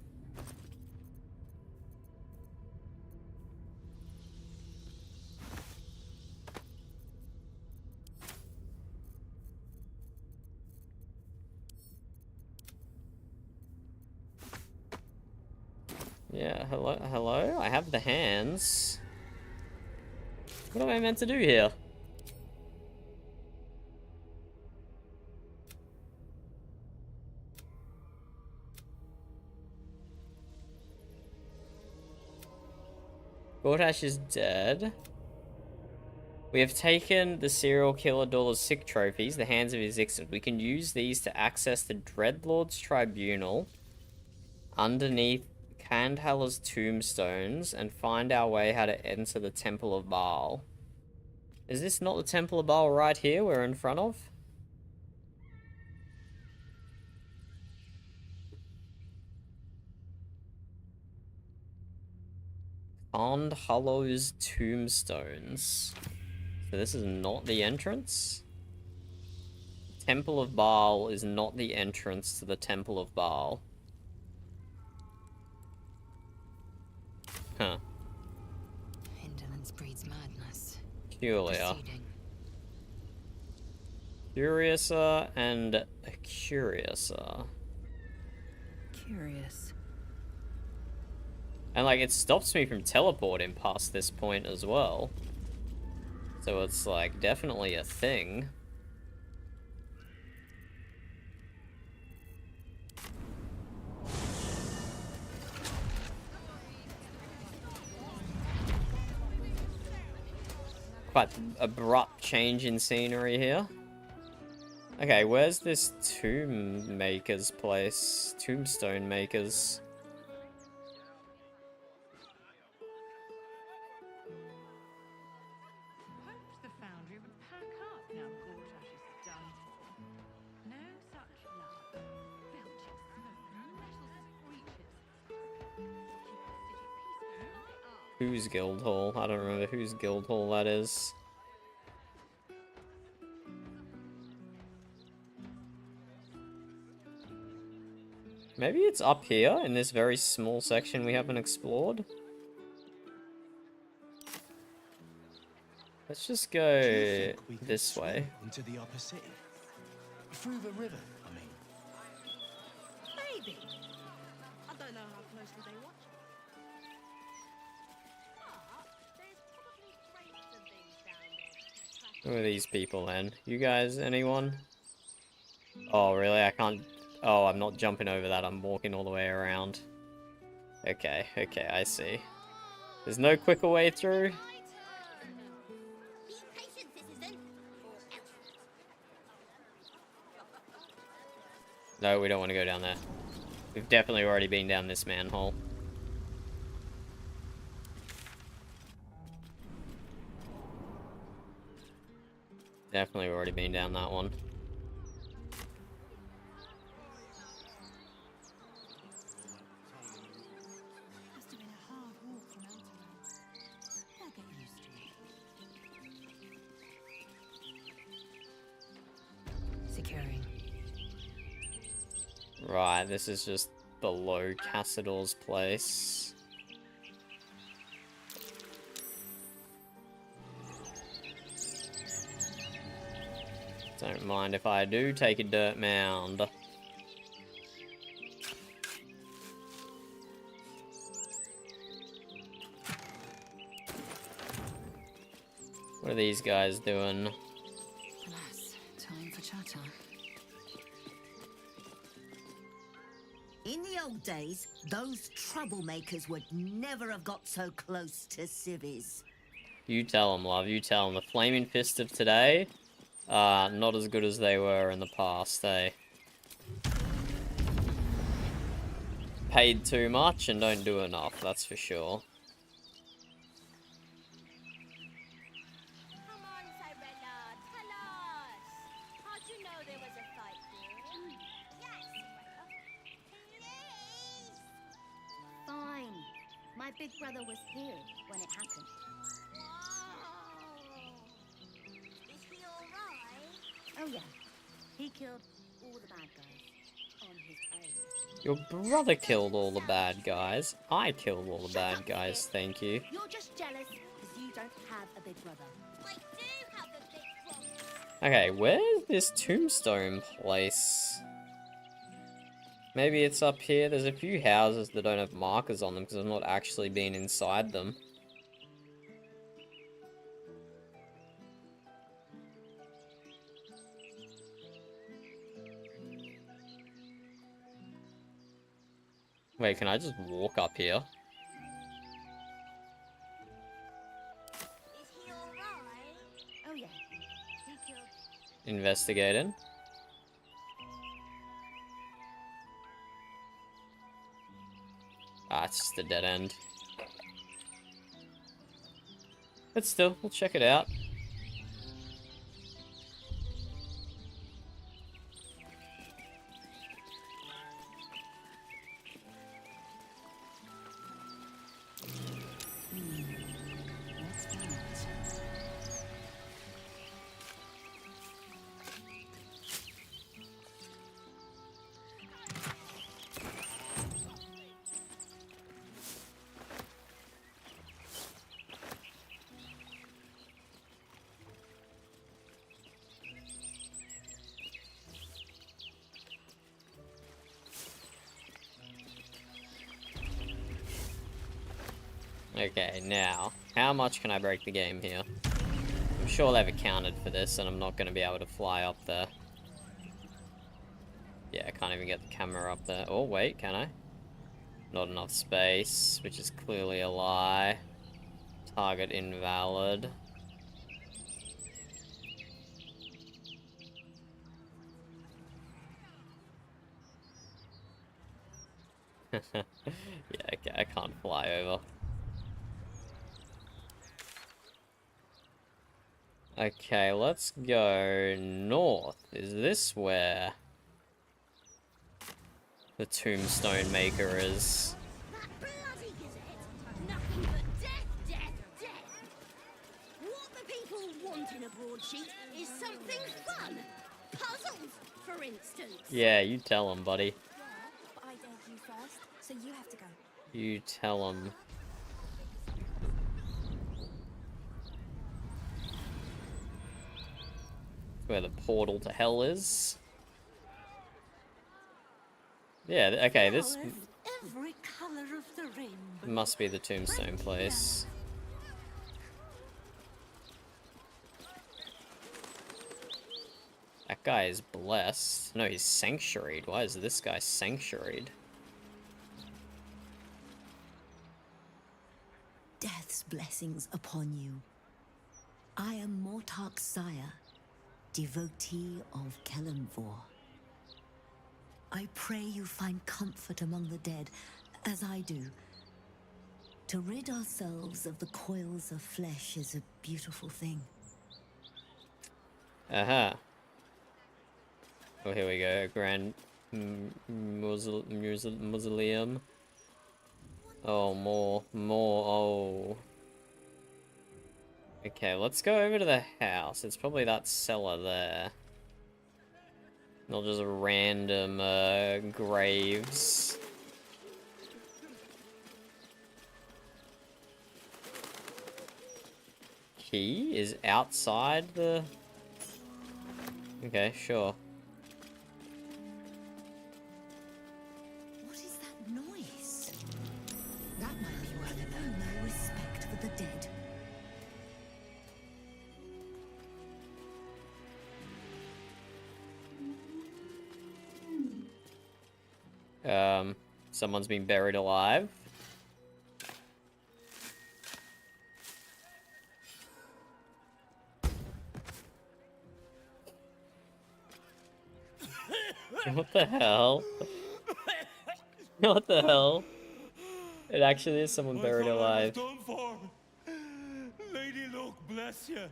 Yeah, hello? I have the hands. What am I meant to do here? Gortash is dead. We have taken the serial killer Dorla's sick trophies, the hands of his exit. We can use these to access the Dreadlord's tribunal underneath Kandhal's tombstones and find our way how to enter the Temple of Baal. Is this not the Temple of Baal right here we're in front of? Kandhal's tombstones. So this is not the entrance? Temple of Baal is not the entrance to the Temple of Baal. Huh. Indolence breeds madness. Peculiar. Curiouser and curiouser. Curious. And like it stops me from teleporting past this point as well. So it's like definitely a thing. Quite abrupt change in scenery here. Okay, where's this tomb maker's place? Tombstone makers. Hoped the Foundry would pack up now Gortash is done. No such luck. Belching smoke, metal screeches. Whose guild hall? I don't remember whose guild hall that is. Maybe it's up here in this very small section we haven't explored. Let's just go this way. Into the upper city. Through the river, I mean. Maybe. I don't know how closely they watch. Who are these people then? You guys, anyone? Oh, really? I can't... Oh, I'm not jumping over that. I'm walking all the way around. Okay, okay, I see. There's no quicker way through? No, we don't want to go down there. We've definitely already been down this manhole. Definitely already been down that one. Must have been a hard walk from Elturel. They'll get used to it. Securing. Right, this is just below Cassador's place. Don't mind if I do take a dirt mound. What are these guys doing? Alas, time for chatter. In the old days, those troublemakers would never have got so close to civvies. You tell them, love. You tell them. The Flaming Fist of today are not as good as they were in the past, eh? Paid too much and don't do enough, that's for sure. Come on, Cyrella, tell us. How'd you know there was a fight here? Yes, Cyrella. Please. Fine. My big brother was here when it happened. Is he alright? Oh, yeah. He killed all the bad guys on his own. Your brother killed all the bad guys. I killed all the bad guys, thank you. You're just jealous because you don't have a big brother. I do have a big brother. Okay, where's this tombstone place? Maybe it's up here. There's a few houses that don't have markers on them because I've not actually been inside them. Wait, can I just walk up here? Is he alright? Oh, yeah. He killed. Investigating. Ah, it's just a dead end. But still, we'll check it out. Okay, now, how much can I break the game here? I'm sure they've accounted for this, and I'm not going to be able to fly up there. Yeah, I can't even get the camera up there. Oh, wait, can I? Not enough space, which is clearly a lie. Target invalid. Yeah, okay, I can't fly over. Okay, let's go north. Is this where the tombstone maker is? That bloody gazette! Nothing but death, death, death! What the people want in a broadsheet is something fun! Puzzles, for instance! Yeah, you tell him, buddy. But I dared you first, so you have to go. You tell him. Where the portal to hell is. Yeah, okay, this Every color of the rainbow. must be the tombstone place. That guy is blessed. No, he's sanctuaried. Why is this guy sanctuaried? Death's blessings upon you. I am Mortark's sire, devotee of Kellenvor. I pray you find comfort among the dead, as I do. To rid ourselves of the coils of flesh is a beautiful thing. Aha. Oh, here we go. Grand mausoleum. Oh, more. Oh. Okay, let's go over to the house. It's probably that cellar there. Not just random graves. Key is outside the... Okay, sure. What is that noise? That might be why they have no respect for the dead. Someone's been buried alive. What the hell? What the hell? It actually is someone buried alive. Done for. Lady Luck, bless you.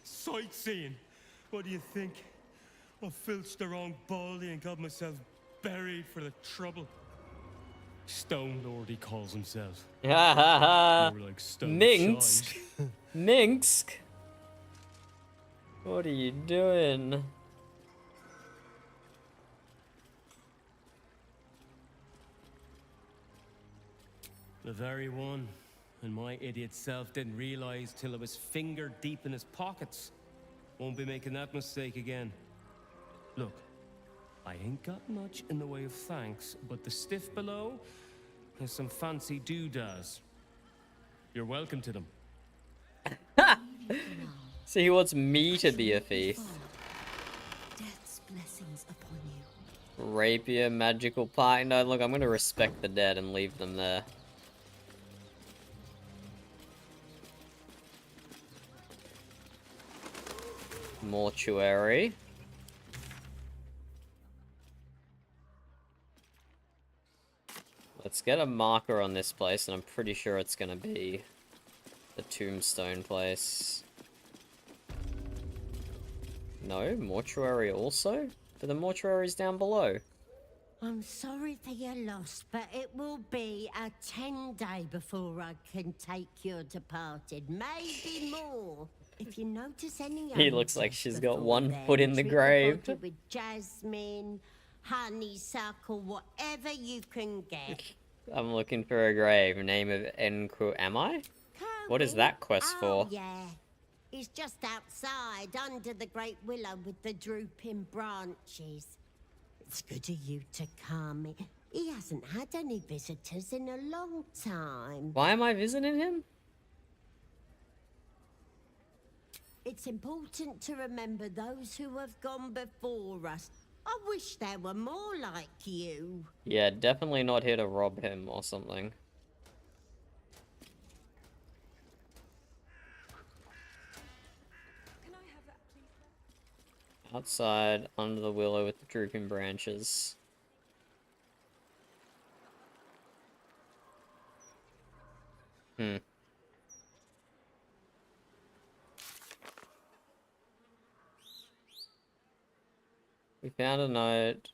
Sightseeing. What do you think? I filched the wrong baldy and got myself buried for the trouble. Stone Lord, he calls himself. Ha ha ha! More like Stone Minsk! Shite. Minsk! What are you doing? The very one. And my idiot self didn't realize till I was finger deep in his pockets. Won't be making that mistake again. Look, I ain't got much in the way of thanks, but the stiff below has some fancy doodads. You're welcome to them. So he wants me to be a thief. Death's blessings upon you. Rapier, magical pie. No, look, I'm gonna respect the dead and leave them there. Mortuary. Let's get a marker on this place, and I'm pretty sure it's gonna be the tombstone place. No, mortuary also? But the mortuary's down below. I'm sorry for your loss, but it will be a 10-day before I can take your departed. Maybe more. If you notice any He looks like she's got before one then, foot in the treat grave. body with jasmine, honeysuckle, whatever you can get. I'm looking for a grave. Name of Enku. Am I? What is that quest Oh, for? yeah. He's just outside, under the great willow with the drooping branches. It's good of you to come. He hasn't had any visitors in a long time. Why am I visiting him? It's important to remember those who have gone before us. I wish there were more like you. Yeah, definitely not here to rob him or something. Outside, under the willow with the drooping branches. Hmm. We found a note.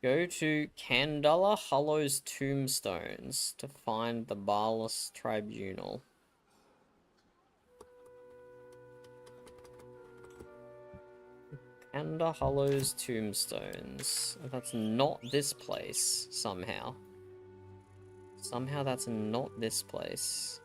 Go to Kandala Hollow's tombstones to find the Barless Tribunal. Kanda Hollow's tombstones. That's not this place, somehow. Somehow that's not this place.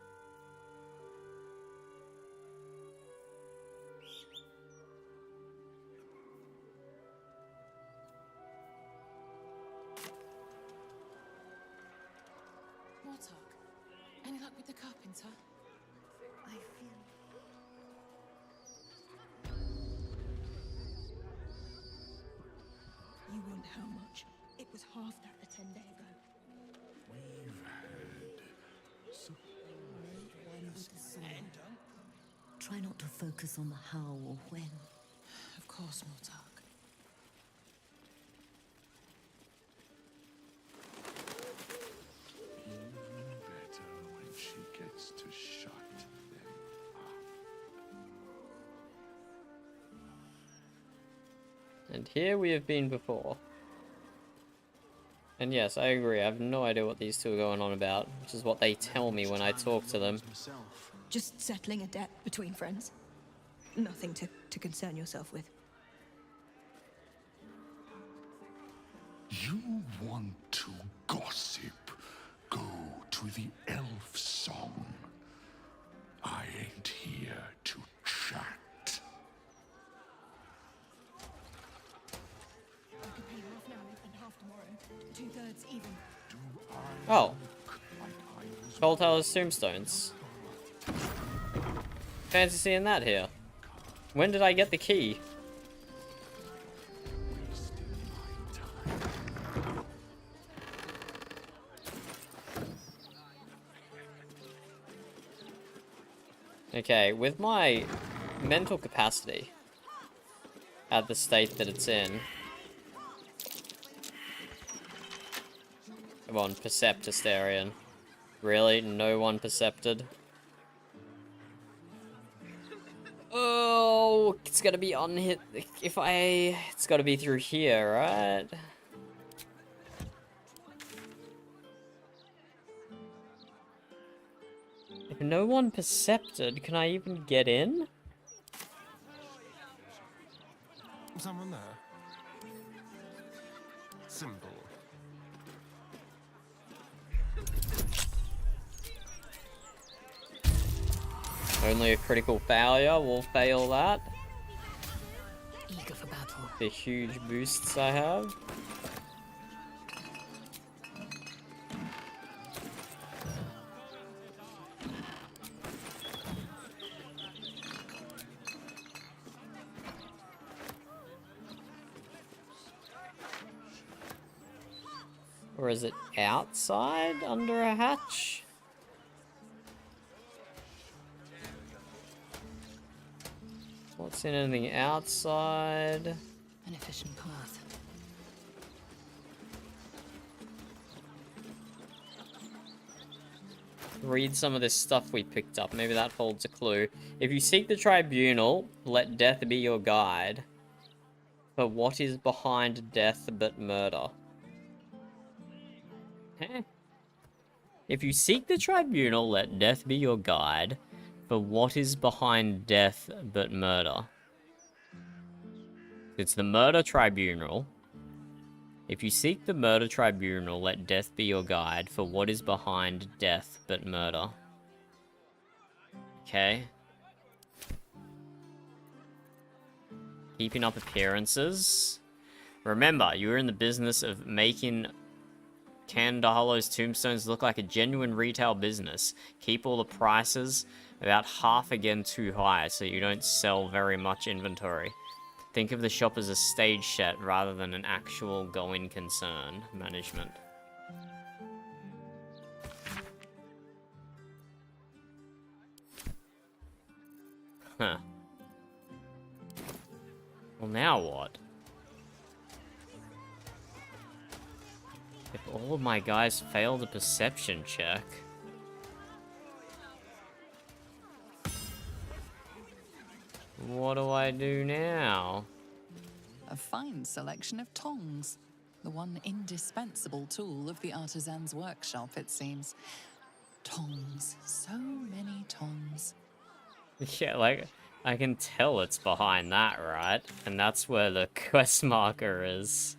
Mortark, any luck with the carpenter? I feel... You want how much? It was half that a 10 day ago. We've had some Try not to focus on the how or when. Of course, Mortark. even better when she gets to shut them up. And here we have been before. And yes, I agree, I have no idea what these two are going on about, which is what they tell me when I talk to them. Just settling a debt between friends. Nothing to concern yourself with. You want to gossip? Go to the elf song. I ain't here to chat. I could pay half now and half tomorrow. 2/3 even. Oh. Cold Teller's tombstones. Fancy seeing that here. When did I get the key? Okay, with my mental capacity at the state that it's in. Come on, percept Astarion. Really? No one percepted? Oh, it's gotta be on hit. It's gotta be through here, right? If no one percepted, can I even get in? Someone there? Simple. Only a critical failure will fail that. Eager for battle. The huge boosts I have. Or is it outside under a hatch? What's in anything outside? An efficient path. Read some of this stuff we picked up. Maybe that holds a clue. If you seek the tribunal, let death be your guide. For what is behind death but murder? Huh? If you seek the tribunal, let death be your guide. For what is behind death but murder? It's the murder tribunal. If you seek the murder tribunal, let death be your guide. For what is behind death but murder? Okay. Keeping up appearances. Remember, you're in the business of making Kandahalo's tombstones look like a genuine retail business. Keep all the prices about half again too high so you don't sell very much inventory. Think of the shop as a stage set rather than an actual going concern. Management. Huh. Well, now what? If all of my guys failed a perception check... what do I do now? A fine selection of tongs. The one indispensable tool of the artisan's workshop, it seems. Tongs. So many tongs. Yeah, like, I can tell it's behind that, right? And that's where the quest marker is.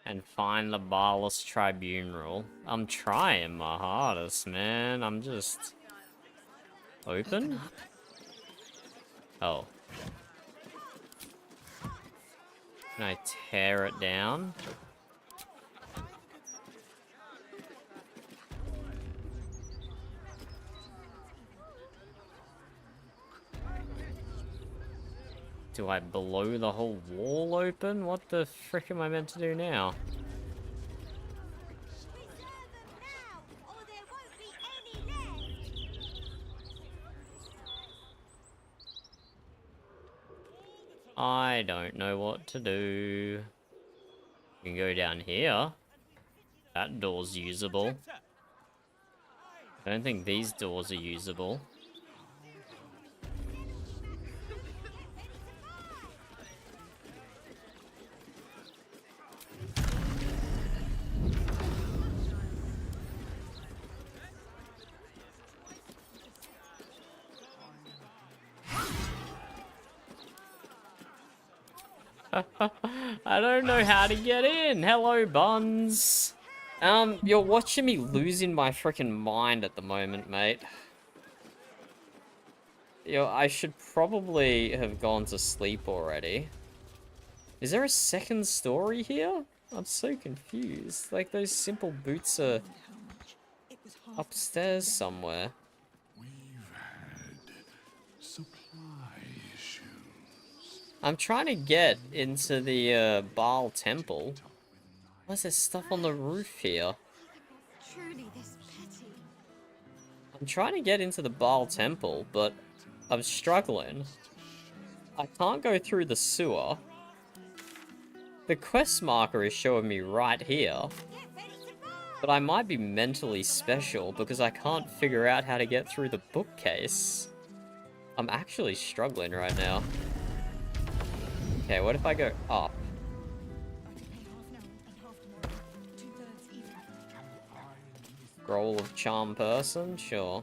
And find the Barless Tribunal. I'm trying my hardest, man. I'm just... Open? Oh. Can I tear it down? Do I blow the whole wall open? What the frick am I meant to do now? I don't know what to do. You can go down here. That door's usable. I don't think these doors are usable. I don't know how to get in. Hello, Buns. You're watching me losing my freaking mind at the moment, mate. Yo, I should probably have gone to sleep already. Is there a second story here? I'm so confused. Like, those simple boots are upstairs somewhere. We've had supply issues. I'm trying to get into the Baal temple. Why's there stuff on the roof here? Truly this petty. I'm trying to get into the Baal temple, but I'm struggling. I can't go through the sewer. The quest marker is showing me right here. But I might be mentally special because I can't figure out how to get through the bookcase. I'm actually struggling right now. Okay, what if I go up? Scroll of charm person? Sure.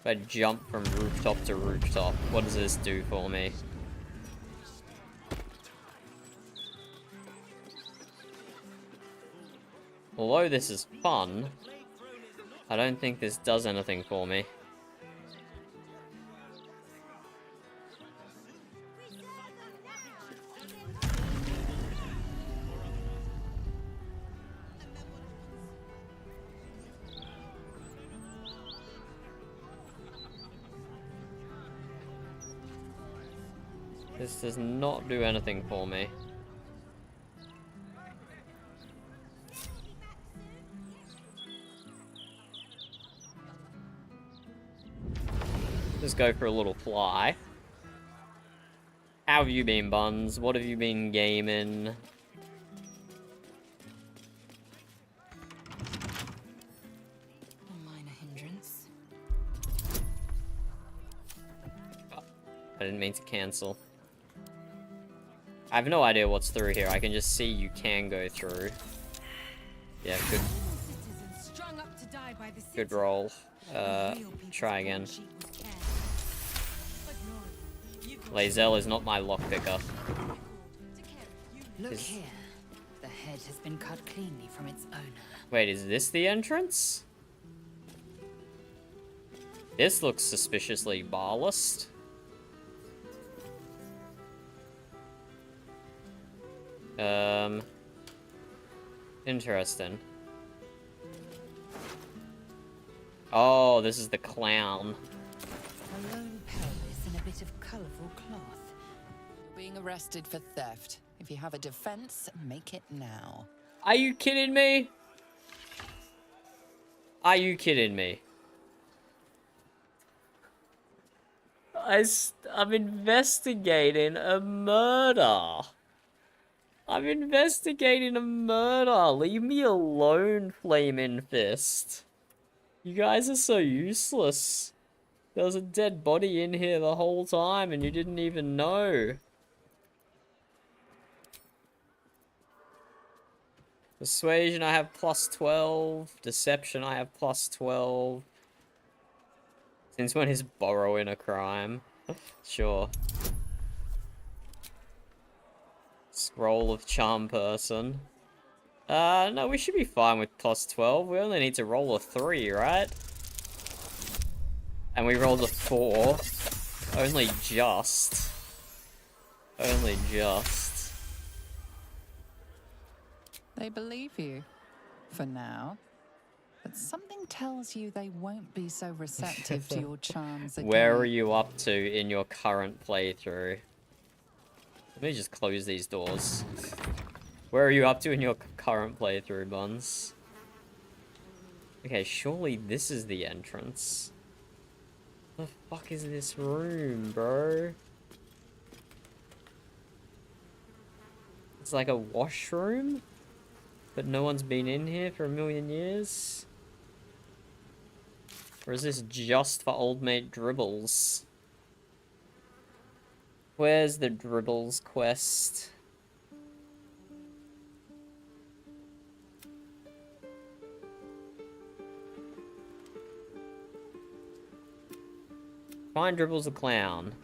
If I jump from rooftop to rooftop, what does this do for me? Although this is fun, I don't think this does anything for me. This does not do anything for me. Just go for a little fly. How have you been, Buns? What have you been gaming? A minor hindrance. Oh, I didn't mean to cancel. I have no idea what's through here. I can just see you can go through. Yeah, good roll. Try again. Lae'zel is not my lockpicker. Look here. The head has been cut cleanly from its owner. Wait, is this the entrance? This looks suspiciously barlist. Interesting. Oh, this is the clown. A lone pelvis and a bit of colourful cloth. You're being arrested for theft. If you have a defense, make it now. Are you kidding me? Are you kidding me? I'm investigating a murder. I'm investigating a murder. Leave me alone, Flaming Fist. You guys are so useless. There was a dead body in here the whole time and you didn't even know. Persuasion, I have plus 12. Deception, I have plus 12. Since when is borrowing a crime? Sure. Scroll of charm person. No, we should be fine with plus 12. We only need to roll a 3, right? And we rolled a 4. Only just. Only just. They believe you. For now. But something tells you they won't be so receptive to your charms again. Where are you up to in your current playthrough? Let me just close these doors. Where are you up to in your current playthrough, Buns? Okay, surely this is the entrance. What the fuck is this room, bro? It's like a washroom? But no one's been in here for a million years? Or is this just for old mate Dribbles? Where's the Dribbles quest? Find Dribbles the clown.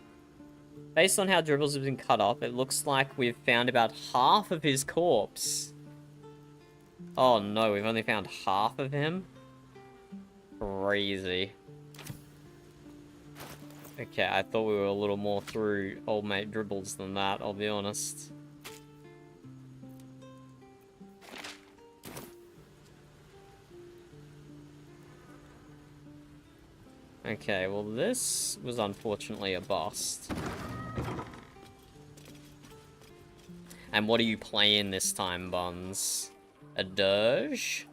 Based on how Dribbles has been cut off, it looks like we've found about half of his corpse. Oh no, we've only found half of him? Crazy. Okay, I thought we were a little more through old mate Dribbles than that, I'll be honest. Okay, well this was unfortunately a bust. And what are you playing this time, Buns? A dirge?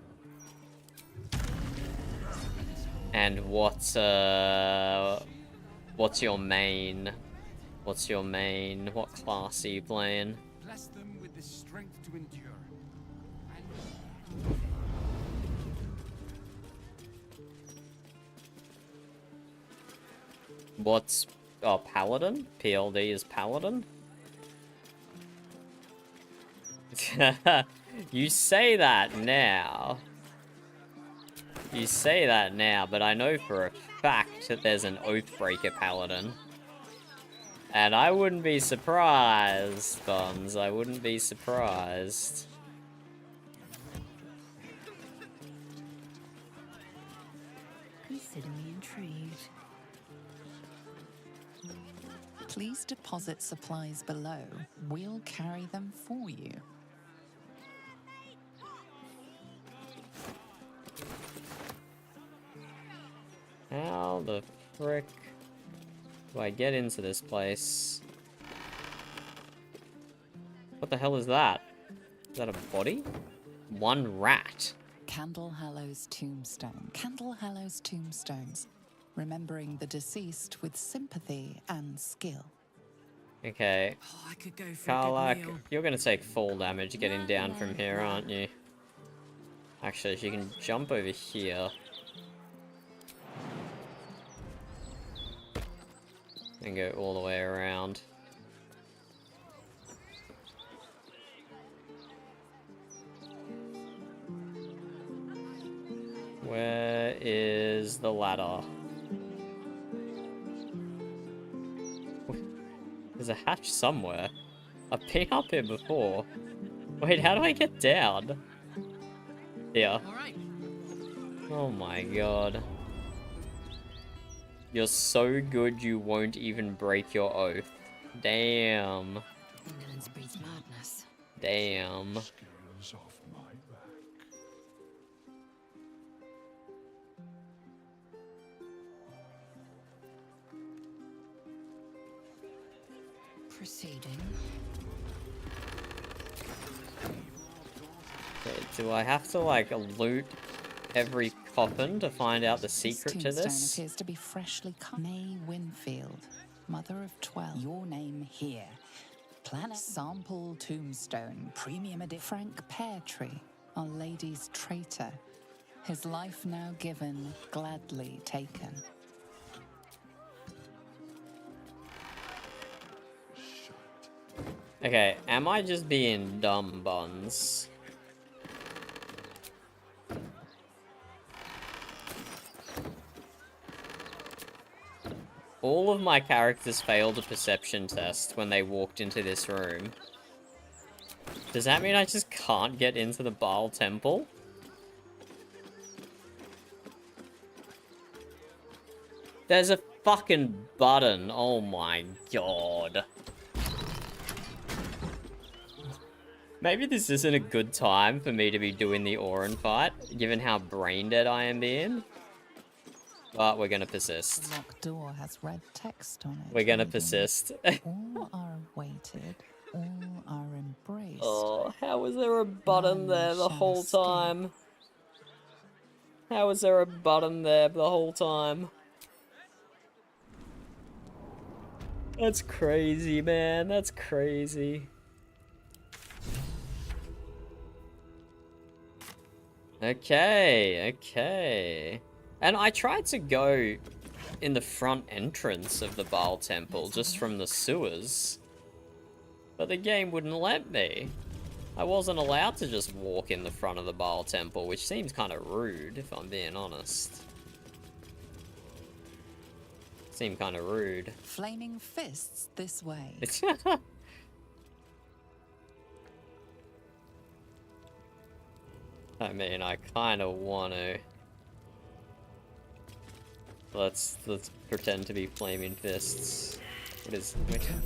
And what's your main? What's your main? What class are you playing? Bless them with the strength to endure. What's... Oh, Paladin? PLD is Paladin? You say that now. You say that now, but I know for a fact that there's an Oathbreaker Paladin. And I wouldn't be surprised, Buns. I wouldn't be surprised. Consider me intrigued. Please deposit supplies below. We'll carry them for you. How the frick do I get into this place? What the hell is that? Is that a body? One rat. Candlehallow's tombstone. Candlehallow's tombstones. Remembering the deceased with sympathy and skill. Okay. Oh, I could go for Karlach, a good meal. you're gonna take fall damage getting down from here, aren't you? Actually, she can jump over here. And go all the way around. Where is the ladder? There's a hatch somewhere. I've been up here before. Wait, how do I get down? Here. Oh my god. You're so good you won't even break your oath. Damn. Indolence breeds madness. Damn. Scales off my back. Proceeding. Okay, do I have to, like, loot every coffin to find out the secret to tombstone this? appears to be freshly cut. May Winfield, mother of 12. Your name here. Planet Sample Tombstone, Premium Edition. Frank Peartree, Our Lady's traitor. His life now given, gladly taken. Okay, am I just being dumb, Buns? All of my characters failed a perception test when they walked into this room. Does that mean I just can't get into the Baal Temple? There's a fucking button. Oh my god. Maybe this isn't a good time for me to be doing the Orin fight, given how brain dead I am being. But we're gonna persist. The locked door has red text on it. We're gonna reading, persist. all are awaited, all are embraced. Oh, how was there a button None there the shall whole escape. time? How was there a button there the whole time? That's crazy, man. That's crazy. Okay. And I tried to go in the front entrance of the Baal Temple, just from the sewers. But the game wouldn't let me. I wasn't allowed to just walk in the front of the Baal Temple, which seems kind of rude, if I'm being honest. Seemed kind of rude. Flaming fists this way. I mean, I kind of want to. Let's pretend to be flaming fists. What is? Be careful.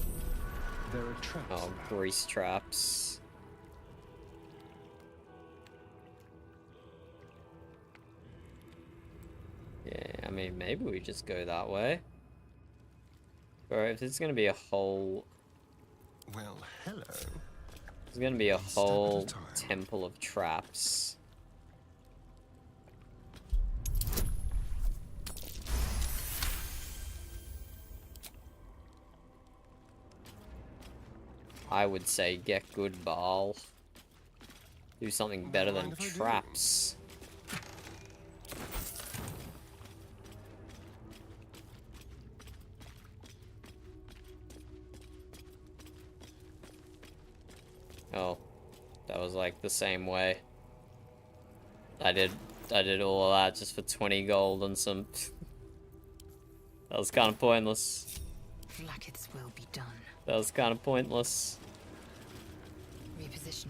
There are traps. Oh, grease traps. Yeah, I mean, maybe we just go that way. Bro, if there's gonna be a whole... Well, hello. There's gonna be a whole temple of traps. I would say get good, Baal. Do something better than traps. Oh, that was like the same way. I did all of that just for 20 gold and some... That was kind of pointless. Like its will be done. That was kind of pointless. Repositioning.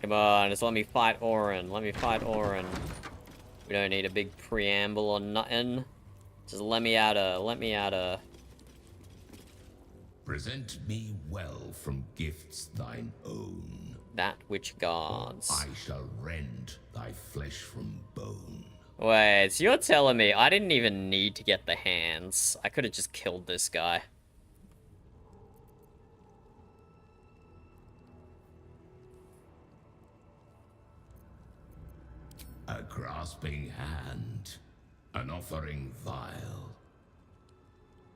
Come on, just let me fight Orin. Let me fight Orin. We don't need a big preamble or nothing. Just let me out of... Present me well from gifts thine own. That which guards. I shall rend thy flesh from bone. Wait, so you're telling me I didn't even need to get the hands. I could have just killed this guy. A grasping hand, an offering vile.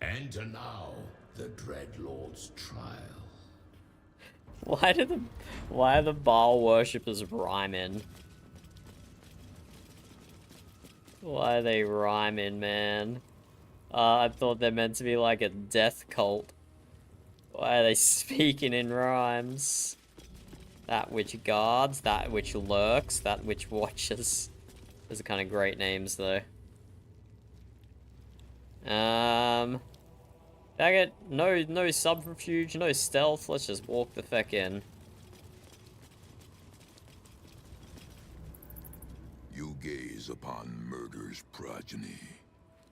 Enter now the Dread Lord's trial. Why are the Baal worshippers rhyming? Why are they rhyming, man? I thought they're meant to be like a death cult. Why are they speaking in rhymes? That which guards, that which lurks, that which watches. Those are kind of great names, though. Dang it. No subterfuge, no stealth. Let's just walk the feck in. You gaze upon murder's progeny,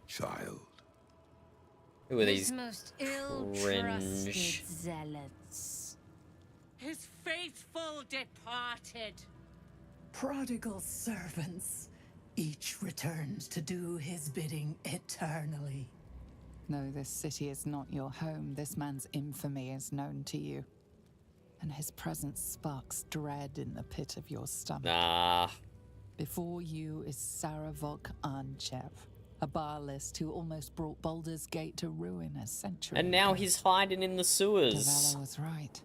child. Who are these most cringe? ill-trusted zealots. His faithful departed. Prodigal servants, each returned to do his bidding eternally. No, this city is not your home. This man's infamy is known to you. And his presence sparks dread in the pit of your stomach. Nah. Before you is Saravok Anchev, a Baalist who almost brought Baldur's Gate to ruin a century And now ago. he's hiding in the sewers. Devala was right.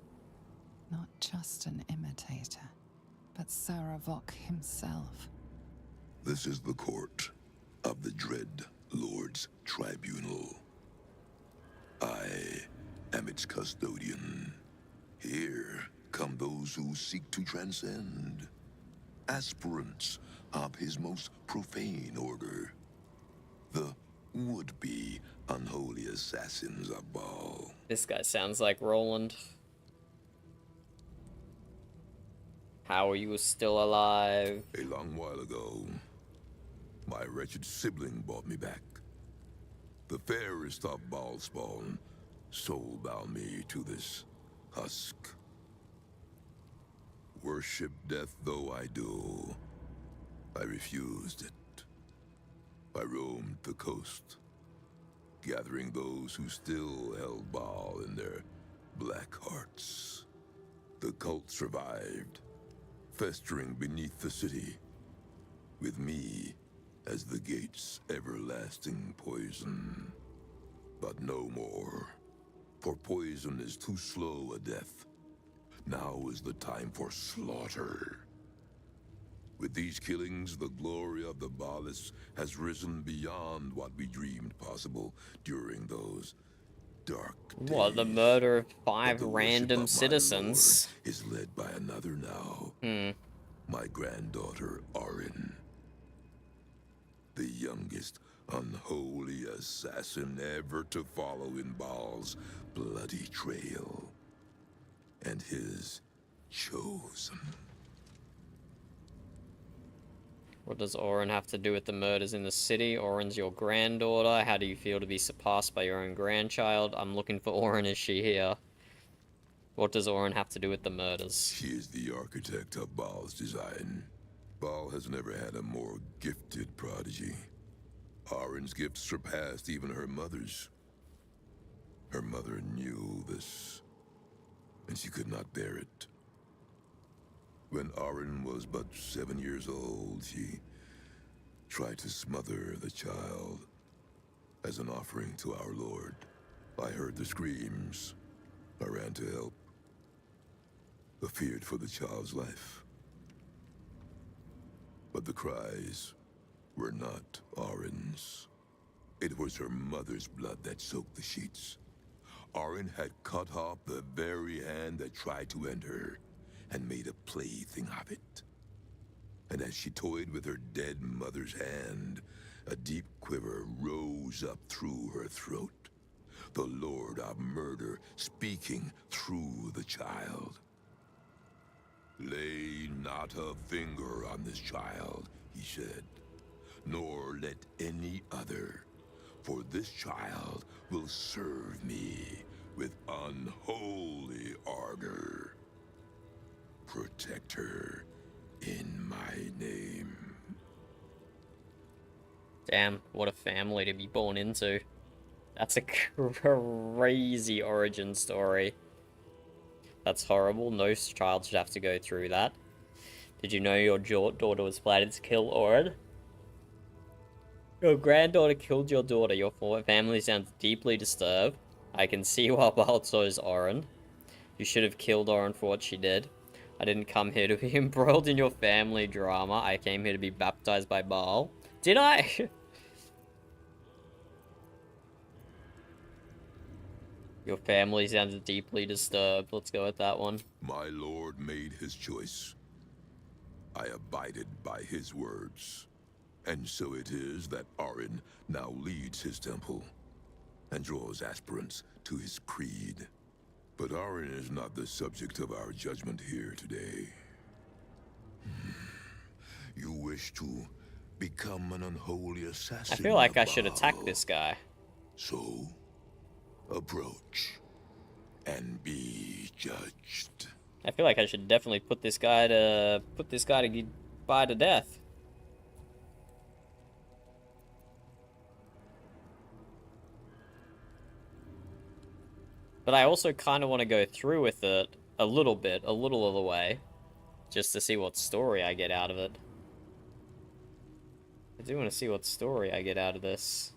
Not just an imitator, but Saravok himself. This is the court of the Dread Lord's Tribunal. I am its custodian. Here come those who seek to transcend. Aspirants of his most profane order. The would-be unholy assassins of Baal. This guy sounds like Roland. How are you still alive? A long while ago, my wretched sibling brought me back. The fairest of Baal spawn soul-bound me to this husk. Worship death though I do, I refused it. I roamed the coast, gathering those who still held Baal in their black hearts. The cult survived, festering beneath the city, with me as the gate's everlasting poison. But no more, for poison is too slow a death. Now is the time for slaughter. With these killings, the glory of the Baalists has risen beyond what we dreamed possible during those dark days. What, the murder of 5 But the random worship of my citizens? Lord is led by another now. My granddaughter, Orin. The youngest unholy assassin ever to follow in Baal's bloody trail. And his chosen. What does Orin have to do with the murders in the city? Orin's your granddaughter. How do you feel to be surpassed by your own grandchild? I'm looking for Orin. Is she here? What does Orin have to do with the murders? She is the architect of Baal's design. Baal has never had a more gifted prodigy. Arin's gifts surpassed even her mother's. Her mother knew this, and she could not bear it. When Arin was but 7 years old, she tried to smother the child as an offering to our Lord. I heard the screams. I ran to help, but feared for the child's life. But the cries were not Arin's. It was her mother's blood that soaked the sheets. Arin had cut off the very hand that tried to end her, and made a plaything of it. And as she toyed with her dead mother's hand, a deep quiver rose up through her throat. The Lord of Murder speaking through the child. "Lay not a finger on this child," he said, "nor let any other, for this child will serve me with unholy ardor. Protect her in my name." Damn, what a family to be born into. That's a crazy origin story. That's horrible. No child should have to go through that. Did you know your daughter was planning to kill Orin? Your granddaughter killed your daughter. Your family sounds deeply disturbed. I can see why Balto's Orin. You should have killed Orin for what she did. I didn't come here to be embroiled in your family drama. I came here to be baptized by Baal. Did I? Your family sounds deeply disturbed. Let's go with that one. My Lord made his choice. I abided by his words. And so it is that Arin now leads his temple and draws aspirants to his creed. But Arin is not the subject of our judgment here today. You wish to become an unholy assassin. I feel like I of should Baal. attack this guy. So, approach and be judged. I feel like I should definitely put this guy to goodbye to death. But I also kind of want to go through with it a little of the way, just to see what story I get out of it. I do want to see what story I get out of this.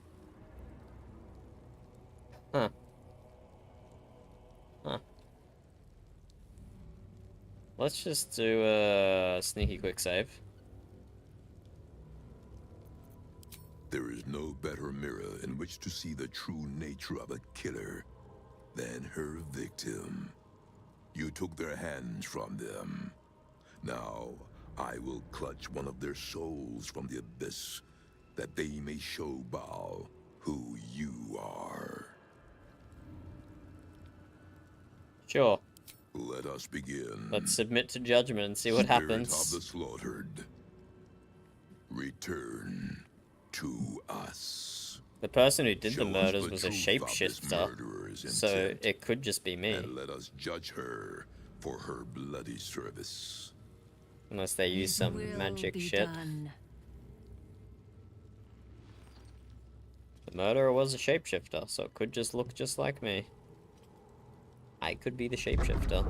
Huh. Huh. Let's just do a sneaky quick save. There is no better mirror in which to see the true nature of a killer than her victim. You took their hands from them. Now, I will clutch one of their souls from the abyss, that they may show Baal who you are. Sure. Let us begin. Let's submit to judgment and see what happens. Spirit of the slaughtered, return to us. The person who did the Show us murders the was a truth of this shapeshifter, murderer's so intent, it could just be me. And let us judge her for her bloody service. Unless they use some magic shit. The murderer was a shapeshifter, so it could just look just like me. I could be the shapeshifter.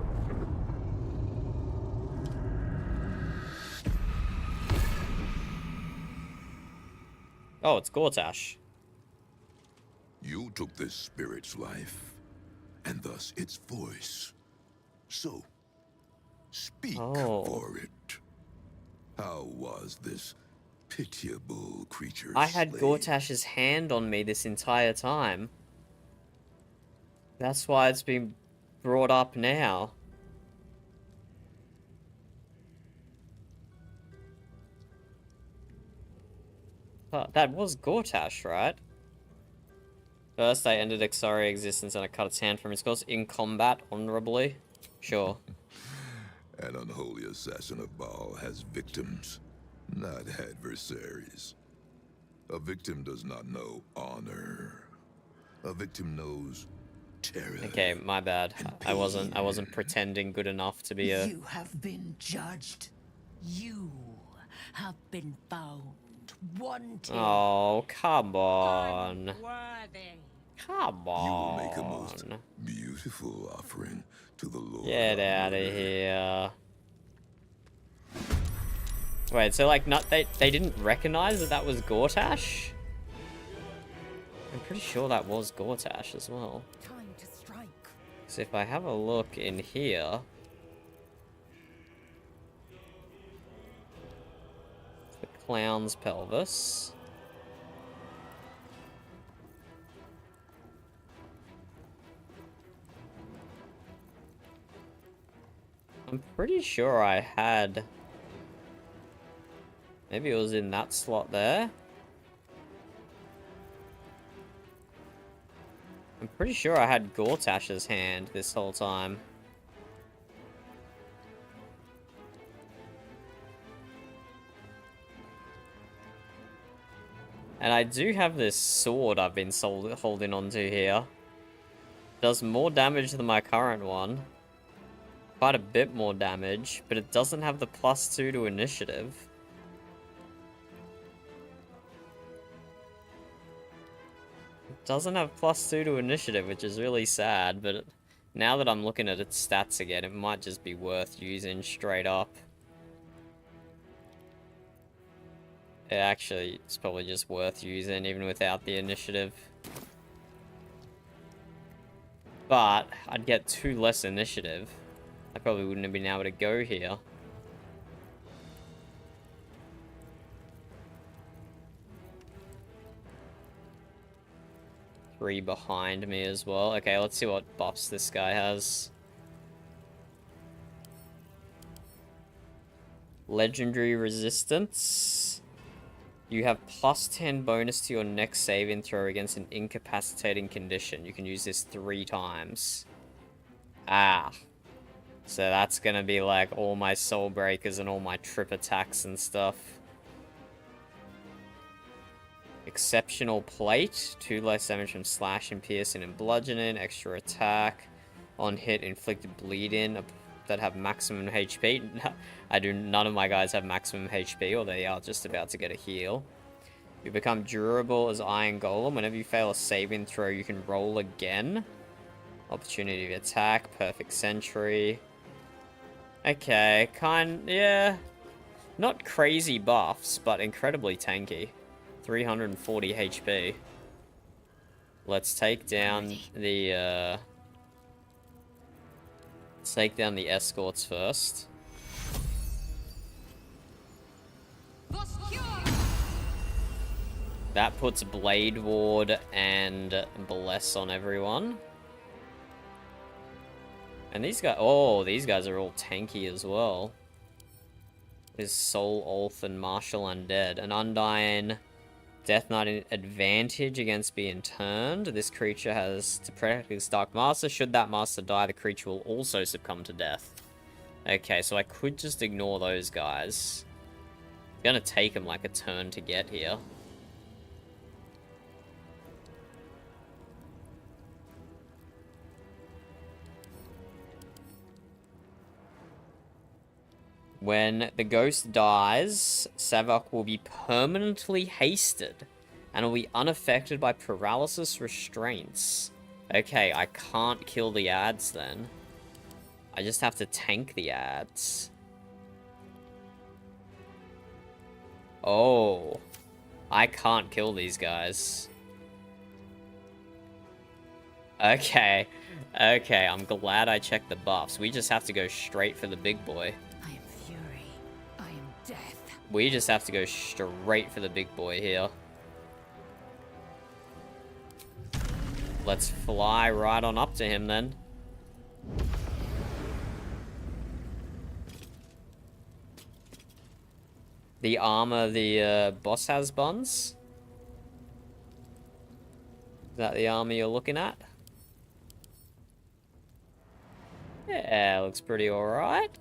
Oh, it's Gortash. You took this spirit's life, and thus its voice. So, speak for it. How was this pitiable creature I had slain? Gortash's hand on me this entire time. That's why it's been brought up now. Oh, that was Gortash, right? First, I ended Exari existence and I cut its hand from its cause in combat, honorably. Sure. An unholy assassin of Baal has victims, not adversaries. A victim does not know honor. A victim knows terror. Okay, my bad. I wasn't pretending good enough to be a... You have been judged. You have been found wanting. Oh, come on. Worthy. Come on. You will make a most beautiful offering to the Lord. Get out of here. Wait, so like they didn't recognize that that was Gortash? I'm pretty sure that was Gortash as well. Time to strike. So if I have a look in here, the clown's pelvis. I'm pretty sure I had... Maybe it was in that slot there. I'm pretty sure I had Gortash's hand this whole time. And I do have this sword I've been holding onto here. Does more damage than my current one. Quite a bit more damage, but it doesn't have the +2 to initiative. It doesn't have +2 to initiative, which is really sad, but now that I'm looking at its stats again, it might just be worth using straight up. It actually, it's probably just worth using, even without the initiative. But, I'd get 2 less initiative. I probably wouldn't have been able to go here. Three behind me as well. Okay, let's see what buffs this guy has. Legendary resistance. You have +10 bonus to your next saving throw against an incapacitating condition. You can use this 3 times. Ah. So that's gonna be like all my soul breakers and all my trip attacks and stuff. Exceptional plate. 2 less damage from slashing, piercing, and bludgeoning. Extra attack. On hit, inflicted bleeding that have maximum HP. None of my guys have maximum HP, or they are just about to get a heal. You become durable as Iron Golem. Whenever you fail a saving throw, you can roll again. Opportunity to attack. Perfect Sentry. Okay, yeah. Not crazy buffs, but incredibly tanky. 340 HP. Let's take down the, let's take down the escorts first. That puts Blade Ward and Bless on everyone. And these guys, oh, these guys are all tanky as well. There's Soul Ulth and Martial Undead. An Undying Death Knight advantage against being turned. This creature has to protect its Dark Master. Should that master die, the creature will also succumb to death. Okay, so I could just ignore those guys. It's gonna take them like a turn to get here. When the ghost dies, Savok will be permanently hasted and will be unaffected by paralysis restraints. Okay, I can't kill the ads then. I just have to tank the ads. Oh. I can't kill these guys. Okay. Okay, I'm glad I checked the buffs. We just have to go straight for the big boy. We just have to go straight for the big boy here. Let's fly right on up to him then. The armor the boss has, Buns? Is that the armor you're looking at? Yeah, looks pretty alright.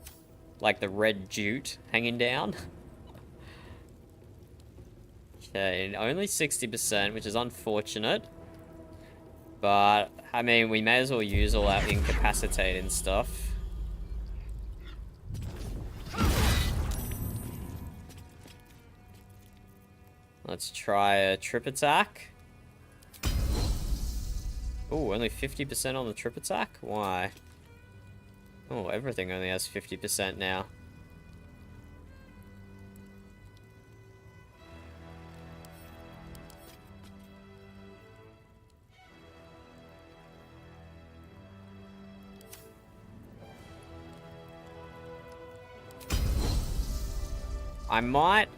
Like the red jute hanging down. Okay, only 60%, which is unfortunate. But, I mean, we may as well use all our incapacitating stuff. Let's try a trip attack. Oh, only 50% on the trip attack? Why? Oh, everything only has 50% now. I might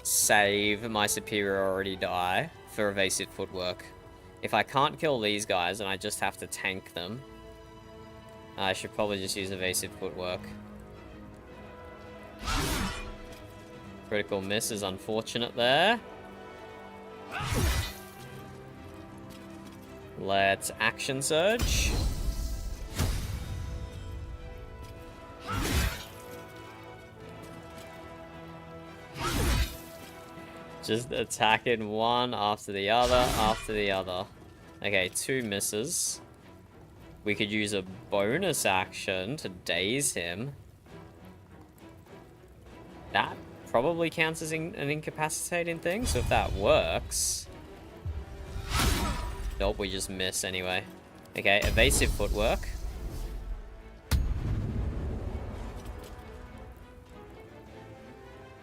save my superiority die for evasive footwork. If I can't kill these guys and I just have to tank them, I should probably just use evasive footwork. Critical miss is unfortunate there. Let's action surge. Just attacking one after the other, after the other. Okay, 2 misses. We could use a bonus action to daze him. That probably counts as an incapacitating thing, so if that works... Nope, we just miss anyway. Okay, evasive footwork.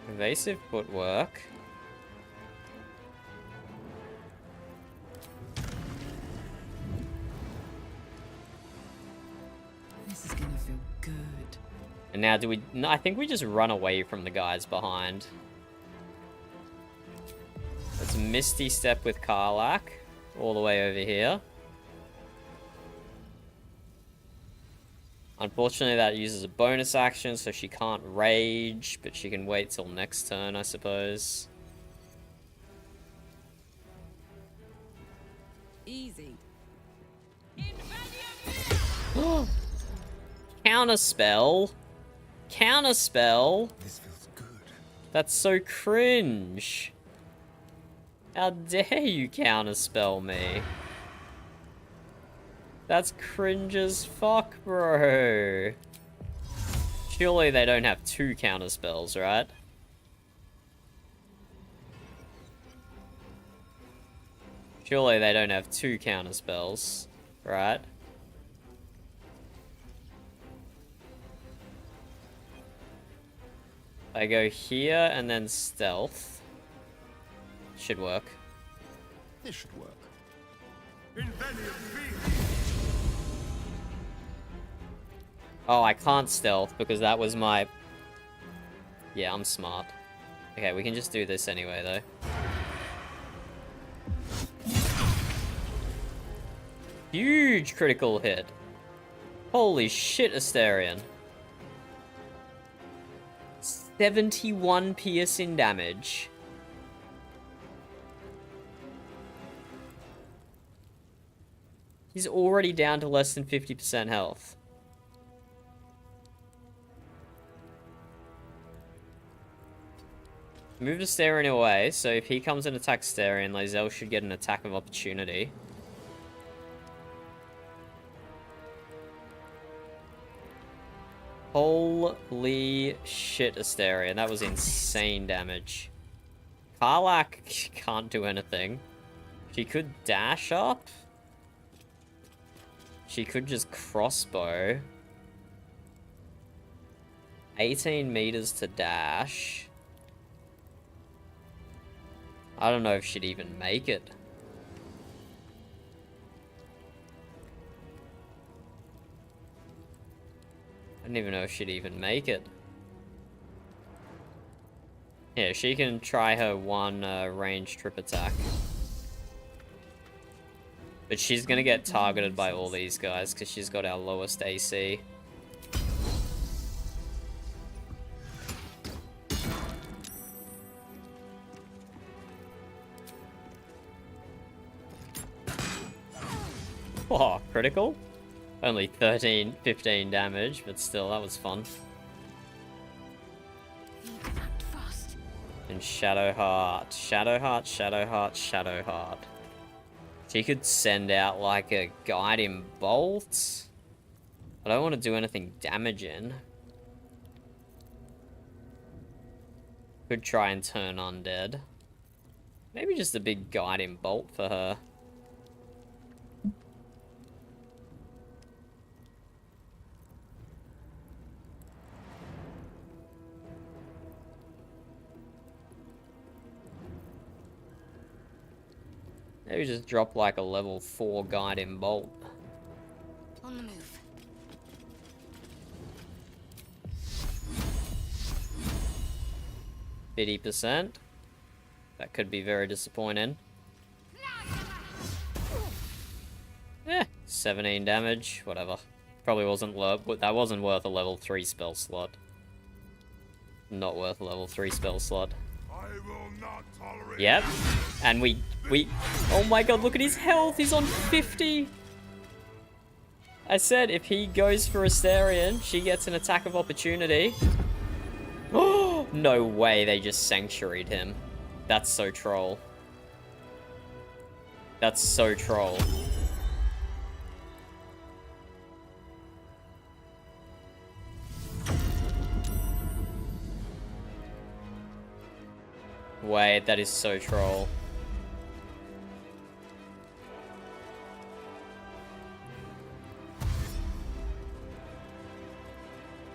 Evasive footwork. This is gonna feel good. And now do we... No, I think we just run away from the guys behind. Let's Misty Step with Karlach. All the way over here. Unfortunately, that uses a bonus action, so she can't rage, but she can wait till next turn, I suppose. Easy. Counterspell? Counterspell? This feels good. That's so cringe. How dare you counterspell me? That's cringe as fuck, bro. Surely they don't have 2 counterspells, right? Surely they don't have 2 counterspells, right? I go here and then stealth. Should work. This should work. Oh, I can't stealth because that was my... Yeah, I'm smart. Okay, we can just do this anyway, though. Huge critical hit. Holy shit, Astarion. 71 piercing damage. He's already down to less than 50% health. Move Astarion away, so if he comes and attacks Astarion, Lae'zel should get an attack of opportunity. Holy shit, Astarion. That was insane damage. Karlach can't do anything. She could dash up. She could just crossbow. 18 meters to dash. I don't know if she'd even make it. I don't even know if she'd even make it. Yeah, she can try her one range trip attack. But she's gonna get targeted by all these guys because she's got our lowest AC. Oh, critical? Only 15 damage, but still, that was fun. And Shadowheart. Shadowheart, Shadowheart, Shadowheart. She could send out like a guiding bolt. I don't want to do anything damaging. Could try and turn undead. Maybe just a big guiding bolt for her. Maybe just drop like a level 4 guiding bolt. On the move. 50%. That could be very disappointing. 17 damage, whatever. Probably wasn't that wasn't worth a level 3 spell slot. Not worth a level 3 spell slot. I will not tolerate. Yep. And we oh my god, look at his health. He's on 50. I said if he goes for Astarion, she gets an attack of opportunity. Oh, no way they just sanctuaried him. That's so troll. That's so troll. Wait, that is so troll.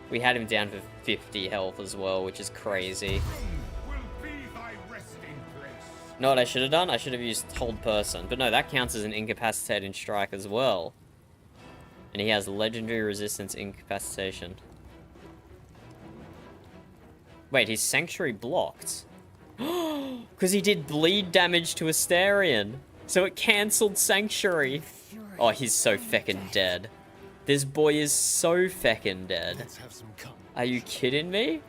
We had him down for 50 health as well, which is crazy. Know what I should have done? I should have used hold person. But no, that counts as an incapacitating strike as well. And he has legendary resistance incapacitation. Wait, his sanctuary blocked. Because he did bleed damage to Astarion. So it cancelled sanctuary. Oh, he's so feckin' dead. This boy is so feckin' dead. Are you kidding me?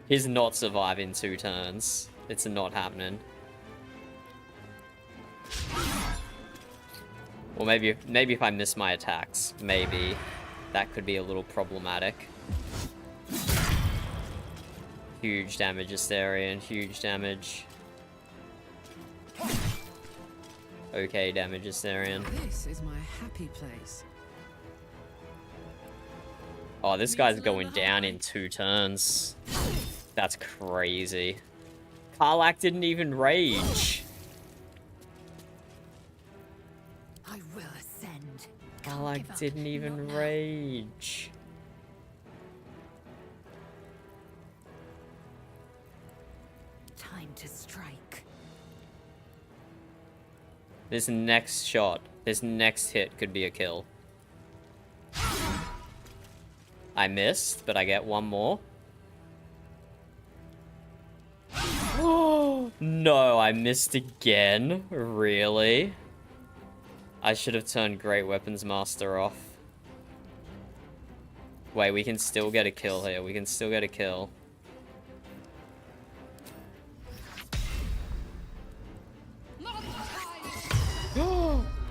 He's not surviving 2 turns. It's not happening. Or maybe if I miss my attacks, maybe that could be a little problematic. Huge damage, Astarion. Huge damage. Okay damage, Astarion. This is my happy place. Oh, this guy's going down in 2 turns. That's crazy. Karlach didn't even rage. I will ascend. Karlach didn't even rage. Time to strike. This next shot, this next hit could be a kill. I missed, but I get one more. Oh, no, I missed again. Really? I should have turned Great Weapons Master off. Wait, we can still get a kill here. We can still get a kill.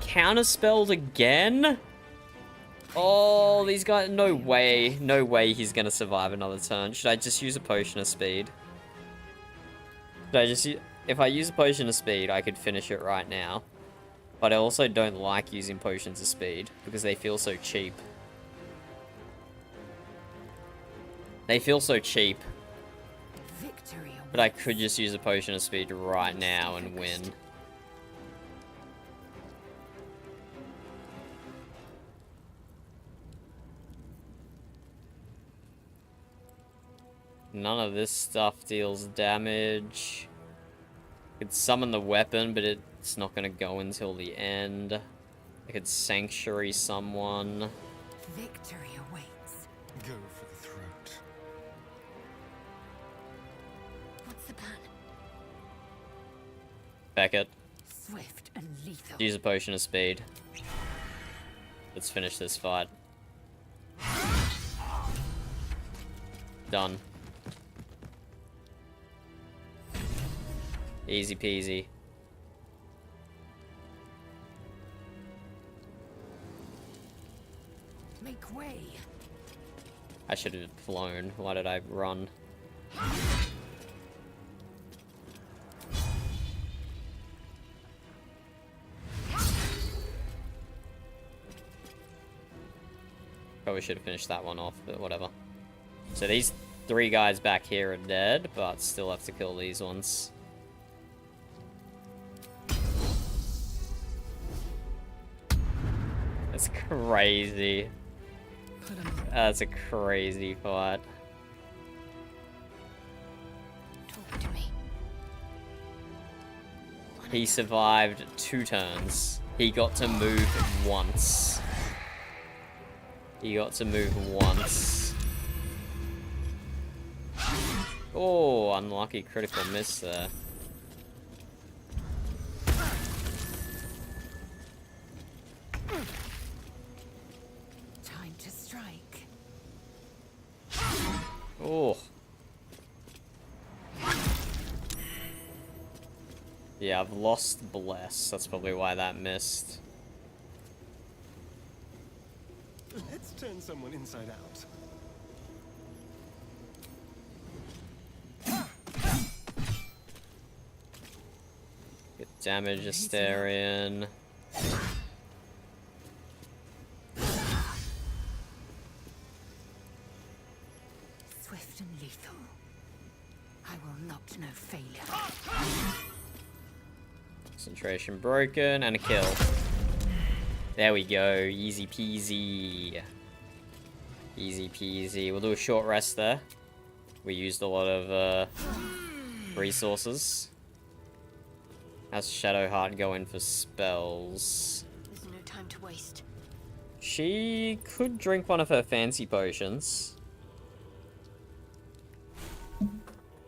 Counterspelled again? Oh, these guys, no way he's gonna survive another turn. Should I just use a potion of speed? Should I just, if I use a potion of speed, I could finish it right now. But I also don't like using potions of speed, because they feel so cheap. They feel so cheap. But I could just use a potion of speed right now and win. None of this stuff deals damage. I could summon the weapon, but it's not going to go until the end. I could sanctuary someone. Victory awaits. Go for the throat. What's the plan? Beckett. Swift and lethal. Use a potion of speed. Let's finish this fight. Done. Easy peasy. Make way. I should have flown. Why did I run? Probably should have finished that one off, but whatever. So these 3 guys back here are dead, but still have to kill these ones. crazy. That's a crazy fight. Talk to me. He survived 2 turns. He got to move once. He got to move once. Oh, unlucky critical miss there. Time to strike. Oh. Yeah, I've lost Bless. That's probably why that missed. Let's turn someone inside out. Good damage, Asterion. Swift and lethal. I will not know failure. Concentration broken, and a kill. There we go, easy peasy. Easy peasy. We'll do a short rest there. We used a lot of resources. How's Shadowheart going for spells? There's no time to waste. She could drink one of her fancy potions.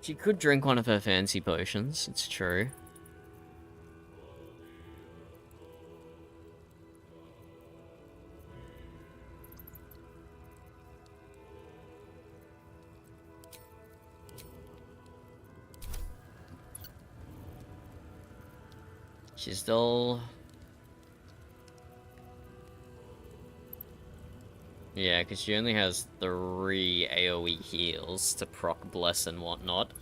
She could drink one of her fancy potions, it's true. She's still... Yeah, because she only has 3 AoE heals to proc Bless and whatnot.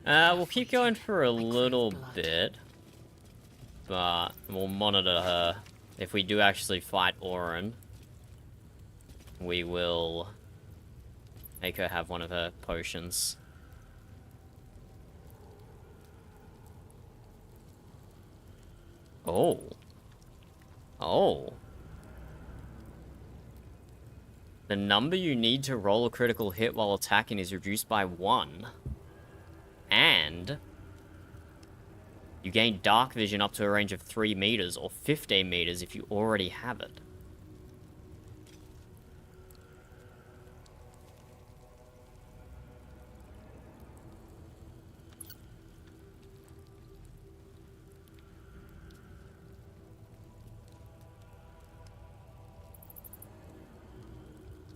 We'll keep going for a little bit. But we'll monitor her. If we do actually fight Orin, we will make her have one of her potions. Oh. Oh. The number you need to roll a critical hit while attacking is reduced by 1. And you gain dark vision up to a range of 3 meters or 15 meters if you already have it.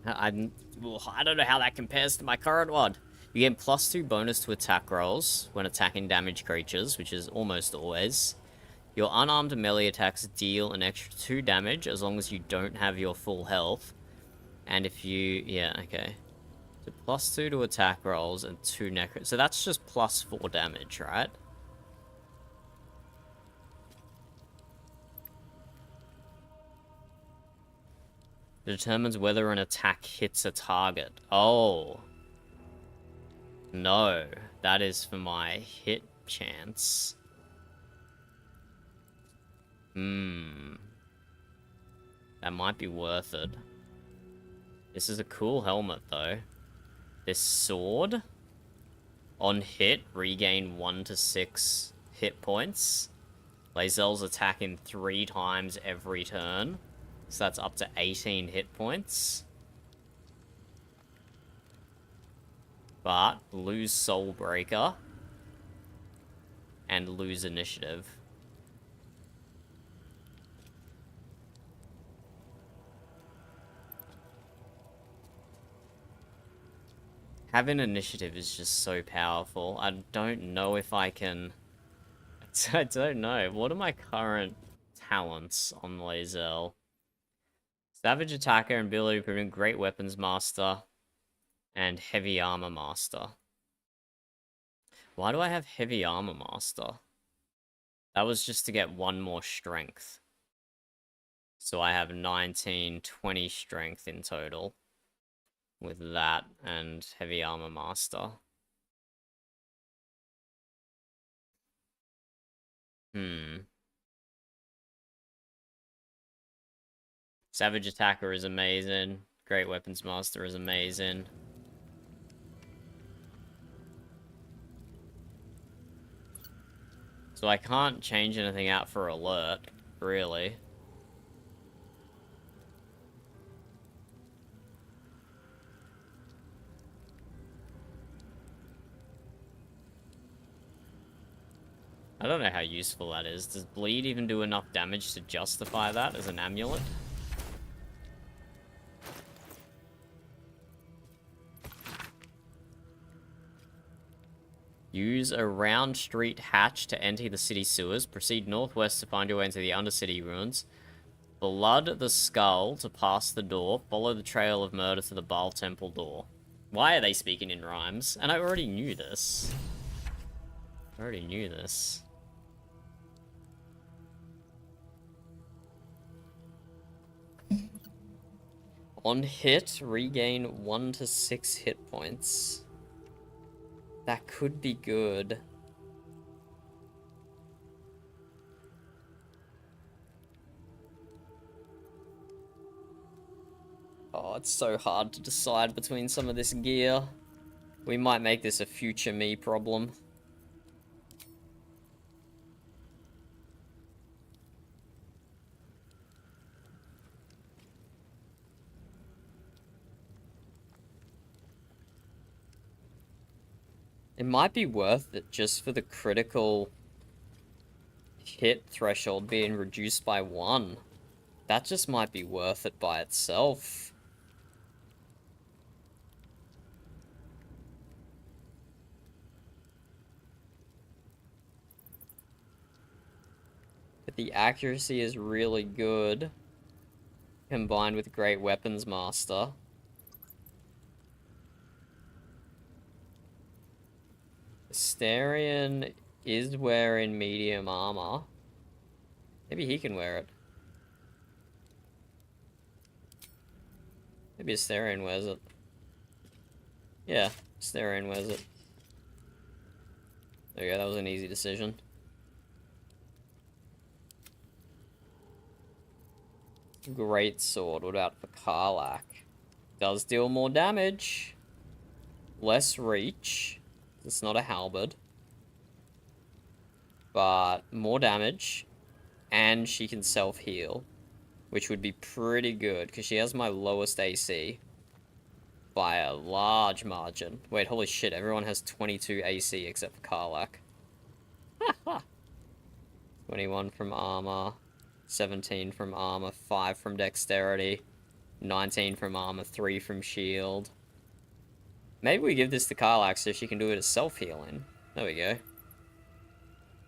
I don't know how that compares to my current one. You get +2 bonus to attack rolls when attacking damaged creatures, which is almost always. Your unarmed melee attacks deal an extra 2 damage as long as you don't have your full health. And if you... yeah, okay. So +2 to attack rolls and 2 necro... So that's just +4 damage, right? Determines whether an attack hits a target. Oh. No. That is for my hit chance. That might be worth it. This is a cool helmet, though. This sword, on hit, regain 1 to 6 hit points. Lae'zel's attacking 3 times every turn. So that's up to 18 hit points. But lose Soulbreaker. And lose initiative. Having initiative is just so powerful. I don't know if I can... I don't know. What are my current talents on Lae'zel? Savage Attacker and ability improvement, Great Weapons Master, and Heavy Armor Master. Why do I have Heavy Armor Master? That was just to get 1 more strength. So I have 19, 20 strength in total. With that and Heavy Armor Master. Savage Attacker is amazing. Great Weapons Master is amazing. So I can't change anything out for alert, really. I don't know how useful that is. Does bleed even do enough damage to justify that as an amulet? Use a round street hatch to enter the city sewers. Proceed northwest to find your way into the Undercity ruins. Blood the skull to pass the door. Follow the trail of murder to the Baal Temple door. Why are they speaking in rhymes? And I already knew this. I already knew this. On hit, regain 1 to 6 hit points. That could be good. Oh, it's so hard to decide between some of this gear. We might make this a future me problem. It might be worth it just for the critical hit threshold being reduced by 1. That just might be worth it by itself. But the accuracy is really good, combined with Great Weapons Master. Astarion is wearing medium armor. Maybe he can wear it. Maybe Astarion wears it. Yeah, Astarion wears it. There you go, that was an easy decision. Great sword, what about for Karlach? Does deal more damage. Less reach. It's not a halberd. But more damage. And she can self-heal. Which would be pretty good, because she has my lowest AC. By a large margin. Wait, holy shit, everyone has 22 AC except for Karlach. 21 from armor. 17 from armor. 5 from dexterity. 19 from armor. 3 from shield. Maybe we give this to Karlach so she can do it as self-healing. There we go.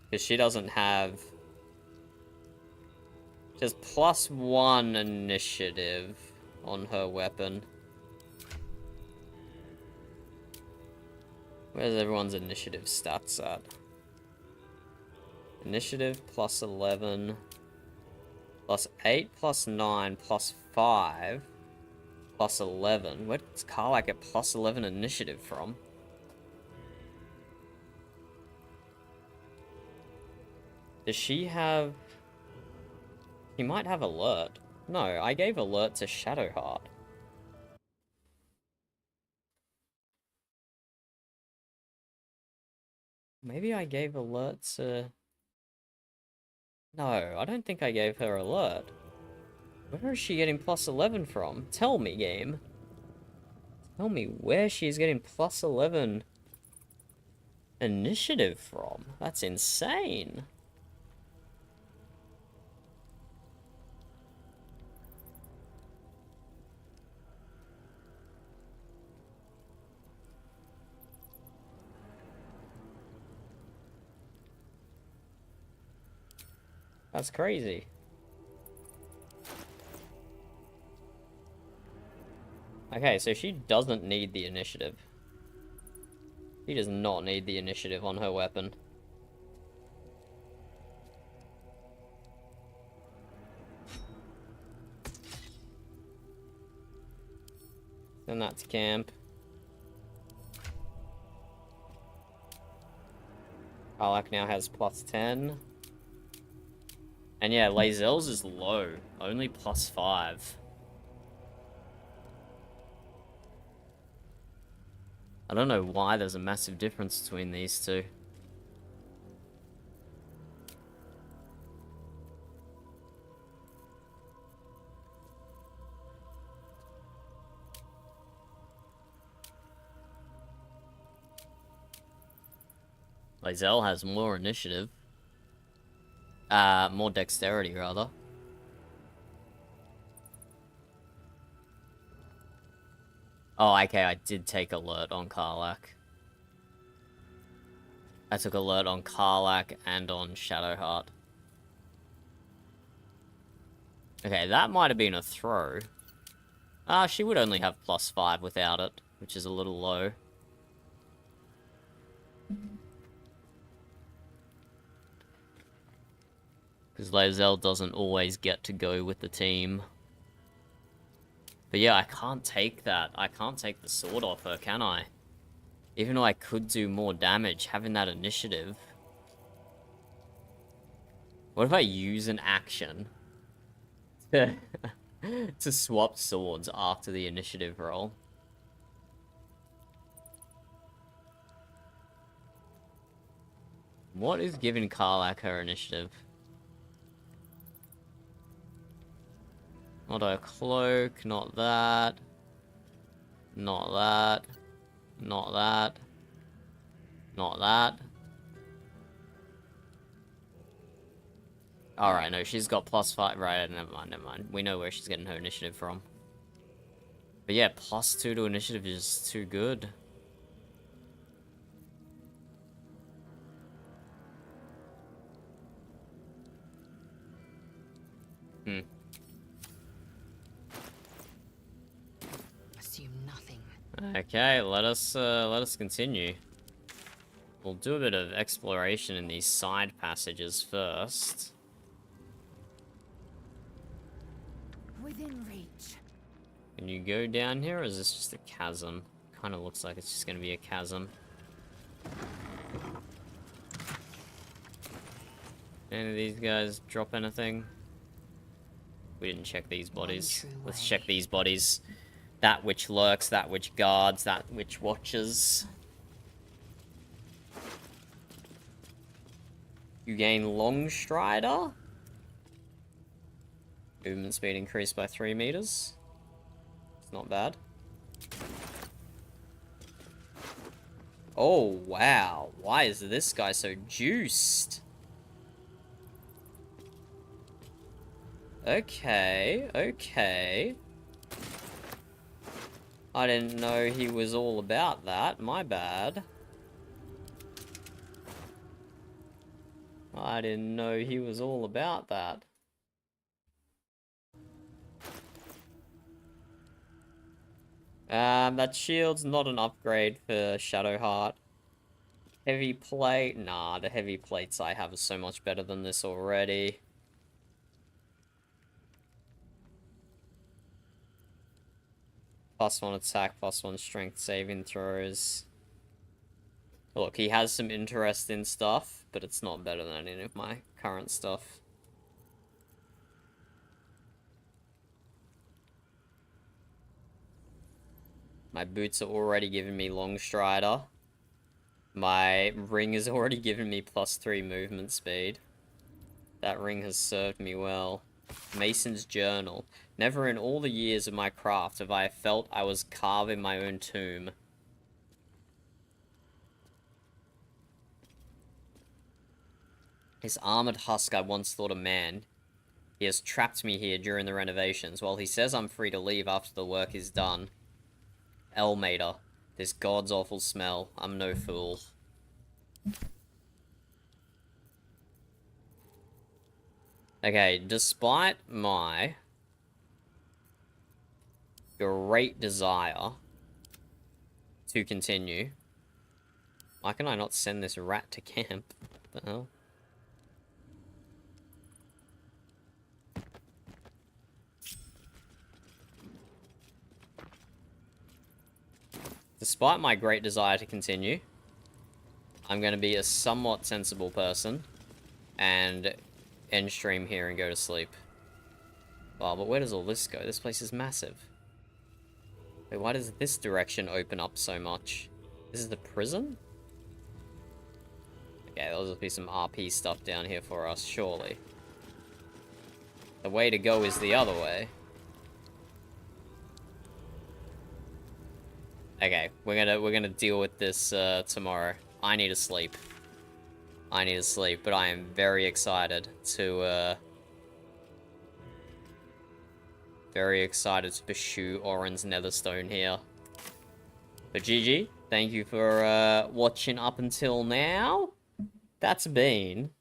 Because she doesn't have... She has +1 initiative on her weapon. Where's everyone's initiative stats at? Initiative +11. +8, +9, +5. +11. Where does Karlach get +11 initiative from? Does she have... He might have alert. No, I gave alert to Shadowheart. Maybe I gave alert to... No, I don't think I gave her alert. Where is she getting +11 from? Tell me, game. Tell me where she's getting +11 initiative from. That's insane. That's crazy. Okay, so she doesn't need the initiative. She does not need the initiative on her weapon. Send that to camp. Karlach now has +10. And yeah, Lae'zel's is low. Only +5. I don't know why there's a massive difference between these two. Lae'zel has more initiative. More dexterity, rather. Oh, okay, I did take alert on Karlach. I took alert on Karlach and on Shadowheart. Okay, that might have been a throw. She would only have +5 without it, which is a little low. Because Lae'zel doesn't always get to go with the team. But yeah, I can't take that. I can't take the sword off her, can I? Even though I could do more damage, having that initiative. What if I use an action to, to swap swords after the initiative roll? What is giving Karlach her initiative? Not a cloak, not that. Not that. Not that. Not that. Alright, no, she's got +5. Right, never mind, never mind. We know where she's getting her initiative from. But yeah, +2 to initiative is too good. Assume nothing. Okay, let us continue. We'll do a bit of exploration in these side passages first. Within reach. Can you go down here, or is this just a chasm? Kind of looks like it's just gonna be a chasm. Any of these guys drop anything? We didn't check these bodies. Let's check these bodies. That which lurks, that which guards, that which watches. You gain Long Strider. Movement speed increased by 3 meters. It's not bad. Oh, wow. Why is this guy so juiced? Okay, okay. I didn't know he was all about that. My bad. I didn't know he was all about that. That shield's not an upgrade for Shadowheart. Heavy plate? Nah, the heavy plates I have are so much better than this already. +1 attack, +1 strength saving throws. Look, he has some interest in stuff, but it's not better than any of my current stuff. My boots are already giving me Long Strider. My ring has already given me +3 movement speed. That ring has served me well. Mason's Journal. Never in all the years of my craft have I felt I was carving my own tomb. His armored husk I once thought a man. He has trapped me here during the renovations, while he says I'm free to leave after the work is done. Elmater. This god's awful smell. I'm no fool. Okay, despite my great desire to continue, why can I not send this rat to camp? What the hell? Despite my great desire to continue, I'm going to be a somewhat sensible person and end stream here and go to sleep. Wow, but where does all this go? This place is massive. Wait, why does this direction open up so much? This is the prison? Okay, there'll just be some RP stuff down here for us, surely. The way to go is the other way. Okay, we're gonna deal with this tomorrow. I need to sleep. I need to sleep, but I am very excited to pursue Orin's Netherstone here. But GG, thank you for watching up until now. That's been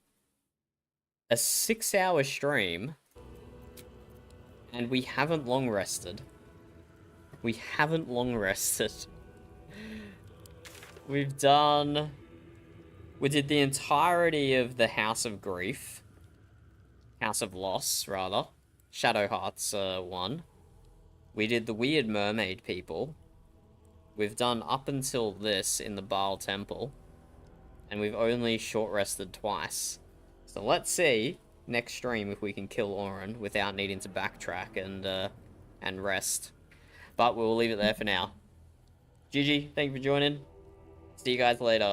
a 6-hour stream, and we haven't long rested. We haven't long rested. We did the entirety of the House of Grief. House of Loss, rather. Shadowheart's one. We did the Weird Mermaid people. We've done up until this in the Baal Temple. And we've only short rested twice. So let's see, next stream, if we can kill Orin without needing to backtrack and rest. But we'll leave it there for now. GG, thank you for joining. See you guys later.